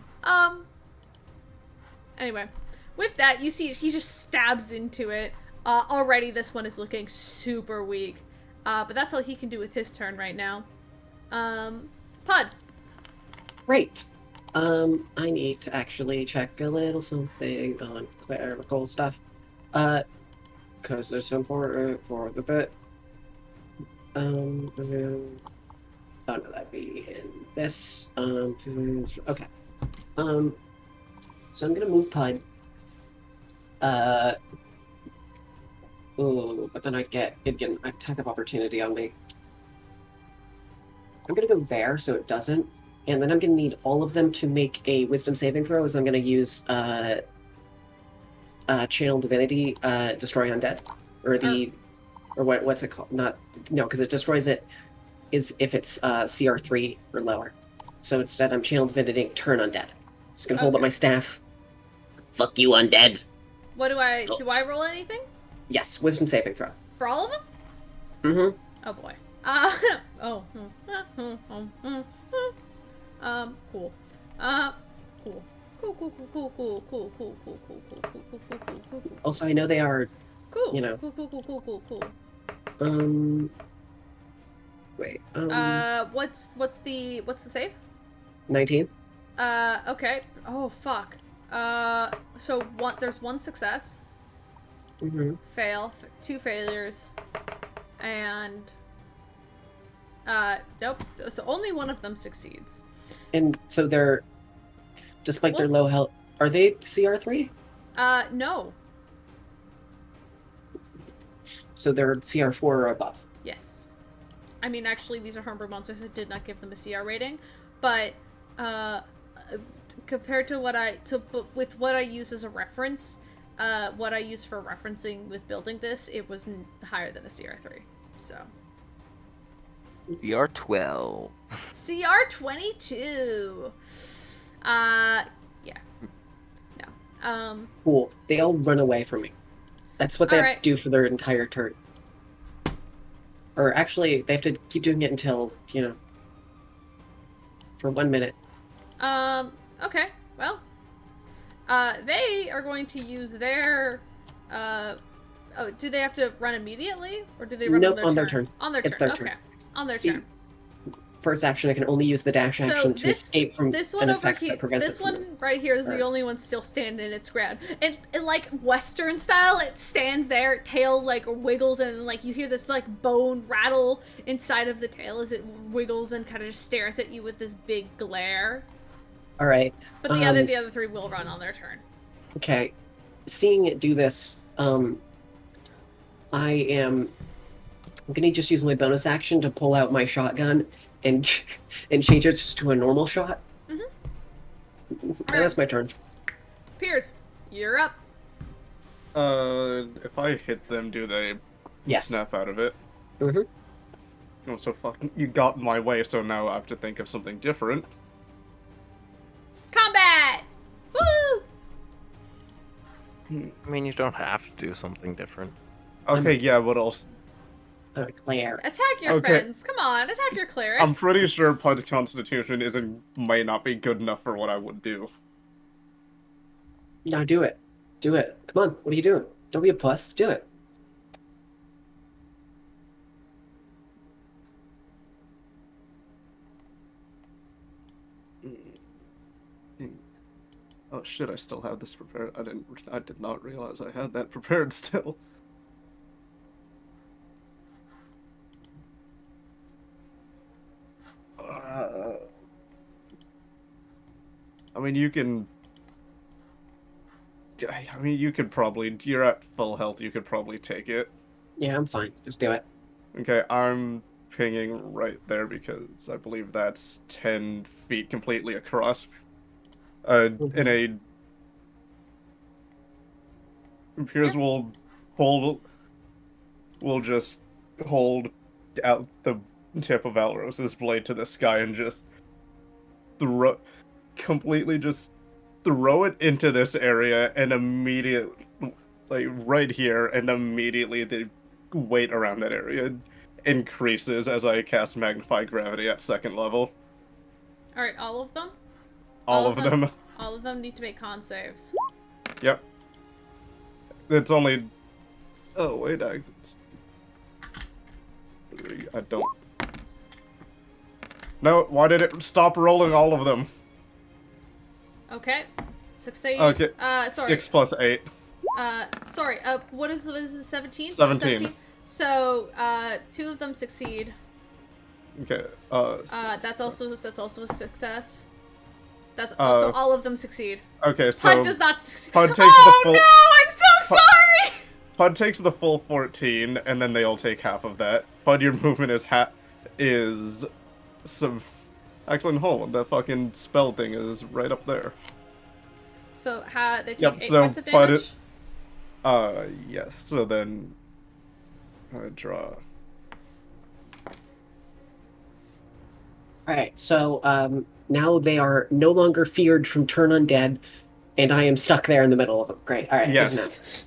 Anyway, with that, you see he just stabs into it. Already this one is looking super weak. But that's all he can do with his turn right now. Pud. Great. I need to actually check a little something on clerical stuff. Because it's important for the bit. Oh no, that'd be in this. Okay. So I'm gonna move Pud. But then it'd get an attack of opportunity on me. I'm gonna go there so it doesn't, and then I'm gonna need all of them to make a Wisdom saving throw. As I'm gonna use Channel Divinity, Destroy Undead, or what's it called? Because it destroys it is if it's CR3 or lower. So instead, I'm Channel Divinity, Turn Undead. Just gonna hold up my staff. Fuck you, undead. What do I roll anything? Yes, Wisdom saving throw. For all of them? Mm-hmm. Oh boy. Cool. Cool. Also, I know they are. Cool. You know. Cool. Wait. What's the save? 19. Okay. Oh fuck. So there's one success. Mm-hmm. Fail. 2 failures. And nope. So only one of them succeeds. And so they're, despite their low health, are they CR3? No. So they're CR4 or above. Yes. I mean, actually, these are homebrew monsters. I did not give them a CR rating, but compared to with what I use as a reference, what I used for referencing with building this, it was higher than a CR3. So. CR12. CR22. Yeah. No. Cool. They all run away from me. That's what they have to do for their entire turn. Or actually, they have to keep doing it until, for 1 minute. Okay. Well, they are going to use their, do they have to run immediately? Or do they run on their turn? On their turn. It's their turn. turn. On their turn. First action, I can only use the dash action to escape from an effect that prevents it from... This one right here is the only one still standing its ground. And like Western style, it stands there, tail like wiggles, and like you hear this like bone rattle inside of the tail as it wiggles and kind of just stares at you with this big glare. All right. But the other 3 will run on their turn. Okay. Seeing it do this, I'm going to just use my bonus action to pull out my shotgun and change it just to a normal shot. Mm-hmm. That's my turn. Piers, you're up. If I hit them, do they snap out of it? Mm-hmm. Oh, so fucking you got in my way, so now I have to think of something different. Combat! Woo! I mean, you don't have to do something different. Okay, yeah, what else? Cleric. Attack your friends. Come on, attack your cleric. I'm pretty sure Pud's constitution might not be good enough for what I would do. No, do it. Do it. Come on, what are you doing? Don't be a puss. Do it. Oh shit, I still have this prepared. I did not realize I had that prepared still. I mean, you could probably, you're at full health, you could probably take it. Yeah, I'm fine. Just do it. Okay, I'm pinging right there because I believe that's 10 feet completely across. In a... Here's hold... We'll just hold out the tip of Alros's blade to the sky and just throw... Completely just throw it into this area and immediately... Like, right here, and immediately the weight around that area increases as I cast Magnify Gravity at 2nd level. Alright, all of them? All of them. All of them need to make con saves. Yep. It's only... Oh, wait, I don't... No, why did it stop rolling all of them? Okay. Succeed. Okay, Sorry. 6 plus 8. Sorry, what is the 17? 17. So, 2 of them succeed. Okay, That's also a success. That's also all of them succeed. Okay, so... Pud does not succeed. Pud takes oh the full... no! I'm so sorry! Pud takes the full 14, and then they all take half of that. Pud, your movement is some... Actually, hold on, the fucking spell thing is right up there. So, they take Yep, 8 so points of damage? Yes, so then... draw... Alright, so, now they are no longer feared from turn undead, and I am stuck there in the middle of them. Great, alright, Yes.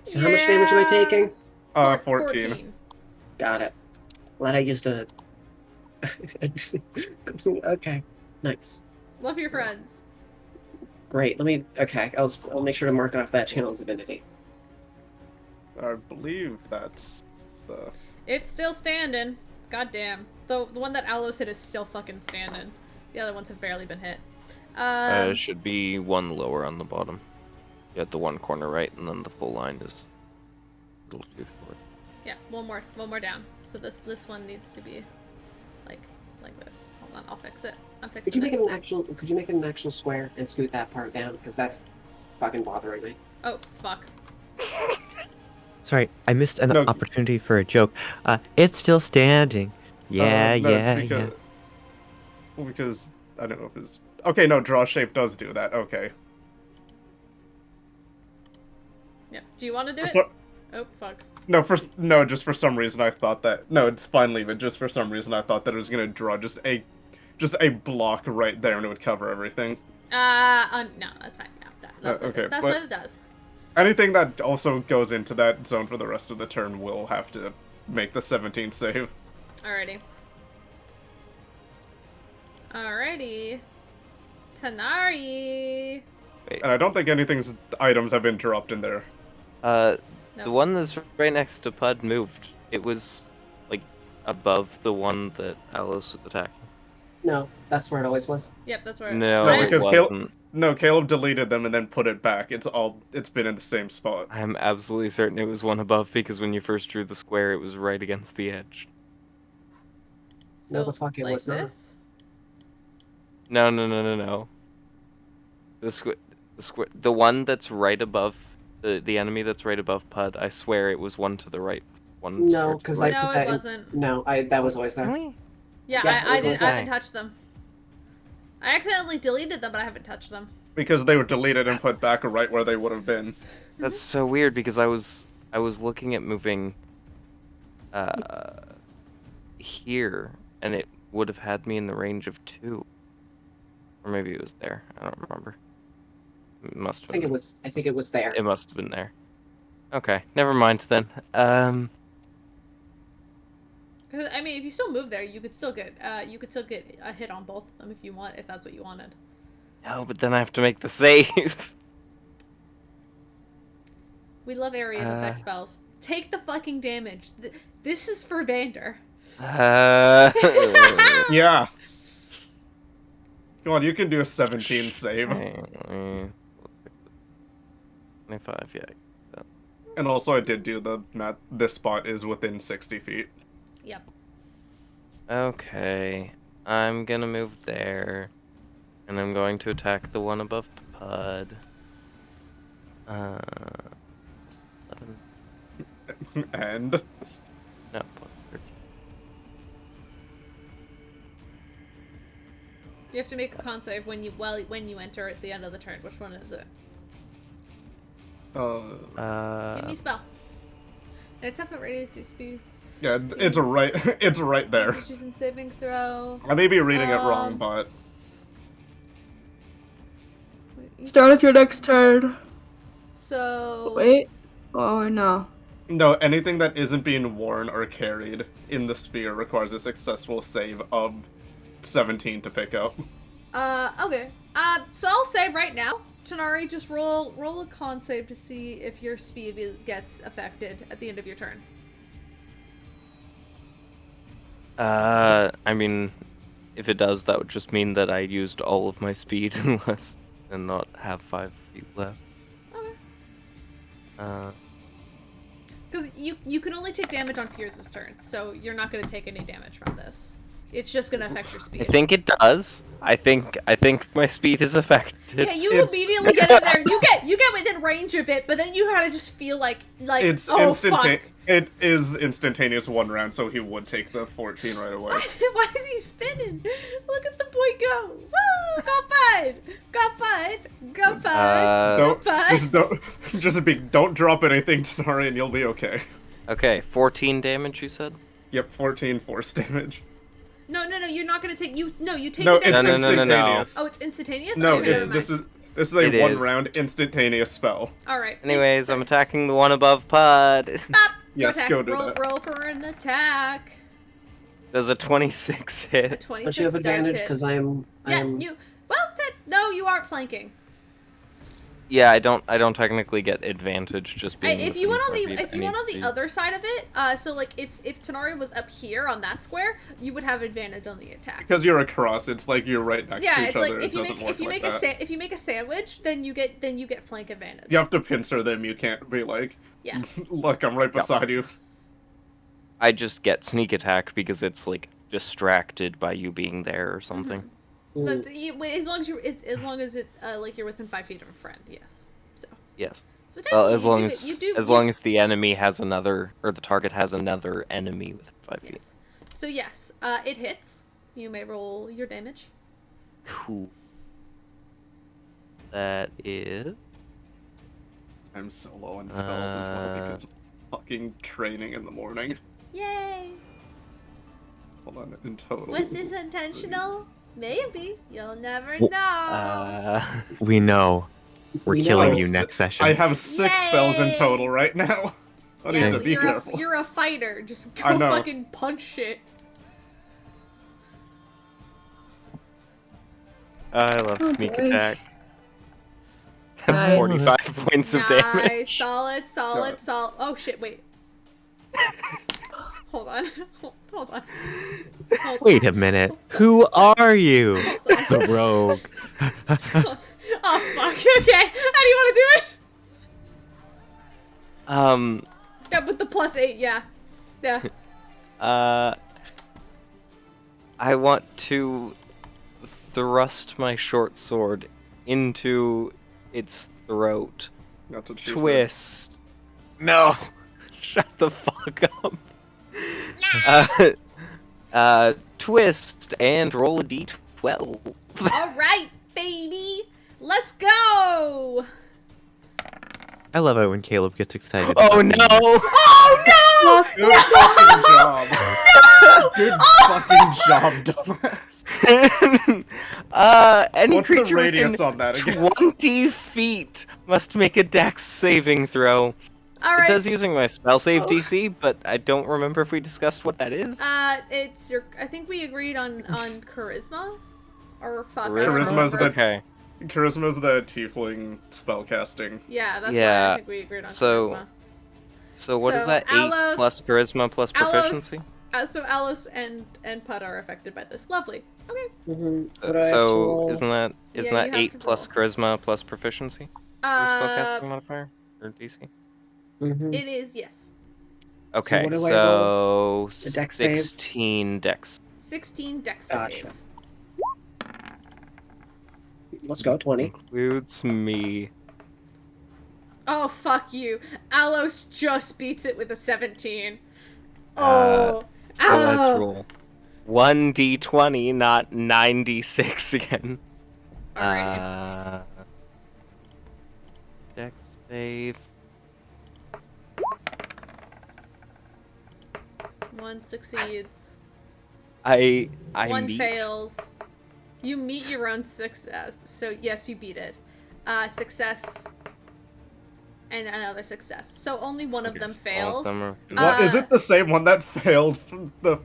So how much damage am I taking? 14. Got it. Glad I used a... Okay, nice. Love your friends. Great, okay, I'll make sure to mark off that channel of divinity. I believe that's the... It's still standing. Goddamn. The one that Alos hit is still fucking standing. The other ones have barely been hit. Should be one lower on the bottom. You had the one corner right, and then the full line is a little too short. Yeah, one more down. So this one needs to be like this. Hold on, I'll fix it. I'm fixing Could you it. make it an actual square and scoot that part down? Because that's fucking bothering me. Oh, fuck. Sorry, I missed an opportunity for a joke. It's still standing. Yeah, it's because I don't know if it's... Okay, no, draw shape does do that. Okay. Yeah. Do you want to do it? Oh, fuck. No, just for some reason I thought that... No, it's fine, leave it. Just for some reason I thought that it was gonna draw just a block right there and it would cover everything. No, that's fine. No, that's okay, that's what it does. Anything that also goes into that zone for the rest of the turn will have to make the 17 save. Alrighty. Tanari! Wait. And I don't think anything's items have been dropped in there. The one that's right next to Pud moved. It was, like, above the one that Alos was attacking. No, that's where it always was. Yep, that's where No, because it wasn't. Caleb deleted them and then put it back. It's been in the same spot. I'm absolutely certain it was one above, because when you first drew the square, it was right against the edge. So, No, the fuck it like was not. this? No. The one that's right above the enemy that's right above Pud. I swear it was one to the right. No, because I No, put it that. wasn't. No, that was always there. Really? Yeah, Yeah, I it was haven't touched them. I accidentally deleted them, but I haven't touched them. Because they were deleted and put back right where they would have been. That's so weird because I was looking at moving here, and it would have had me in the range of 2. Or maybe it was there. I don't remember. It must have I think it was there. It must have been there. Okay, never mind then. Because I mean, if you still move there, you could still get a hit on both of them if you want, if that's what you wanted. No, but then I have to make the save. We love area of effect spells. Take the fucking damage. This is for Vander. Yeah. Come on, you can do a 17 save. 25, yeah. And also, I did do the math. This spot is within 60 feet. Yep. Okay, I'm gonna move there, and I'm going to attack the one above Pud. 11. And No, plus 13. You have to make a con save when you enter at the end of the turn. Which one is it? Give me spell. And it's half radius your speed. yeah, it's right. It's right there. Constitution saving throw. I may be reading it wrong, but Start with your next turn. So Wait. Oh, no. no, anything that isn't being worn or carried in the sphere requires a successful save of 17 to pick up. Okay. So I'll say right now, Tanari, just roll a con save to see if your speed gets affected at the end of your turn. I mean, if it does, that would just mean that I used all of my speed and not have 5 feet left. Okay. Because you can only take damage on Pierce's turn, so you're not going to take any damage from this. It's just going to affect your speed. I think it does. I think my speed is affected. Yeah, you immediately get in there. You get within range of it, but then you kind of just feel like It's fuck. It is instantaneous 1 round, so he would take the 14 right away. Why is he spinning? Look at the boy go! Woo! Go Bud! Go Bud! Go Bud! Don't drop anything, Tanari, and you'll be okay. Okay, 14 damage, you said? Yep, 14 force damage. No, you're not gonna take you take No, the it's damage. instantaneous. Oh, it's instantaneous? No, Okay, never this mind. is a It 1 is. round instantaneous spell. Alright. Anyways, I'm attacking the one above Pud. Bop! Yes, attack. go do that. Roll for an attack. Does a 26 A hit? 26 Don't you have advantage does hit. because I'm Yeah, no, you aren't flanking. Yeah, I don't technically get advantage just being. If you went on within the 5 feet. if you went on the other side of it, so like if Tanari was up here on that square, you would have advantage on the attack. Because you're across, it's like you're right next Yeah, to each it's other. like It doesn't work like that. if you make a sandwich, then you get flank advantage. You have to pincer them. You can't be like, Yeah. look, I'm right beside you. I just get sneak attack because it's like distracted by you being there or something. But as long as it like you're within 5 feet of a friend, yes. So. Yes. So Well, technically as you do long as the enemy has another, or the target has another enemy within 5 feet. Yes. So yes, it hits. You may roll your damage. Cool. That is. I'm so low in spells as well because of fucking training in the morning. Yay! Hold on, in total. Was this intentional? Maybe. You'll never know. We know. We're We know. killing you next session. I have 6 spells in total right now. I need to be careful. You're a fighter. Just I go know. fucking punch shit. I love sneak boy. attack. That's Nice. 45 points of Nice, damage. solid. Yeah. Oh shit! Wait. Hold on. Hold on. Wait a minute. Who are you? The rogue. Oh fuck. Okay. How do you want to do it? Yeah, with the +8. Yeah. Yeah. I want to thrust my short sword into its throat. That's what she Twist. No! Shut the fuck up. Twist and roll a d12. All right, baby. Let's go. I love it when Caleb gets excited. Oh no! Oh no! Good fucking job. Good fucking job, dumbass. Any What's the creature radius within on that again? 20 feet must make a dex saving throw. All right. It does using my spell save DC, but I don't remember if we discussed what that is. It's your. I think we agreed on charisma, or fuck. Charisma's the okay. Charisma's the tiefling spellcasting. Yeah, that's Yeah, why I think we agreed on so- charisma. So what is So, that? 8 Alos- plus charisma plus proficiency? So Alice and Pud are affected by this. Lovely. Okay. So isn't that Yeah, you have 8 to plus charisma plus proficiency? Your spellcasting modifier or DC? It is, yes. Okay, what do I so A dex save? 16 dex. 16 dex Gotcha. save. Let's go, 20. Includes me. Oh, fuck you. Alos just beats it with a 17. Oh. So let's roll 1d20, not 9d6 again. Alrighty. Dex save. 1 succeeds. I 1 meet. fails. You meet your own success. So yes, you beat it. Success. And another success. So only one of them fails. What, is it the same one that failed from the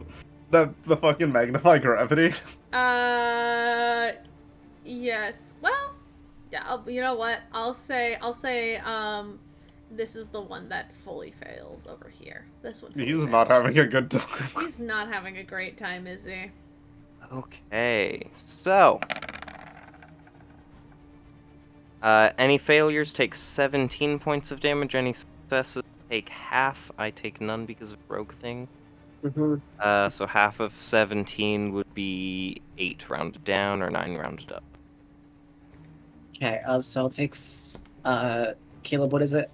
fucking magnify gravity? Yes. Well, yeah, you know what? I'll say, this is the one that fully fails over here. This one fully He's fails. not having a good time. He's not having a great time, is he? Okay, so any failures take 17 points of damage. Any successes take half. I take none because of rogue things. Mm-hmm. So half of 17 would be 8 rounded down or 9 rounded up. Okay, so I'll take, Caleb, what is it?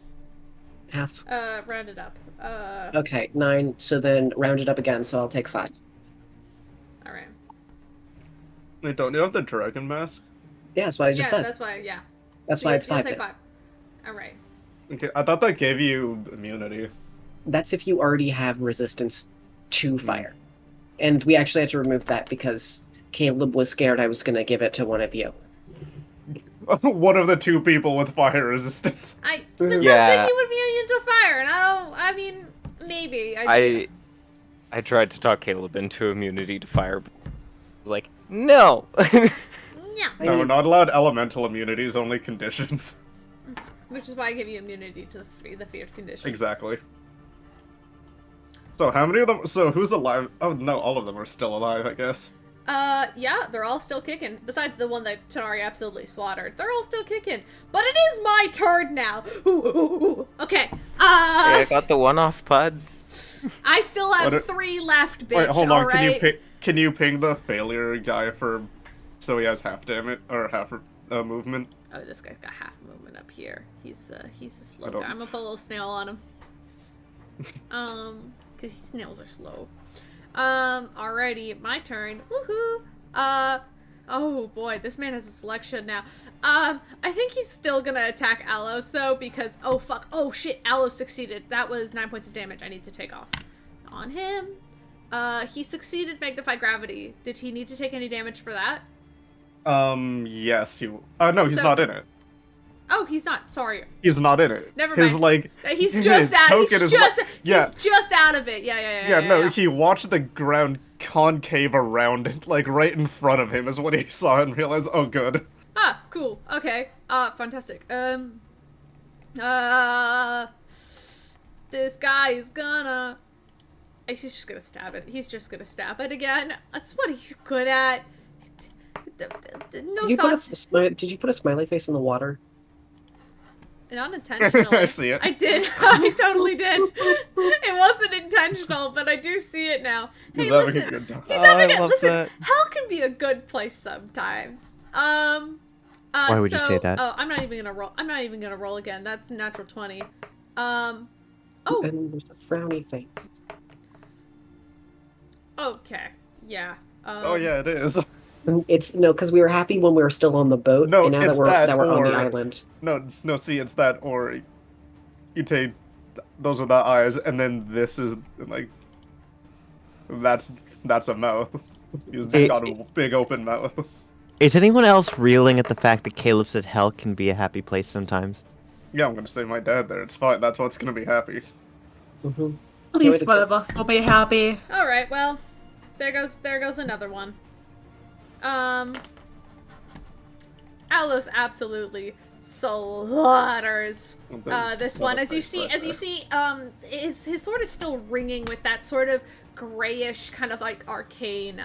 Half? Rounded up. Okay, 9, so then round it up again, so I'll take 5. Alright. Wait, don't you have the dragon mask? Yeah, that's what I just said. That's why, yeah. That's So why you- it's you'll 5. take 5. Alright. Okay, I thought that gave you immunity. That's if you already have resistance to fire. And we actually had to remove that because Caleb was scared I was going to give it to one of you. One of the 2 people with fire resistance. But Yeah. then you would be immune to fire, and I mean, maybe. I tried to talk Caleb into immunity to fire, but I was like, no! Yeah. I No, we're mean, not allowed elemental immunities, only conditions. Which is why I give you immunity to the feared condition. Exactly. So how many of them? So who's alive? Oh no, all of them are still alive, I guess. Yeah, they're all still kicking. Besides the one that Tanari absolutely slaughtered. They're all still kicking. But it is my turn now! Okay, Hey, I got the one off, Pud. I still have What 3 left, bitch, Wait, hold on. alright? Can you ping the failure guy for so he has half damage or half movement? Oh, this guy's got half movement up here. He's a slow I don't- guy. I'm gonna put a little snail on him. Because snails are slow. Alrighty, my turn. Woohoo! Oh boy, this man has a selection now. I think he's still gonna attack Alos though, because, oh fuck, oh shit, Alos succeeded. That was 9 points of damage I need to take off on him. He succeeded Magnify Gravity. Did he need to take any damage for that? Yes, no, he's So- not in it. Oh, he's not, sorry. He's not in it. Never His, mind. like, He's his just out, token is yeah. he's just out of it. Yeah. No, he watched the ground concave around it, like right in front of him is what he saw and realized, oh good. Ah, cool. Okay. Fantastic. This guy is gonna... He's just gonna stab it. He's just gonna stab it again. That's what he's good at. No thoughts. Did you put a smiley face in the water? Not intentionally. I see it. I did. I totally did. It wasn't intentional, but I do see it now. Hey, He's having a listen. good time. He's having I it. love Listen, that. hell can be a good place sometimes. Why would you say that? Oh, I'm not even gonna roll. I'm not even gonna roll again. That's natural 20. Oh, And there's a frowny face. okay. Yeah. Oh yeah, it is. It's no, because we were happy when we were still on the boat, No, and now it's that we're on the or- island. No, see, it's that, or you take those are the eyes, and then this is like that's a mouth. He's got a big open mouth. Is anyone else reeling at the fact that Caleb said hell can be a happy place sometimes? Yeah, I'm gonna say my dad there. It's fine. That's what's gonna be happy. Mm-hmm. At least one of us will be happy. All right. Well, there goes another one. Alos absolutely slaughters this one. As you see, his sword is still ringing with that sort of grayish kind of like arcane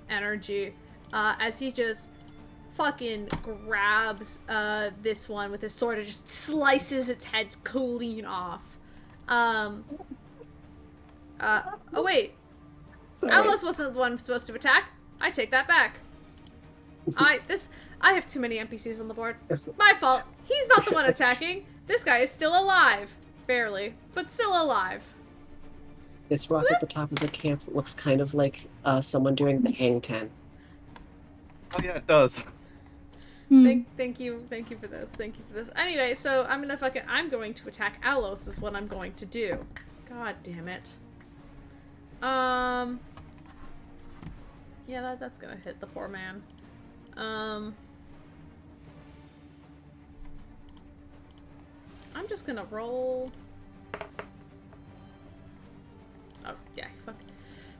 energy. As he just fucking grabs this one with his sword and just slices its head clean off. Oh wait. Sorry. Alos wasn't the one supposed to attack. I take that back. I have too many NPCs on the board. My fault. He's not the one attacking. This guy is still alive. Barely, but still alive. This rock at the top of the camp looks kind of like someone doing the hang ten. Oh yeah, it does. Thank you for this. Thank you for this. Anyway, so I'm going to attack Alos is what I'm going to do. God damn it. Yeah, that's gonna hit the poor man. I'm just gonna roll. Oh, yeah, fuck.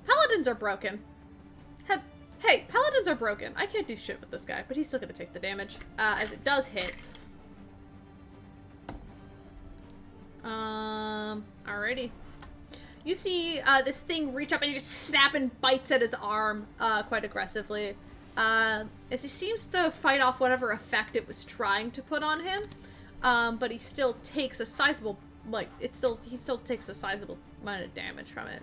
Paladins are broken. Hey, paladins are broken. I can't do shit with this guy, but he's still gonna take the damage. As it does hit. Alrighty. You see this thing reach up and just snap and bites at his arm quite aggressively. As he seems to fight off whatever effect it was trying to put on him. But he still takes a sizable, he still takes a sizable amount of damage from it.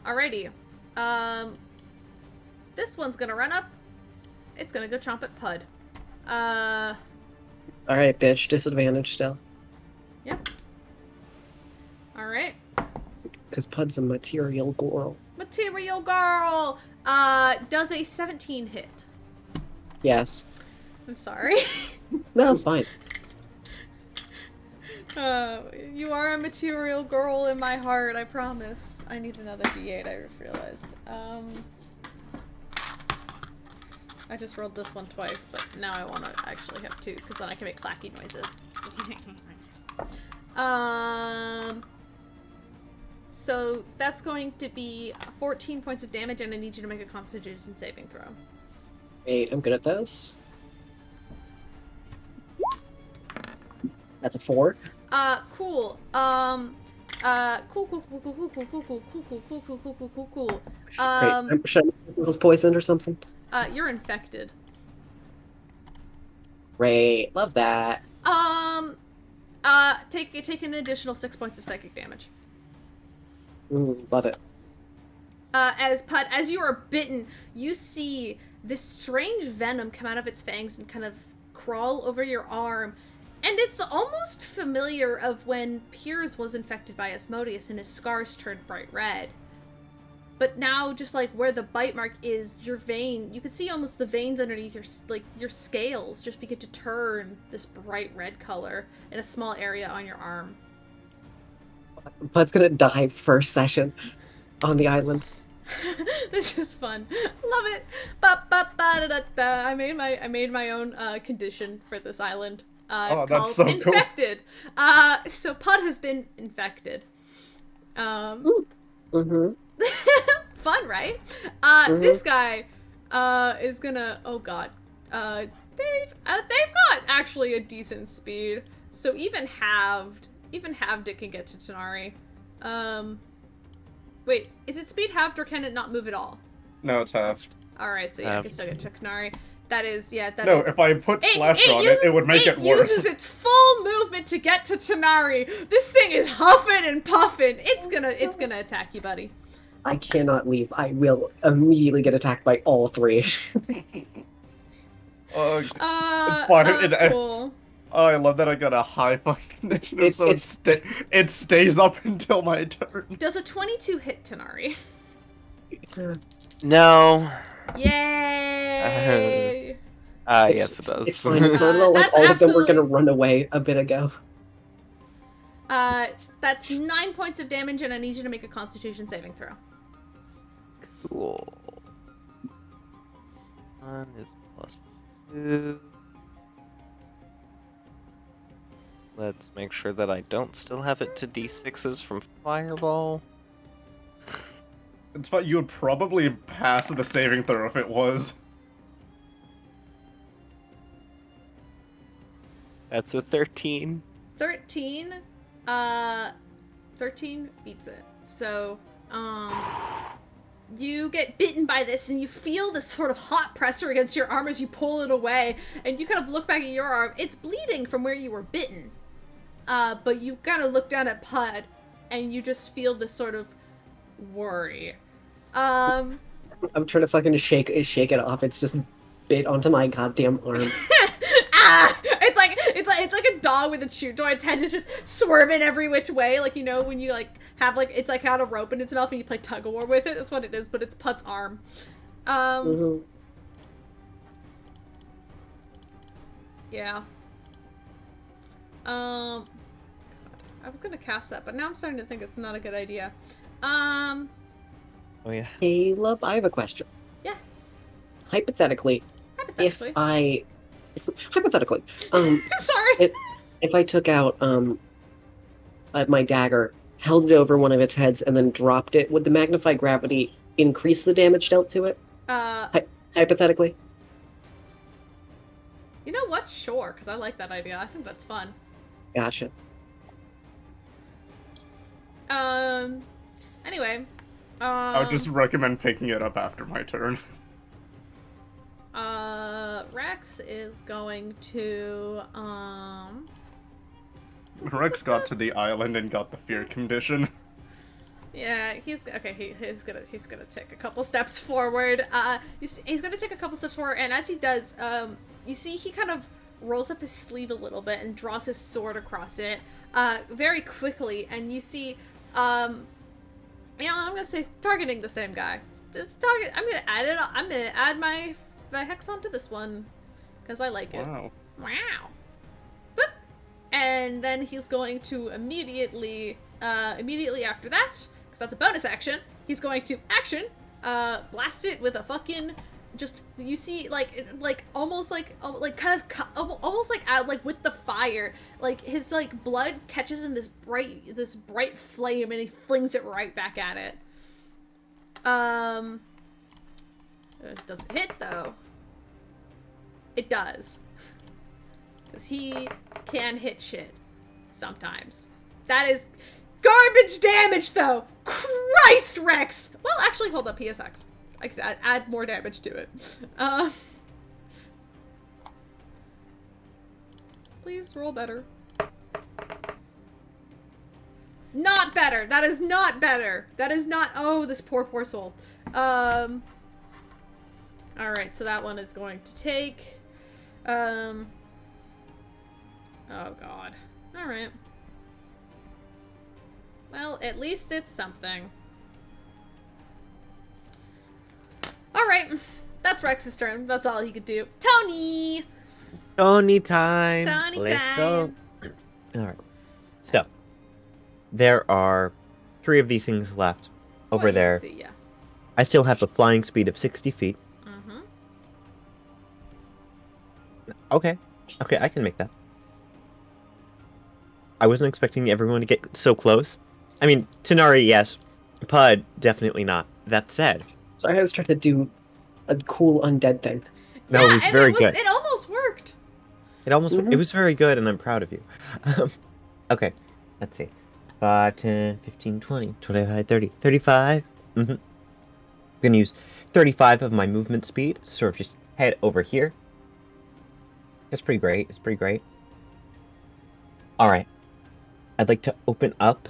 Alrighty. This one's gonna run up. It's gonna go chomp at Pud. Alright, bitch, disadvantage still. Yep. Alright. Because Pud's a material girl. Material girl! Does a 17 hit? Yes. I'm sorry. No, it's fine. You are a material girl in my heart, I promise. I need another d8, I just realized. I just rolled this one twice, but now I want to actually have two, because then I can make clacky noises. So that's going to be 14 points of damage, and I need you to make a Constitution saving throw. Wait, I'm good at this. That's a 4. Cool. Cool. Great. Should I was poisoned or something? You're infected. Great. Love that. Take an additional 6 points of psychic damage. Love it. As you are bitten, you see this strange venom come out of its fangs and kind of crawl over your arm. And it's almost familiar of when Piers was infected by Asmodeus and his scars turned bright red. But now, just like where the bite mark is, your vein, you can see almost the veins underneath your scales just begin to turn this bright red color in a small area on your arm. Pud's gonna die first session on the island. This is fun. Love it. Ba-ba-ba-da-da-da. I made my own condition for this island. Oh, called that's so infected. So Pud has been infected. Fun, right? This guy is gonna. Oh god. They've got actually a decent speed. So even halved it can get to Tanari. Wait, is it speed halved or can it not move at all? No, it's halved. All right, so yeah, I can still get to Tanari. That is, yeah, that no, is... if I put slash on it would make it worse. It uses its full movement to get to Tanari. This thing is huffing and puffing. It's gonna attack you, buddy. I cannot leave. I will immediately get attacked by all three. It's fine. Cool. Oh, I love that I got a high fucking initiative, it stays up until my turn. Does a 22 hit Tanari? No. Yay! Yes, it does. It's fine. It's not at all like all of them were gonna run away a bit ago. That's 9 points of damage, and I need you to make a Constitution saving throw. Cool. 1 is +2. Let's make sure that I don't still have it to D6s from Fireball. It's fine. You would probably pass the saving throw if it was. That's a 13. 13 beats it. So, you get bitten by this and you feel this sort of hot pressure against your arm as you pull it away, and you kind of look back at your arm. It's bleeding from where you were bitten. But you kind of look down at Pud and you just feel this sort of worry. I'm trying to fucking shake it off. It's just bit onto my goddamn arm. it's like a dog with a chew toy. Its head is just swerving every which way. Like, you know, when you like have like, it's like got a rope in its mouth and you play tug of war with it. That's what it is, but it's Putt's arm. Yeah. God, I was gonna cast that, but now I'm starting to think it's not a good idea. Oh yeah. Caleb, I have a question. Yeah. Hypothetically, if I hypothetically, sorry, if I took out my dagger, held it over one of its heads, and then dropped it, would the magnified gravity increase the damage dealt to it? Hypothetically. You know what? Sure, because I like that idea. I think that's fun. Gotcha. Anyway. I would just recommend picking it up after my turn. Rex is going to, Rex got to the island and got the fear condition. Yeah, he's gonna take a couple steps forward. He's gonna take a couple steps forward, and as he does, you see he kind of rolls up his sleeve a little bit and draws his sword across it, very quickly, and you see, I'm gonna say targeting the same guy. Just target. I'm gonna add it. I'm gonna add my hex onto this one because I like it. Wow. Boop. And then he's going to immediately after that, because that's a bonus action, he's going to blast it with a fucking, just, you see, almost like out, like, with the fire, like, his, like, blood catches in this bright flame, and he flings it right back at it. It doesn't hit, though. It does. Because he can hit shit. Sometimes. That is garbage damage, though! Christ, Rex! Well, actually, hold up, PSX. I could add more damage to it. Please roll better. Not better! That is not better! That is not- oh, this poor soul. Alright, so that one is going to take, oh god. Alright. Well, at least it's something. Alright, that's Rex's turn. That's all he could do. Tony! Tony time! Tony Let's time! go! Alright. So, there are 3 of these things left over Well, you there. can see, yeah. I still have a flying speed of 60 feet. Mm-hmm. Okay. Okay, I can make that. I wasn't expecting everyone to get so close. I mean, Tanari, yes. Pud, definitely not. That said... Sorry, I was trying to do a cool undead thing. No, it was very good. It almost worked! It almost... It was very good, and I'm proud of you. Okay, let's see. 5, 10, 15, 20, 25, 30, 35. I'm gonna use 35 of my movement speed, to sort of just head over here. It's pretty great. It's pretty great. Alright. I'd like to open up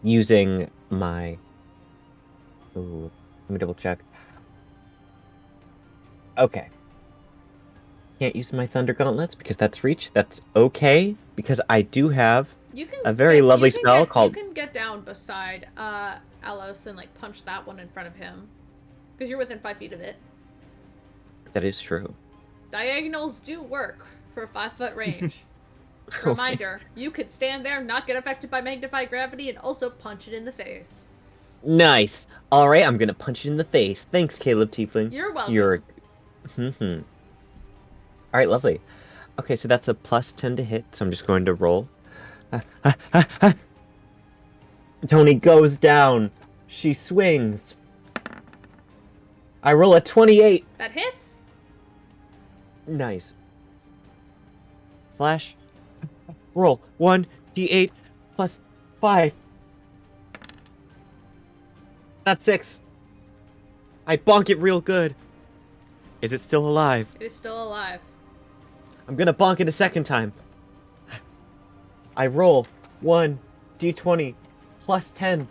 using my... Ooh, let me double check. Okay. Can't use my Thunder Gauntlets because that's reach. That's okay, because I do have a very lovely spell called... You can get down beside Alos and, like, punch that one in front of him. Because you're within 5 feet of it. That is true. Diagonals do work for a 5-foot range. Reminder, you could stand there, not get affected by magnified gravity, and also punch it in the face. Nice. All right, I'm gonna punch it in the face. Thanks, Caleb Tiefling. You're welcome. You're... All right, lovely. Okay, so that's a plus 10 to hit, so I'm just going to roll. Tony goes down. She swings. I roll a 28. That hits. Nice. Flash. Roll 1d8 plus 5. That's 6. I bonk it real good. Is it still alive? It is still alive. I'm gonna bonk it a second time. I roll 1d20 plus 10.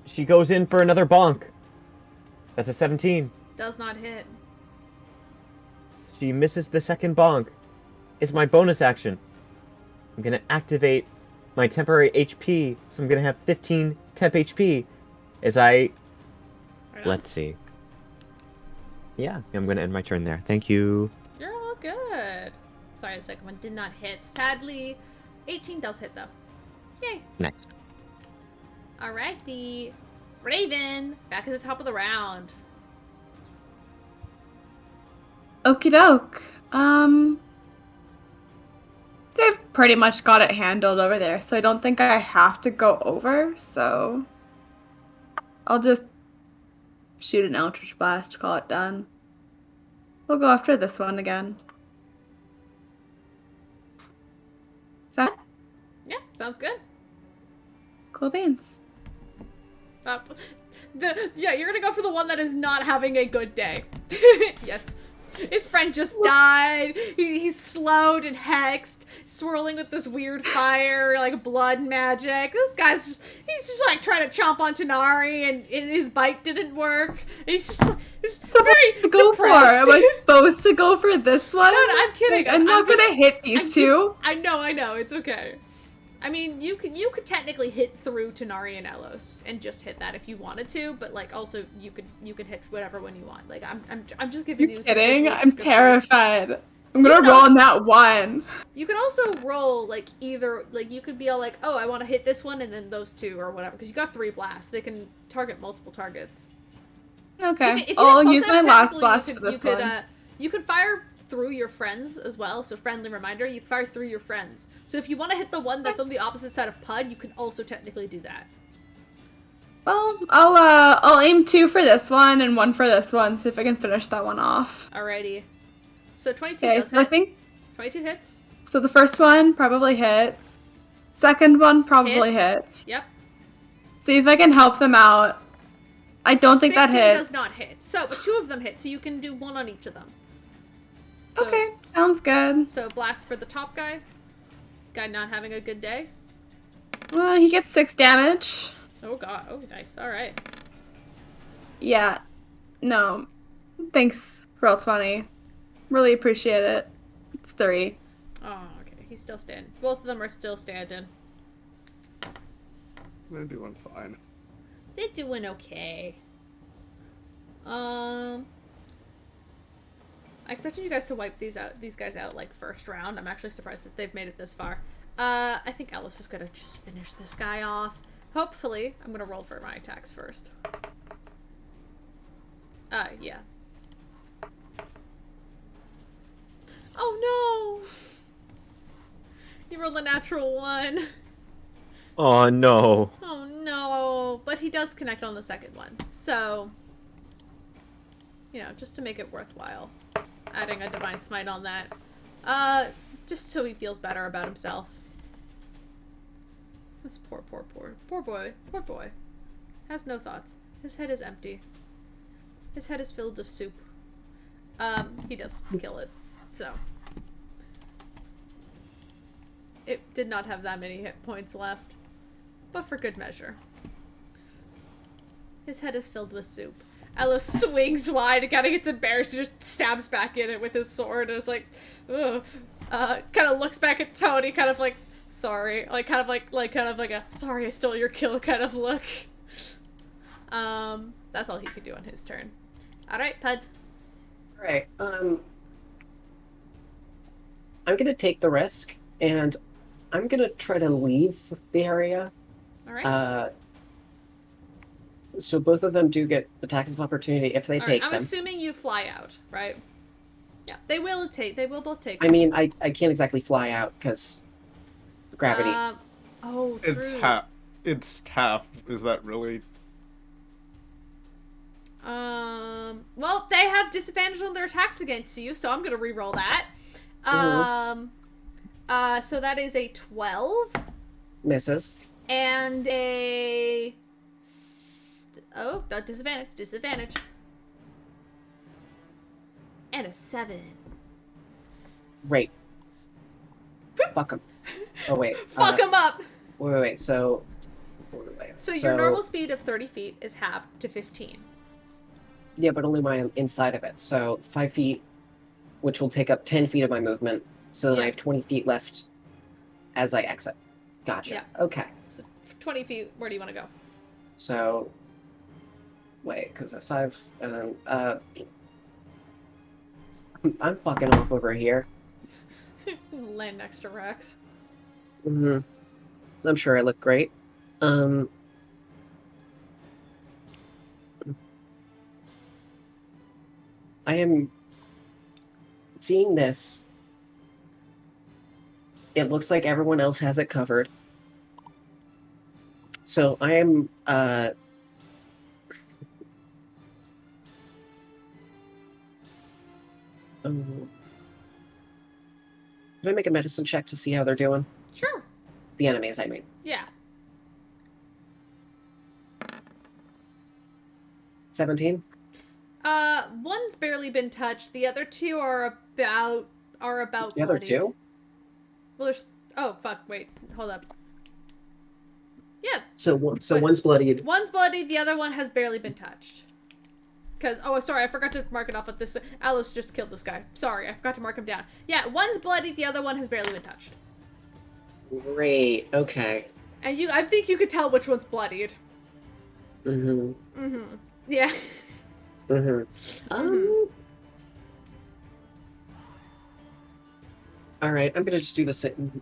She goes in for another bonk. That's a 17. Does not hit. She misses the second bonk. is my bonus action. I'm gonna activate my temporary HP, so I'm gonna have 15 temp HP as I... Right on. Let's see. Yeah, I'm gonna end my turn there. Thank you. You're all good. Sorry, the second one did not hit. Sadly, 18 does hit, though. Yay. Nice. Alrighty. Raven, back at the top of the round. Okie doke. They've pretty much got it handled over there, so I don't think I have to go over, so I'll just shoot an Eldritch Blast, call it done. We'll go after this one again. So, Yeah, sounds good. cool beans. Yeah, you're gonna go for the one that is not having a good day. Yes. His friend just died. He's slowed and hexed, swirling with this weird fire, like blood magic. This guy's he's just like trying to chomp on Tanari, and his bite didn't work. He's just he's very to go depressed. for? Am I supposed to go for this one? No, I'm kidding. Like, I'm not gonna hit these two. I know, it's okay. I mean, you could technically hit through Tanari and Elos and just hit that if you wanted to, but like also you could hit whatever one you want. Like I'm just giving you. You're kidding? some I'm descriptors. terrified. I'm gonna roll on that one. You could also roll like either like you could be all like, oh, I want to hit this one and then those two or whatever because you got 3 blasts. They can target multiple targets. Okay, If you I'll get close use my enough, last technically, blast you for could, this you could, one. You could fire through your friends as well, so friendly reminder, you can fire through your friends. So if you want to hit the one that's on the opposite side of Pud, you can also technically do that. Well, I'll aim 2 for this one and 1 for this one, see if I can finish that one off. Alrighty. So 22 Okay, does so I hit. think 22 hits. so. The first one probably hits. Second one probably hits. Yep. See if I can help them out. I don't think that 16 hits. does not hit. So, but 2 of them hit, so you can do 1 on each of them. So, Okay, sounds good. So blast for the top guy. Guy not having a good day. Well, he gets 6 damage. Oh god. Oh, nice. Alright. Yeah. No. Thanks, Roll20. Really appreciate it. It's 3. Oh, okay. He's still standing. Both of them are still standing. They're doing fine. They're doing okay. I expected you guys to wipe these guys out like first round. I'm actually surprised that they've made it this far. I think Ellis is gonna just finish this guy off. Hopefully, I'm gonna roll for my attacks first. Yeah. Oh no! He rolled a natural 1. Oh no. Oh no! But he does connect on the second one, so you know, just to make it worthwhile, adding a Divine Smite on that, just so he feels better about himself. This poor boy, has no thoughts. His head is empty. His head is filled with soup. He does kill it, so. It did not have that many hit points left, but for good measure. His head is filled with soup. Aloe swings wide and kind of gets embarrassed and just stabs back in it with his sword and is like, ugh. Kind of looks back at Tony, kind of like, sorry. Like, kind of like a, sorry I stole your kill kind of look. That's all he could do on his turn. Alright, Pud. Alright, I'm gonna take the risk, and I'm gonna try to leave the area. Alright. So both of them do get attacks of opportunity if they take I'm them. assuming you fly out, right? Yeah, they will both take. I mean, I can't exactly fly out, because gravity. Oh, true. It's half. Is that really? Well, they have disadvantage on their attacks against you, so I'm gonna re-roll that. So that is a 12. Misses. And a... Oh, not disadvantage. And a 7. Right. Fuck him. Oh, wait. Fuck him up! Wait. So your normal speed of 30 feet is halved to 15. Yeah, but only my inside of it. So 5 feet, which will take up 10 feet of my movement. So then Yeah. I have 20 feet left as I exit. Gotcha. Yeah. Okay. So 20 feet, where do you want to go? So, wait, because that's 5, and then, I'm fucking off over here. Land next to Rex. Mm-hmm. So I'm sure I look great. I am seeing this. It looks like everyone else has it covered. So I am, can I make a medicine check to see how they're doing? Sure. The enemies, I mean. Yeah. 17? One's barely been touched. The other two are about The other bloodied. 2? Well, there's. Oh fuck! Wait, hold up. Yeah. So one's bloodied. One's bloodied. The other one has barely been touched. Cause sorry, I forgot to mark it off with this. Alice just killed this guy. Sorry, I forgot to mark him down. Yeah, one's bloodied. The other one has barely been touched. Great. Okay. And I think you could tell which one's bloodied. Mm-hmm. Mm-hmm. Yeah. Mm-hmm. All right, I'm gonna just do the same.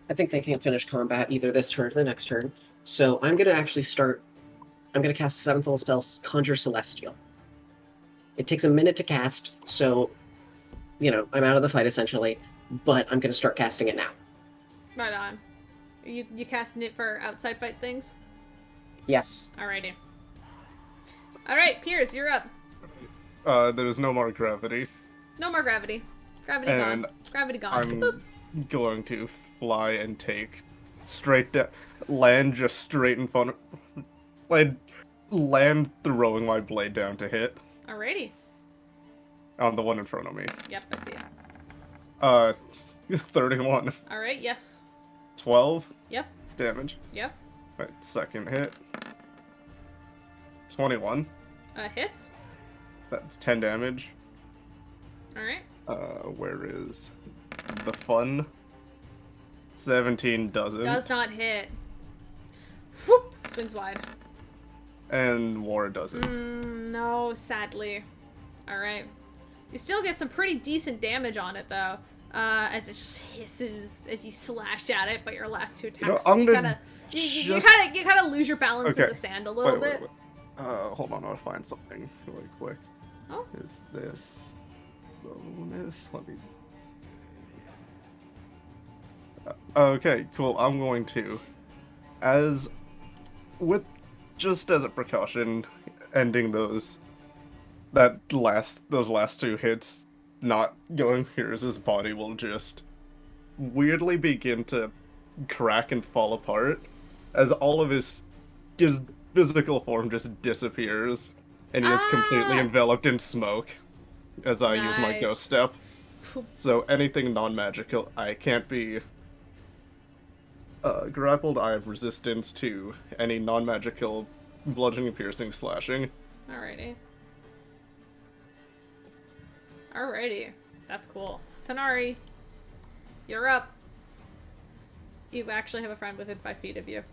I think they can't finish combat either this turn or the next turn. So I'm gonna actually start. I'm gonna cast a 7th level spell, Conjure Celestial. It takes a minute to cast, so I'm out of the fight essentially. But I'm gonna start casting it now. Right on. You casting it for outside fight things? Yes. Alrighty. Alright, Piers, you're up. There's no more gravity. No more gravity. Gravity And gone. Gravity gone. I'm Boop. going to fly and take straight down, land just straight in front of, land throwing my blade down to hit Alrighty. on the one in front of me. Yep, I see it. 31. Alright, yes. 12 Yep. damage. Yep. Right, second hit. 21. Hits. That's 10 damage. Alright. Where is the fun? 17 doesn't. Does not hit. Whoop! Swings wide. And war doesn't. No, sadly. Alright. You still get some pretty decent damage on it, though. As it just hisses as you slash at it, but your last 2 attacks, I'm you gonna kind of lose your balance in Okay. the sand a little bit. Wait. Hold on, I'll find something really quick. Oh. Is this bonus? Let me. Okay, cool. I'm going to, just as a precaution, ending those last 2 hits, not going here, as his body will just weirdly begin to crack and fall apart as all of his physical form just disappears and he is completely enveloped in smoke as I use my ghost step. So anything non-magical, I can't be grappled. I have resistance to any non-magical bludgeoning, piercing, slashing. Alrighty. Alrighty. That's cool. Tanari, you're up. You actually have a friend within 5 feet of you.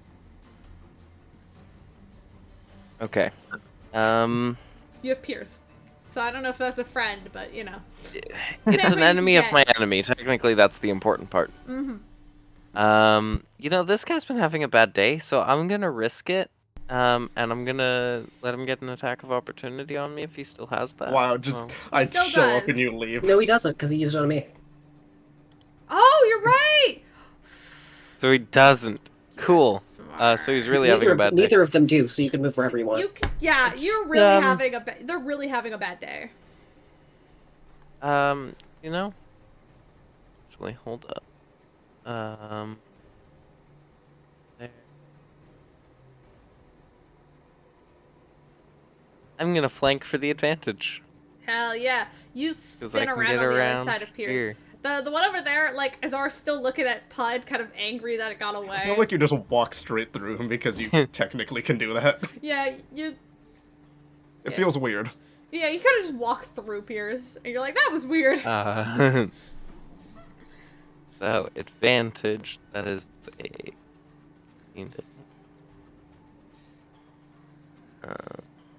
Okay. You have Pierce. So I don't know if that's a friend, but you know. It's Whatever an you enemy of get. my enemy. Technically, that's the important part. This guy's been having a bad day, so I'm gonna risk it. And I'm gonna let him get an attack of opportunity on me if he still has that. Wow, I still show up does. and you leave. No, he doesn't, because he used it on me. Oh, you're right! So he doesn't. Cool. So he's really having a bad day. Neither of them do, so you can move wherever you want. You're really having they're really having a bad day. Actually, hold up. There. I'm gonna flank for the advantage. Hell yeah. You 'Cause I spin can around get on the other around side of Pierce. here. The one over there, like, Azar's still looking at Pud, kind of angry that it got away. I feel like you just walk straight through him because you technically can do that. Yeah, It Yeah. feels weird. Yeah, you kind of just walk through Piers, and you're like, that was weird. So, advantage, that is a...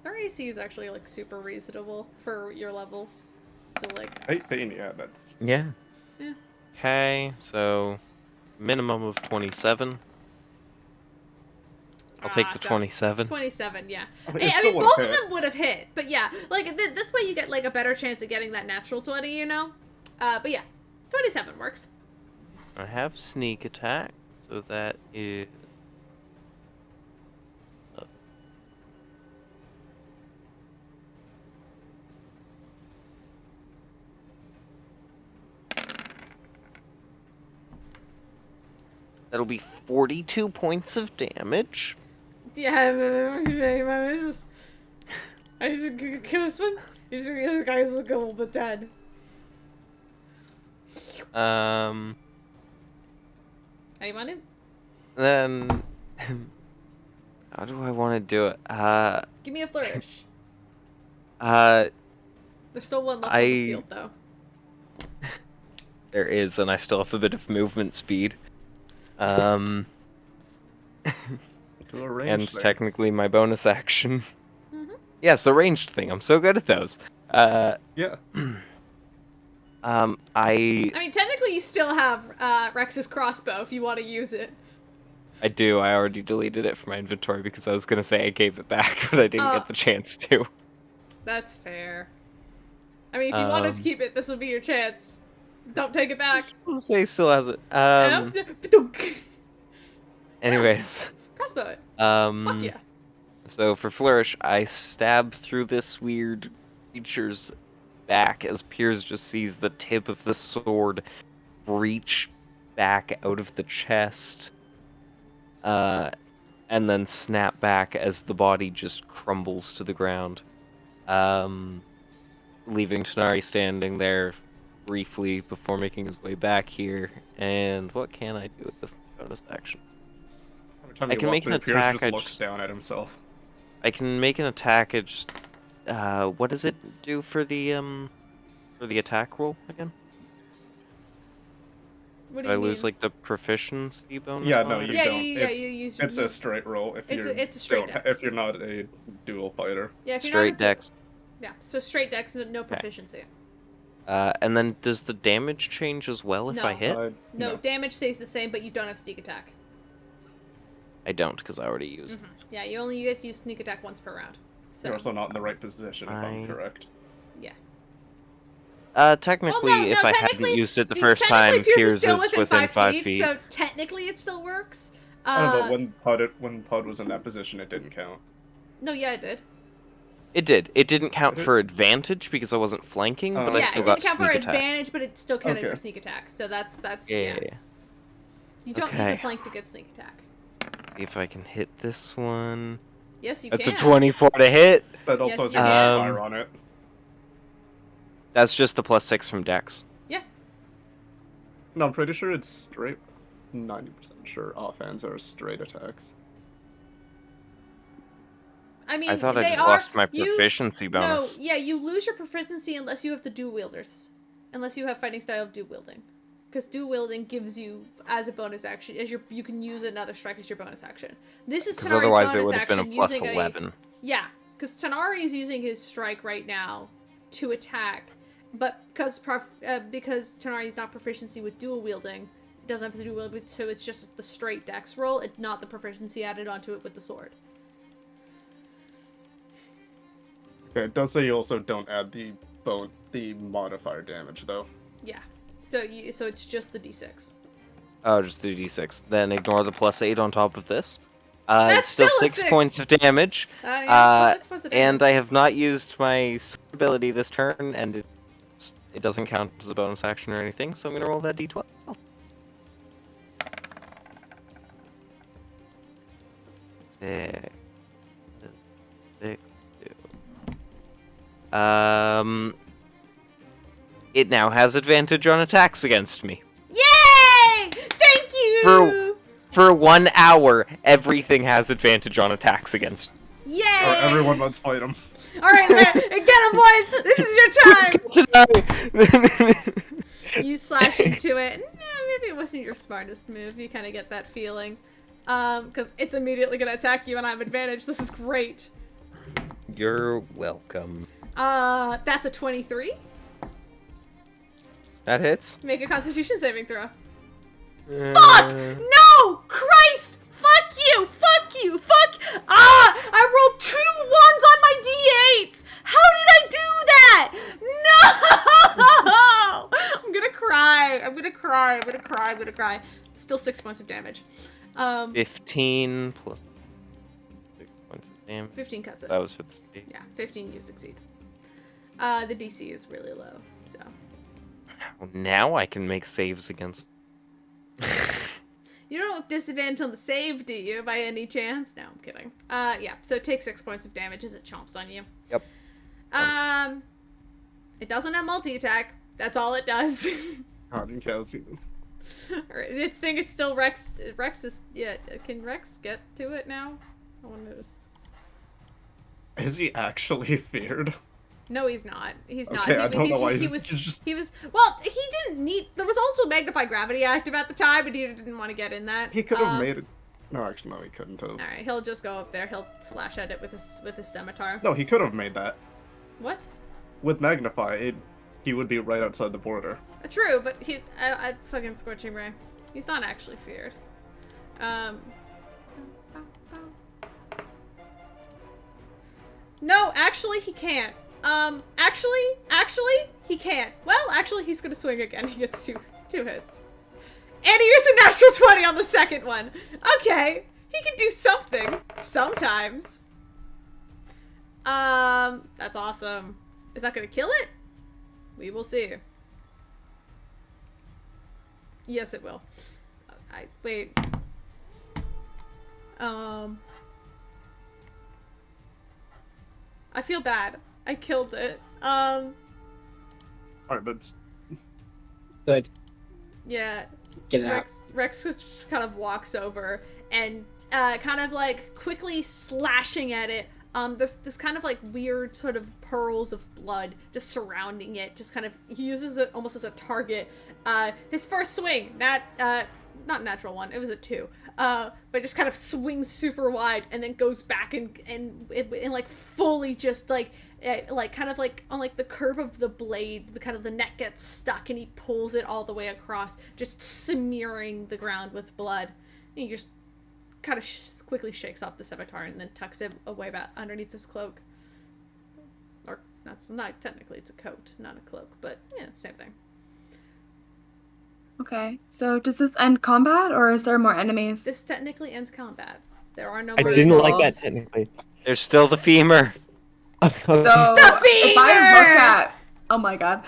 Their AC is actually, like, super reasonable for your level. So, like... 18, yeah, that's... Yeah. Yeah. Okay, so minimum of 27. I'll take the 27. 27, yeah. I mean, Hey, it I still mean, would've both of hit. them would have hit, but yeah, like, this way you get, like, a better chance of getting that natural 20, you know? But yeah, 27 works. I have sneak attack, so that is... That'll be 42 points of damage. Yeah, this is... I just kill this one. These guys look a little bit dead. Anyone? Then... How do I want to do it? Give me a flourish. There's There's still one left on the field, though. There is, and I still have a bit of movement speed. And thing. technically my bonus action. Mm-hmm. Yes, the ranged thing. I'm so good at those. Yeah. I mean, technically you still have Rex's crossbow if you want to use it. do. I already deleted it from my inventory because I was gonna say I gave it back, but I didn't get the chance to. That's fair. I mean, if you wanted to keep it, this would be your chance. Don't take it back. I'll say he still has it. Anyways. Crossbow it. Fuck yeah. So for flourish, I stab through this weird creature's back as Piers just sees the tip of the sword breach back out of the chest, and then snap back as the body just crumbles to the ground, leaving Tanari standing there briefly before making his way back here. And what can I do with bonus action? I can make an attack. Just looks down at himself. I can make an attack. What does it do for the attack roll again? What do you I lose mean? like the proficiency bonus? Yeah, on no, it? you Yeah, don't. you use. It's a straight roll if it's a straight dex. if you're not a dual fighter. Yeah, if you're Straight not dex. Yeah, so straight dex, no proficiency. And then does the damage change as well if No. I hit? No, damage stays the same, but you don't have sneak attack. I don't because I already used. Yeah, you only get to use sneak attack once per round. So. You're also not in the right position, if I'm correct. Yeah. Technically, Well, no, if I hadn't technically- used it the first time, Piers is still within 5 feet. So technically, it still works. I don't know, but when Pud was in that position, it didn't count. No, yeah, it did. It did. It didn't count for advantage because I wasn't flanking, but I Yeah, still it got didn't count for sneak attack. advantage, but it still counted Okay. for sneak attack. So that's Yeah. You don't need Okay. to flank to get sneak attack. See if I can hit this one. Yes, you That's can. a 24 to hit. That also Yes, has your you can. modifier on it. That's just the +6 from Dex. Yeah. No, I'm pretty sure it's straight. 90% sure offhand are straight attacks. I mean, I thought I they just are, lost my you- proficiency bonus. No, yeah, you lose your proficiency unless you have the dual wielders, unless you have fighting style of dual wielding, because dual wielding gives you as a bonus action you can use another strike as your bonus action. This is Because Tanari's otherwise bonus it would have action been a using +11. Yeah, because Tanari is using his strike right now to attack, but because Tanari is not proficiency with dual wielding, it doesn't have the dual wielding, so it's just the straight dex roll, it's not the proficiency added onto it with the sword. Okay, it does say you also don't add the modifier damage though. Yeah, so it's just the d6. Oh, just the d6. Then ignore the +8 on top of this. That's It's still still a 6 6. points of damage. Yeah, still 6 points of damage. And I have not used my sword ability this turn, and it doesn't count as a bonus action or anything, so I'm gonna roll that d12. Six. 6, 2. it now has advantage on attacks against me. Yay! Thank you! For 1 hour, everything has advantage on attacks against me. Yay! Or everyone, let's fight him. Alright, get him, boys! This is your time! You slash into it. Maybe it wasn't your smartest move. You kind of get that feeling. Because it's immediately going to attack you and I have advantage. This is great. You're welcome. That's a 23. That hits. Make a Constitution saving throw. Fuck! No! Christ! Fuck you! Fuck you! Fuck! I rolled 2 1s on my d8s! How did I do that? No! I'm gonna cry. I'm gonna cry. I'm gonna cry. I'm gonna cry. Still 6 points of damage. 15 plus 6 points of damage. 15 cuts it. That was for the save. Yeah, 15 you succeed. The DC is really low, so. Well, now I can make saves against. You don't have disadvantage on the save, do you, by any chance? No, I'm kidding. Yeah, so take 6 points of damage as it chomps on you. Yep. It doesn't have multi-attack. That's all it does. Its thing is still Rex. Rex is, yeah, can Rex get to it now? I want to just... Is he actually feared? No, he's not. He's not. Okay, I don't know why he was. Well, he didn't need. There was also Magnify Gravity active at the time, and he didn't want to get in that. He could have made it. No, actually, no, he couldn't have. All right, he'll just go up there. He'll slash at it with his scimitar. No, he could have made that. What? With Magnify, he would be right outside the border. True, but I fucking Scorching Ray. He's not actually feared. No, actually, he can't. Actually, he can't. Well, actually, he's gonna swing again. He gets two hits. And he gets a natural 20 on the second one. Okay, he can do something. Sometimes. That's awesome. Is that gonna kill it? We will see. Yes, it will. Wait. I feel bad. I killed it. Alright, but... Good. Yeah. Get it out. Rex kind of walks over and kind of like quickly slashing at it. There's this kind of like weird sort of pearls of blood just surrounding it. Just kind of, he uses it almost as a target. His first swing, not natural one, it was a 2. But just kind of swings super wide and then goes back and like fully just like kind of like on like the curve of the blade, the kind of the neck gets stuck and he pulls it all the way across, just smearing the ground with blood. And he just kind of quickly shakes off the scimitar and then tucks it away back underneath his cloak. Or that's not technically, it's a coat, not a cloak, but yeah, same thing. Okay, so does this end combat, or is there more enemies? This technically ends combat. There are no I more didn't like enemies. that technically. There's still the femur. So if I look at, oh my god,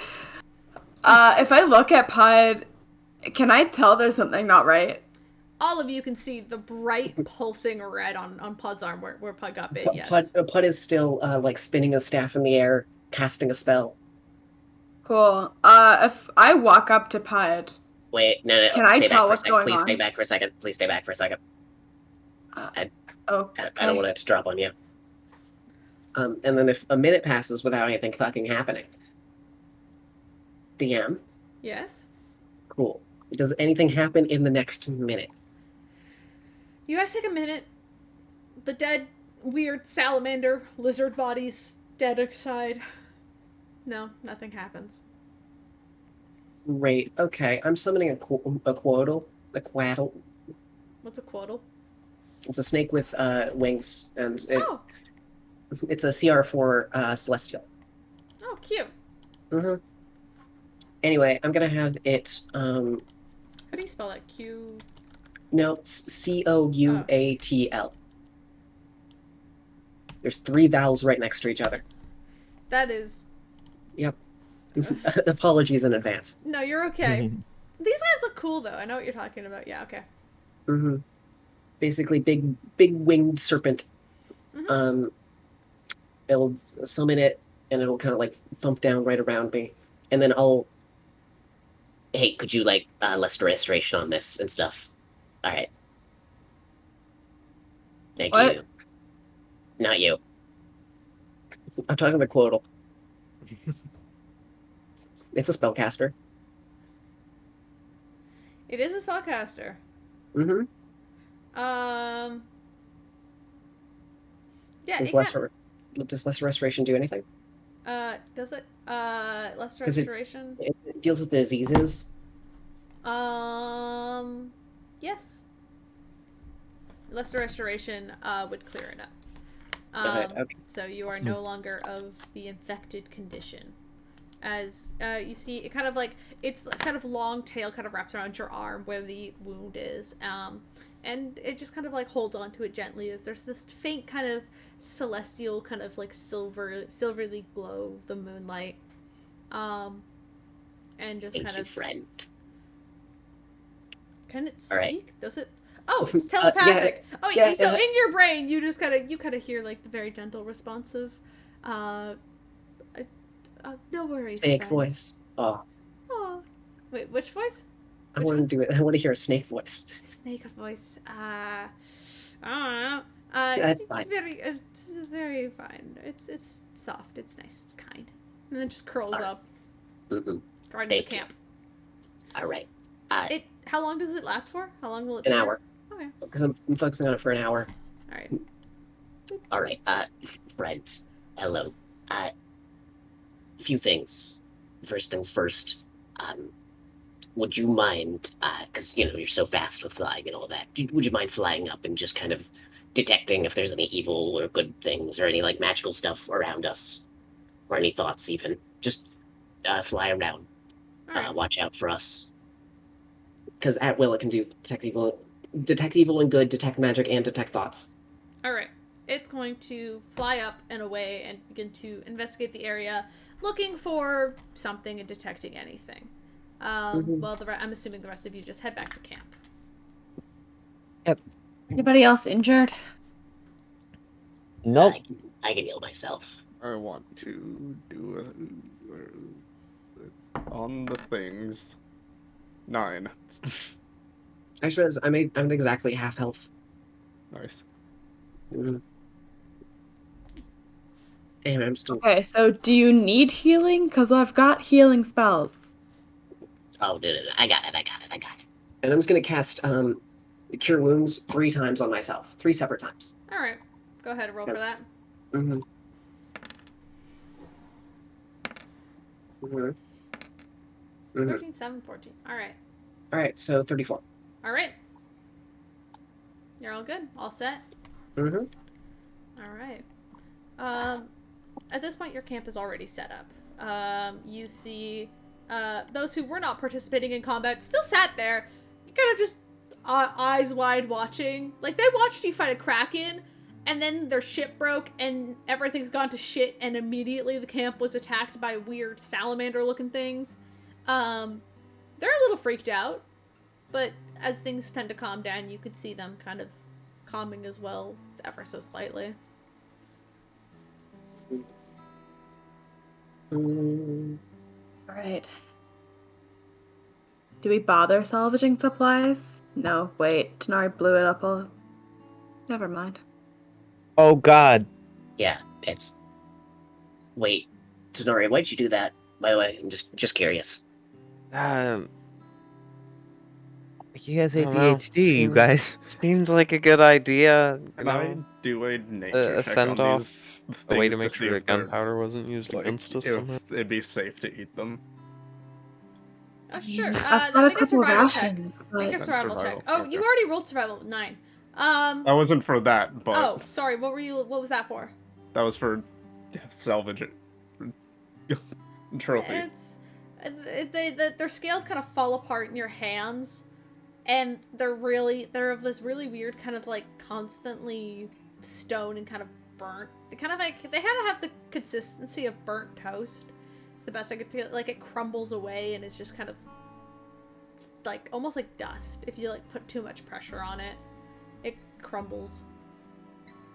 if I look at Pud, can I tell there's something not right? All of you can see the bright pulsing red on Pud's arm where Pud got bit. Yes. Pud is still like spinning a staff in the air, casting a spell. Cool. If I walk up to Pud. Wait, no. Can I tell what's going Please on? stay back for a second. Please stay back for a second. Okay. I don't want it to drop on you. And then if a minute passes without anything fucking happening. DM. Yes. Cool. Does anything happen in the next minute? You guys take a minute. The dead, weird salamander lizard bodies dead aside. No, nothing happens. Great. Okay, I'm summoning a quaddle. A quaddle. What's a quaddle? It's a snake with wings, and Oh. it's a CR4 celestial. Oh, cute. Mm-hmm. Anyway, I'm gonna have it. How do you spell that? Q. No, it's Couatl. There's 3 vowels right next to each other. That is. Yep. Apologies in advance. No, you're okay. These guys look cool though. I know what you're talking about. Yeah. Okay. Mm-hmm. Basically, big winged serpent. Mm-hmm. It'll summon it, and it'll kind of like thump down right around me, and then I'll Hey, could you like less restoration on this and stuff? All right. Thank What? you. Not you. I'm talking to the Quotal. It's a spellcaster. It is a spellcaster. Mm-hmm. Yeah, Does it can. lesser restoration do anything? Does it? Less 'Cause it- restoration. It deals with diseases. Yes. Lesser restoration would clear it up. Okay. So you are no longer of the infected condition. As you see, it kind of like it's kind of long tail kind of wraps around your arm where the wound is, and it just kind of like holds onto it gently. As there's this faint kind of celestial kind of like silverly glow of the moonlight, and just Thank kind you, of friend. Can it speak? All right. Does it? Oh, it's telepathic. Yeah, Oh, yeah, so in your brain, you just kind of hear like the very gentle, responsive, no worries, Snake friend. voice. Oh, Oh, wait, which voice? I Which want to one? do it. I want to hear a snake voice. Snake voice. I don't know. That's It's fine. very fine. It's soft. It's nice. It's kind. And then just curls Alright. up Mm-mm. right into Thank camp. All right. How long does it last for? How long will it An be? hour. Okay. Because I'm focusing on it for an hour. All right. All right. Friend. Hello. A few things. First things first. Would you mind? Because you're so fast with flying and all that. Would you mind flying up and just kind of detecting if there's any evil or good things or any like magical stuff around us, or any thoughts even? Just fly around. All right. Watch out for us. Because at will it can do detect evil and good, detect magic, and detect thoughts. All right. It's going to fly up and away and begin to investigate the area, looking for something and detecting anything. Well, I'm assuming the rest of you just head back to camp. Anybody else injured? Nope. I can heal myself. I want to do on the things. 9. I suppose I'm at exactly half health. Nice. Mm. Anyway, I'm still. Okay, so do you need healing? Because I've got healing spells. Oh, no. I got it. And I'm just gonna cast Cure Wounds 3 times on myself, 3 separate times. All right. Go ahead and roll for that. Mm-hmm. Mm-hmm. 13, 7, 14. All right. All right, so 34. All right. You're all good. All set. Mm-hmm. All right. At this point, your camp is already set up. You see, those who were not participating in combat still sat there, kind of just eyes wide watching. Like, they watched you fight a kraken, and then their ship broke, and everything's gone to shit, and immediately the camp was attacked by weird salamander-looking things. They're a little freaked out, but as things tend to calm down, you could see them kind of calming as well, ever so slightly. Alright. Do we bother salvaging supplies? No, wait. Tenari blew it up all. Never mind. Oh God. Yeah, it's. Wait, Tenori, why'd you do that? By the way, I'm just curious. He has I don't know. ADHD, you guys. Seemed like a good idea. Can I do a nature A check send on off, these a way things to make see sure if that they're, gunpowder wasn't used like, against us if somehow? it'd be safe to eat them? Oh, sure. I've got Then a make a couple of survival check. rations, Make a but Then survival check. survival, Oh, okay. you already rolled survival. 9. That wasn't for that, but Oh, sorry. What was that for? that was for salvage it. Trophy. It's their scales kind of fall apart in your hands, and they're of this really weird kind of like constantly stone and kind of burnt. They kind of like they kind of have the consistency of burnt toast. It's the best I could feel. Like it crumbles away and it's just kind of it's like almost like dust. If you like put too much pressure on it, it crumbles.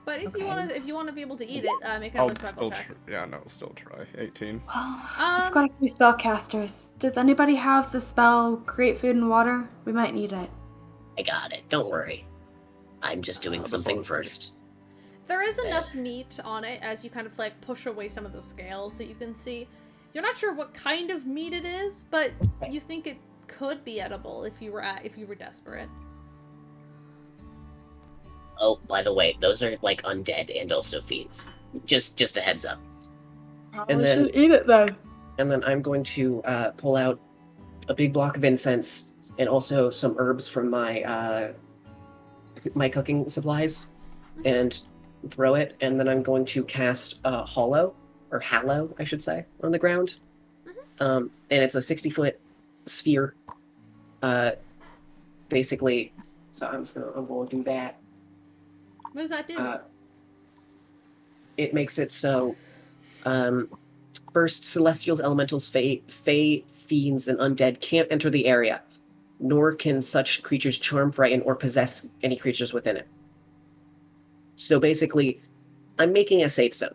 But if you want to be able to eat it, make I'll another survival still check. still try. 18. I've got a few spellcasters. Does anybody have the spell Create Food and Water? We might need it. I got it. Don't worry. I'm just doing something first. There is enough meat on it as you kind of like push away some of the scales that you can see. You're not sure what kind of meat it is, but you think it could be edible if you were desperate. Oh, by the way, those are like undead and also fiends. Just a heads up. And then should eat it then. And then I'm going to pull out a big block of incense and also some herbs from my my cooking supplies and throw it. And then I'm going to cast Hallow, I should say, on the ground. And it's a 60-foot sphere, basically. So I'm going to do that. What does that do? It makes it so first, celestials, elementals, fae, fiends, and undead can't enter the area, nor can such creatures charm, frighten, or possess any creatures within it. So basically, I'm making a safe zone.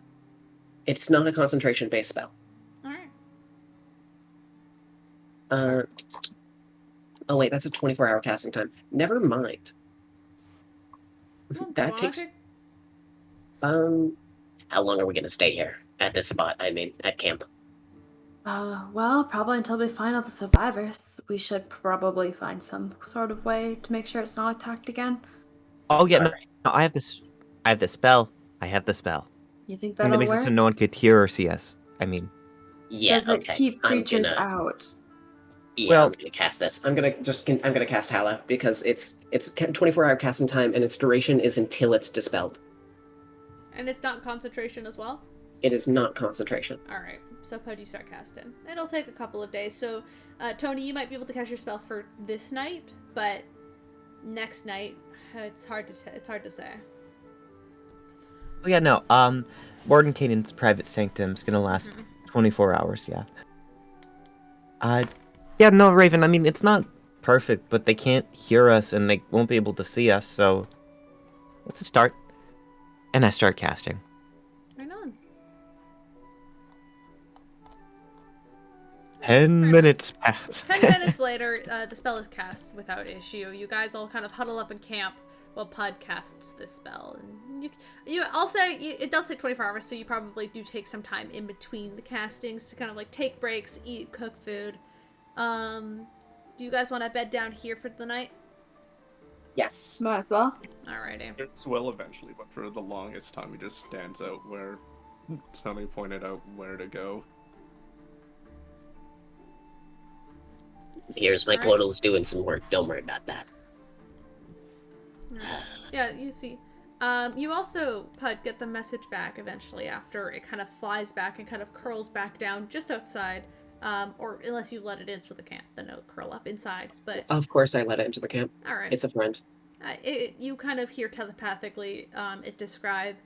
It's not a concentration-based spell. Alright. Oh wait, that's a 24-hour casting time. Never mind. That takes... How long are we gonna stay here? At this spot, I mean, at camp? Well, probably until we find all the survivors. We should probably find some sort of way to make sure it's not attacked again. Oh yeah, no, I have this. I have the spell. I have the spell. You think And that'll that makes it so work? no one could hear or see us. I mean, Yeah, Does it keep creatures out? Yeah, Well, I'm gonna cast this. I'm gonna cast Hallow because it's 24-hour casting time and its duration is until it's dispelled. And it's not concentration as well? It is not concentration. Alright, so how do you start casting? It'll take a couple of days, so Tony, you might be able to cast your spell for this night, but next night, it's hard to say. oh yeah, no. Warden Kanan's private sanctum is gonna last 24 hours. Yeah. Yeah, no, Raven. I mean, it's not perfect, but they can't hear us and they won't be able to see us, so it's a start. And I start casting. Right on. 10 minutes pass. 10 minutes later, the spell is cast without issue. You guys all kind of huddle up in camp while Pud casts this spell. And I'll say it does take 24 hours, so you probably do take some time in between the castings to kind of like take breaks, eat, cook food. Do you guys want to bed down here for the night? Yes. Might as well. Alrighty. It's well eventually, but for the longest time, he just stands out where Tony pointed out where to go. Here's my portals doing some work. Don't worry about that. Yeah, you see. You also, Pud, get the message back eventually after it kind of flies back and kind of curls back down just outside. Or unless you let it into the camp, then it'll curl up inside. But Of course I let it into the camp. Alright. It's a friend. You kind of hear telepathically it describe,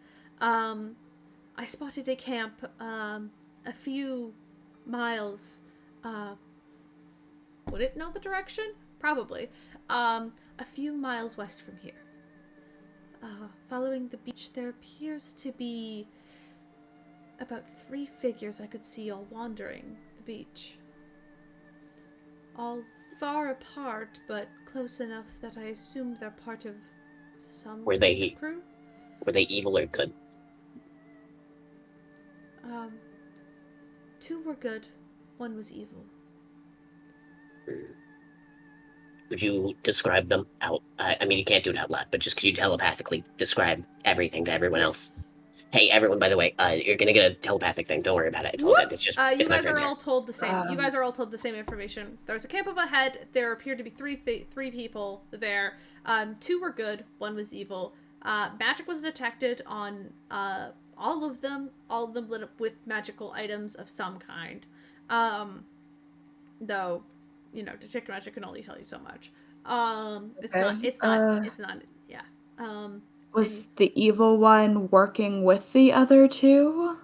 I spotted a camp a few miles, would it know the direction? Probably. A few miles west from here. Following the beach, there appears to be about 3 figures I could see all wandering the beach. All far apart, but close enough that I assumed they're part of some Were they crew. Were they evil or good? 2 were good, 1 was evil. Would you describe them out? I mean, you can't do it out loud, but just could you telepathically describe everything to everyone else? Hey, everyone! By the way, you're gonna get a telepathic thing. Don't worry about it. It's all good. It's just you it's my guys friend are here. all told the same. You guys are all told the same information. There's a camp up ahead. There appeared to be 3 people there. 2 were good. 1 was evil. Magic was detected on all of them. All of them lit up with magical items of some kind. Though, detect magic can only tell you so much. It's not. Yeah. Was the evil one working with the other 2?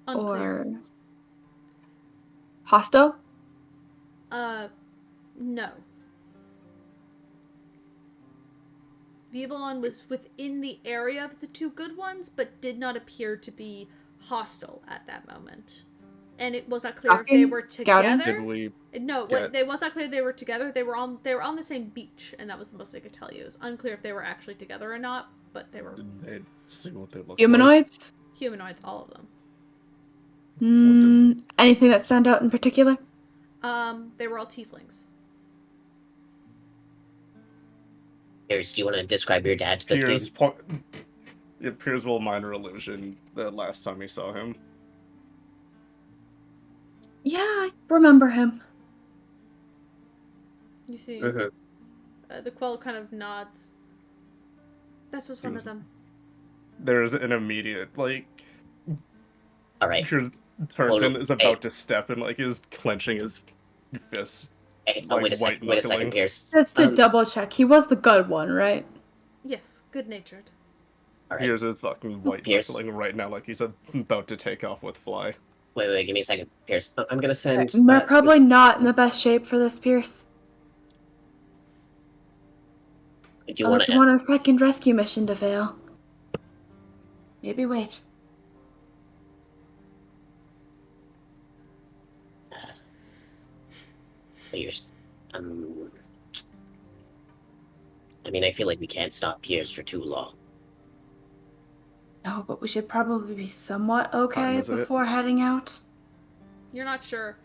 Unclear. Or hostile? No. The evil one was within the area of the two good ones, but did not appear to be hostile at that moment. And it was not clear if they were together. Did we No, get- it was not clear they were together. They were on the same beach, and that was the most I could tell you. It was unclear if they were actually together or not, but they were Did they see what they looked like? Humanoids? humanoids, all of them. Anything that stand out in particular? They were all tieflings. Pierce, do you want to describe your dad to the Piers, stage? it Piers will minor illusion the last time he saw him. Yeah, I remember him. You see, Mm-hmm. the Quell kind of nods. That was one of them. There's an immediate, like, All right. Piers turns and is about to step and, like, is clenching his fist. Hey, like, wait a second. Wait a second, white-knuckling. Pierce. Just to double check, he was the good one, right? Yes, good-natured. All right. Piers is fucking Pierce. white-knuckling right now, like he's about to take off with Fly. Wait, give me a second, Pierce. I'm gonna send. We're probably not in the best shape for this, Pierce. Do you Unless want you want a second rescue mission to fail. Maybe wait. Pierce? I mean, I feel like we can't stop Pierce for too long. No, but we should probably be somewhat okay is it? before heading out. You're not sure.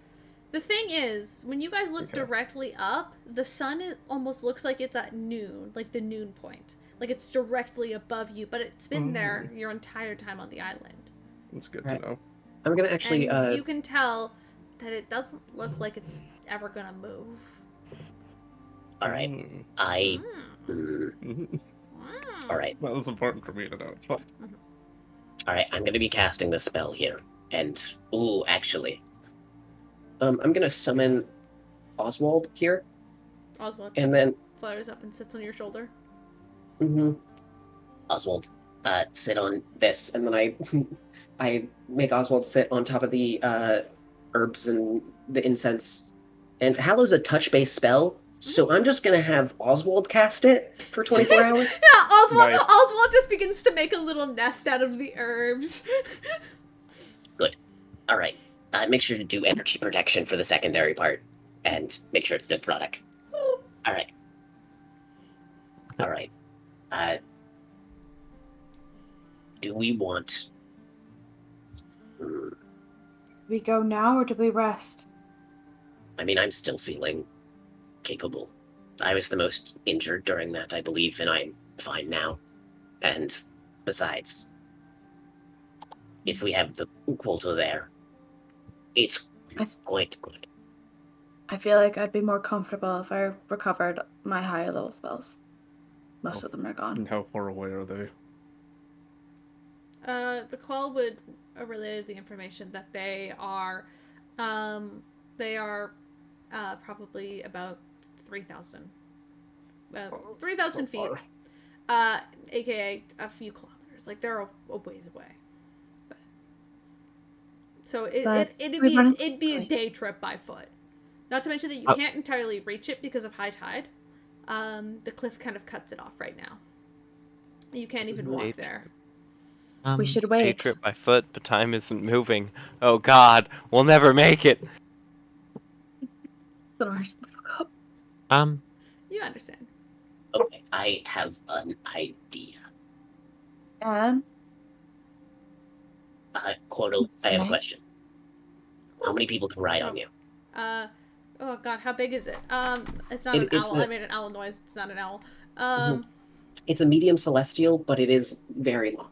The thing is, when you guys look directly up, the sun almost looks like it's at noon, like the noon point. Like it's directly above you, but it's been there your entire time on the island. It's good to know. I'm gonna actually. And you can tell that it doesn't look like it's ever gonna move. All right. All right. That was important for me to know. It's fine. All right. I'm gonna be casting the spell here, and actually, I'm gonna summon Oswald here, Oswald and then. flutters up and sits on your shoulder. Oswald, Sit on this, and then I make Oswald sit on top of the herbs and the incense. And Hallow's a touch-based spell, so I'm just gonna have Oswald cast it for 24 hours. Yeah, Nice. Oswald just begins to make a little nest out of the herbs. good. All right. Make sure to do energy protection for the secondary part, and make sure it's good product. All right. All right. Do we want? Do we go now or do we rest? I mean, I'm still feeling capable. I was the most injured during that, I believe, and I'm fine now. And besides, if we have the quota there, it's quite good. I feel like I'd be more comfortable if I recovered my higher level spells. Most of them are gone. And how far away are they? The Quell would relay the information that they are probably about 3,000. 3,000 feet. AKA a few kilometers. Like they're a ways away. But, so it'd be a day trip by foot. Not to mention that you can't entirely reach it because of high tide. The cliff kind of cuts it off right now. You can't even walk there. We should Day wait. trip by foot, but time isn't moving. Oh God, we'll never make it. You understand. Okay, I have an idea. And? Quoto, I have a question. How many people can ride on you? Oh God, how big is it? It's not an owl. I made an owl noise. It's not an owl. It's a medium celestial, but it is very long.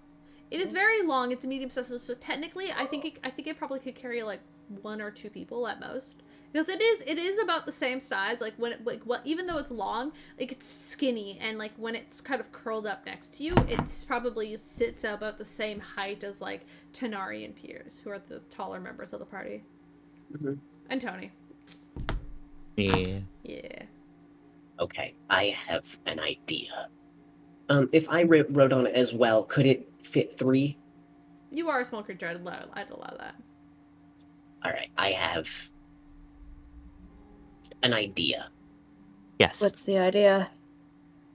It is very long. It's a medium celestial, so technically, I think it probably could carry like 1 or 2 people at most. Because it is about the same size. Like even though it's long, like it's skinny, and like when it's kind of curled up next to you, it's probably sits about the same height as like Tanari and Piers, who are the taller members of the party, and Tony. Yeah. Yeah. Okay, I have an idea. If I rode on it as well, could it fit 3? You are a small creature. I'd allow that. All right, I have an idea. Yes. What's the idea?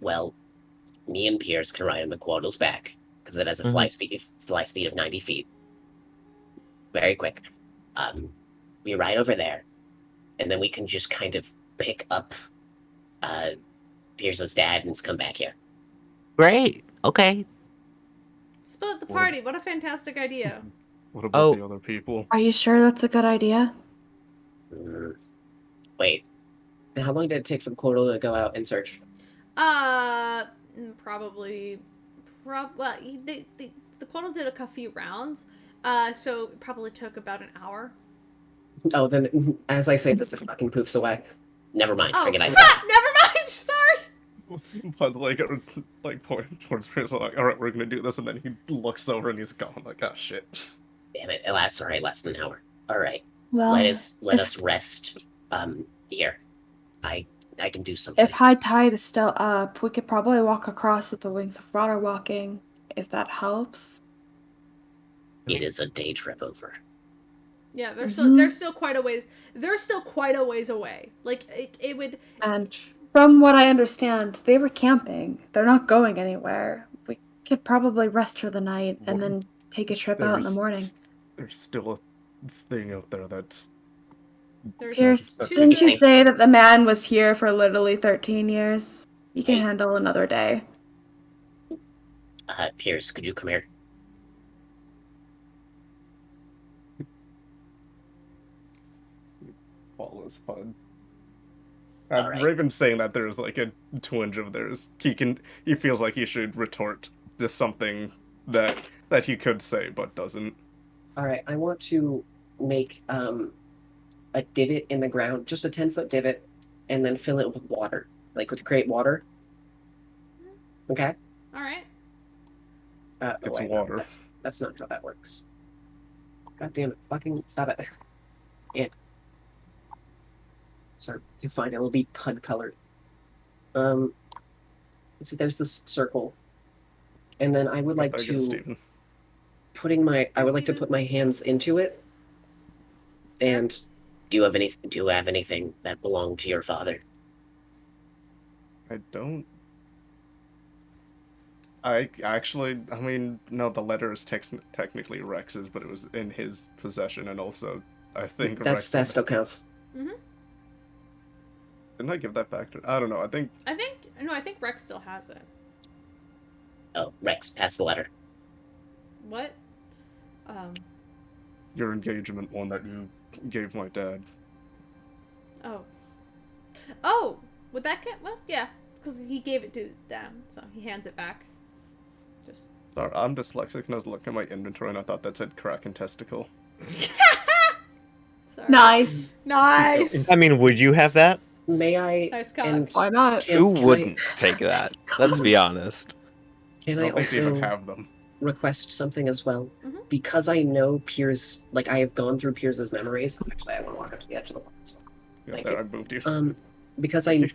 Well, me and Piers can ride on the Quaddle's back, because it has a fly speed of 90 feet. Very quick. We ride over there, and then we can just kind of pick up Piers's dad and come back here. Great. Okay. Split the party. What a fantastic idea. What about Oh. the other people? Are you sure that's a good idea? Wait. How long did it take for the Quaddle to go out and search? Probably. Well, the Quaddle did a few rounds, so it probably took about an hour. Oh, then as I say this, it fucking poofs away. Never mind. Oh, Forget I never mind. Sorry. But like pointing towards Pierce, like, all right, we're gonna do this, and then he looks over and he's gone. Like, oh shit. Damn it! It lasts less than an hour. All right. Well, Let us rest. Here. I can do something. If high tide is still up, we could probably walk across with the wings of water walking, if that helps. It is a day trip over. Yeah, they're still quite a ways. They're still quite a ways away. Like it would. And from what I understand, they were camping. They're not going anywhere. We could probably rest for the night and then take a trip out in the morning. There's still a thing out there that's. Pierce, didn't you say that the man was here for literally 13 years? He can handle another day. Pierce, could you come here? Follows Pud. Right. Raven saying that there's like a twinge of theirs. He feels like he should retort to something that he could say but doesn't. All right, I want to make a divot in the ground, just a 10-foot divot, and then fill it with water, like with create water. Okay. All right. It's no, water. That's not how that works. God damn it! Fucking stop it. Yeah. Sorry, fine. It will be Pud colored. So there's this circle, and then I would like to put my hands into it, and Do you have anything that belonged to your father? I don't. I mean, no, the letter is technically Rex's, but it was in his possession, and also, I think that still counts. Mm-hmm. Didn't I give that back to? I don't know. I think Rex still has it. Oh, Rex, pass the letter. What? Your engagement one that you gave my dad. Oh, would that get? Well, yeah, because he gave it to them, so he hands it back. Just. Sorry, I'm dyslexic, and I was looking at my inventory, and I thought that said crack and testicle. Sorry. Nice. I mean, would you have that? May I? Nice cock. And Why not? Who wouldn't take that? Let's be honest. Can I also even have them? request something as well? Mm-hmm. Because I know Piers, like I have gone through Piers's memories. Actually, I want to walk up to the edge of the water. Yeah, there, I moved you. Because I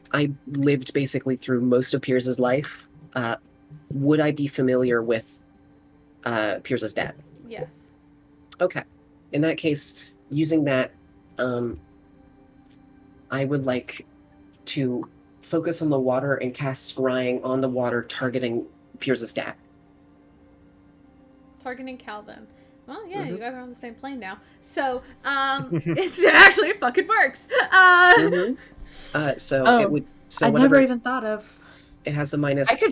lived basically through most of Piers's life. Would I be familiar with Piers's dad? Yes. Okay. In that case, using that, I would like to focus on the water and cast scrying on the water, targeting Piers's dad. Targeting Calvin. Well, yeah, you guys are on the same plane now. So, it actually fucking works. It would. So I whatever, never even thought of. It has a minus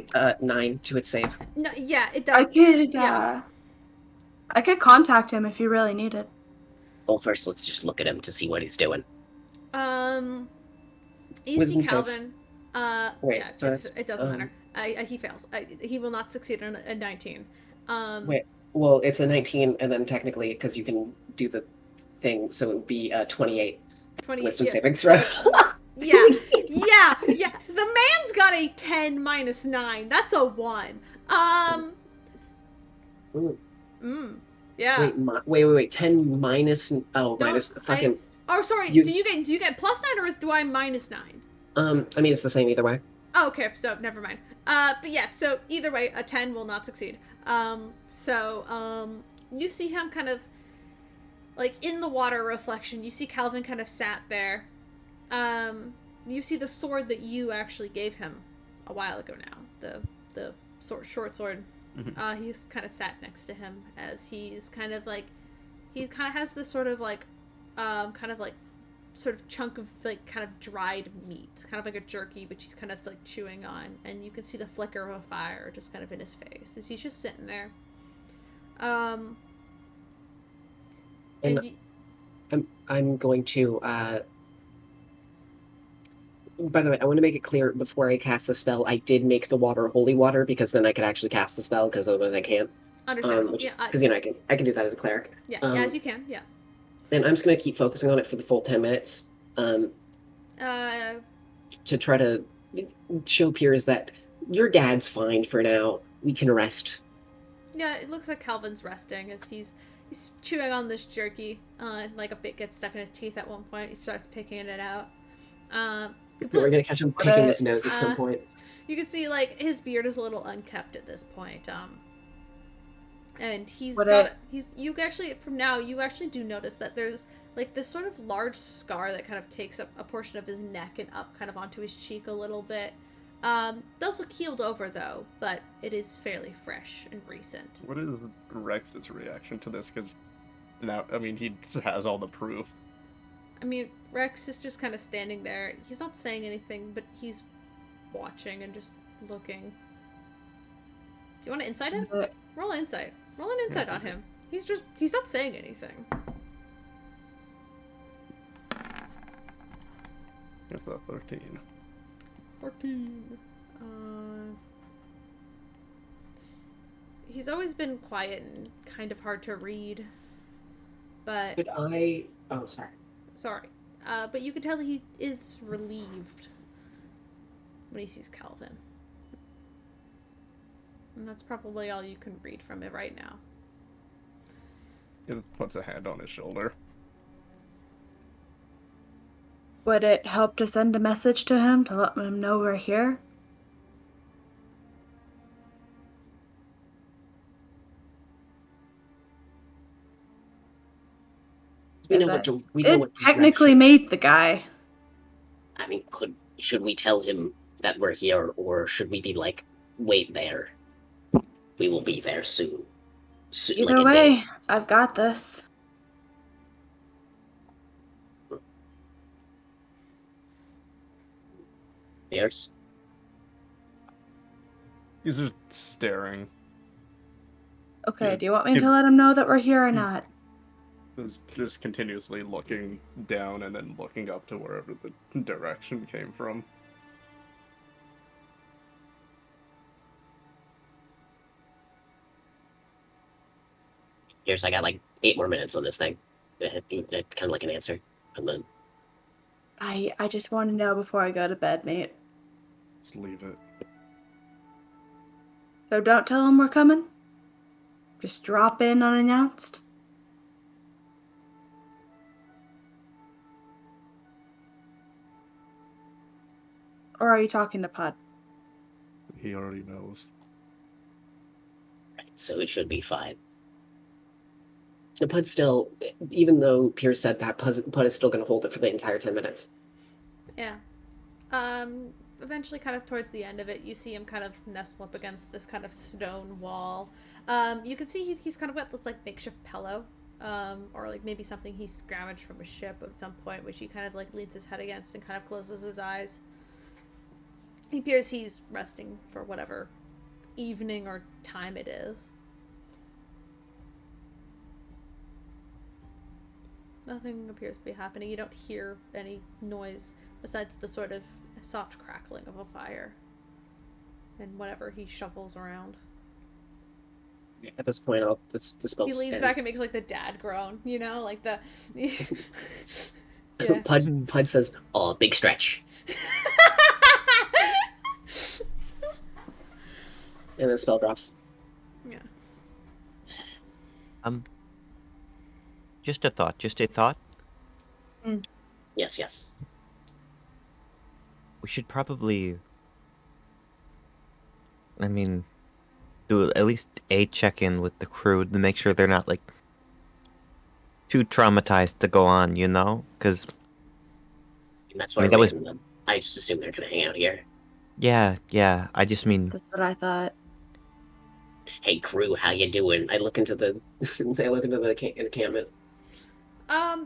9 to its save. No, yeah, it does. I could contact him if you really needed. Well, first let's just look at him to see what he's doing. You Wisdom see save. Calvin. Wait, yeah, so it doesn't matter. He fails. He will not succeed on a 19. Wait, well, it's a 19, and then technically, because you can do the thing, so it would be 28. 20, Wisdom saving throw. Yeah. The man's got a 10 minus 9. That's a 1. Yeah. Wait. 10 minus. Oh, minus fucking. Sorry. Do you get plus 9 or do I minus 9? I mean, it's the same either way. Oh, okay. So never mind. But yeah. So either way, a 10 will not succeed. You see him kind of like in the water reflection. You see Calvin kind of sat there. You see the sword that you actually gave him a while ago now. the short sword. Mhm. He's kind of sat next to him as he's kind of like, he kind of has this sort of like, kind of like, sort of chunk of like kind of dried meat, kind of like a jerky, which he's kind of like chewing on, and you can see the flicker of a fire just kind of in his face as he's just sitting there. And I'm going to. By the way, I want to make it clear before I cast the spell, I did make the water holy water because then I could actually cast the spell because otherwise I can't. Understandable. Because you know I can do that as a cleric. Yeah, as you can. Yeah. And I'm just gonna keep focusing on it for the full 10 minutes. To try to show Piers that your dad's fine for now. We can rest. Yeah, it looks like Calvin's resting as he's chewing on this jerky. Like a bit gets stuck in his teeth at one point. He starts picking it out. We're gonna catch him picking his nose at some point. You can see like his beard is a little unkempt at this point. And you actually from now you actually do notice that there's like this sort of large scar that kind of takes up a portion of his neck and up kind of onto his cheek a little bit. Does look healed over though, but it is fairly fresh and recent. What is Rex's reaction to this? Because now, I mean, he has all the proof. I mean, Rex is just kind of standing there. He's not saying anything, but he's watching and just looking. Do you want to insight him? Roll an insight. Roll an insight on him. He's not saying anything. It's a 13. 14. He's always been quiet and kind of hard to read. But Could I... Oh, sorry. Sorry. But you can tell he is relieved when he sees Calvin. And that's probably all you can read from it right now. It puts a hand on his shoulder. Would it help to send a message to him to let him know we're here? We know what technically made the guy. I mean, should we tell him that we're here, or should we be like, wait there? We will be there soon. Either way, I've got this. Yes. He's just staring. Okay, Yeah, do you want me to let him know that we're here or not? Is just continuously looking down and then looking up to wherever the direction came from. Here's I got like 8 more minutes on this thing. Kind of like an answer, and then I just want to know before I go to bed, mate. Let's leave it. So don't tell him we're coming? Just drop in unannounced? Or are you talking to Pud? He already knows. right, so it should be fine. The Pud still, even though Piers said that, Pud is still going to hold it for the entire 10 minutes. Yeah. Eventually, kind of towards the end of it, you see him kind of nestle up against this kind of stone wall. You can see he's kind of got this like makeshift pillow, or like maybe something he scavenged from a ship at some point, which he kind of like leans his head against and kind of closes his eyes. He appears he's resting for whatever evening or time it is. Nothing appears to be happening. You don't hear any noise besides the sort of soft crackling of a fire and whatever he shuffles around. At this point, the spell He leans ends. back and makes like the dad groan, you know, like the. Yeah. Pud says, "Oh, big stretch." And the spell drops. Yeah. Just a thought. Yes. We should probably, do at least a check-in with the crew to make sure they're not, like, too traumatized to go on, you know? Because And that's why that was... I just assume they're gonna hang out here. Yeah. I just mean, That's what I thought. Hey crew, how you doing? I look into the encampment.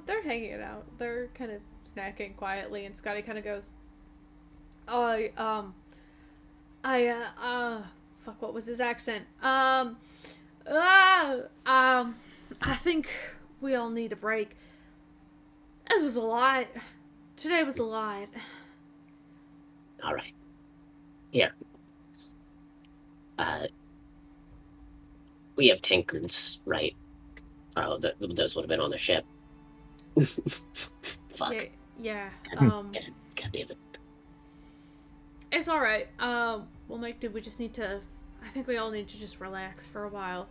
They're hanging it out. They're kind of snacking quietly, and Scotty kind of goes, fuck, what was his accent? I think we all need a break. It was a lot. Today was a lot. All right. Here. We have tankards, right? Oh, those would have been on the ship. Fuck. Yeah. God damn it. It's all right. We'll make do. We just need to. I think we all need to just relax for a while.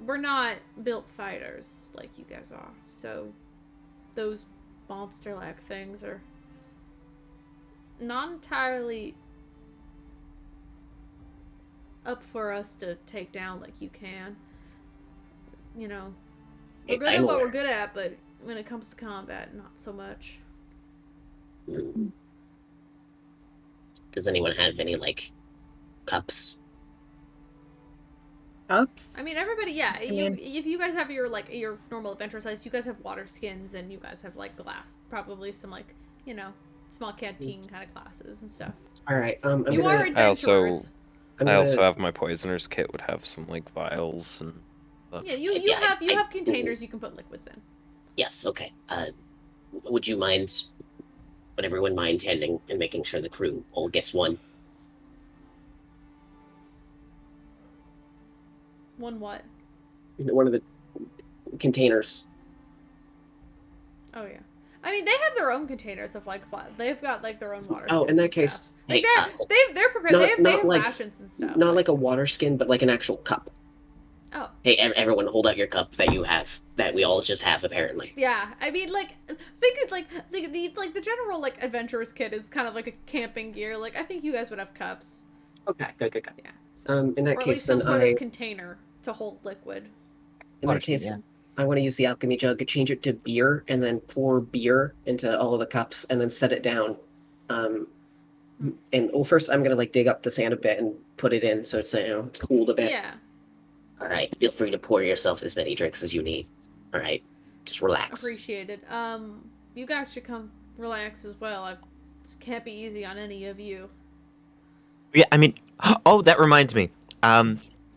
We're not built fighters like you guys are, so those monster-like things are not entirely up for us to take down like you can. You know, we're good at what we're good at, but when it comes to combat, not so much. Does anyone have any, like, cups? Cups? I mean, everybody, yeah. If you guys have your normal adventure size, you guys have water skins, and you guys have like glass, probably some like small canteen kind of glasses and stuff. All right. You are adventurers. I also have my poisoner's kit. Would have some like vials and stuff. Yeah, you have containers you can put liquids in. Yes. Okay. Would everyone mind tending and making sure the crew all gets one? One what? One of the containers. Oh yeah. I mean, they have their own containers of like they've got like their own water. Oh, in that case, like they're prepared. They have like, rations and stuff. Not like a water skin, but like an actual cup. Oh. Hey, everyone, hold out your cup that you have. That we all just have, apparently. Yeah, I mean, like, think it like the general like adventurer's kit is kind of like a camping gear. Like, I think you guys would have cups. Okay, good. Yeah. So, in that or at case, least some then sort of container to hold liquid. In that case, I want to use the alchemy jug, change it to beer, and then pour beer into all of the cups, and then set it down. And first I'm gonna like dig up the sand a bit and put it in, so it's it's cooled a bit. Yeah. All right, feel free to pour yourself as many drinks as you need. All right, just relax. Appreciated. You guys should come relax as well. It can't be easy on any of you. Yeah, I mean, oh, that reminds me.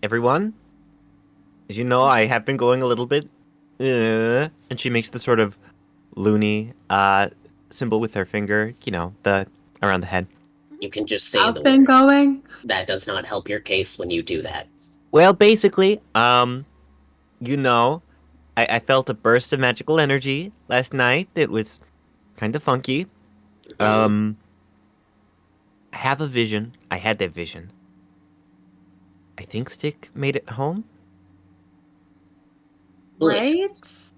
Everyone, as you know, I have been going a little bit, and she makes the sort of loony symbol with her finger, the around the head. You can just say I've been going. That does not help your case when you do that. Well, basically, I felt a burst of magical energy last night. It was kind of funky. I have a vision. I had that vision. I think Stick made it home. Right?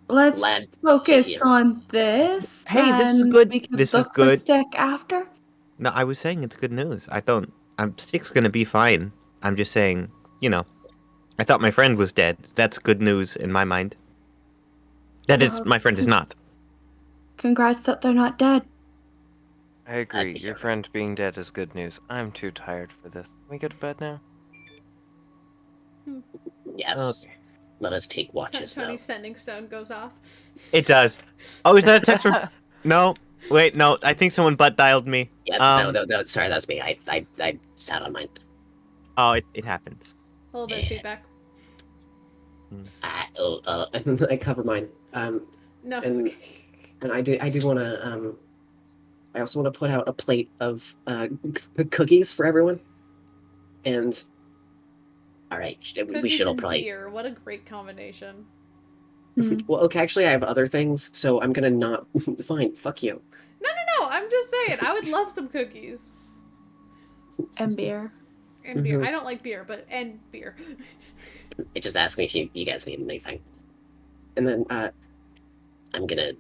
Let's focus on this. Hey, this is good. We can This look is good. for Stick after. No, I was saying it's good news. Stick's gonna be fine. I'm just saying, I thought my friend was dead. That's good news in my mind. My friend is not. Congrats that they're not dead. I agree. Your friend being dead is good news. I'm too tired for this. Can we go to bed now? Yes. Okay. Let us take watches now. Tony's sending stone goes off. It does. Oh, is that a text from? No. Wait, no. I think someone butt dialed me. Yeah, no, sorry, that's me. I sat on mine. Oh, it happens. A little bit of feedback. I cover mine. No, it's okay. And I do want to. I also want to put out a plate of cookies for everyone. And all right, cookies we should all and probably. Beer. What a great combination. Well, okay, actually, I have other things, so I'm gonna not. Fine, fuck you. No. I'm just saying. I would love some cookies And beer. and beer. I don't like beer, and beer. Just ask me if you guys need anything. And then I'm gonna.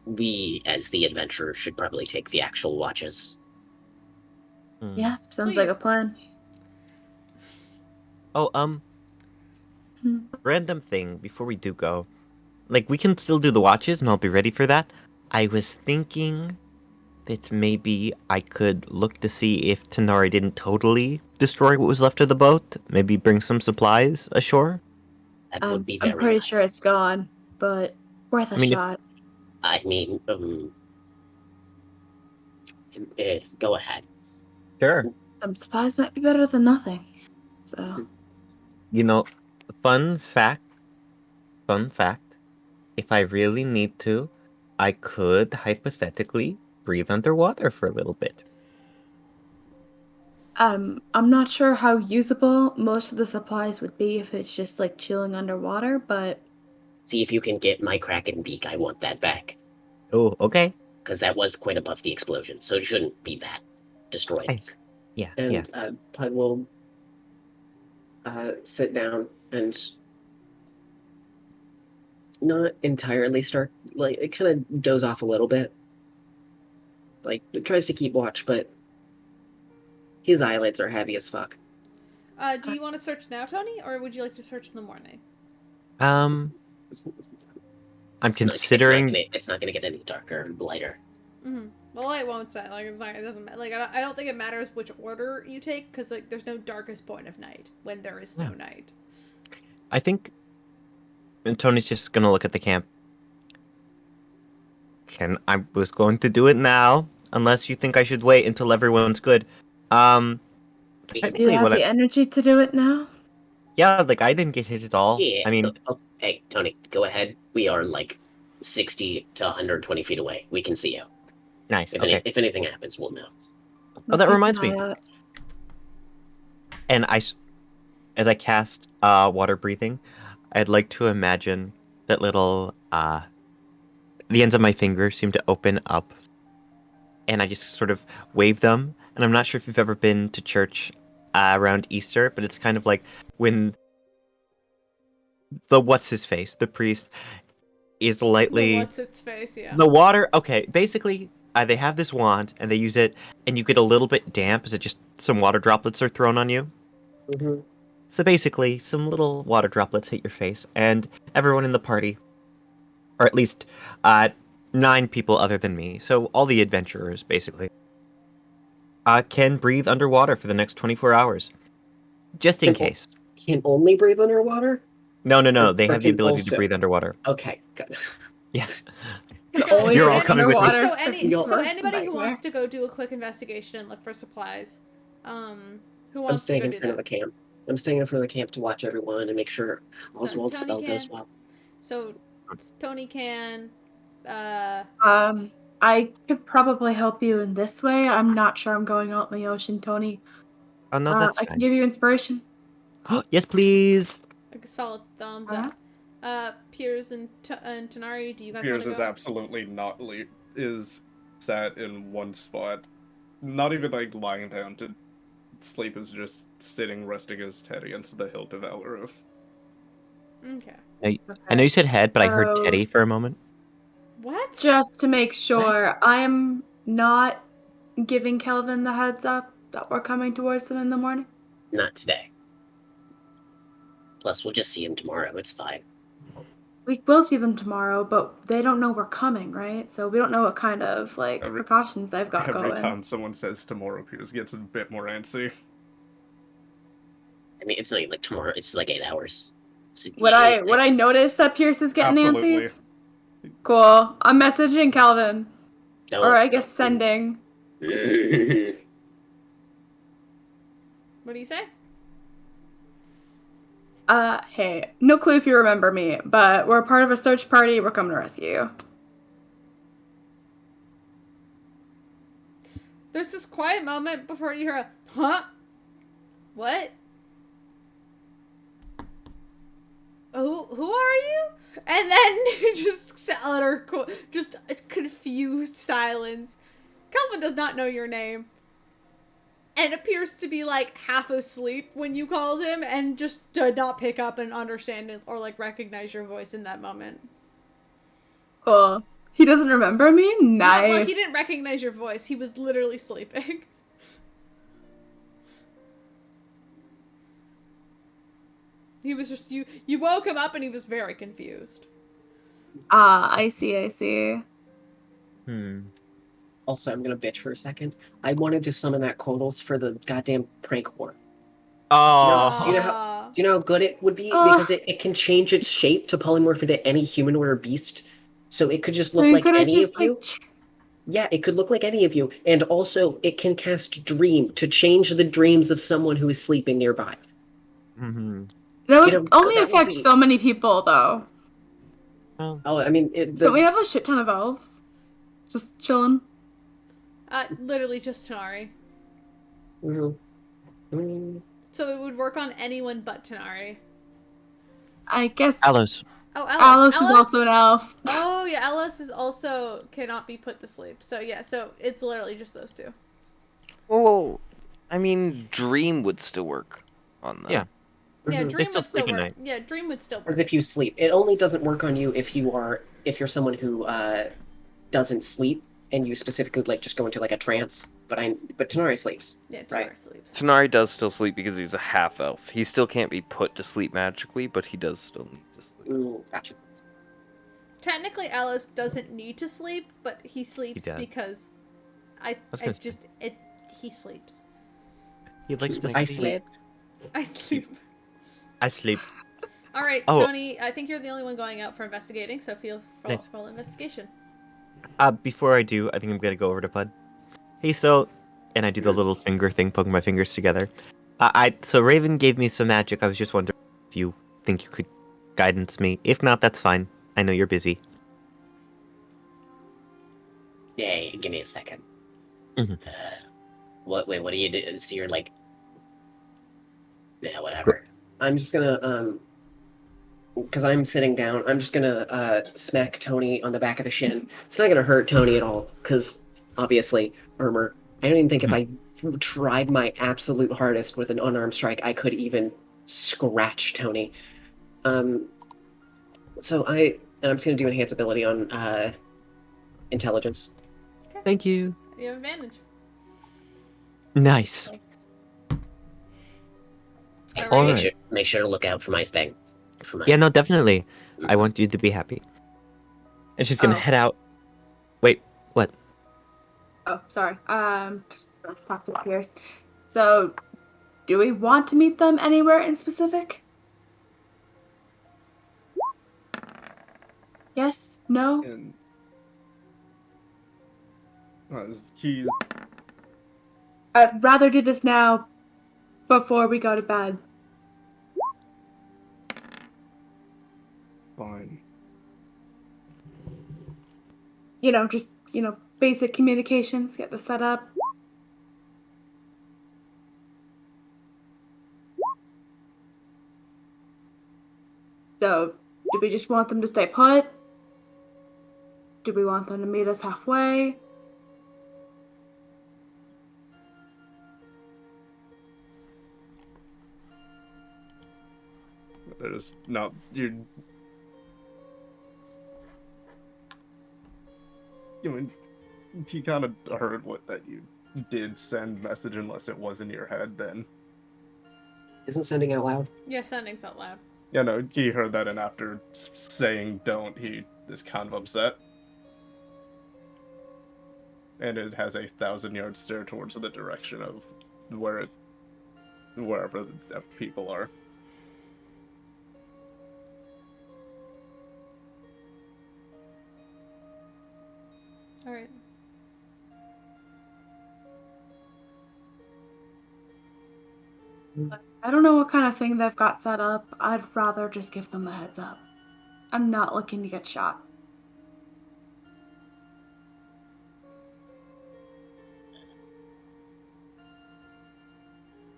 We, as the adventurer, should probably take the actual watches. Yeah, sounds like a plan. Oh, random thing before we do go. Like, we can still do the watches, and I'll be ready for that. I was thinking that maybe I could look to see if Tanari didn't totally destroy what was left of the boat. Maybe bring some supplies ashore. That would be I'm very pretty nice. sure it's gone, but worth a I mean, if- shot. I mean, go ahead. Sure. Some supplies might be better than nothing. So, You know, fun fact, if I really need to, I could hypothetically breathe underwater for a little bit. I'm not sure how usable most of the supplies would be if it's just like chilling underwater, but See if you can get my Kraken beak. I want that back. Oh, okay. Because that was quite above the explosion, so it shouldn't be that destroyed. Yeah, And yeah. Pud will sit down and not entirely start, like, it kind of doze off a little bit. Like, it tries to keep watch, but his eyelids are heavy as fuck. Do you want to search now, Tony, or would you like to search in the morning? I'm It's considering. It's not gonna get any darker and lighter. Mm-hmm. The light won't set. Like, it's not. It doesn't. Like, I don't think it matters which order you take, because like, there's no darkest point of night when there is no night. I think Tony's just gonna look at the camp. I was going to do it now, unless you think I should wait until everyone's good. do you Technically, have the energy to do it now? Yeah, like I didn't get hit at all. Yeah. I mean, hey, Tony, go ahead. We are like 60 to 120 feet away. We can see you. Nice. If, Okay. if anything happens, we'll know. Oh, that reminds me. And as I cast water breathing, I'd like to imagine that little the ends of my fingers seem to open up, and I just sort of wave them. And I'm not sure if you've ever been to church around Easter, but it's kind of like when the the priest, is lightly What's its face? Yeah. the water. Okay, basically, they have this wand and they use it, and you get a little bit damp as it just some water droplets are thrown on you. Mm-hmm. So basically, some little water droplets hit your face, and everyone in the party, or at least 9 people other than me, so all the adventurers basically, can breathe underwater for the next 24 hours, just in case. Can only breathe underwater? No, they Or have the can ability to also- breathe underwater. Okay, good. Yes. So, You're all coming with me. So, Worst anybody who nightmare. wants to go do a quick investigation and look for supplies, who I'm wants to staying go in do front that? of the camp. I'm staying in front of the camp to watch everyone and make sure Oswald's Tony spell can. goes well. So Tony can. I could probably help you in this way. I'm not sure I'm going out in the ocean, Tony. Oh no, that's I fine. can give you inspiration. Yes, please. Like a solid thumbs up. Piers and Tanari, do you guys want Piers to go? is absolutely not is sat in one spot. Not even like lying down to sleep, is just sitting, resting his head against the hilt of Alaros. Okay. I know you said head, but I heard So- Teddy for a moment. What? Just to make sure, I'm not giving Kelvin the heads up that we're coming towards him in the morning. Not today. Plus, we'll just see him tomorrow. It's fine. We will see them tomorrow, but they don't know we're coming, right? So we don't know what kind of precautions they've got Every going. time someone says tomorrow, Piers gets a bit more antsy. I mean, it's not even like tomorrow. It's like 8 hours. So, Would I notice that Pierce is getting Absolutely. antsy? Cool. I'm messaging Calvin. Don't- Or I guess sending. What do you say? Hey, no clue if you remember me, but we're part of a search party. We're coming to rescue you. There's this quiet moment before you hear a, huh? What? Who are you? And then just utter, just a confused silence. Kelvin does not know your name. And appears to be like half asleep when you called him and just did not pick up and understand it or like recognize your voice in that moment. Cool. He doesn't remember me? Nice. Well, he didn't recognize your voice. He was literally sleeping. He was just, you woke him up and he was very confused. I see. Also, I'm gonna bitch for a second. I wanted to summon that Kodos for the goddamn prank war. Oh, Do you know how good it would be? Because it can change its shape to polymorph into any humanoid or beast. So it could just So look you like could have any of just you. Yeah, it could look like any of you. And also, it can cast Dream to change the dreams of someone who is sleeping nearby. hmm that would You know, only that would affect be- so many people, though. well, Oh, I mean, Don't we have a shit ton of elves just chilling? Literally just Tanari. So it would work on anyone but Tanari. I guess Alos. Oh, Alice Ellis. is also an elf. Oh, yeah, Ellis is also cannot be put to sleep. So, yeah, so it's literally just those two. Well, I mean, Dream would still work on them. Yeah. Yeah, Mhm. Dream still would still sleep at work. night. Yeah, Dream would still work. As if you sleep. It only doesn't work on you if you're someone who doesn't sleep and you specifically like just go into like a trance. But Tanari sleeps. Yeah, Tanari right? sleeps. Tanari does still sleep because he's a half elf. He still can't be put to sleep magically, but he does still need to sleep. Ooh, gotcha. Technically, Alos doesn't need to sleep, but he sleeps does. because he sleeps. He likes to I sleep. sleep. I sleep. I sleep. All right, Oh. Tony, I think you're the only one going out for investigating, so Nice. roll investigation. Before I do, I think I'm gonna go over to Pud. Hey, and I do the little finger thing, poking my fingers together. So Raven gave me some magic. I was just wondering if you think you could guidance me. If not, that's fine. I know you're busy. Yeah, give me a second. Mhm. What do you do? So you're like, yeah, whatever. I'm just gonna because I'm sitting down. I'm just gonna smack Tony on the back of the shin. It's not gonna hurt Tony at all because obviously armor. I don't even think if I tried my absolute hardest with an unarmed strike, I could even scratch Tony. So I'm just gonna do enhance ability on intelligence. Thank you. You have advantage. Nice. Hey, All make, right. sure, make sure to look out for my thing. Yeah, no, definitely. I want you to be happy. And she's gonna head out. Wait, what? Oh, sorry. Just talk to Pierce. So, do we want to meet them anywhere in specific? Yes? No? And he's I'd rather do this now before we go to bed. fine. Just, basic communications, get this set up. So, do we just want them to stay put? Do we want them to meet us halfway? There's not you. You mean he kind of heard that you did send message unless it was in your head. Then Isn't sending out loud? Yeah, sending's out loud. yeah, no, he heard that, and after saying "don't," he is kind of upset. And it has a 1,000-yard stare towards the direction of wherever the people are. All right. I don't know what kind of thing they've got set up. I'd rather just give them a heads up. I'm not looking to get shot.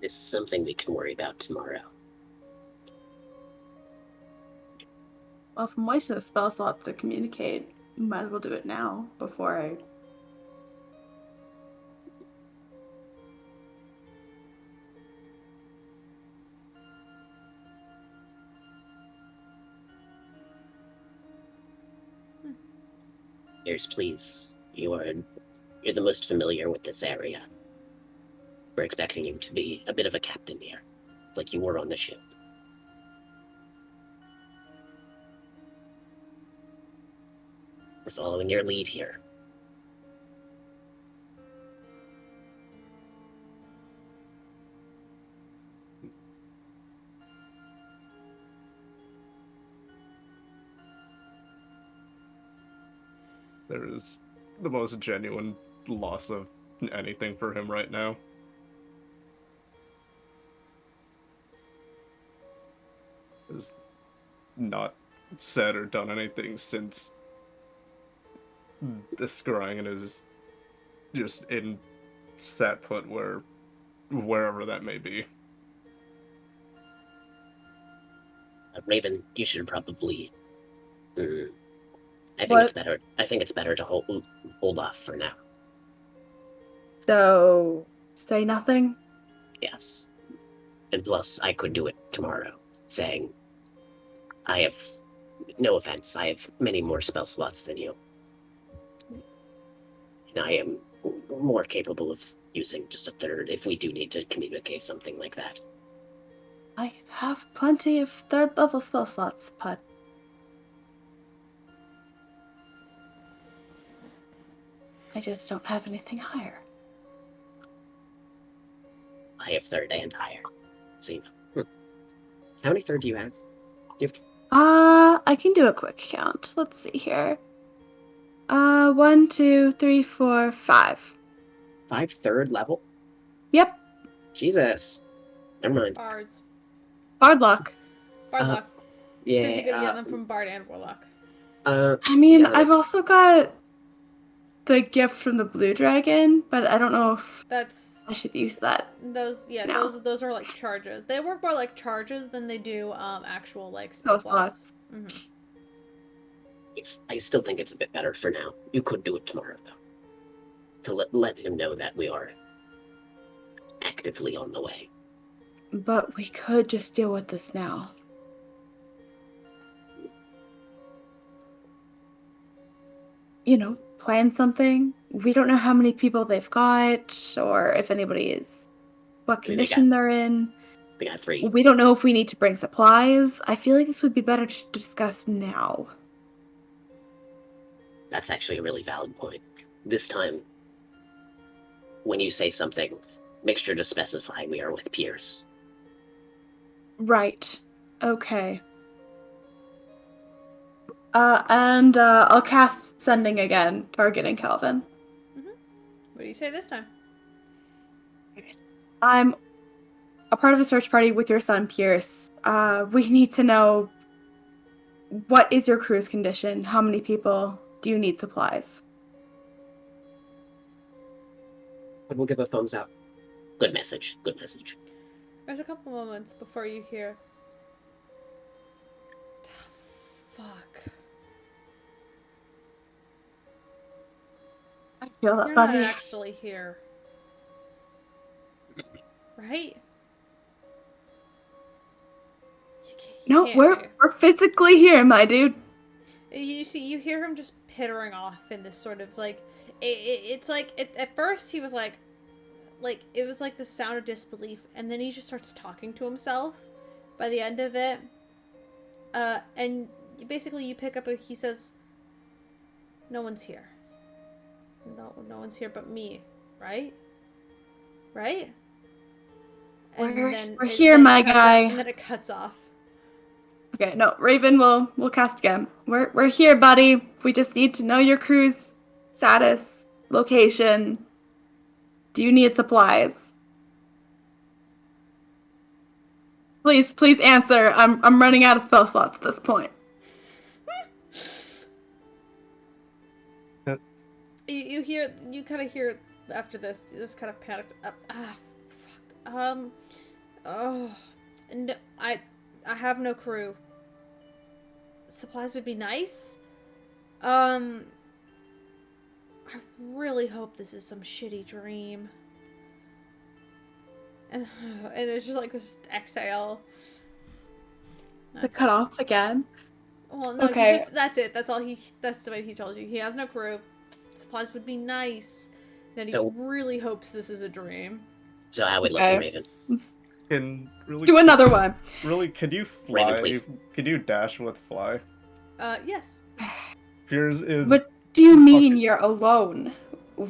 This is something we can worry about tomorrow. Well, if I'm wasting the spell slots to communicate, might as well do it now before I. Pierce, please. You're the most familiar with this area. We're expecting you to be a bit of a captain here, like you were on the ship. We're following your lead here. there is the most genuine loss of anything for him right now. Has not said or done anything since the scrying and is just in sat put wherever that may be. Raven, you should probably. I think What? it's better. I think it's better to hold off for now. So, say nothing? Yes. And plus, I could do it tomorrow, saying, I have, no offense, I have many more spell slots than you. And I am more capable of using just a third if we do need to communicate something like that. I have plenty of third level spell slots, but I just don't have anything higher. I have third and higher. So, you know. How many third do you have? Do you have I can do a quick count. Let's see here. 1, 2, 3, 4, 5. 5 third level? Yep. Jesus. Never mind. Bards. Bard luck. Bard luck. Yeah. Because you could get them from Bard and Warlock. I mean, yeah, I've also got the gift from the blue dragon, but I don't know if That's I should use that. those. Yeah, No. those are like charges. They work more like charges than they do actual like Spell spell slots. slots. I still think it's a bit better for now. You could do it tomorrow, though. To let him know that we are actively on the way. But we could just deal with this now. You know, plan something. We don't know how many people they've got, or if anybody is, what condition they're in. They got 3. We don't know if we need to bring supplies. I feel like this would be better to discuss now. That's actually a really valid point. This time, when you say something, make sure to specify we are with peers. Right. Okay. And I'll cast Sending again, targeting Calvin. What do you say this time? I'm a part of a search party with your son, Pierce. We need to know, what is your crew's condition? How many people do you need supplies? And we'll give a thumbs up. Good message. Good message. There's a couple moments before you hear. Fuck. I feel that, You're buddy. not actually here. Right? No, can't we're physically here, my dude. You see, you hear him just pittering off in this sort of like, it's like at first he was like it was like the sound of disbelief, and then he just starts talking to himself. By the end of it, and basically you pick up he says, "No one's here. No one's here but me, right? Right?" And We're here, my guy. And then it cuts off. Okay, no, Raven will cast again. We're here, buddy. We just need to know your crew's status, location. Do you need supplies? Please answer. I'm running out of spell slots at this point. You kind of hear after this kind of panicked. Fuck. No, I have no crew. Supplies would be nice. I really hope this is some shitty dream. And it's just like this exhale. The cut off again. Well, no, okay. That's it. That's all that's what he told you. He has no crew. Supplies would be nice. Then he really hopes this is a dream. So how would lucky Raven? Do another one. Really, could you fly? Raven, please. Could you dash with fly? Yes. Piers is. What do you mean you're alone?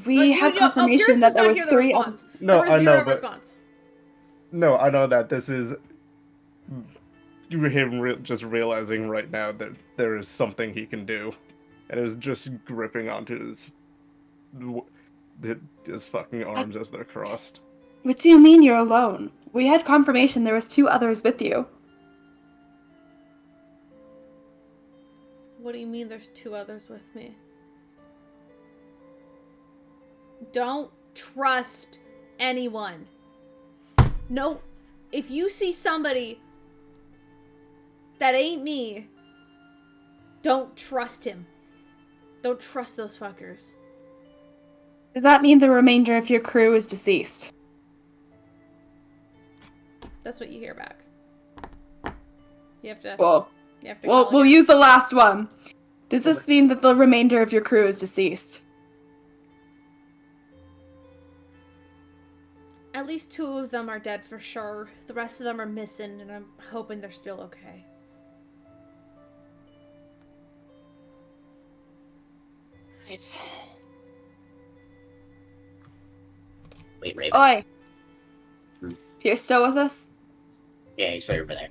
We have confirmation that there was 3 response. No, there was I know, zero but response. No, I know that this is. You him just realizing right now that there is something he can do, and is just gripping onto his fucking arms as they're crossed. What do you mean you're alone? We had confirmation there was 2 others with you. What do you mean there's 2 others with me? Don't trust anyone. No, if you see somebody that ain't me, don't trust him. Don't trust those fuckers. Does that mean the remainder of your crew is deceased? That's what you hear back. You have to. Well, You have to. Call we'll again. use the last one. Does this mean that the remainder of your crew is deceased? At least 2 of them are dead for sure. The rest of them are missing, and I'm hoping they're still okay. Right. Wait, Raven. Oi! Hmm. You're still with us? Yeah, he's right over there.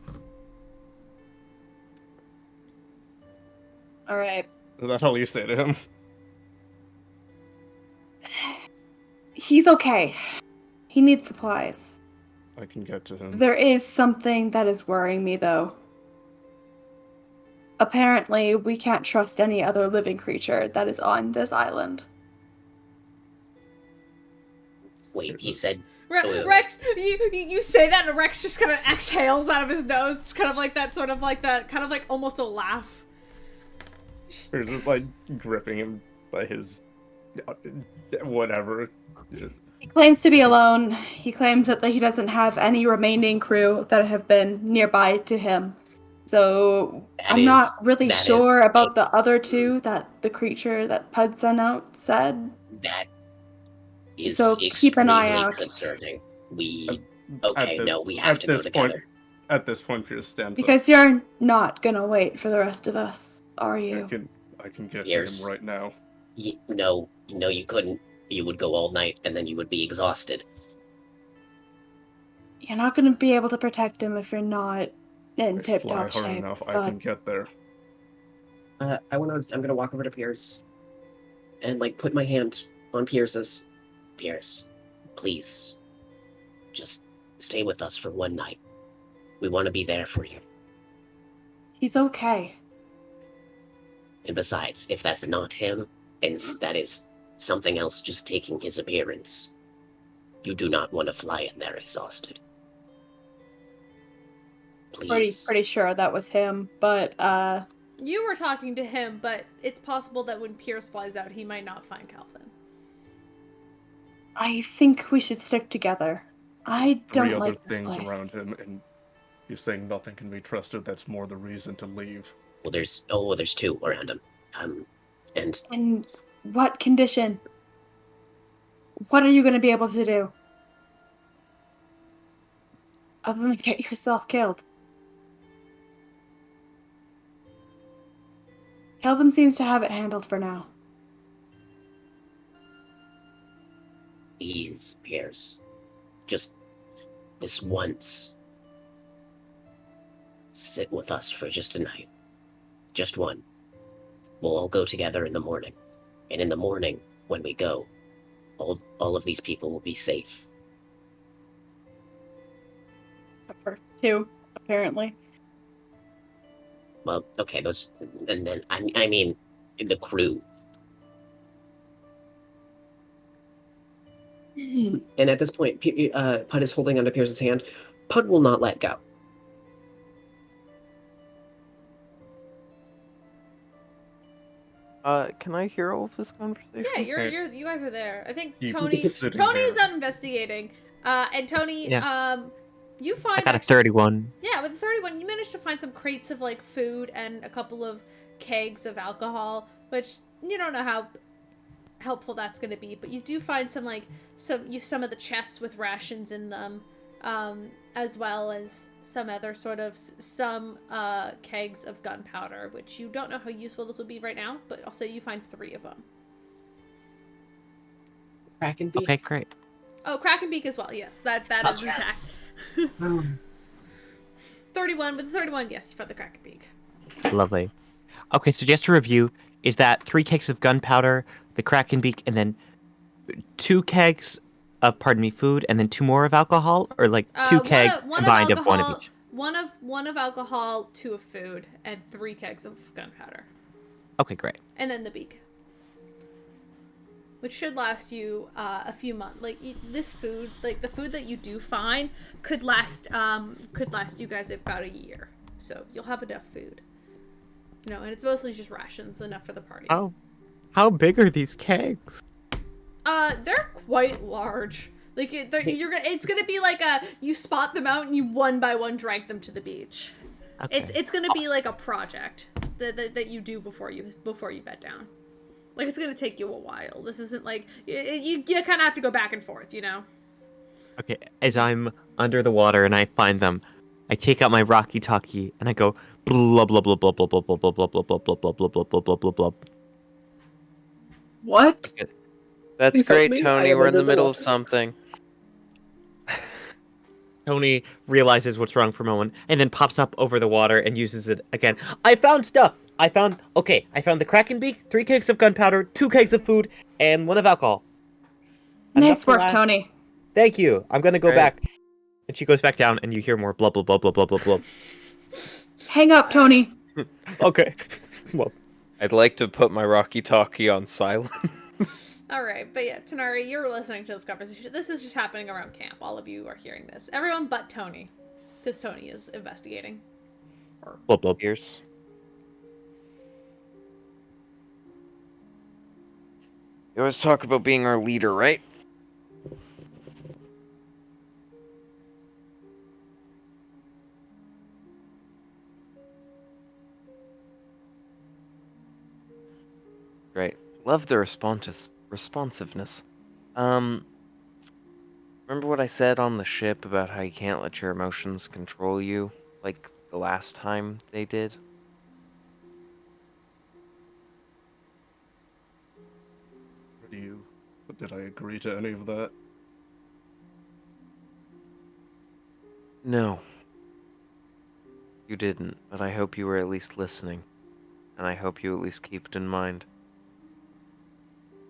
Alright. Is that all you say to him? He's okay. He needs supplies. I can get to him. There is something that is worrying me, though. Apparently, we can't trust any other living creature that is on this island. Wait, he said... Rex, you say that, and Rex just kind of exhales out of his nose, just kind of like that, kind of like almost a laugh. Or just like gripping him by his whatever. He claims to be alone. He claims that he doesn't have any remaining crew that have been nearby to him. So I'm not really sure about the other 2 that the creature that Pud sent out said. That is so keep an eye out. Concerning. We We have to go together. At this point, Pierce stands Because you're not gonna wait for the rest of us, are you? I can get Pierce. to him right now. No, you couldn't. You would go all night, and then you would be exhausted. You're not gonna be able to protect him if you're not in If I fly tip-top hard shape. enough, I but can get there. I'm gonna walk over to Pierce and like put my hand on Pierce's. Pierce, please, just stay with us for one night. We want to be there for you. he's okay. And besides, if that's not him, and that is something else just taking his appearance, you do not want to fly in there exhausted. Please. Pretty sure that was him, but You were talking to him, but it's possible that when Pierce flies out, he might not find Calvin. I think we should stick together. I don't Three other like this things place. around him, and you're saying nothing can be trusted. That's more the reason to leave. Well, there's 2 around him. And In what condition? What are you going to be able to do? Other than get yourself killed. Kelvin seems to have it handled for now. please, Pierce, just this once. Sit with us for just a night. Just one. We'll all go together in the morning. And in the morning, when we go, all of these people will be safe. Except for 2, apparently. Well, okay, those... And then, I mean, the crew. And at this point, Pud is holding onto Pierce's hand. Pud will not let go. Can I hear all of this conversation? Yeah, you guys are there. I think You Tony's sitting there. out investigating. And Tony, you find I got a 31. Yeah, with the 31, you managed to find some crates of like food and a couple of kegs of alcohol, which you don't know how helpful that's going to be, but you do find some of the chests with rations in them, as well as some other kegs of gunpowder, which you don't know how useful this will be right now, but I'll say you find 3 of them. Kraken beak. Okay, great. Oh, Kraken beak as well. Yes, that is intact. 31 with the 31. Yes, you found the Kraken beak. Lovely. Okay, so just to review, is that 3 kegs of gunpowder, the Kraken beak, and then 2 kegs of, pardon me, food, and then 2 more of alcohol, or like 2 kegs one combined of of one of alcohol, each? one of alcohol, 2 of food, and 3 kegs of gunpowder, Okay, great. and then the beak, which should last you a few months. Like this food, like the food that you do find, could last you guys about a year. So you'll have enough food. And it's mostly just rations, enough for the party. How big are these kegs? They're quite large. Like it's gonna be like you spot them out and you one by one drag them to the beach. Okay. It's gonna be like a project that you do before you bed down. Like it's gonna take you a while. This isn't like you kind of have to go back and forth, Okay, as I'm under the water and I find them, I take out my Rocky Talkie and I go blah blah blah blah blah blah blah blah blah blah blah blah blah blah blah blah blah blah blah. What? That's Please help great, me. I Tony. am We're in the under the middle of water. something. Tony realizes what's wrong for a moment and then pops up over the water and uses it again. I found stuff. I found the Kraken beak, 3 kegs of gunpowder, 2 kegs of food, and 1 of alcohol. Nice Enough to work, last- Tony. Thank you. I'm gonna go Great. back. And she goes back down, and you hear more blah blah blah blah blah blah blah. Hang up, Tony. Okay. Well, I'd like to put my Rocky Talkie on silent. All right, but yeah, Tanari, you're listening to this conversation. This is just happening around camp. All of you are hearing this. Everyone but Tony, because Tony is investigating. blah blah. Ears. You always talk about being our leader, right? Great. Love the responsiveness. Remember what I said on the ship about how you can't let your emotions control you, like the last time they did? Did I agree to any of that? No. You didn't, but I hope you were at least listening. And I hope you at least keep it in mind.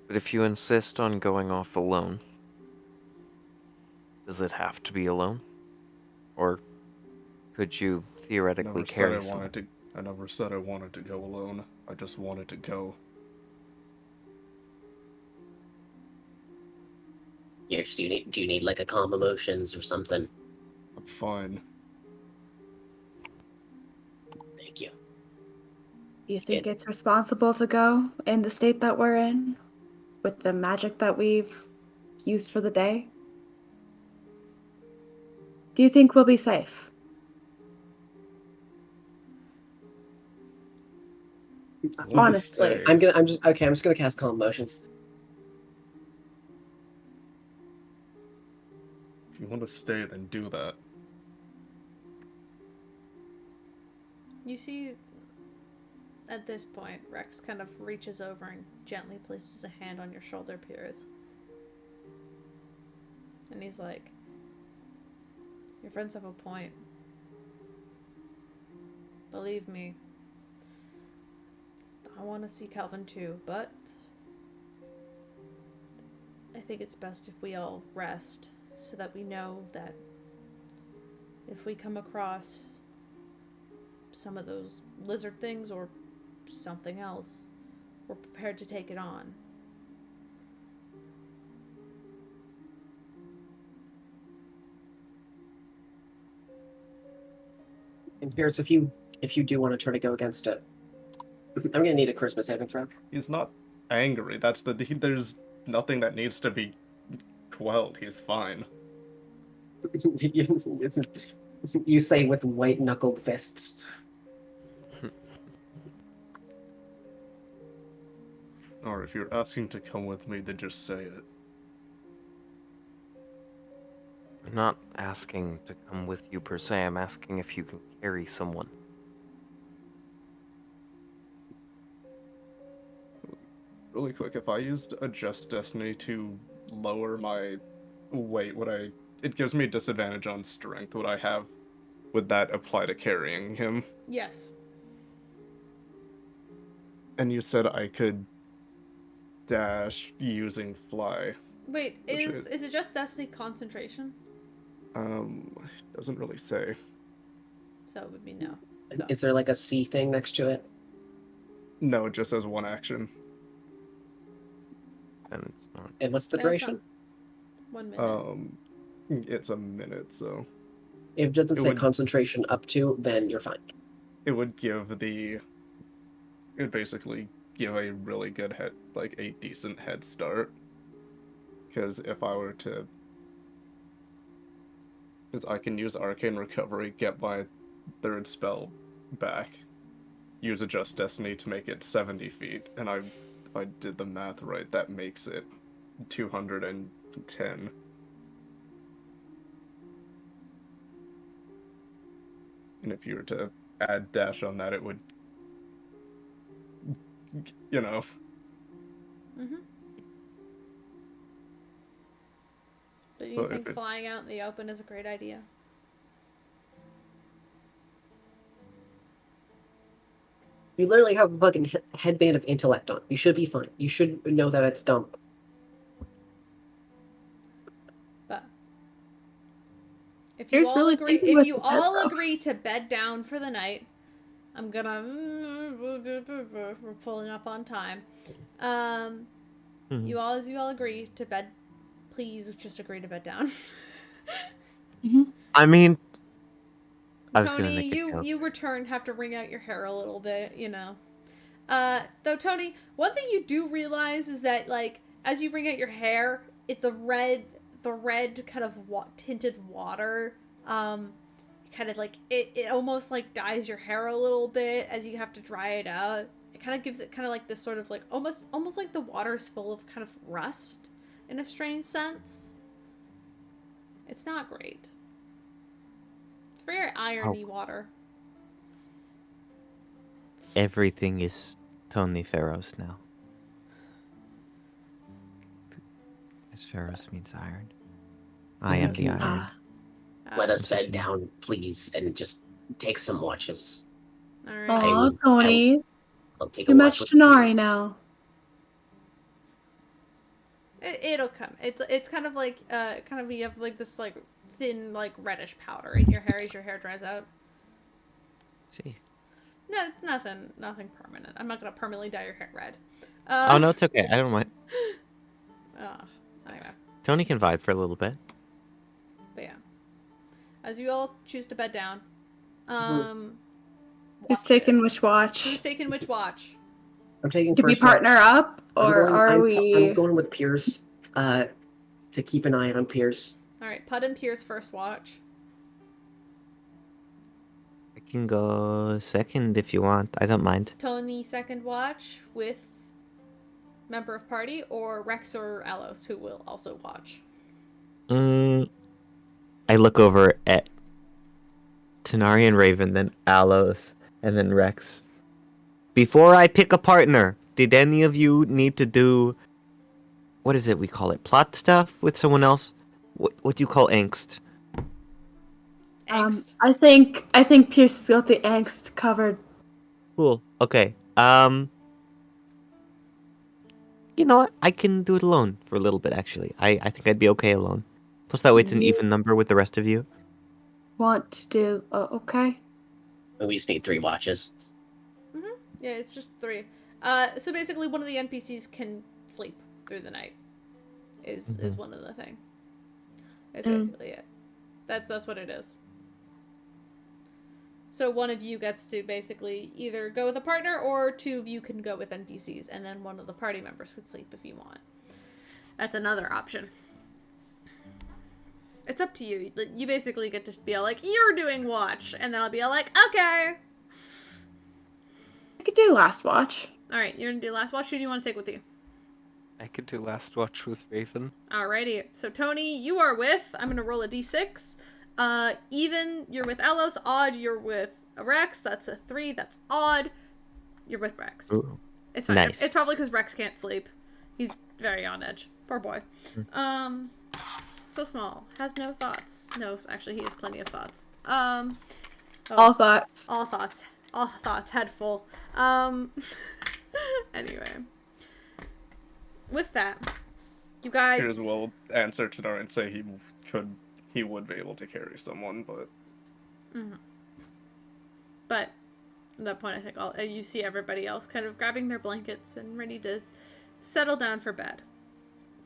But if you insist on going off alone, does it have to be alone? Or could you theoretically carry someone? I never said I wanted to go alone. I just wanted to go. Yes, do you need like a calm emotions or something? I'm fine. Thank you. Do you think it's responsible to go in the state that we're in? With the magic that we've used for the day? Do you think we'll be safe? Honestly. I'm just gonna cast calm emotions. If you want to stay, then do that. You see, at this point, Rex kind of reaches over and gently places a hand on your shoulder, Piers. And he's like, your friends have a point. Believe me, I want to see Calvin too, but I think it's best if we all rest so that we know that if we come across some of those lizard things or something else, we're prepared to take it on. And Pierce, if you do want to try to go against it, I'm gonna need a charisma saving throw. He's not angry. There's nothing that needs to be quelled. He's fine. You say with white-knuckled fists. Or if you're asking to come with me, then just say it. I'm not asking to come with you per se, I'm asking if you can carry someone. Really quick, if I used Adjust Destiny to lower my weight, it gives me a disadvantage on strength. Would that apply to carrying him? Yes. And you said I could dash using fly. Wait, Which is it just Destiny concentration? Doesn't really say. So it would be no. So. Is there like a C thing next to it? No, it just says one action. And it's not. And what's the No, it's duration? not. 1 minute. It's a minute, so If it doesn't It say would- concentration up to, then you're fine. it would basically give a really good a decent head start. Because if I were to, because I can use Arcane Recovery, get my third spell back, use Adjust Destiny to make it 70 feet, and if I did the math right, that makes it 210. And if you were to add dash on that, it would, Mm-hmm. Do you But think if it- flying out in the open is a great idea? You literally have a fucking headband of intellect on. You should be fine. You should know that it's dumb. But if Here's you all really agree, thinking if what you this says, all though. agree to bed down for the night, I'm gonna. We're pulling up on time. You all agree to bed. Please just agree to bed down. I mean, I was gonna Tony, make a joke. you return have to wring out your hair a little bit, you know. Though Tony, one thing you do realize is that like as you wring out your hair, the red kind of tinted water, kind of like it almost like dyes your hair a little bit as you have to dry it out. It kind of gives it kind of like this sort of like almost like the water is full of kind of rust in a strange sense. It's not great. It's very irony water. Everything is Tony Ferros now. As Ferros means iron. I am the iron. Let us I'm so bed down, please, and just take some watches. All right. Aw, would- Tony. I'll take You a watch match with Tanari Piers. now. It'll come. It's kind of like you have like this like thin like reddish powder in your hair as your hair dries out. See. No, it's nothing permanent. I'm not gonna permanently dye your hair red. Oh no, it's okay. I don't mind. Anyway, Tony can vibe for a little bit. but yeah, as you all choose to bed down, Who's taking watches. which watch? Who's taking which watch? I'm taking Do we first watch. partner up, or I'm we? I'm going with Piers. To keep an eye on Piers. All right, Pud and Pierce first watch. I can go second if you want. I don't mind. Tony second watch with member of party, or Rex or Alos who will also watch. I look over at Tanari and Raven, then Alos, and then Rex. Before I pick a partner, did any of you need to do, what is it we call it, plot stuff with someone else? What do you call angst? Angst. I think Pierce has got the angst covered. Cool. Okay. You know what? I can do it alone for a little bit, actually. I think I'd be okay alone. Plus, that way it's an even number with the rest of you. Want to do? Okay. We just need 3 watches. Yeah, it's just 3. So basically, one of the NPCs can sleep through the night. Is one of the thing. That's basically it. That's what it is. So one of you gets to basically either go with a partner, or 2 of you can go with NPCs, and then one of the party members could sleep if you want. That's another option. It's up to you. You basically get to be all like, you're doing watch, and then I'll be all like, okay. I could do last watch. All right, you're gonna do last watch. Who do you want to take with you? I could do last watch with Raven. Alrighty. So Tony, you are with. I'm gonna roll a d6. Even, you're with Alos. Odd, you're with Rex. That's a 3. That's odd. You're with Rex. Ooh. It's fine. Nice. It's probably because Rex can't sleep. He's very on edge. Poor boy. So small. Has no thoughts. No, actually, he has plenty of thoughts. All thoughts. All thoughts. All thoughts. Head full. Anyway. With that, you guys... Piers will answer Tenor and say he would be able to carry someone, but... Mm-hmm. But at that point, I think you see everybody else kind of grabbing their blankets and ready to settle down for bed.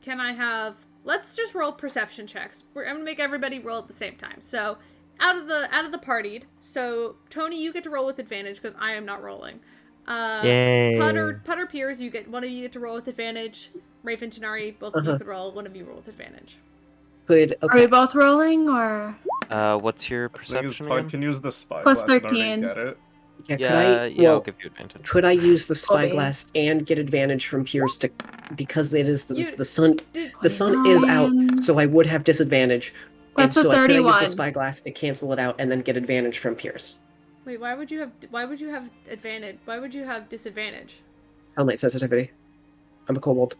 Can I have... Let's just roll perception checks. I'm gonna make everybody roll at the same time. So, out of the partied. So, Tony, you get to roll with advantage because I am not rolling. Yay. Putter Piers, one of you get to roll with advantage. Raven, Tanari, both of you could roll. One of you roll with advantage. Good. Are Okay. we both rolling or What's your perception Pud again? can use the spyglass Plus in order 13. to get it. Yeah, Yeah, I'll give you advantage. Could I use the Cool beans. spyglass and get advantage from Piers because it is the sun? Did, The sun is out, 29. so I would have disadvantage. And That's a so I could use 31. the spyglass to cancel it out and then get advantage from Piers. wait, why would you have advantage? Why would you have disadvantage? Sunlight sensitivity. I'm a kobold.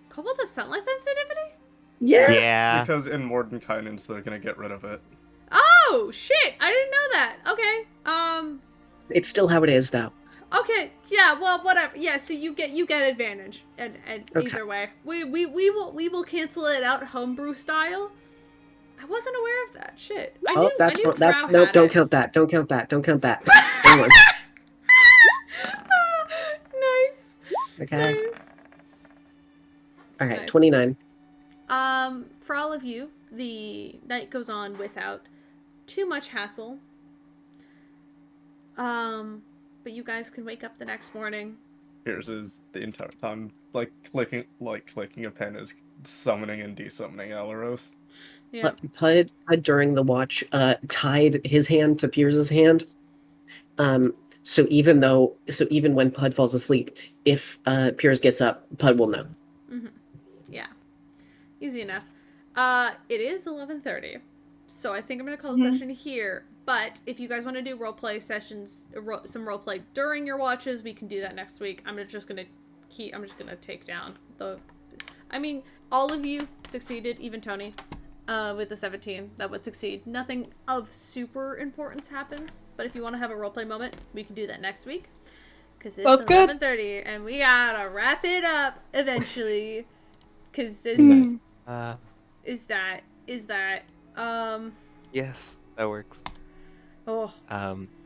Kobolds have sunlight sensitivity? Yeah. Yeah. Because in Mordenkainen's, they're gonna get rid of it. Oh, shit! I didn't know that. Okay. It's still how it is, though. Okay. Yeah. Well, whatever. Yeah. So you get advantage, and Okay. either way, we will cancel it out homebrew style. I wasn't aware of that. Shit. I knew. That's I knew that's Drow nope. had Don't it. count that. Don't count that. Don't count that. Hang on. Nice. Okay. Nice. All right. Nice. 29. For all of you, the night goes on without too much hassle. But you guys can wake up the next morning. Piers is the entire time clicking a pen is summoning and desummoning Alaros. Yeah. Pud during the watch tied his hand to Piers's hand. So even when Pud falls asleep, if Piers gets up, Pud will know. Mm-hmm. Yeah. Easy enough. It is 11:30, so I think I'm gonna call the session here. But if you guys want to do roleplay sessions, some roleplay during your watches, we can do that next week. I'm just gonna take down the. I mean, all of you succeeded, even Tony, with the 17. That would succeed. Nothing of super importance happens. But if you want to have a roleplay moment, we can do that next week. Because it's 11:30, and we gotta wrap it up eventually. Because is that Yes, that works. Oh.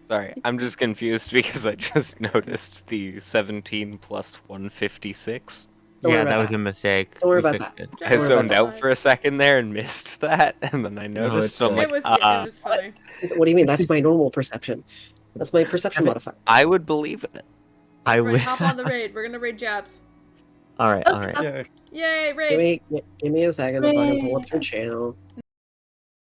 Sorry, I'm just confused because I just noticed the 17 plus 156. Yeah, that was a mistake. Don't worry We about fixed that. it. I zoned out for a second there and missed that, and then I noticed. it's So I'm good. like, It was funny. What do you mean? That's my normal perception. That's my perception modifier. I would believe it. I Right, would. hop on the raid. We're gonna raid Jabs. All right. Yeah. Yay, raid! Give me a second to fucking pull up your channel.